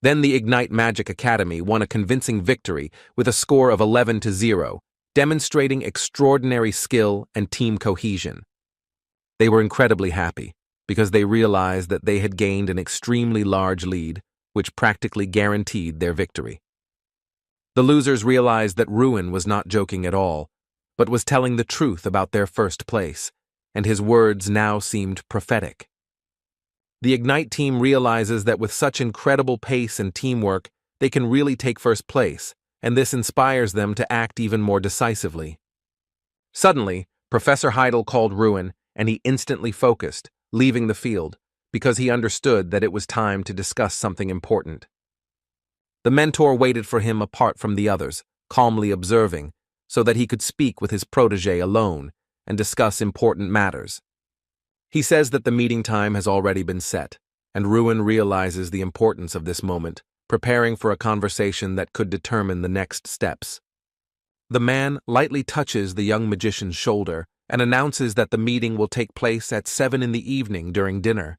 Then the Ignite Magic Academy won a convincing victory with a score of 11-0, demonstrating extraordinary skill and team cohesion. They were incredibly happy because they realized that they had gained an extremely large lead, which practically guaranteed their victory. The losers realized that Ruin was not joking at all, but was telling the truth about their first place, and his words now seemed prophetic. The Ignite team realizes that with such incredible pace and teamwork, they can really take first place, and this inspires them to act even more decisively. Suddenly, Professor Heidel called Ruin, and he instantly focused, leaving the field, because he understood that it was time to discuss something important. The mentor waited for him apart from the others, calmly observing, so that he could speak with his protege alone and discuss important matters. He says that the meeting time has already been set, and Ruin realizes the importance of this moment, preparing for a conversation that could determine the next steps. The man lightly touches the young magician's shoulder and announces that the meeting will take place at 7 p.m. during dinner.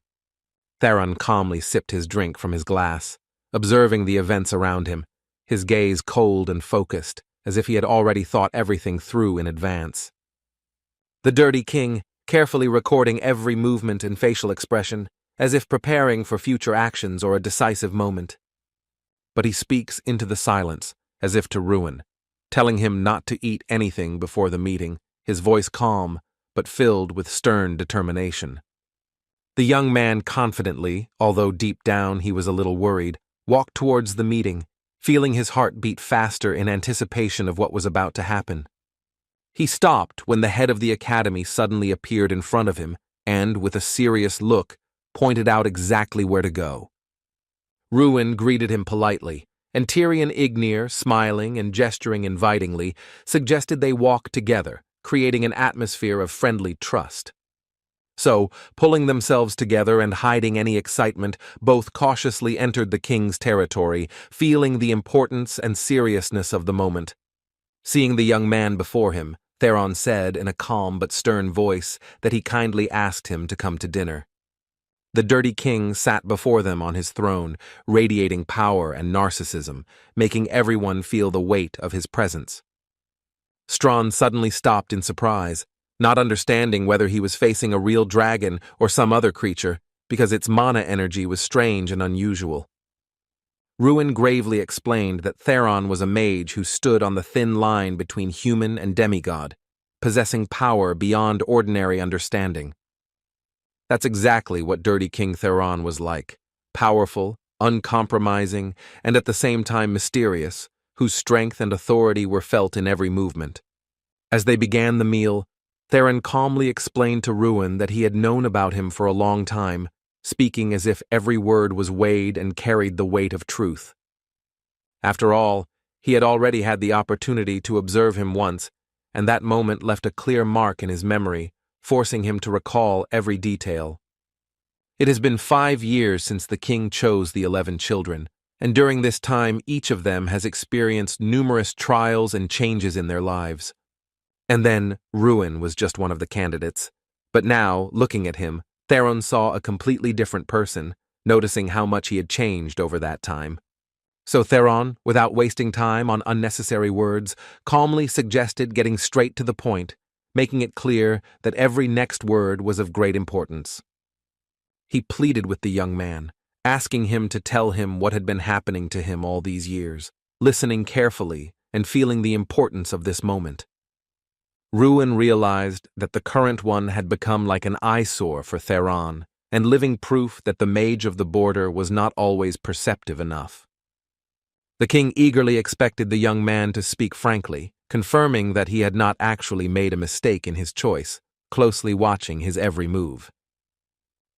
Theron calmly sipped his drink from his glass, observing the events around him, his gaze cold and focused, as if he had already thought everything through in advance. The Dirty King, carefully recording every movement and facial expression, as if preparing for future actions or a decisive moment. But he speaks into the silence, as if to Ruin, telling him not to eat anything before the meeting, his voice calm, but filled with stern determination. The young man confidently, although deep down he was a little worried, walked towards the meeting, feeling his heart beat faster in anticipation of what was about to happen. He stopped when the head of the academy suddenly appeared in front of him and, with a serious look, pointed out exactly where to go. Ruin greeted him politely, and Tyrion Ignir, smiling and gesturing invitingly, suggested they walk together, creating an atmosphere of friendly trust. So, pulling themselves together and hiding any excitement, both cautiously entered the king's territory, feeling the importance and seriousness of the moment. Seeing the young man before him, Theron said in a calm but stern voice that he kindly asked him to come to dinner. The Dirty King sat before them on his throne, radiating power and narcissism, making everyone feel the weight of his presence. Strawn suddenly stopped in surprise, not understanding whether he was facing a real dragon or some other creature, because its mana energy was strange and unusual. Ruin gravely explained that Theron was a mage who stood on the thin line between human and demigod, possessing power beyond ordinary understanding. That's exactly what Dirty King Theron was like, powerful, uncompromising, and at the same time mysterious, whose strength and authority were felt in every movement. As they began the meal, Theron calmly explained to Ruin that he had known about him for a long time, speaking as if every word was weighed and carried the weight of truth. After all, he had already had the opportunity to observe him once, and that moment left a clear mark in his memory, forcing him to recall every detail. It has been 5 years since the king chose the 11 children, and during this time each of them has experienced numerous trials and changes in their lives. And then Ruin was just one of the candidates. But now, looking at him, Theron saw a completely different person, noticing how much he had changed over that time. So Theron, without wasting time on unnecessary words, calmly suggested getting straight to the point, making it clear that every next word was of great importance. He pleaded with the young man, asking him to tell him what had been happening to him all these years, listening carefully and feeling the importance of this moment. Ruin realized that the current one had become like an eyesore for Theron, and living proof that the Mage of the Border was not always perceptive enough. The king eagerly expected the young man to speak frankly, confirming that he had not actually made a mistake in his choice, closely watching his every move.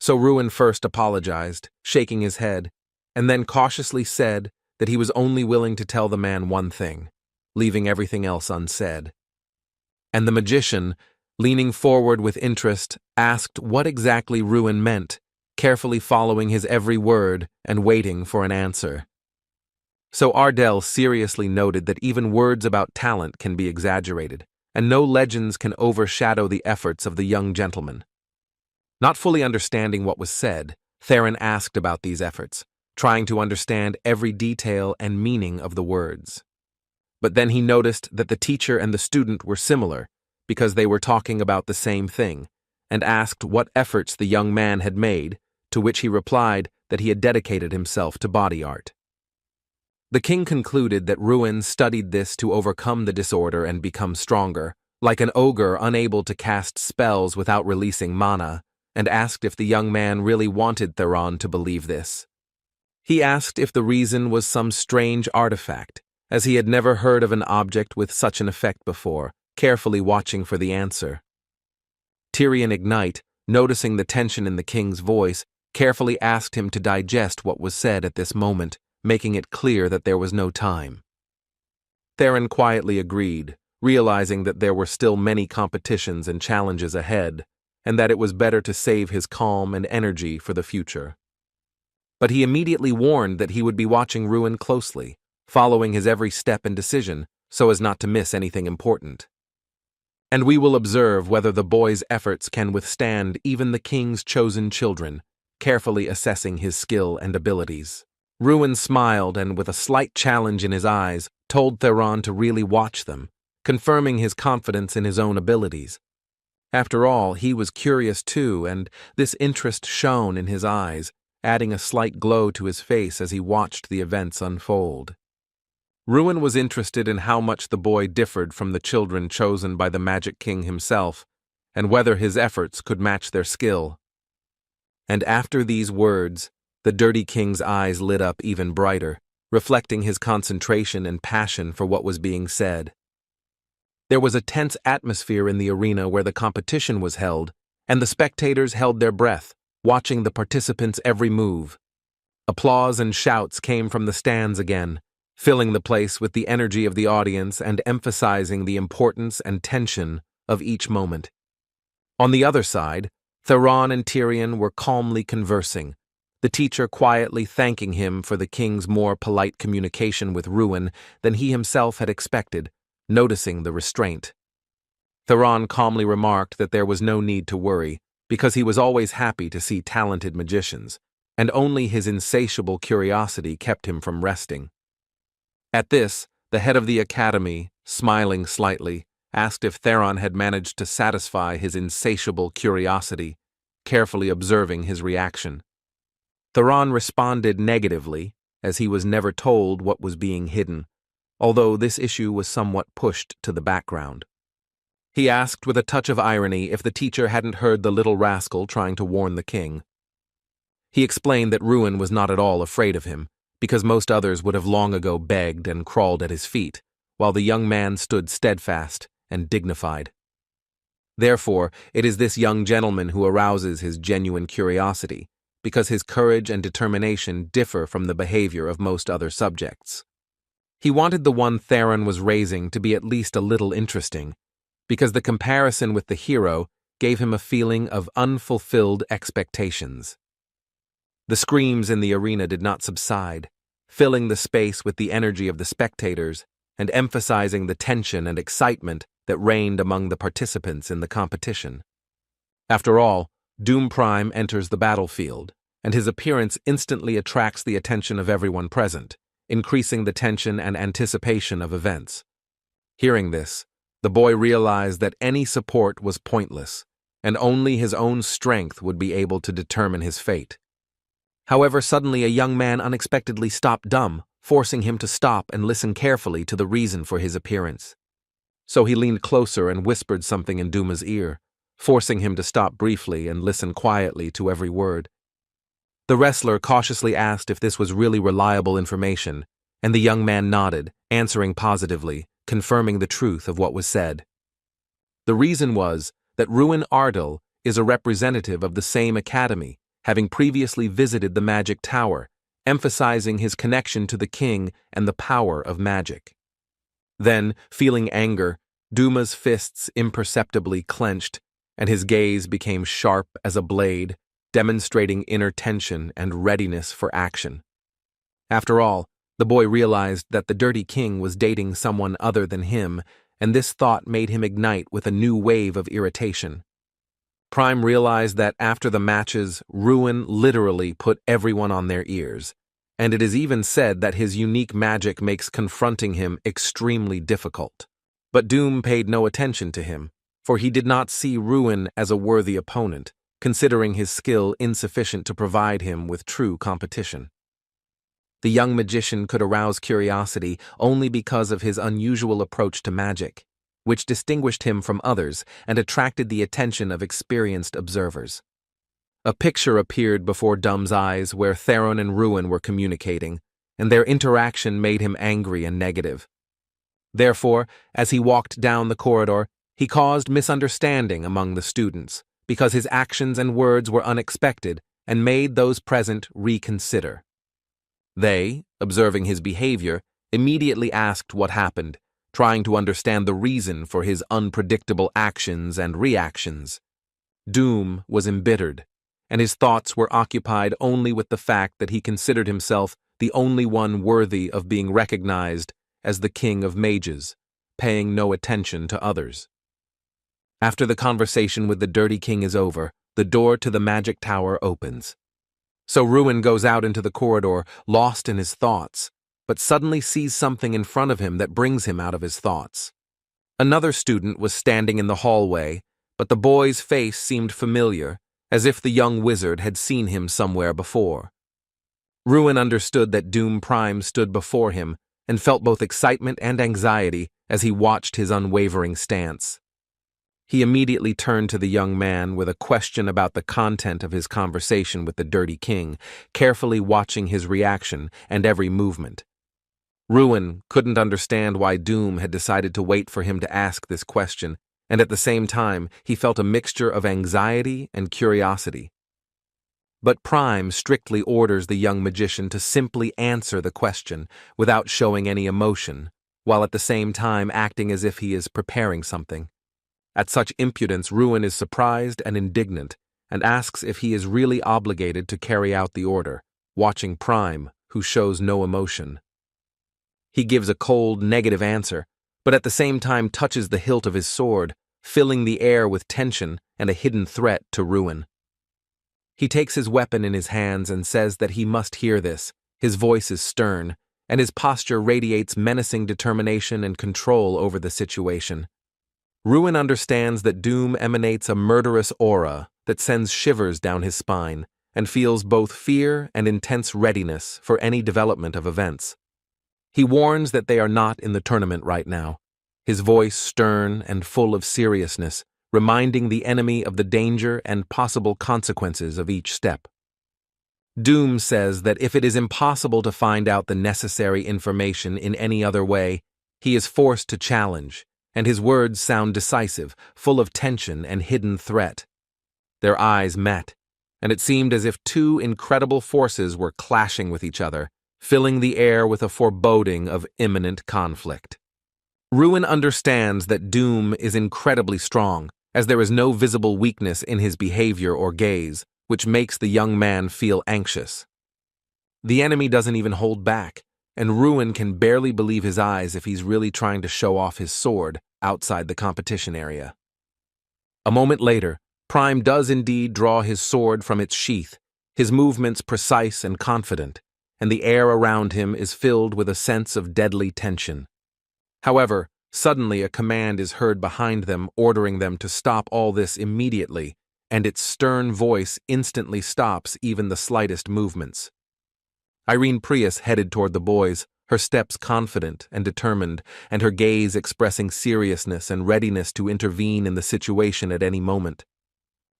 So Ruin first apologized, shaking his head, and then cautiously said that he was only willing to tell the man one thing, leaving everything else unsaid. And the magician, leaning forward with interest, asked what exactly Ruin meant, carefully following his every word and waiting for an answer. So Ardell seriously noted that even words about talent can be exaggerated, and no legends can overshadow the efforts of the young gentleman. Not fully understanding what was said, Theron asked about these efforts, trying to understand every detail and meaning of the words. But then he noticed that the teacher and the student were similar, because they were talking about the same thing, and asked what efforts the young man had made, to which he replied that he had dedicated himself to body art. The king concluded that Ruin studied this to overcome the disorder and become stronger, like an ogre unable to cast spells without releasing mana, and asked if the young man really wanted Theron to believe this. He asked if the reason was some strange artifact, as he had never heard of an object with such an effect before, carefully watching for the answer. Tyrion Ignite, noticing the tension in the king's voice, carefully asked him to digest what was said at this moment, making it clear that there was no time. Theron quietly agreed, realizing that there were still many competitions and challenges ahead, and that it was better to save his calm and energy for the future. But he immediately warned that he would be watching Ruin closely, following his every step and decision so as not to miss anything important. And we will observe whether the boy's efforts can withstand even the king's chosen children, carefully assessing his skill and abilities. Ruin smiled and, with a slight challenge in his eyes, told Theron to really watch them, confirming his confidence in his own abilities. After all, he was curious too, and this interest shone in his eyes, adding a slight glow to his face as he watched the events unfold. Ruin was interested in how much the boy differed from the children chosen by the Magic King himself, and whether his efforts could match their skill. And after these words, the Dirty King's eyes lit up even brighter, reflecting his concentration and passion for what was being said. There was a tense atmosphere in the arena where the competition was held, and the spectators held their breath, watching the participants' every move. Applause and shouts came from the stands again, filling the place with the energy of the audience and emphasizing the importance and tension of each moment. On the other side, Theron and Tyrion were calmly conversing, the teacher quietly thanking him for the king's more polite communication with Ruin than he himself had expected, noticing the restraint. Theron calmly remarked that there was no need to worry, because he was always happy to see talented magicians, and only his insatiable curiosity kept him from resting. At this, the head of the academy, smiling slightly, asked if Theron had managed to satisfy his insatiable curiosity, carefully observing his reaction. Theron responded negatively, as he was never told what was being hidden, although this issue was somewhat pushed to the background. He asked with a touch of irony if the teacher hadn't heard the little rascal trying to warn the king. He explained that Ruin was not at all afraid of him, because most others would have long ago begged and crawled at his feet, while the young man stood steadfast and dignified. Therefore, it is this young gentleman who arouses his genuine curiosity, because his courage and determination differ from the behavior of most other subjects. He wanted the one Theron was raising to be at least a little interesting, because the comparison with the hero gave him a feeling of unfulfilled expectations. The screams in the arena did not subside, filling the space with the energy of the spectators and emphasizing the tension and excitement that reigned among the participants in the competition. After all, Doom Prime enters the battlefield, and his appearance instantly attracts the attention of everyone present, increasing the tension and anticipation of events. Hearing this, the boy realized that any support was pointless, and only his own strength would be able to determine his fate. However, suddenly a young man unexpectedly stopped dumb, forcing him to stop and listen carefully to the reason for his appearance. So he leaned closer and whispered something in Duma's ear, forcing him to stop briefly and listen quietly to every word. The wrestler cautiously asked if this was really reliable information, and the young man nodded, answering positively, confirming the truth of what was said. The reason was that Ruin Ardal is a representative of the same academy, having previously visited the magic tower, emphasizing his connection to the king and the power of magic. Then, feeling anger, Duma's fists imperceptibly clenched, and his gaze became sharp as a blade, demonstrating inner tension and readiness for action. After all, the boy realized that the Dirty King was dating someone other than him, and this thought made him ignite with a new wave of irritation. Prime realized that after the matches, Ruin literally put everyone on their ears, and it is even said that his unique magic makes confronting him extremely difficult. But Doom paid no attention to him, for he did not see Ruin as a worthy opponent, considering his skill insufficient to provide him with true competition. The young magician could arouse curiosity only because of his unusual approach to magic, which distinguished him from others and attracted the attention of experienced observers. A picture appeared before Dum's eyes where Theron and Ruin were communicating, and their interaction made him angry and negative. Therefore, as he walked down the corridor, he caused misunderstanding among the students, because his actions and words were unexpected and made those present reconsider. They, observing his behavior, immediately asked what happened, trying to understand the reason for his unpredictable actions and reactions. Doom was embittered, and his thoughts were occupied only with the fact that he considered himself the only one worthy of being recognized as the king of mages, paying no attention to others. After the conversation with the Dirty King is over, the door to the magic tower opens. So Ruin goes out into the corridor, lost in his thoughts, but suddenly sees something in front of him that brings him out of his thoughts. Another student was standing in the hallway, but the boy's face seemed familiar, as if the young wizard had seen him somewhere before. Ruin understood that Doom Prime stood before him and felt both excitement and anxiety as he watched his unwavering stance. He immediately turned to the young man with a question about the content of his conversation with the Dirty King, carefully watching his reaction and every movement. Ruin couldn't understand why Doom had decided to wait for him to ask this question, and at the same time he felt a mixture of anxiety and curiosity. But Prime strictly orders the young magician to simply answer the question without showing any emotion, while at the same time acting as if he is preparing something. At such impudence, Ruin is surprised and indignant, and asks if he is really obligated to carry out the order, watching Prime, who shows no emotion. He gives a cold, negative answer, but at the same time touches the hilt of his sword, filling the air with tension and a hidden threat to Ruin. He takes his weapon in his hands and says that he must hear this. His voice is stern, and his posture radiates menacing determination and control over the situation. Ruin understands that Doom emanates a murderous aura that sends shivers down his spine and feels both fear and intense readiness for any development of events. He warns that they are not in the tournament right now, his voice stern and full of seriousness, reminding the enemy of the danger and possible consequences of each step. Doom says that if it is impossible to find out the necessary information in any other way, he is forced to challenge, and his words sound decisive, full of tension and hidden threat. Their eyes met, and it seemed as if two incredible forces were clashing with each other, filling the air with a foreboding of imminent conflict. Ruin understands that Doom is incredibly strong, as there is no visible weakness in his behavior or gaze, which makes the young man feel anxious. The enemy doesn't even hold back, and Ruin can barely believe his eyes if he's really trying to show off his sword outside the competition area. A moment later, Prime does indeed draw his sword from its sheath, his movements precise and confident, and the air around him is filled with a sense of deadly tension. However, suddenly a command is heard behind them ordering them to stop all this immediately, and its stern voice instantly stops even the slightest movements. Irene Prius headed toward the boys, her steps confident and determined, and her gaze expressing seriousness and readiness to intervene in the situation at any moment.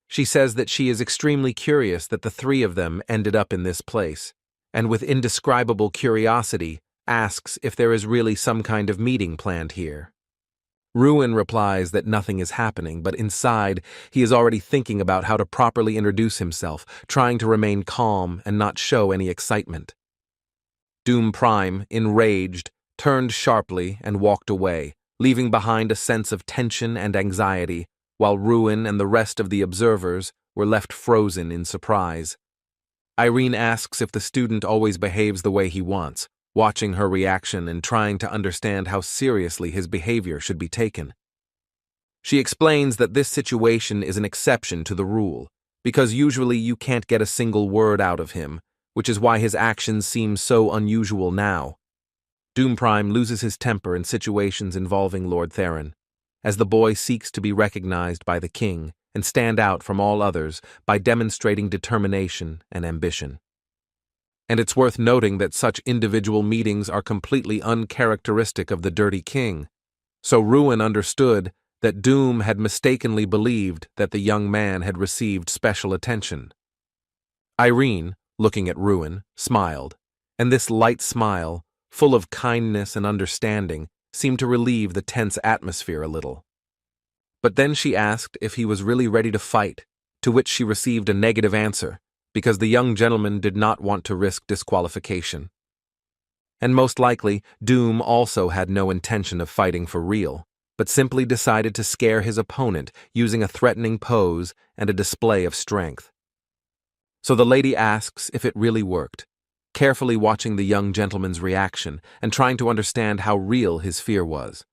She says that she is extremely curious that the three of them ended up in this place, and with indescribable curiosity asks if there is really some kind of meeting planned here. Ruin replies that nothing is happening, but inside he is already thinking about how to properly introduce himself, trying to remain calm and not show any excitement. Doom Prime, enraged, turned sharply and walked away, leaving behind a sense of tension and anxiety, while Ruin and the rest of the observers were left frozen in surprise. Irene asks if the student always behaves the way he wants, watching her reaction and trying to understand how seriously his behavior should be taken. She explains that this situation is an exception to the rule, because usually you can't get a single word out of him, which is why his actions seem so unusual now. Doom Prime loses his temper in situations involving Lord Theron, as the boy seeks to be recognized by the king and stand out from all others by demonstrating determination and ambition. And it's worth noting that such individual meetings are completely uncharacteristic of the Dirty King, so Ruin understood that Doom had mistakenly believed that the young man had received special attention. Irene, looking at Ruin, smiled, and this light smile, full of kindness and understanding, seemed to relieve the tense atmosphere a little. But then she asked if he was really ready to fight, to which she received a negative answer, because the young gentleman did not want to risk disqualification. And most likely, Doom also had no intention of fighting for real, but simply decided to scare his opponent using a threatening pose and a display of strength. So the lady asks if it really worked, carefully watching the young gentleman's reaction and trying to understand how real his fear was.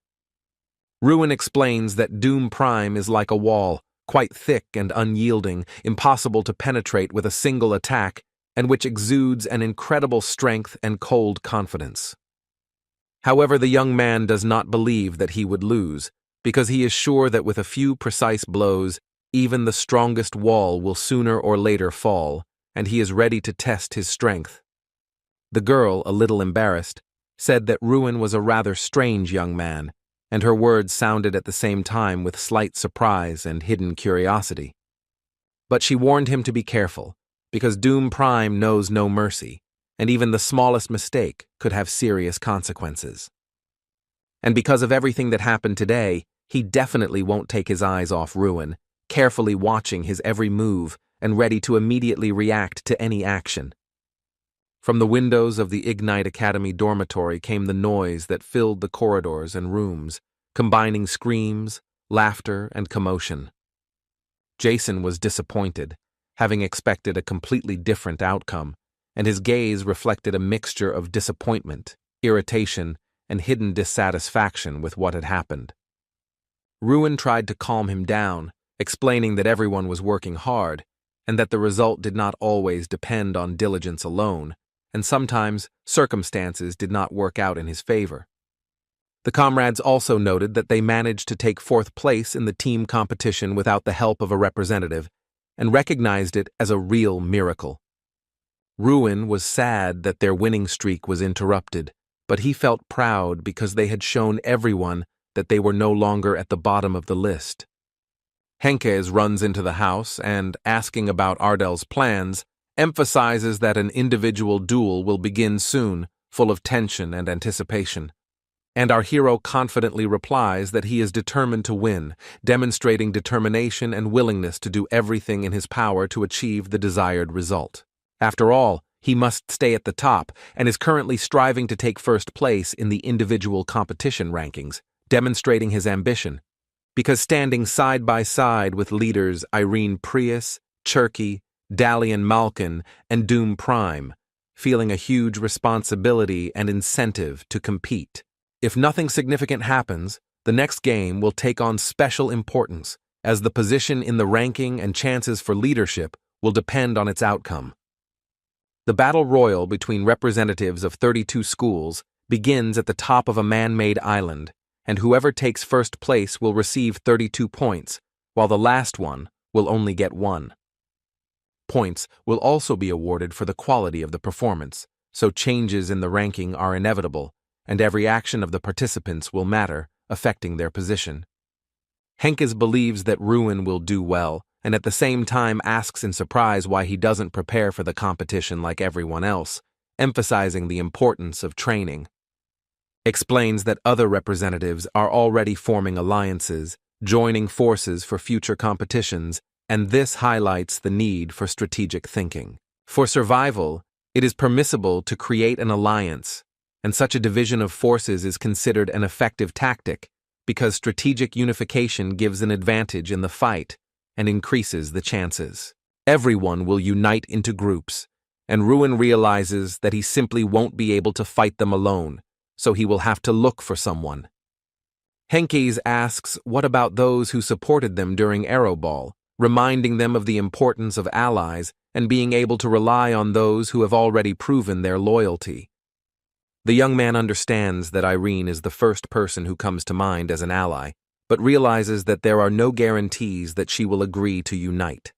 Ruin explains that Doom Prime is like a wall, quite thick and unyielding, impossible to penetrate with a single attack, and which exudes an incredible strength and cold confidence. However, the young man does not believe that he would lose, because he is sure that with a few precise blows, even the strongest wall will sooner or later fall, and he is ready to test his strength. The girl, a little embarrassed, said that Ruin was a rather strange young man, and her words sounded at the same time with slight surprise and hidden curiosity. But she warned him to be careful, because Doom Prime knows no mercy, and even the smallest mistake could have serious consequences. And because of everything that happened today, he definitely won't take his eyes off Ruin, carefully watching his every move and ready to immediately react to any action. From the windows of the Ignite Academy dormitory came the noise that filled the corridors and rooms, combining screams, laughter, and commotion. Jason was disappointed, having expected a completely different outcome, and his gaze reflected a mixture of disappointment, irritation, and hidden dissatisfaction with what had happened. Ruin tried to calm him down, explaining that everyone was working hard, and that the result did not always depend on diligence alone, and sometimes circumstances did not work out in his favor. The comrades also noted that they managed to take fourth place in the team competition without the help of a representative, and recognized it as a real miracle. Ruin was sad that their winning streak was interrupted, but he felt proud because they had shown everyone that they were no longer at the bottom of the list. Henkes runs into the house and, asking about Ardel's plans, emphasizes that an individual duel will begin soon, full of tension and anticipation. And our hero confidently replies that he is determined to win, demonstrating determination and willingness to do everything in his power to achieve the desired result. After all, he must stay at the top and is currently striving to take first place in the individual competition rankings, demonstrating his ambition. Because standing side by side with leaders Irene Prius, Cherky, Dalian Malkin, and Doom Prime, feeling a huge responsibility and incentive to compete. If nothing significant happens, the next game will take on special importance, as the position in the ranking and chances for leadership will depend on its outcome. The battle royal between representatives of 32 schools begins at the top of a man-made island, and whoever takes first place will receive 32 points, while the last one will only get 1. Points will also be awarded for the quality of the performance, so changes in the ranking are inevitable, and every action of the participants will matter, affecting their position. Henkes believes that Ruin will do well, and at the same time asks in surprise why he doesn't prepare for the competition like everyone else, emphasizing the importance of training. Explains that other representatives are already forming alliances, joining forces for future competitions, and this highlights the need for strategic thinking. For survival, it is permissible to create an alliance, and such a division of forces is considered an effective tactic because strategic unification gives an advantage in the fight and increases the chances. Everyone will unite into groups, and Ruin realizes that he simply won't be able to fight them alone, so he will have to look for someone. Henkes asks what about those who supported them during Arrow Ball, reminding them of the importance of allies and being able to rely on those who have already proven their loyalty. The young man understands that Irene is the first person who comes to mind as an ally, but realizes that there are no guarantees that she will agree to unite.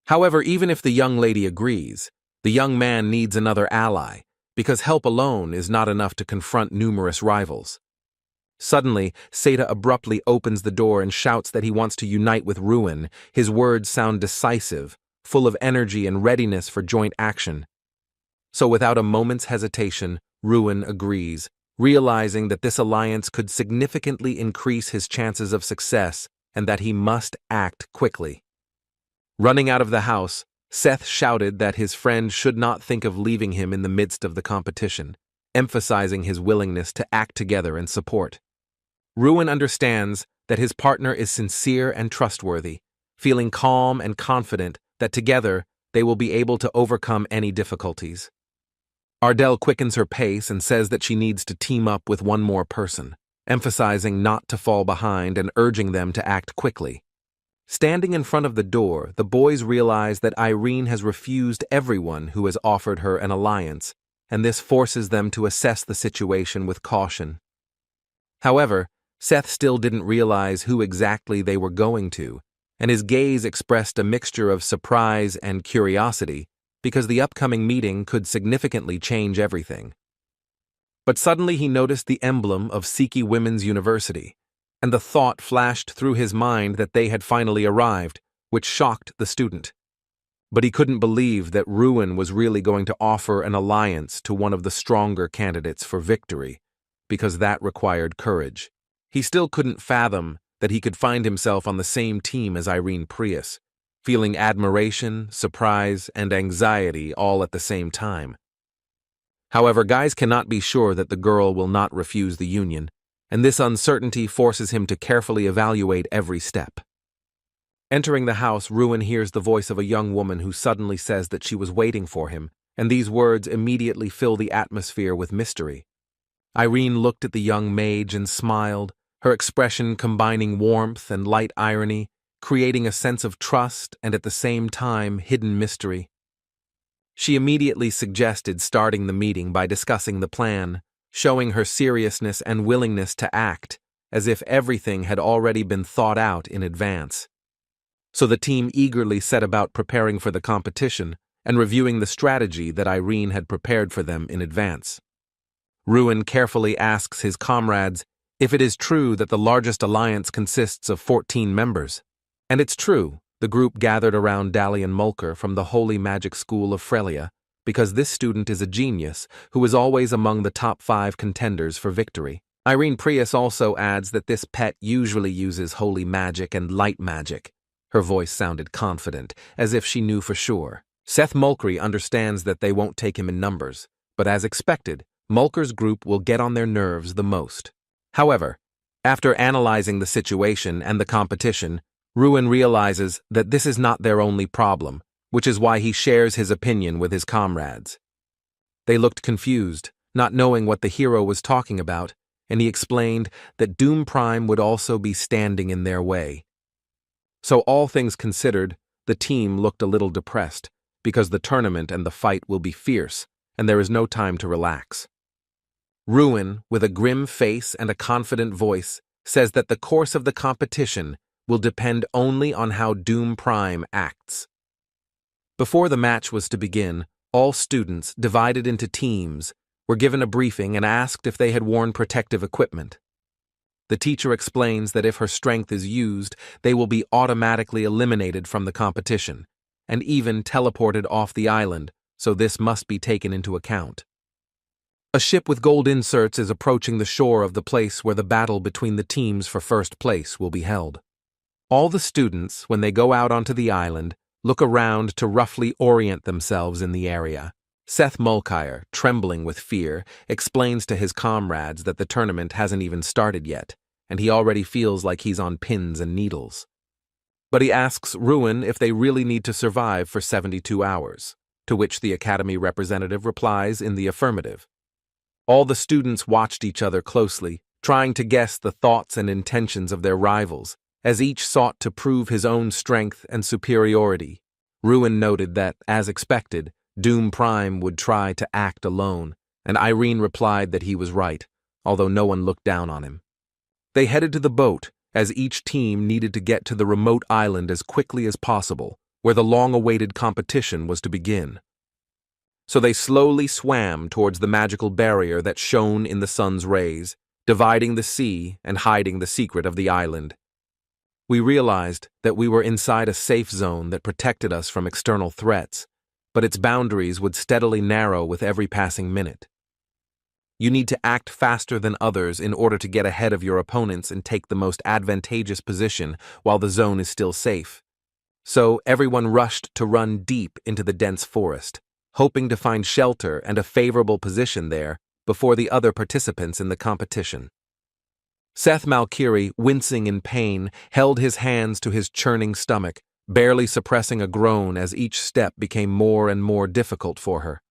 However, even if the young lady agrees, the young man needs another ally, because help alone is not enough to confront numerous rivals. Suddenly, Seda abruptly opens the door and shouts that he wants to unite with Ruin. His words sound decisive, full of energy and readiness for joint action. So without a moment's hesitation, Ruin agrees, realizing that this alliance could significantly increase his chances of success and that he must act quickly. Running out of the house, Seth shouted that his friend should not think of leaving him in the midst of the competition, emphasizing his willingness to act together and support. Ruin understands that his partner is sincere and trustworthy, feeling calm and confident that together they will be able to overcome any difficulties. Ardell quickens her pace and says that she needs to team up with one more person, emphasizing not to fall behind and urging them to act quickly. Standing in front of the door, the boys realize that Irene has refused everyone who has offered her an alliance, and this forces them to assess the situation with caution. However, Seth still didn't realize who exactly they were going to, and his gaze expressed a mixture of surprise and curiosity because the upcoming meeting could significantly change everything. But suddenly he noticed the emblem of Siki Women's University, and the thought flashed through his mind that they had finally arrived, which shocked the student. But he couldn't believe that Ruin was really going to offer an alliance to one of the stronger candidates for victory, because that required courage. He still couldn't fathom that he could find himself on the same team as Irene Prius, feeling admiration, surprise, and anxiety all at the same time. However, guys cannot be sure that the girl will not refuse the union, and this uncertainty forces him to carefully evaluate every step. Entering the house, Ruin hears the voice of a young woman who suddenly says that she was waiting for him, and these words immediately fill the atmosphere with mystery. Irene looked at the young mage and smiled, her expression combining warmth and light irony, creating a sense of trust and at the same time hidden mystery. She immediately suggested starting the meeting by discussing the plan, showing her seriousness and willingness to act, as if everything had already been thought out in advance. So the team eagerly set about preparing for the competition and reviewing the strategy that Irene had prepared for them in advance. Ruin carefully asks his comrades if it is true that the largest alliance consists of 14 members. And it's true, the group gathered around Dalian Mulker from the Holy Magic School of Frelia, because this student is a genius who is always among the top 5 contenders for victory. Irene Prius also adds that this pet usually uses holy magic and light magic. Her voice sounded confident, as if she knew for sure. Seth Mulkery understands that they won't take him in numbers, but as expected, Mulker's group will get on their nerves the most. However, after analyzing the situation and the competition, Ruin realizes that this is not their only problem, which is why he shares his opinion with his comrades. They looked confused, not knowing what the hero was talking about, and he explained that Doom Prime would also be standing in their way. So all things considered, the team looked a little depressed, because the tournament and the fight will be fierce, and there is no time to relax. Ruin, with a grim face and a confident voice, says that the course of the competition will depend only on how Doom Prime acts. Before the match was to begin, all students, divided into teams, were given a briefing and asked if they had worn protective equipment. The teacher explains that if her strength is used, they will be automatically eliminated from the competition, and even teleported off the island, so this must be taken into account. A ship with gold inserts is approaching the shore of the place where the battle between the teams for first place will be held. All the students, when they go out onto the island, look around to roughly orient themselves in the area. Seth Mulcair, trembling with fear, explains to his comrades that the tournament hasn't even started yet, and he already feels like he's on pins and needles. But he asks Ruin if they really need to survive for 72 hours, to which the Academy representative replies in the affirmative. All the students watched each other closely, trying to guess the thoughts and intentions of their rivals, as each sought to prove his own strength and superiority. Ruin noted that, as expected, Doom Prime would try to act alone, and Irene replied that he was right, although no one looked down on him. They headed to the boat, as each team needed to get to the remote island as quickly as possible, where the long-awaited competition was to begin. So they slowly swam towards the magical barrier that shone in the sun's rays, dividing the sea and hiding the secret of the island. We realized that we were inside a safe zone that protected us from external threats, but its boundaries would steadily narrow with every passing minute. You need to act faster than others in order to get ahead of your opponents and take the most advantageous position while the zone is still safe. So everyone rushed to run deep into the dense forest, hoping to find shelter and a favorable position there before the other participants in the competition. Seth Malkiri, wincing in pain, held his hands to his churning stomach, barely suppressing a groan as each step became more and more difficult for her.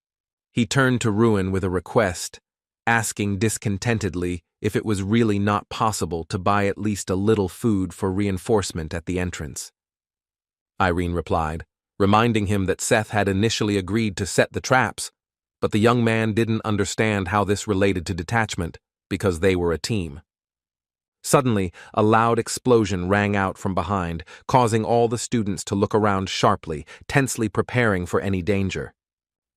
He turned to Ruin with a request, asking discontentedly if it was really not possible to buy at least a little food for reinforcement at the entrance. Irene replied, reminding him that Seth had initially agreed to set the traps, but the young man didn't understand how this related to detachment, because they were a team. Suddenly, a loud explosion rang out from behind, causing all the students to look around sharply, tensely preparing for any danger.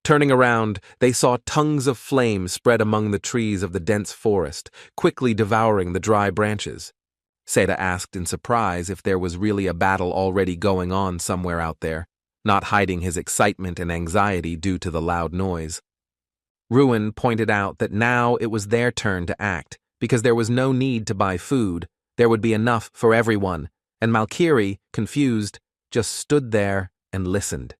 Turning around, they saw tongues of flame spread among the trees of the dense forest, quickly devouring the dry branches. Seda asked in surprise if there was really a battle already going on somewhere out there, not hiding his excitement and anxiety due to the loud noise. Ruin pointed out that now it was their turn to act, because there was no need to buy food, there would be enough for everyone, and Malkiri, confused, just stood there and listened.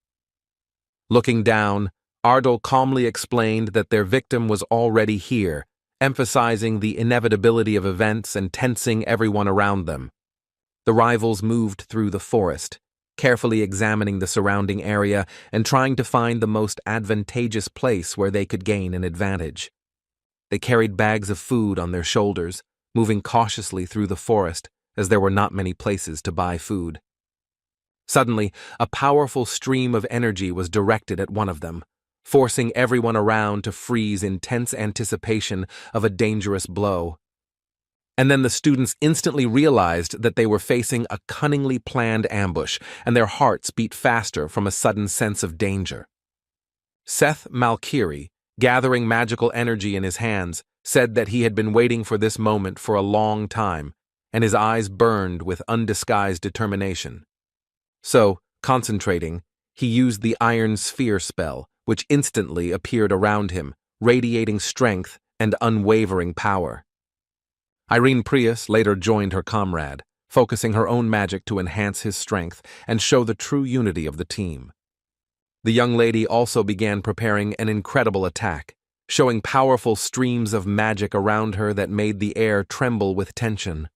Looking down, Ardal calmly explained that their victim was already here, emphasizing the inevitability of events and tensing everyone around them. The rivals moved through the forest, carefully examining the surrounding area and trying to find the most advantageous place where they could gain an advantage. They carried bags of food on their shoulders, moving cautiously through the forest as there were not many places to buy food. Suddenly, a powerful stream of energy was directed at one of them, forcing everyone around to freeze in tense anticipation of a dangerous blow. And then the students instantly realized that they were facing a cunningly planned ambush, and their hearts beat faster from a sudden sense of danger. Seth Malkiri, gathering magical energy in his hands, said that he had been waiting for this moment for a long time, and his eyes burned with undisguised determination. So, concentrating, he used the Iron Sphere spell, which instantly appeared around him, radiating strength and unwavering power. Irene Prius later joined her comrade, focusing her own magic to enhance his strength and show the true unity of the team. The young lady also began preparing an incredible attack, showing powerful streams of magic around her that made the air tremble with tension.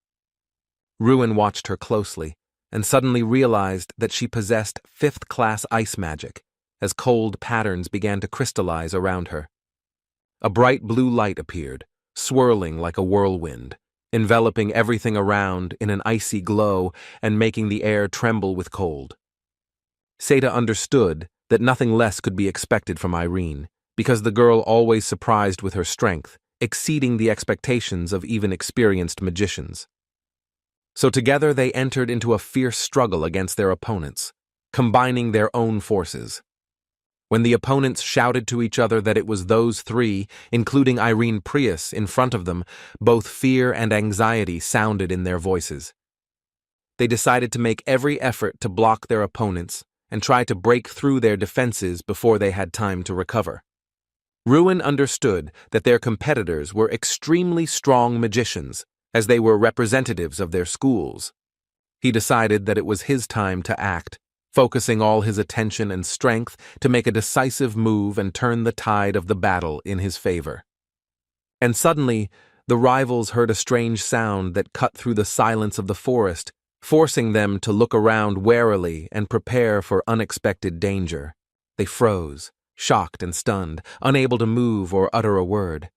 Ruin watched her closely, and suddenly realized that she possessed 5th-class ice magic, as cold patterns began to crystallize around her. A bright blue light appeared, swirling like a whirlwind, enveloping everything around in an icy glow and making the air tremble with cold. Seda understood that nothing less could be expected from Irene, because the girl always surprised with her strength, exceeding the expectations of even experienced magicians. So together they entered into a fierce struggle against their opponents, combining their own forces. When the opponents shouted to each other that it was those three, including Irene Prius, in front of them, both fear and anxiety sounded in their voices. They decided to make every effort to block their opponents and try to break through their defenses before they had time to recover. Ruin understood that their competitors were extremely strong magicians, as they were representatives of their schools. He decided that it was his time to act, focusing all his attention and strength to make a decisive move and turn the tide of the battle in his favor. And suddenly, the rivals heard a strange sound that cut through the silence of the forest, forcing them to look around warily and prepare for unexpected danger. They froze, shocked and stunned, unable to move or utter a word.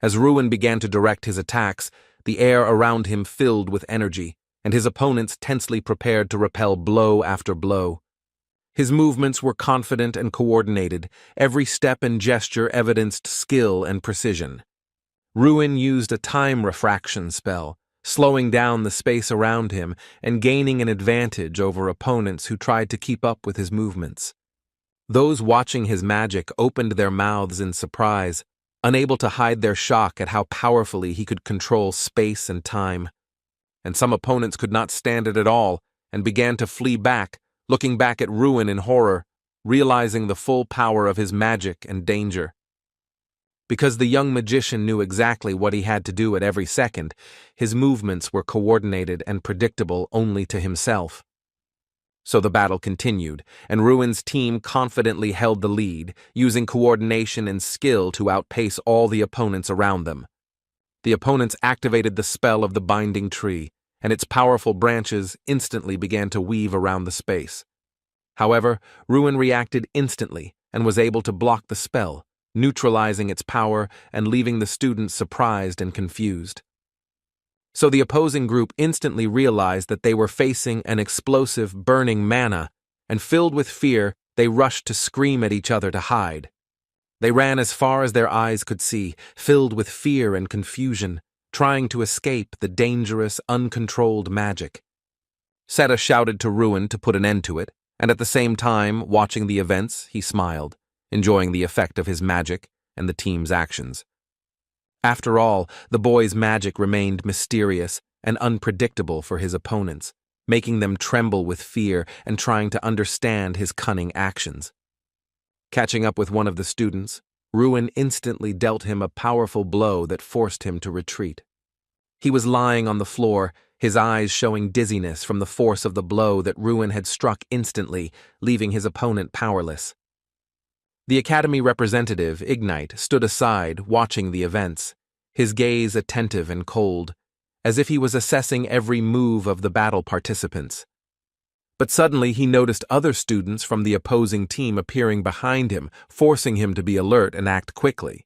As Ruin began to direct his attacks, the air around him filled with energy, and his opponents tensely prepared to repel blow after blow. His movements were confident and coordinated, every step and gesture evidenced skill and precision. Ruin used a time refraction spell, slowing down the space around him and gaining an advantage over opponents who tried to keep up with his movements. Those watching his magic opened their mouths in surprise, unable to hide their shock at how powerfully he could control space and time. And some opponents could not stand it at all and began to flee back, looking back at Ruin in horror, realizing the full power of his magic and danger. Because the young magician knew exactly what he had to do at every second, his movements were coordinated and predictable only to himself. So the battle continued, and Ruin's team confidently held the lead, using coordination and skill to outpace all the opponents around them. The opponents activated the spell of the binding tree, and its powerful branches instantly began to weave around the space. However, Ruin reacted instantly and was able to block the spell, neutralizing its power and leaving the students surprised and confused. So the opposing group instantly realized that they were facing an explosive, burning mana, and filled with fear, they rushed to scream at each other to hide. They ran as far as their eyes could see, filled with fear and confusion, trying to escape the dangerous, uncontrolled magic. Seta shouted to Ruin to put an end to it, and at the same time, watching the events, he smiled, enjoying the effect of his magic and the team's actions. After all, the boy's magic remained mysterious and unpredictable for his opponents, making them tremble with fear and trying to understand his cunning actions. Catching up with one of the students, Ruin instantly dealt him a powerful blow that forced him to retreat. He was lying on the floor, his eyes showing dizziness from the force of the blow that Ruin had struck instantly, leaving his opponent powerless. The Academy representative, Ignite, stood aside, watching the events, his gaze attentive and cold, as if he was assessing every move of the battle participants. But suddenly he noticed other students from the opposing team appearing behind him, forcing him to be alert and act quickly.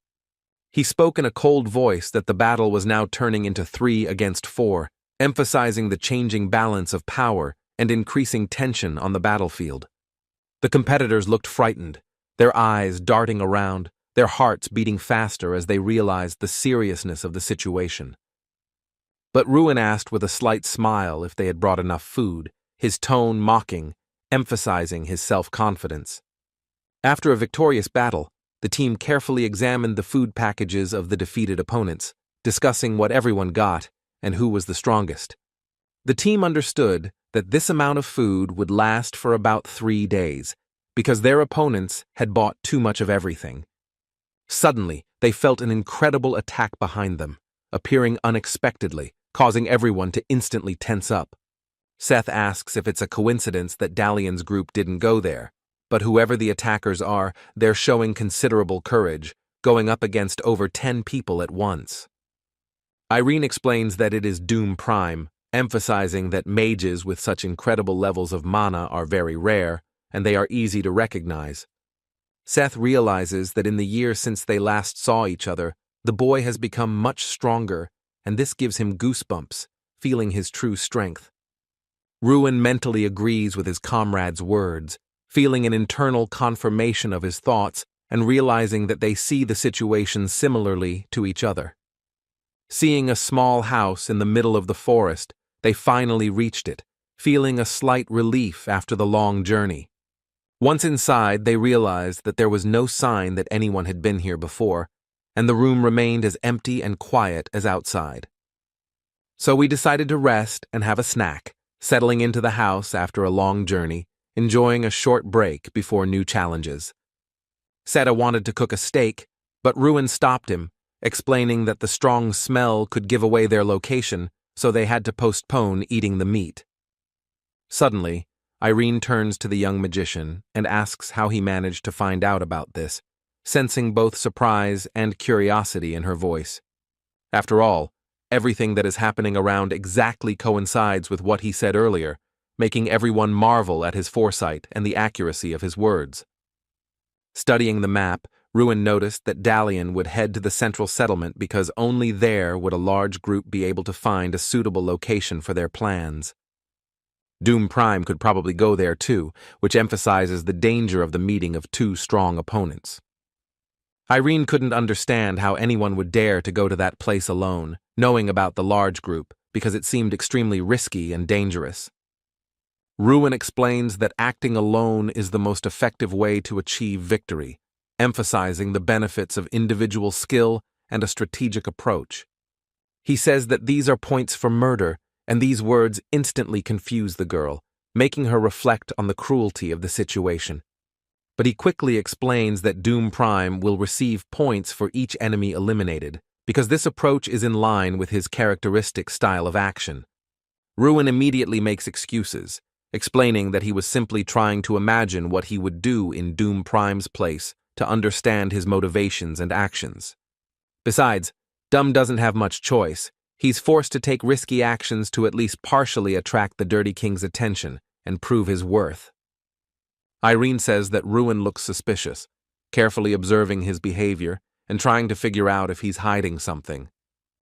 He spoke in a cold voice that the battle was now turning into 3 against 4, emphasizing the changing balance of power and increasing tension on the battlefield. The competitors looked frightened, their eyes darting around, their hearts beating faster as they realized the seriousness of the situation. But Ruin asked with a slight smile if they had brought enough food, his tone mocking, emphasizing his self-confidence. After a victorious battle, the team carefully examined the food packages of the defeated opponents, discussing what everyone got and who was the strongest. The team understood that this amount of food would last for about 3 days, because their opponents had bought too much of everything. Suddenly, they felt an incredible attack behind them, appearing unexpectedly, causing everyone to instantly tense up. Seth asks if it's a coincidence that Dalian's group didn't go there, but whoever the attackers are, they're showing considerable courage, going up against over 10 people at once. Irene explains that it is Doom Prime, emphasizing that mages with such incredible levels of mana are very rare, and they are easy to recognize. Seth realizes that in the year since they last saw each other, the boy has become much stronger, and this gives him goosebumps, feeling his true strength. Ruin mentally agrees with his comrade's words, feeling an internal confirmation of his thoughts and realizing that they see the situation similarly to each other. Seeing a small house in the middle of the forest, they finally reached it, feeling a slight relief after the long journey. Once inside, they realized that there was no sign that anyone had been here before, and the room remained as empty and quiet as outside. So we decided to rest and have a snack, settling into the house after a long journey, enjoying a short break before new challenges. Seta wanted to cook a steak, but Ruin stopped him, explaining that the strong smell could give away their location, so they had to postpone eating the meat. Suddenly, Irene turns to the young magician and asks how he managed to find out about this, sensing both surprise and curiosity in her voice. After all, everything that is happening around exactly coincides with what he said earlier, making everyone marvel at his foresight and the accuracy of his words. Studying the map, Ruin noticed that Dalian would head to the central settlement because only there would a large group be able to find a suitable location for their plans. Doom Prime could probably go there too, which emphasizes the danger of the meeting of two strong opponents. Irene couldn't understand how anyone would dare to go to that place alone, knowing about the large group, because it seemed extremely risky and dangerous. Ruin explains that acting alone is the most effective way to achieve victory, emphasizing the benefits of individual skill and a strategic approach. He says that these are points for murder, and these words instantly confuse the girl, making her reflect on the cruelty of the situation. But he quickly explains that Doom Prime will receive points for each enemy eliminated, because this approach is in line with his characteristic style of action. Ruin immediately makes excuses, explaining that he was simply trying to imagine what he would do in Doom Prime's place to understand his motivations and actions. Besides, Dum doesn't have much choice. He's forced to take risky actions to at least partially attract the Dirty King's attention and prove his worth. Irene says that Ruin looks suspicious, carefully observing his behavior and trying to figure out if he's hiding something.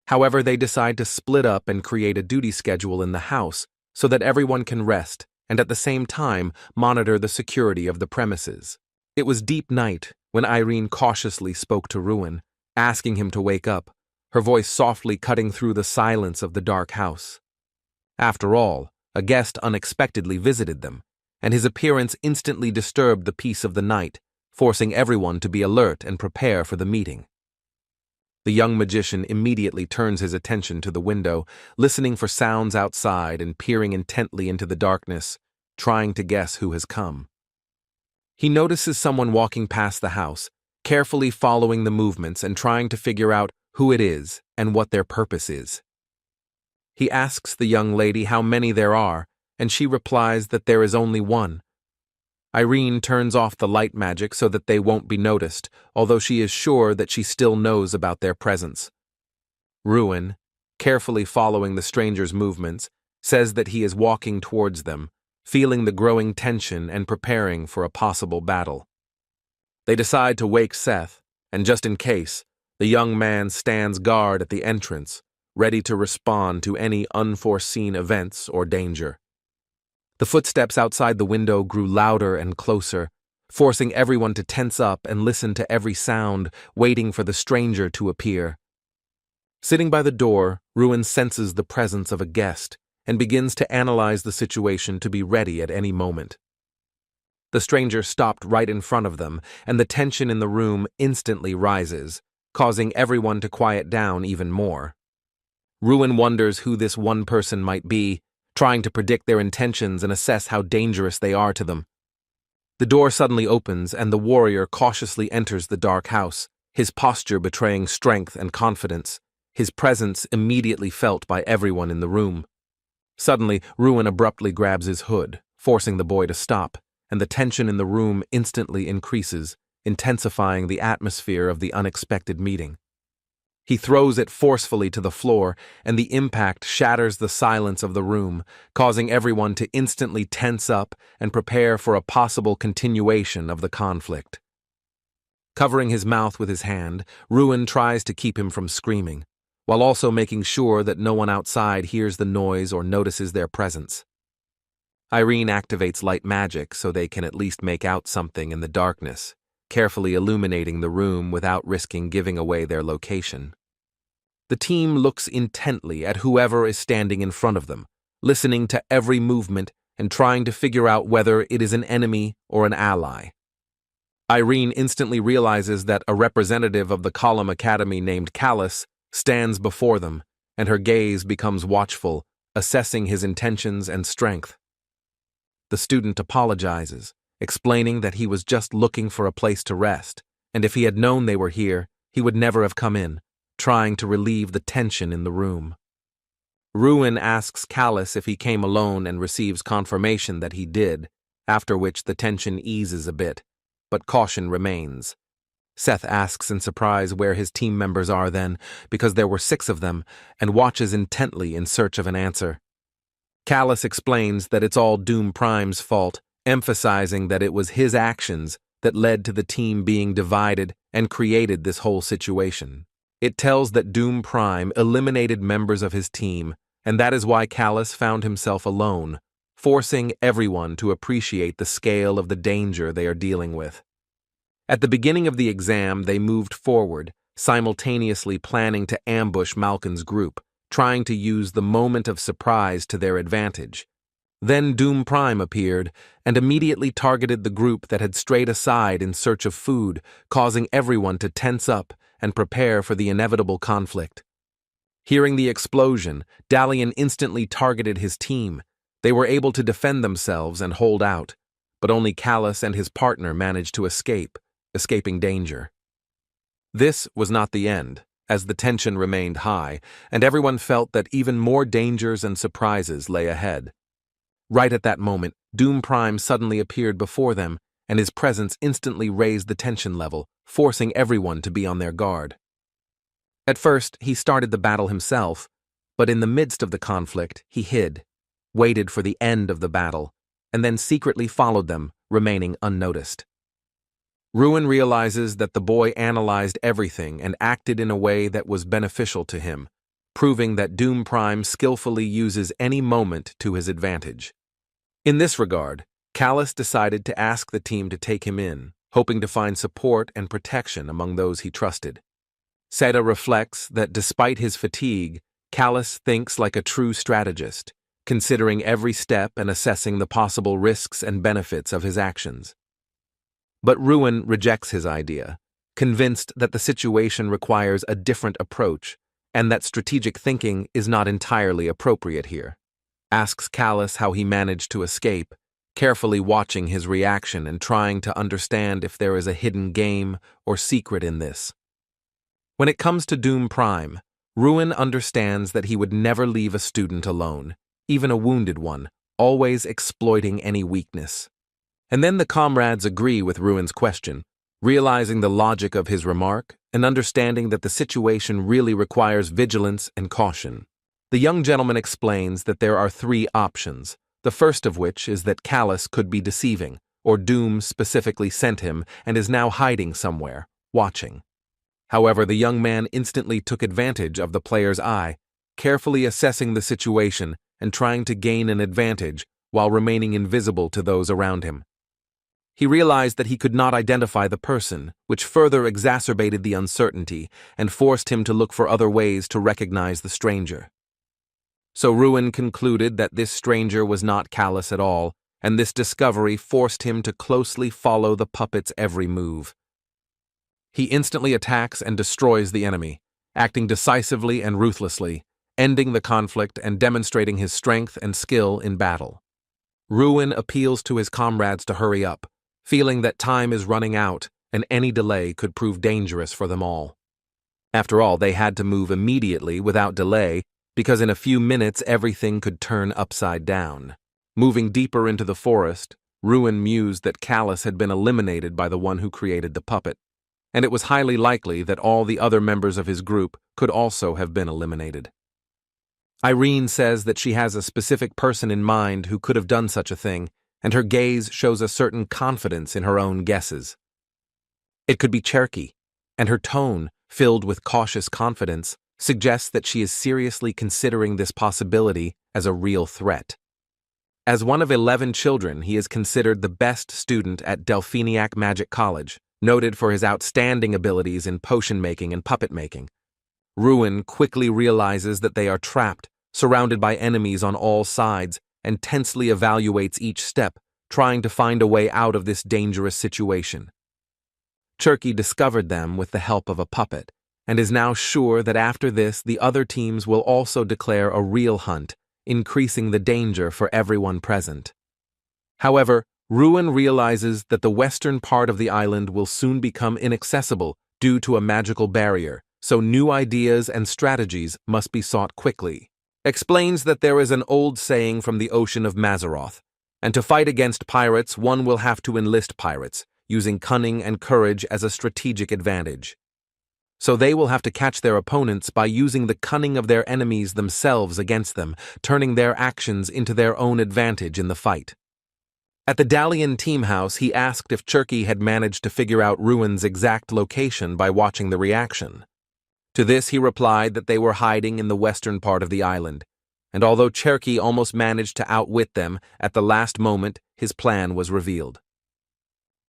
However, they decide to split up and create a duty schedule in the house so that everyone can rest and at the same time monitor the security of the premises. It was deep night when Irene cautiously spoke to Ruin, asking him to wake up, her voice softly cutting through the silence of the dark house. After all, a guest unexpectedly visited them, and his appearance instantly disturbed the peace of the night, forcing everyone to be alert and prepare for the meeting. The young magician immediately turns his attention to the window, listening for sounds outside and peering intently into the darkness, trying to guess who has come. He notices someone walking past the house, carefully following the movements and trying to figure out who it is and what their purpose is. He asks the young lady how many there are, and she replies that there is only one. Irene turns off the light magic so that they won't be noticed, although she is sure that she still knows about their presence. Ruin, carefully following the stranger's movements, says that he is walking towards them, feeling the growing tension and preparing for a possible battle. They decide to wake Seth, and just in case, the young man stands guard at the entrance, ready to respond to any unforeseen events or danger. The footsteps outside the window grew louder and closer, forcing everyone to tense up and listen to every sound, waiting for the stranger to appear. Sitting by the door, Ruin senses the presence of a guest and begins to analyze the situation to be ready at any moment. The stranger stopped right in front of them, and the tension in the room instantly rises, causing everyone to quiet down even more. Ruin wonders who this one person might be, trying to predict their intentions and assess how dangerous they are to them. The door suddenly opens and the warrior cautiously enters the dark house, his posture betraying strength and confidence, his presence immediately felt by everyone in the room. Suddenly, Ruin abruptly grabs his hood, forcing the boy to stop, and the tension in the room instantly increases, intensifying the atmosphere of the unexpected meeting. He throws it forcefully to the floor, and the impact shatters the silence of the room, causing everyone to instantly tense up and prepare for a possible continuation of the conflict. Covering his mouth with his hand, Ruin tries to keep him from screaming, while also making sure that no one outside hears the noise or notices their presence. Irene activates light magic so they can at least make out something in the darkness, carefully illuminating the room without risking giving away their location. The team looks intently at whoever is standing in front of them, listening to every movement and trying to figure out whether it is an enemy or an ally. Irene instantly realizes that a representative of the Column Academy named Callus stands before them, and her gaze becomes watchful, assessing his intentions and strength. The student apologizes, explaining that he was just looking for a place to rest, and if he had known they were here, he would never have come in, trying to relieve the tension in the room. Ruin asks Callus if he came alone and receives confirmation that he did, after which the tension eases a bit, but caution remains. Seth asks in surprise where his team members are then, because there were 6 of them, and watches intently in search of an answer. Callus explains that it's all Doom Prime's fault, emphasizing that it was his actions that led to the team being divided and created this whole situation. It tells that Doom Prime eliminated members of his team, and that is why Callus found himself alone, forcing everyone to appreciate the scale of the danger they are dealing with. At the beginning of the exam, they moved forward, simultaneously planning to ambush Malkin's group, trying to use the moment of surprise to their advantage. Then Doom Prime appeared and immediately targeted the group that had strayed aside in search of food, causing everyone to tense up and prepare for the inevitable conflict. Hearing the explosion, Dalian instantly targeted his team. They were able to defend themselves and hold out, but only Callus and his partner managed to escaping danger. This was not the end, as the tension remained high, and everyone felt that even more dangers and surprises lay ahead. Right at that moment, Doom Prime suddenly appeared before them, and his presence instantly raised the tension level, forcing everyone to be on their guard. At first, he started the battle himself, but in the midst of the conflict, he hid, waited for the end of the battle, and then secretly followed them, remaining unnoticed. Ruin realizes that the boy analyzed everything and acted in a way that was beneficial to him, proving that Doom Prime skillfully uses any moment to his advantage. In this regard, Callus decided to ask the team to take him in, hoping to find support and protection among those he trusted. Seda reflects that despite his fatigue, Callus thinks like a true strategist, considering every step and assessing the possible risks and benefits of his actions. But Ruin rejects his idea, convinced that the situation requires a different approach and that strategic thinking is not entirely appropriate here. Asks Callus how he managed to escape, carefully watching his reaction and trying to understand if there is a hidden game or secret in this. When it comes to Doom Prime, Ruin understands that he would never leave a student alone, even a wounded one, always exploiting any weakness. And then the comrades agree with Ruin's question, realizing the logic of his remark and understanding that the situation really requires vigilance and caution. The young gentleman explains that there are 3 options, the first of which is that Callus could be deceiving, or Doom specifically sent him and is now hiding somewhere, watching. However, the young man instantly took advantage of the player's eye, carefully assessing the situation and trying to gain an advantage while remaining invisible to those around him. He realized that he could not identify the person, which further exacerbated the uncertainty and forced him to look for other ways to recognize the stranger. So Ruin concluded that this stranger was not Callus at all, and this discovery forced him to closely follow the puppet's every move. He instantly attacks and destroys the enemy, acting decisively and ruthlessly, ending the conflict and demonstrating his strength and skill in battle. Ruin appeals to his comrades to hurry up, feeling that time is running out and any delay could prove dangerous for them all. After all, they had to move immediately without delay because in a few minutes everything could turn upside down. Moving deeper into the forest, Ruin mused that Callus had been eliminated by the one who created the puppet, and it was highly likely that all the other members of his group could also have been eliminated. Irene says that she has a specific person in mind who could have done such a thing, and her gaze shows a certain confidence in her own guesses. It could be Cherokee, and her tone, filled with cautious confidence, suggests that she is seriously considering this possibility as a real threat. As one of 11 children, he is considered the best student at Delphiniac Magic College, noted for his outstanding abilities in potion making and puppet making. Ruin quickly realizes that they are trapped, surrounded by enemies on all sides, and tensely evaluates each step, trying to find a way out of this dangerous situation. Turkey discovered them with the help of a puppet, and is now sure that after this the other teams will also declare a real hunt, increasing the danger for everyone present. However, Ruin realizes that the western part of the island will soon become inaccessible due to a magical barrier, so new ideas and strategies must be sought quickly. Explains that there is an old saying from the ocean of Mazaroth, and to fight against pirates one will have to enlist pirates, using cunning and courage as a strategic advantage. So they will have to catch their opponents by using the cunning of their enemies themselves against them, turning their actions into their own advantage in the fight. At the Dalian team house, he asked if Cherky had managed to figure out Ruin's exact location by watching the reaction. To this he replied that they were hiding in the western part of the island, and although Cherky almost managed to outwit them, at the last moment his plan was revealed.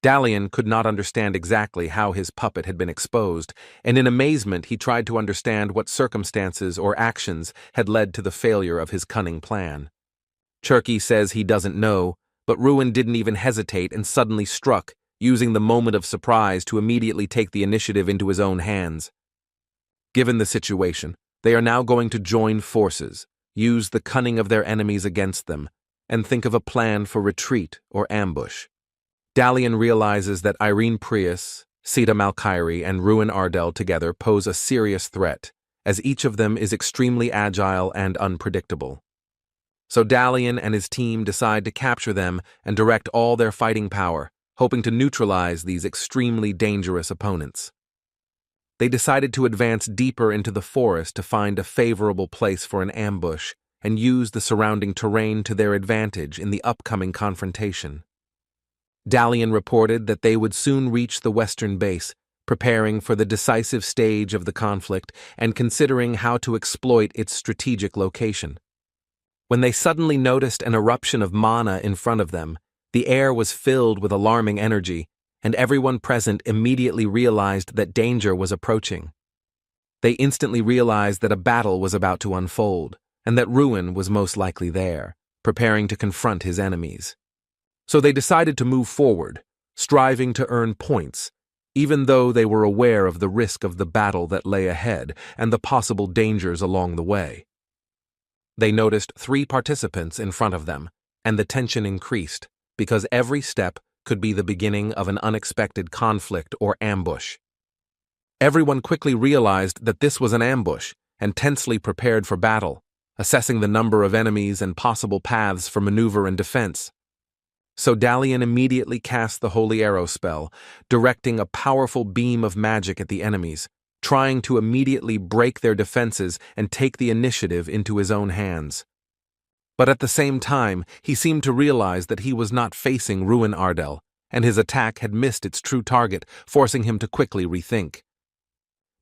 Dalian could not understand exactly how his puppet had been exposed, and in amazement he tried to understand what circumstances or actions had led to the failure of his cunning plan. Cherky says he doesn't know, but Ruin didn't even hesitate and suddenly struck, using the moment of surprise to immediately take the initiative into his own hands. Given the situation, they are now going to join forces, use the cunning of their enemies against them, and think of a plan for retreat or ambush. Dalian realizes that Irene Prius, Sita Malkyrie, and Ruin Ardell together pose a serious threat, as each of them is extremely agile and unpredictable. So Dalian and his team decide to capture them and direct all their fighting power, hoping to neutralize these extremely dangerous opponents. They decided to advance deeper into the forest to find a favorable place for an ambush and use the surrounding terrain to their advantage in the upcoming confrontation. Dalian reported that they would soon reach the western base, preparing for the decisive stage of the conflict and considering how to exploit its strategic location. When they suddenly noticed an eruption of mana in front of them, the air was filled with alarming energy, and everyone present immediately realized that danger was approaching. They instantly realized that a battle was about to unfold, and that Ruin was most likely there, preparing to confront his enemies. So they decided to move forward, striving to earn points, even though they were aware of the risk of the battle that lay ahead and the possible dangers along the way. They noticed 3 participants in front of them, and the tension increased, because every step could be the beginning of an unexpected conflict or ambush. Everyone quickly realized that this was an ambush and tensely prepared for battle, assessing the number of enemies and possible paths for maneuver and defense. So Dalian immediately cast the Holy Arrow spell, directing a powerful beam of magic at the enemies, trying to immediately break their defenses and take the initiative into his own hands. But at the same time, he seemed to realize that he was not facing Ruin Ardell, and his attack had missed its true target, forcing him to quickly rethink.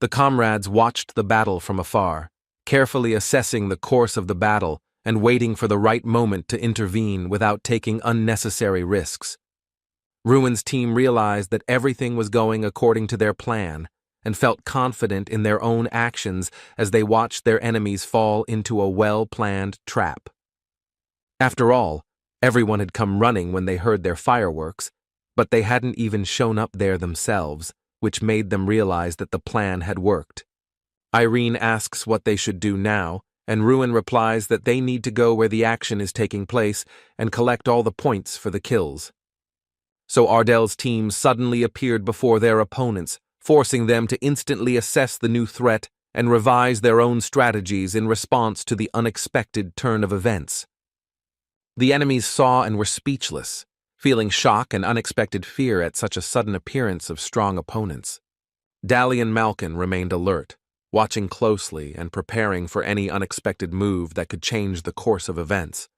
The comrades watched the battle from afar, carefully assessing the course of the battle and waiting for the right moment to intervene without taking unnecessary risks. Ruin's team realized that everything was going according to their plan and felt confident in their own actions as they watched their enemies fall into a well-planned trap. After all, everyone had come running when they heard their fireworks, but they hadn't even shown up there themselves, which made them realize that the plan had worked. Irene asks what they should do now, and Ruin replies that they need to go where the action is taking place and collect all the points for the kills. So Ardell's team suddenly appeared before their opponents, forcing them to instantly assess the new threat and revise their own strategies in response to the unexpected turn of events. The enemies saw and were speechless, feeling shock and unexpected fear at such a sudden appearance of strong opponents. Dalian Malkin remained alert, watching closely and preparing for any unexpected move that could change the course of events.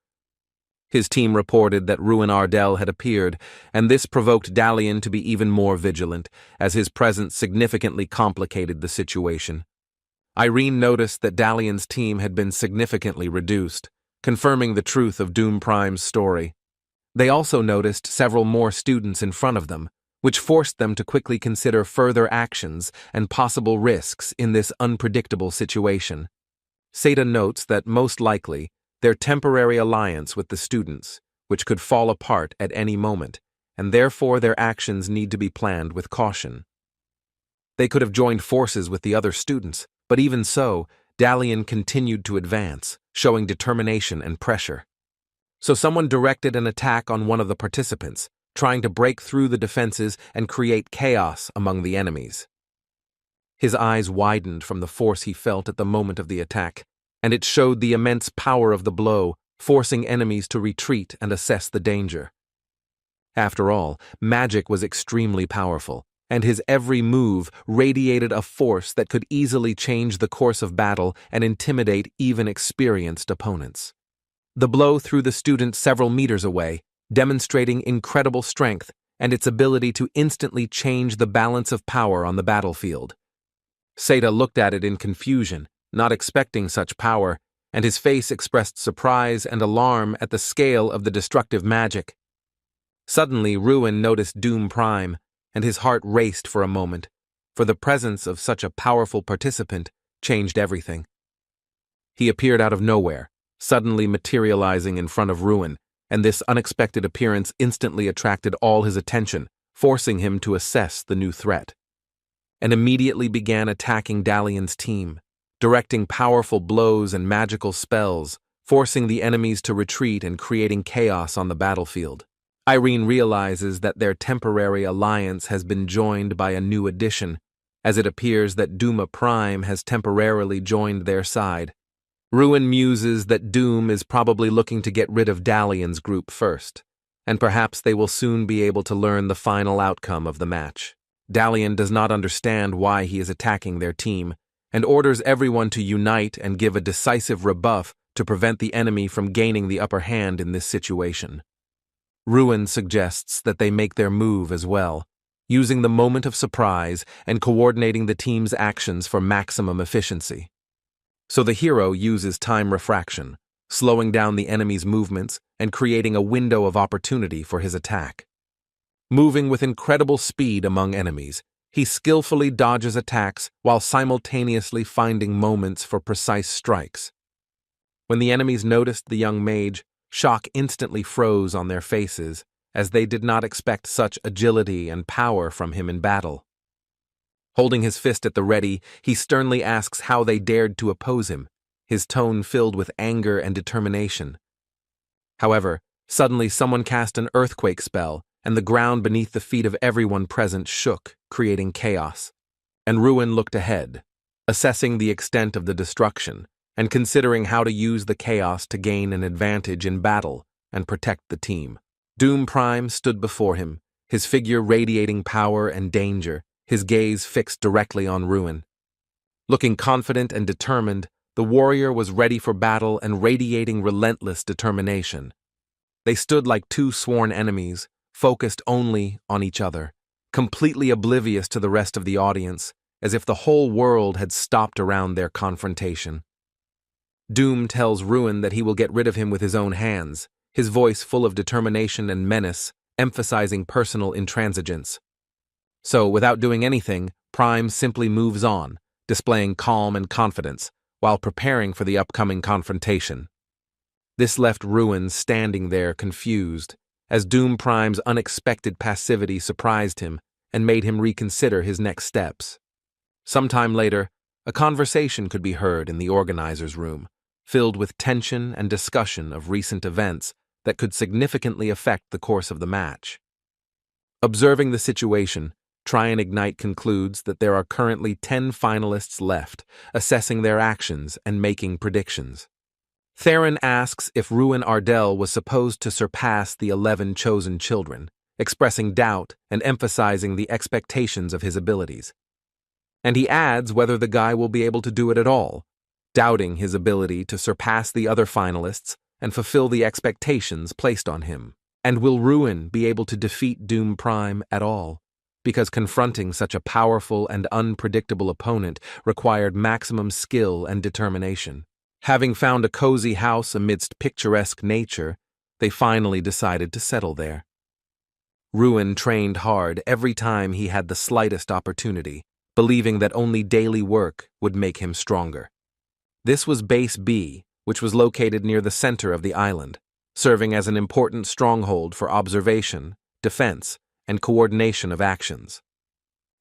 His team reported that Ruin Ardell had appeared, and this provoked Dalian to be even more vigilant, as his presence significantly complicated the situation. Irene noticed that Dalian's team had been significantly reduced, confirming the truth of Doom Prime's story. They also noticed several more students in front of them, which forced them to quickly consider further actions and possible risks in this unpredictable situation. Seda notes that most likely, their temporary alliance with the students, which could fall apart at any moment, and therefore their actions need to be planned with caution. They could have joined forces with the other students, but even so, Dalian continued to advance, showing determination and pressure. So someone directed an attack on one of the participants, trying to break through the defenses and create chaos among the enemies. His eyes widened from the force he felt at the moment of the attack, and it showed the immense power of the blow, forcing enemies to retreat and assess the danger. After all, magic was extremely powerful, and his every move radiated a force that could easily change the course of battle and intimidate even experienced opponents. The blow threw the student several meters away, demonstrating incredible strength and its ability to instantly change the balance of power on the battlefield. Seda looked at it in confusion, not expecting such power, and his face expressed surprise and alarm at the scale of the destructive magic. Suddenly, Ruin noticed Doom Prime, and his heart raced for a moment, for the presence of such a powerful participant changed everything. He appeared out of nowhere, suddenly materializing in front of Ruin, and this unexpected appearance instantly attracted all his attention, forcing him to assess the new threat. And immediately began attacking Dalian's team, directing powerful blows and magical spells, forcing the enemies to retreat and creating chaos on the battlefield. Irene realizes that their temporary alliance has been joined by a new addition, as it appears that Duma Prime has temporarily joined their side. Ruin muses that Doom is probably looking to get rid of Dalian's group first, and perhaps they will soon be able to learn the final outcome of the match. Dalian does not understand why he is attacking their team, and orders everyone to unite and give a decisive rebuff to prevent the enemy from gaining the upper hand in this situation. Ruin suggests that they make their move as well, using the moment of surprise and coordinating the team's actions for maximum efficiency. So the hero uses time refraction, slowing down the enemy's movements and creating a window of opportunity for his attack. Moving with incredible speed among enemies, he skillfully dodges attacks while simultaneously finding moments for precise strikes. When the enemies noticed the young mage, shock instantly froze on their faces, as they did not expect such agility and power from him in battle. Holding his fist at the ready, he sternly asks how they dared to oppose him, his tone filled with anger and determination. However, suddenly someone cast an earthquake spell, and the ground beneath the feet of everyone present shook, creating chaos. And Ruin looked ahead, assessing the extent of the destruction, and considering how to use the chaos to gain an advantage in battle and protect the team. Doom Prime stood before him, his figure radiating power and danger, his gaze fixed directly on Ruin. Looking confident and determined, the warrior was ready for battle and radiating relentless determination. They stood like two sworn enemies, focused only on each other, completely oblivious to the rest of the audience, as if the whole world had stopped around their confrontation. Doom tells Ruin that he will get rid of him with his own hands, his voice full of determination and menace, emphasizing personal intransigence. So, without doing anything, Prime simply moves on, displaying calm and confidence, while preparing for the upcoming confrontation. This left Ruin standing there confused, as Doom Prime's unexpected passivity surprised him and made him reconsider his next steps. Sometime later, a conversation could be heard in the organizer's room, filled with tension and discussion of recent events that could significantly affect the course of the match. Observing the situation, Try and Ignite concludes that there are currently 10 finalists left, assessing their actions and making predictions. Theron asks if Ruin Ardell was supposed to surpass the 11 chosen children, expressing doubt and emphasizing the expectations of his abilities. And he adds whether the guy will be able to do it at all, doubting his ability to surpass the other finalists and fulfill the expectations placed on him. And will Ruin be able to defeat Doom Prime at all? Because confronting such a powerful and unpredictable opponent required maximum skill and determination. Having found a cozy house amidst picturesque nature, they finally decided to settle there. Ruin trained hard every time he had the slightest opportunity, believing that only daily work would make him stronger. This was Base B, which was located near the center of the island, serving as an important stronghold for observation, defense, and coordination of actions.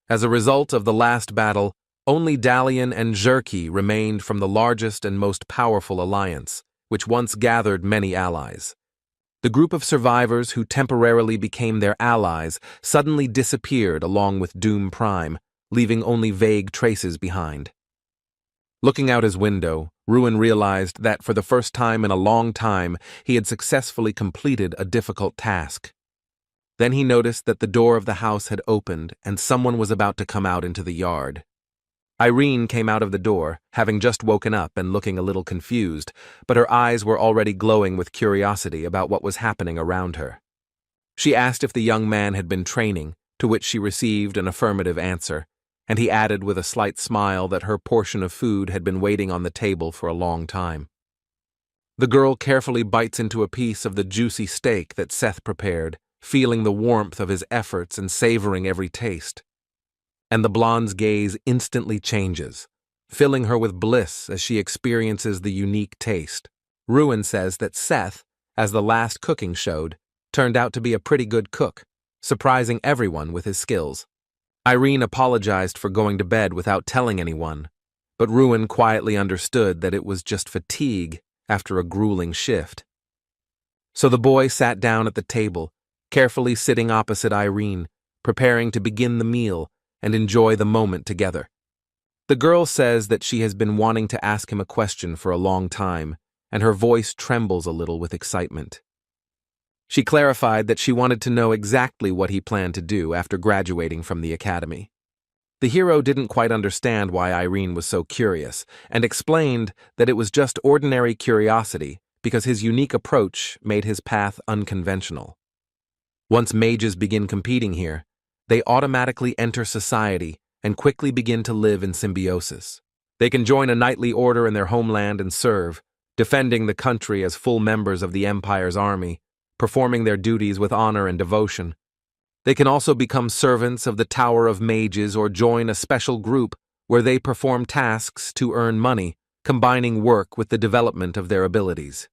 As a result of the last battle, only Dalian and Zherki remained from the largest and most powerful alliance, which once gathered many allies. The group of survivors who temporarily became their allies suddenly disappeared along with Doom Prime, leaving only vague traces behind. Looking out his window, Ruin realized that for the first time in a long time, he had successfully completed a difficult task. Then he noticed that the door of the house had opened and someone was about to come out into the yard. Irene came out of the door, having just woken up and looking a little confused, but her eyes were already glowing with curiosity about what was happening around her. She asked if the young man had been training, to which she received an affirmative answer, and he added with a slight smile that her portion of food had been waiting on the table for a long time. The girl carefully bites into a piece of the juicy steak that Seth prepared, feeling the warmth of his efforts and savoring every taste. And the blonde's gaze instantly changes, filling her with bliss as she experiences the unique taste. Ruin says that Seth, as the last cooking showed, turned out to be a pretty good cook, surprising everyone with his skills. Irene apologized for going to bed without telling anyone, but Ruin quietly understood that it was just fatigue after a grueling shift. So the boy sat down at the table, carefully sitting opposite Irene, preparing to begin the meal and enjoy the moment together. The girl says that she has been wanting to ask him a question for a long time, and her voice trembles a little with excitement. She clarified that she wanted to know exactly what he planned to do after graduating from the academy. The hero didn't quite understand why Irene was so curious, and explained that it was just ordinary curiosity because his unique approach made his path unconventional. Once mages begin competing here, they automatically enter society and quickly begin to live in symbiosis. They can join a knightly order in their homeland and serve, defending the country as full members of the Empire's army, performing their duties with honor and devotion. They can also become servants of the Tower of Mages or join a special group where they perform tasks to earn money, combining work with the development of their abilities.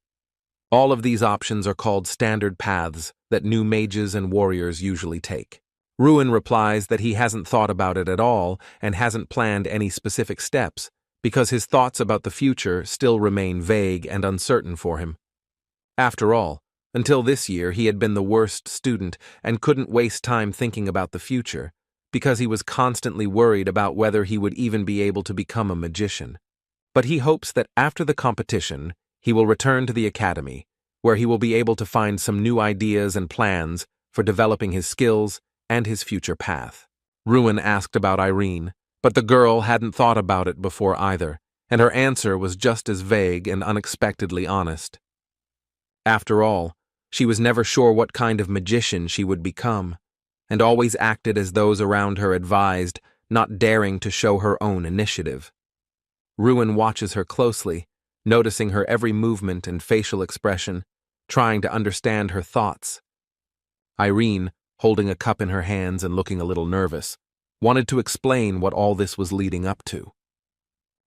All of these options are called standard paths that new mages and warriors usually take. Ruin replies that he hasn't thought about it at all and hasn't planned any specific steps because his thoughts about the future still remain vague and uncertain for him. After all, until this year he had been the worst student and couldn't waste time thinking about the future because he was constantly worried about whether he would even be able to become a magician. But he hopes that after the competition, he will return to the academy, where he will be able to find some new ideas and plans for developing his skills and his future path. Ruin asked about Irene, but the girl hadn't thought about it before either, and her answer was just as vague and unexpectedly honest. After all, she was never sure what kind of magician she would become, and always acted as those around her advised, not daring to show her own initiative. Ruin watches her closely, noticing her every movement and facial expression, trying to understand her thoughts. Irene, holding a cup in her hands and looking a little nervous, wanted to explain what all this was leading up to.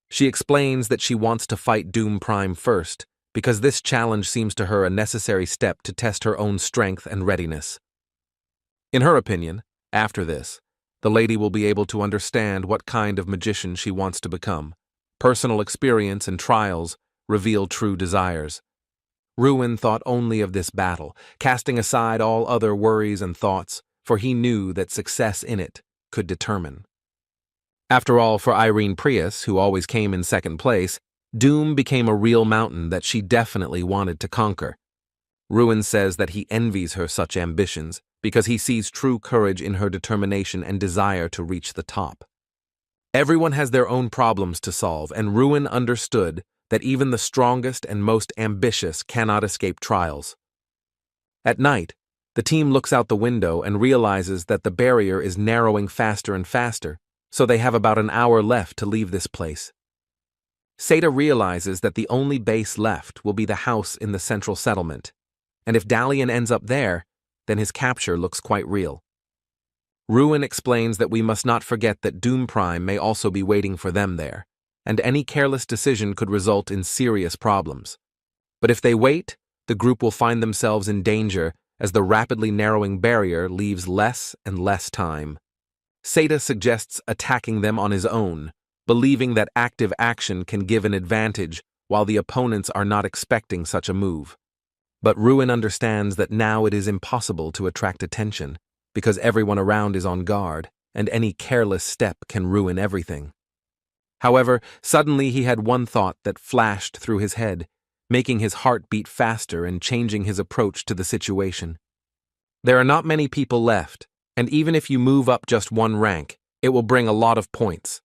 She explains that she wants to fight Doom Prime first, because this challenge seems to her a necessary step to test her own strength and readiness. In her opinion, after this, the lady will be able to understand what kind of magician she wants to become. Personal experience and trials reveal true desires. Ruin thought only of this battle, casting aside all other worries and thoughts, for he knew that success in it could determine. After all, for Irene Prius, who always came in second place, Doom became a real mountain that she definitely wanted to conquer. Ruin says that he envies her such ambitions because he sees true courage in her determination and desire to reach the top. Everyone has their own problems to solve, and Ruin understood that even the strongest and most ambitious cannot escape trials. At night, the team looks out the window and realizes that the barrier is narrowing faster and faster, so they have about an hour left to leave this place. Seda realizes that the only base left will be the house in the central settlement, and if Dalian ends up there, then his capture looks quite real. Ruin explains that we must not forget that Doom Prime may also be waiting for them there, and any careless decision could result in serious problems. But if they wait, the group will find themselves in danger as the rapidly narrowing barrier leaves less and less time. Seda suggests attacking them on his own, believing that active action can give an advantage while the opponents are not expecting such a move. But Ruin understands that now it is impossible to attract attention, because everyone around is on guard, and any careless step can ruin everything. However, suddenly he had one thought that flashed through his head, making his heart beat faster and changing his approach to the situation. There are not many people left, and even if you move up just one rank, it will bring a lot of points.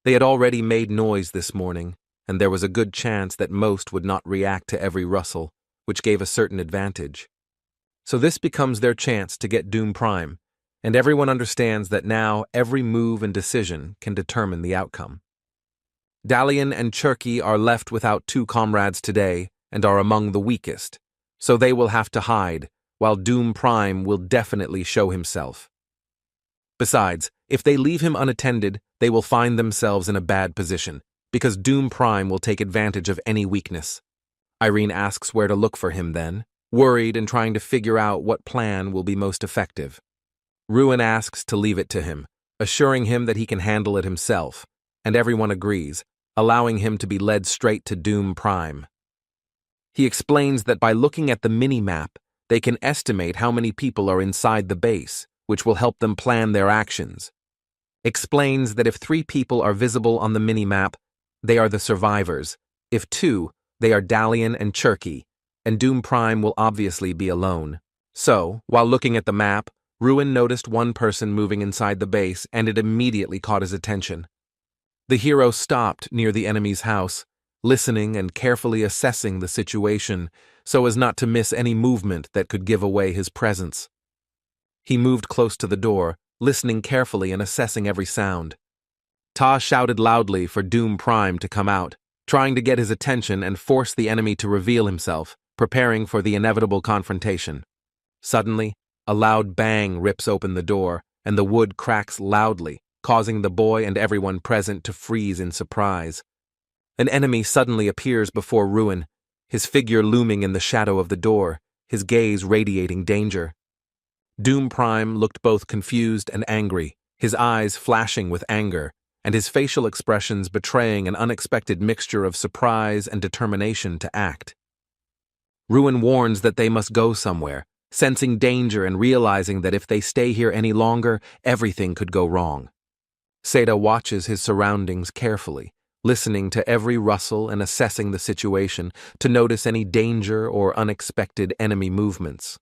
They had already made noise this morning, and there was a good chance that most would not react to every rustle, which gave a certain advantage. So this becomes their chance to get Doom Prime, and everyone understands that now every move and decision can determine the outcome. Dalian and Cherky are left without two comrades today and are among the weakest, so they will have to hide, while Doom Prime will definitely show himself. Besides, if they leave him unattended, they will find themselves in a bad position, because Doom Prime will take advantage of any weakness. Irene asks where to look for him then, worried and trying to figure out what plan will be most effective. Ruin asks to leave it to him, assuring him that he can handle it himself, and everyone agrees, allowing him to be led straight to Doom Prime. He explains that by looking at the mini-map, they can estimate how many people are inside the base, which will help them plan their actions. Explains that if 3 people are visible on the mini-map, they are the survivors. If 2, they are Dalian and Cherky, and Doom Prime will obviously be alone. So, while looking at the map, Ruin noticed one person moving inside the base, and it immediately caught his attention. The hero stopped near the enemy's house, listening and carefully assessing the situation so as not to miss any movement that could give away his presence. He moved close to the door, listening carefully and assessing every sound. Ta shouted loudly for Doom Prime to come out, trying to get his attention and force the enemy to reveal himself, preparing for the inevitable confrontation. Suddenly, a loud bang rips open the door, and the wood cracks loudly, causing the boy and everyone present to freeze in surprise. An enemy suddenly appears before Ruin, his figure looming in the shadow of the door, his gaze radiating danger. Doom Prime looked both confused and angry, his eyes flashing with anger, and his facial expressions betraying an unexpected mixture of surprise and determination to act. Ruin warns that they must go somewhere, sensing danger and realizing that if they stay here any longer, everything could go wrong. Seda watches his surroundings carefully, listening to every rustle and assessing the situation to notice any danger or unexpected enemy movements.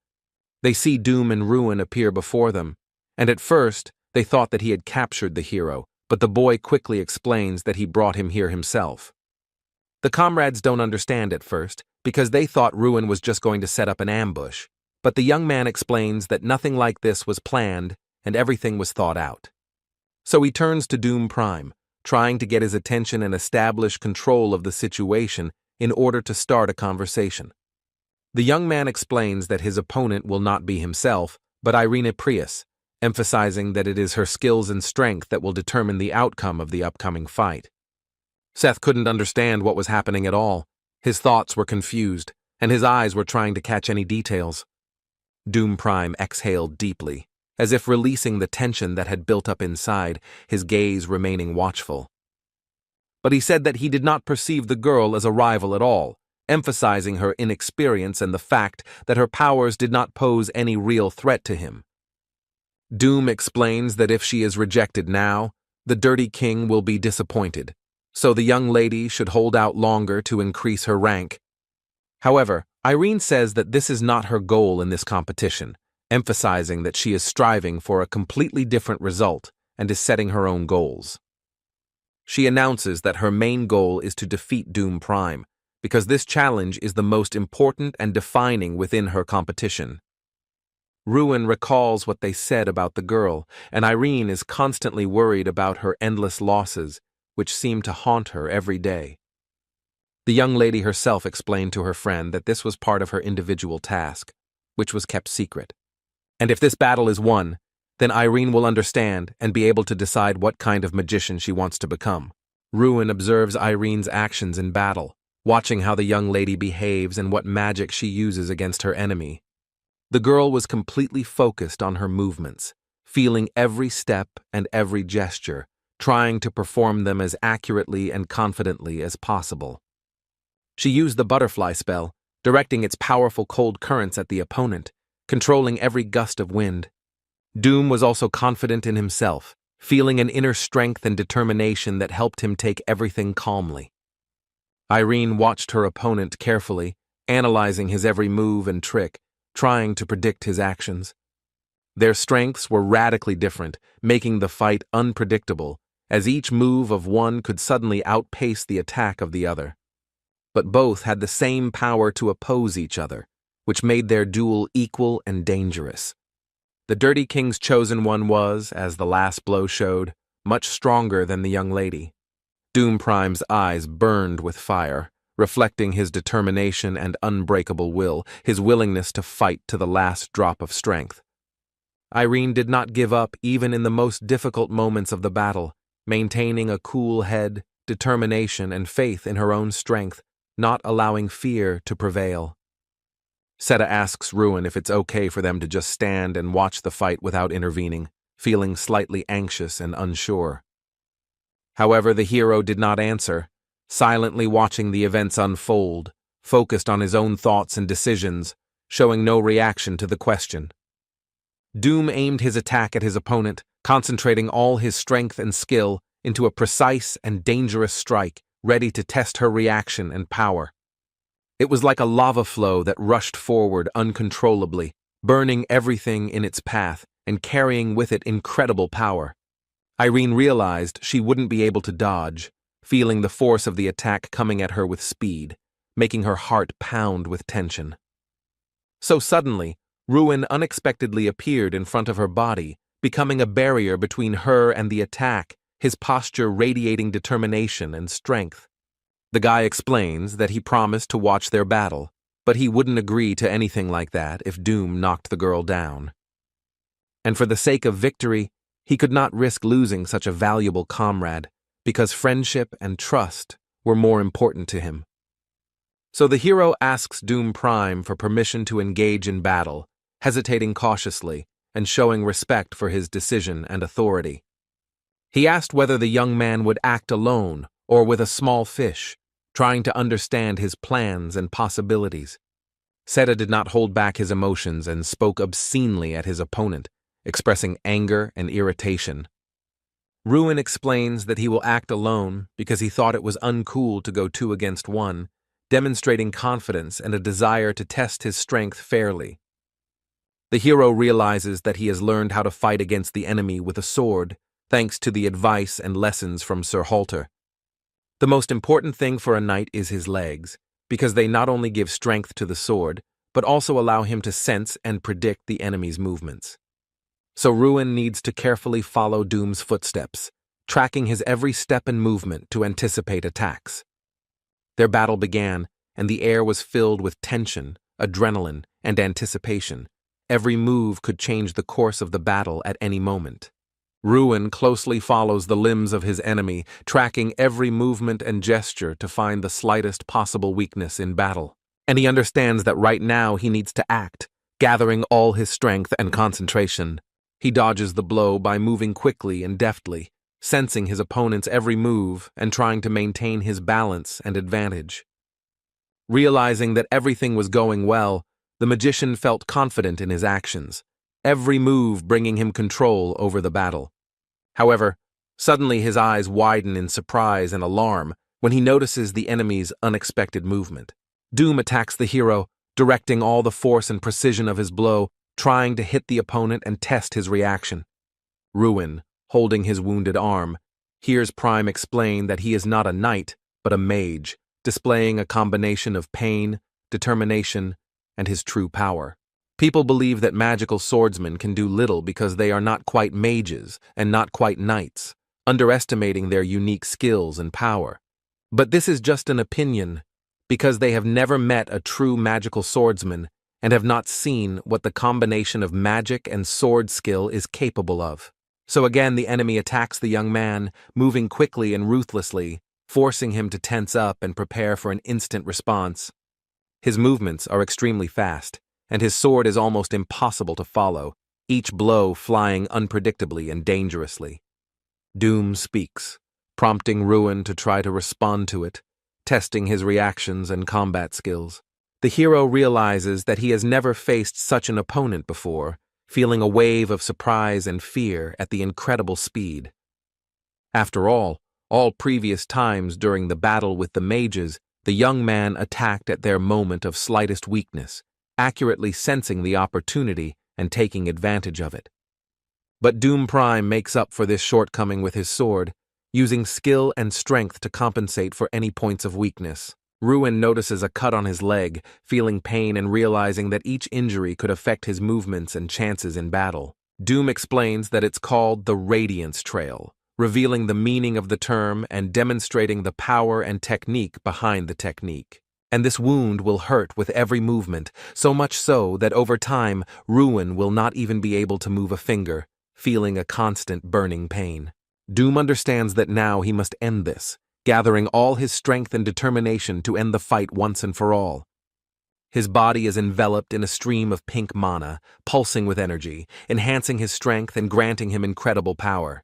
They see Doom and Ruin appear before them, and at first they thought that he had captured the hero, but the boy quickly explains that he brought him here himself. The comrades don't understand at first, because they thought Ruin was just going to set up an ambush, but the young man explains that nothing like this was planned and everything was thought out. So he turns to Doom Prime, trying to get his attention and establish control of the situation in order to start a conversation. The young man explains that his opponent will not be himself, but Irene Prius, emphasizing that it is her skills and strength that will determine the outcome of the upcoming fight. Seth couldn't understand what was happening at all. His thoughts were confused, and his eyes were trying to catch any details. Doom Prime exhaled deeply, as if releasing the tension that had built up inside, his gaze remaining watchful. But he said that he did not perceive the girl as a rival at all, emphasizing her inexperience and the fact that her powers did not pose any real threat to him. Doom explains that if she is rejected now, the Dirty King will be disappointed, so the young lady should hold out longer to increase her rank. However, Irene says that this is not her goal in this competition, emphasizing that she is striving for a completely different result and is setting her own goals. She announces that her main goal is to defeat Doom Prime, because this challenge is the most important and defining within her competition. Ruin recalls what they said about the girl, and Irene is constantly worried about her endless losses, which seem to haunt her every day. The young lady herself explained to her friend that this was part of her individual task, which was kept secret. And if this battle is won, then Irene will understand and be able to decide what kind of magician she wants to become. Ruin observes Irene's actions in battle, watching how the young lady behaves and what magic she uses against her enemy. The girl was completely focused on her movements, feeling every step and every gesture, trying to perform them as accurately and confidently as possible. She used the butterfly spell, directing its powerful cold currents at the opponent, controlling every gust of wind. Doom was also confident in himself, feeling an inner strength and determination that helped him take everything calmly. Irene watched her opponent carefully, analyzing his every move and trick, trying to predict his actions. Their strengths were radically different, making the fight unpredictable, as each move of one could suddenly outpace the attack of the other. But both had the same power to oppose each other, which made their duel equal and dangerous. The Dirty King's chosen one was, as the last blow showed, much stronger than the young lady. Doom Prime's eyes burned with fire, reflecting his determination and unbreakable will, his willingness to fight to the last drop of strength. Irene did not give up even in the most difficult moments of the battle, maintaining a cool head, determination, and faith in her own strength, not allowing fear to prevail. Seta asks Ruin if it's okay for them to just stand and watch the fight without intervening, feeling slightly anxious and unsure. However, the hero did not answer, silently watching the events unfold, focused on his own thoughts and decisions, showing no reaction to the question. Doom aimed his attack at his opponent, concentrating all his strength and skill into a precise and dangerous strike, ready to test her reaction and power. It was like a lava flow that rushed forward uncontrollably, burning everything in its path and carrying with it incredible power. Irene realized she wouldn't be able to dodge, feeling the force of the attack coming at her with speed, making her heart pound with tension. So suddenly, Ruin unexpectedly appeared in front of her body, becoming a barrier between her and the attack, his posture radiating determination and strength. The guy explains that he promised to watch their battle, but he wouldn't agree to anything like that if Doom knocked the girl down. And for the sake of victory, he could not risk losing such a valuable comrade, because friendship and trust were more important to him. So the hero asks Doom Prime for permission to engage in battle, hesitating cautiously and showing respect for his decision and authority. He asked whether the young man would act alone or with a small fish, trying to understand his plans and possibilities. Seta did not hold back his emotions and spoke obscenely at his opponent, expressing anger and irritation. Ruin explains that he will act alone because he thought it was uncool to go 2 against 1, demonstrating confidence and a desire to test his strength fairly. The hero realizes that he has learned how to fight against the enemy with a sword, thanks to the advice and lessons from Sir Halter. The most important thing for a knight is his legs, because they not only give strength to the sword, but also allow him to sense and predict the enemy's movements. So Ruin needs to carefully follow Doom's footsteps, tracking his every step and movement to anticipate attacks. Their battle began, and the air was filled with tension, adrenaline, and anticipation. Every move could change the course of the battle at any moment. Ruin closely follows the limbs of his enemy, tracking every movement and gesture to find the slightest possible weakness in battle. And he understands that right now he needs to act, gathering all his strength and concentration. He dodges the blow by moving quickly and deftly, sensing his opponent's every move and trying to maintain his balance and advantage. Realizing that everything was going well, the magician felt confident in his actions, every move bringing him control over the battle. However, suddenly his eyes widen in surprise and alarm when he notices the enemy's unexpected movement. Doom attacks the hero, directing all the force and precision of his blow, trying to hit the opponent and test his reaction. Ruin, holding his wounded arm, hears Prime explain that he is not a knight, but a mage, displaying a combination of pain, determination, and his true power. People believe that magical swordsmen can do little because they are not quite mages and not quite knights, underestimating their unique skills and power. But this is just an opinion, because they have never met a true magical swordsman and have not seen what the combination of magic and sword skill is capable of. So again, the enemy attacks the young man, moving quickly and ruthlessly, forcing him to tense up and prepare for an instant response. His movements are extremely fast, and his sword is almost impossible to follow, each blow flying unpredictably and dangerously. Doom speaks, prompting Ruin to try to respond to it, testing his reactions and combat skills. The hero realizes that he has never faced such an opponent before, feeling a wave of surprise and fear at the incredible speed. After all previous times during the battle with the mages, the young man attacked at their moment of slightest weakness, accurately sensing the opportunity and taking advantage of it. But Doom Prime makes up for this shortcoming with his sword, using skill and strength to compensate for any points of weakness. Ruin notices a cut on his leg, feeling pain and realizing that each injury could affect his movements and chances in battle. Doom explains that it's called the Radiance Trail, revealing the meaning of the term and demonstrating the power and technique behind the technique. And this wound will hurt with every movement, so much so that over time, Ruin will not even be able to move a finger, feeling a constant burning pain. Doom understands that now he must end this, gathering all his strength and determination to end the fight once and for all. His body is enveloped in a stream of pink mana, pulsing with energy, enhancing his strength and granting him incredible power.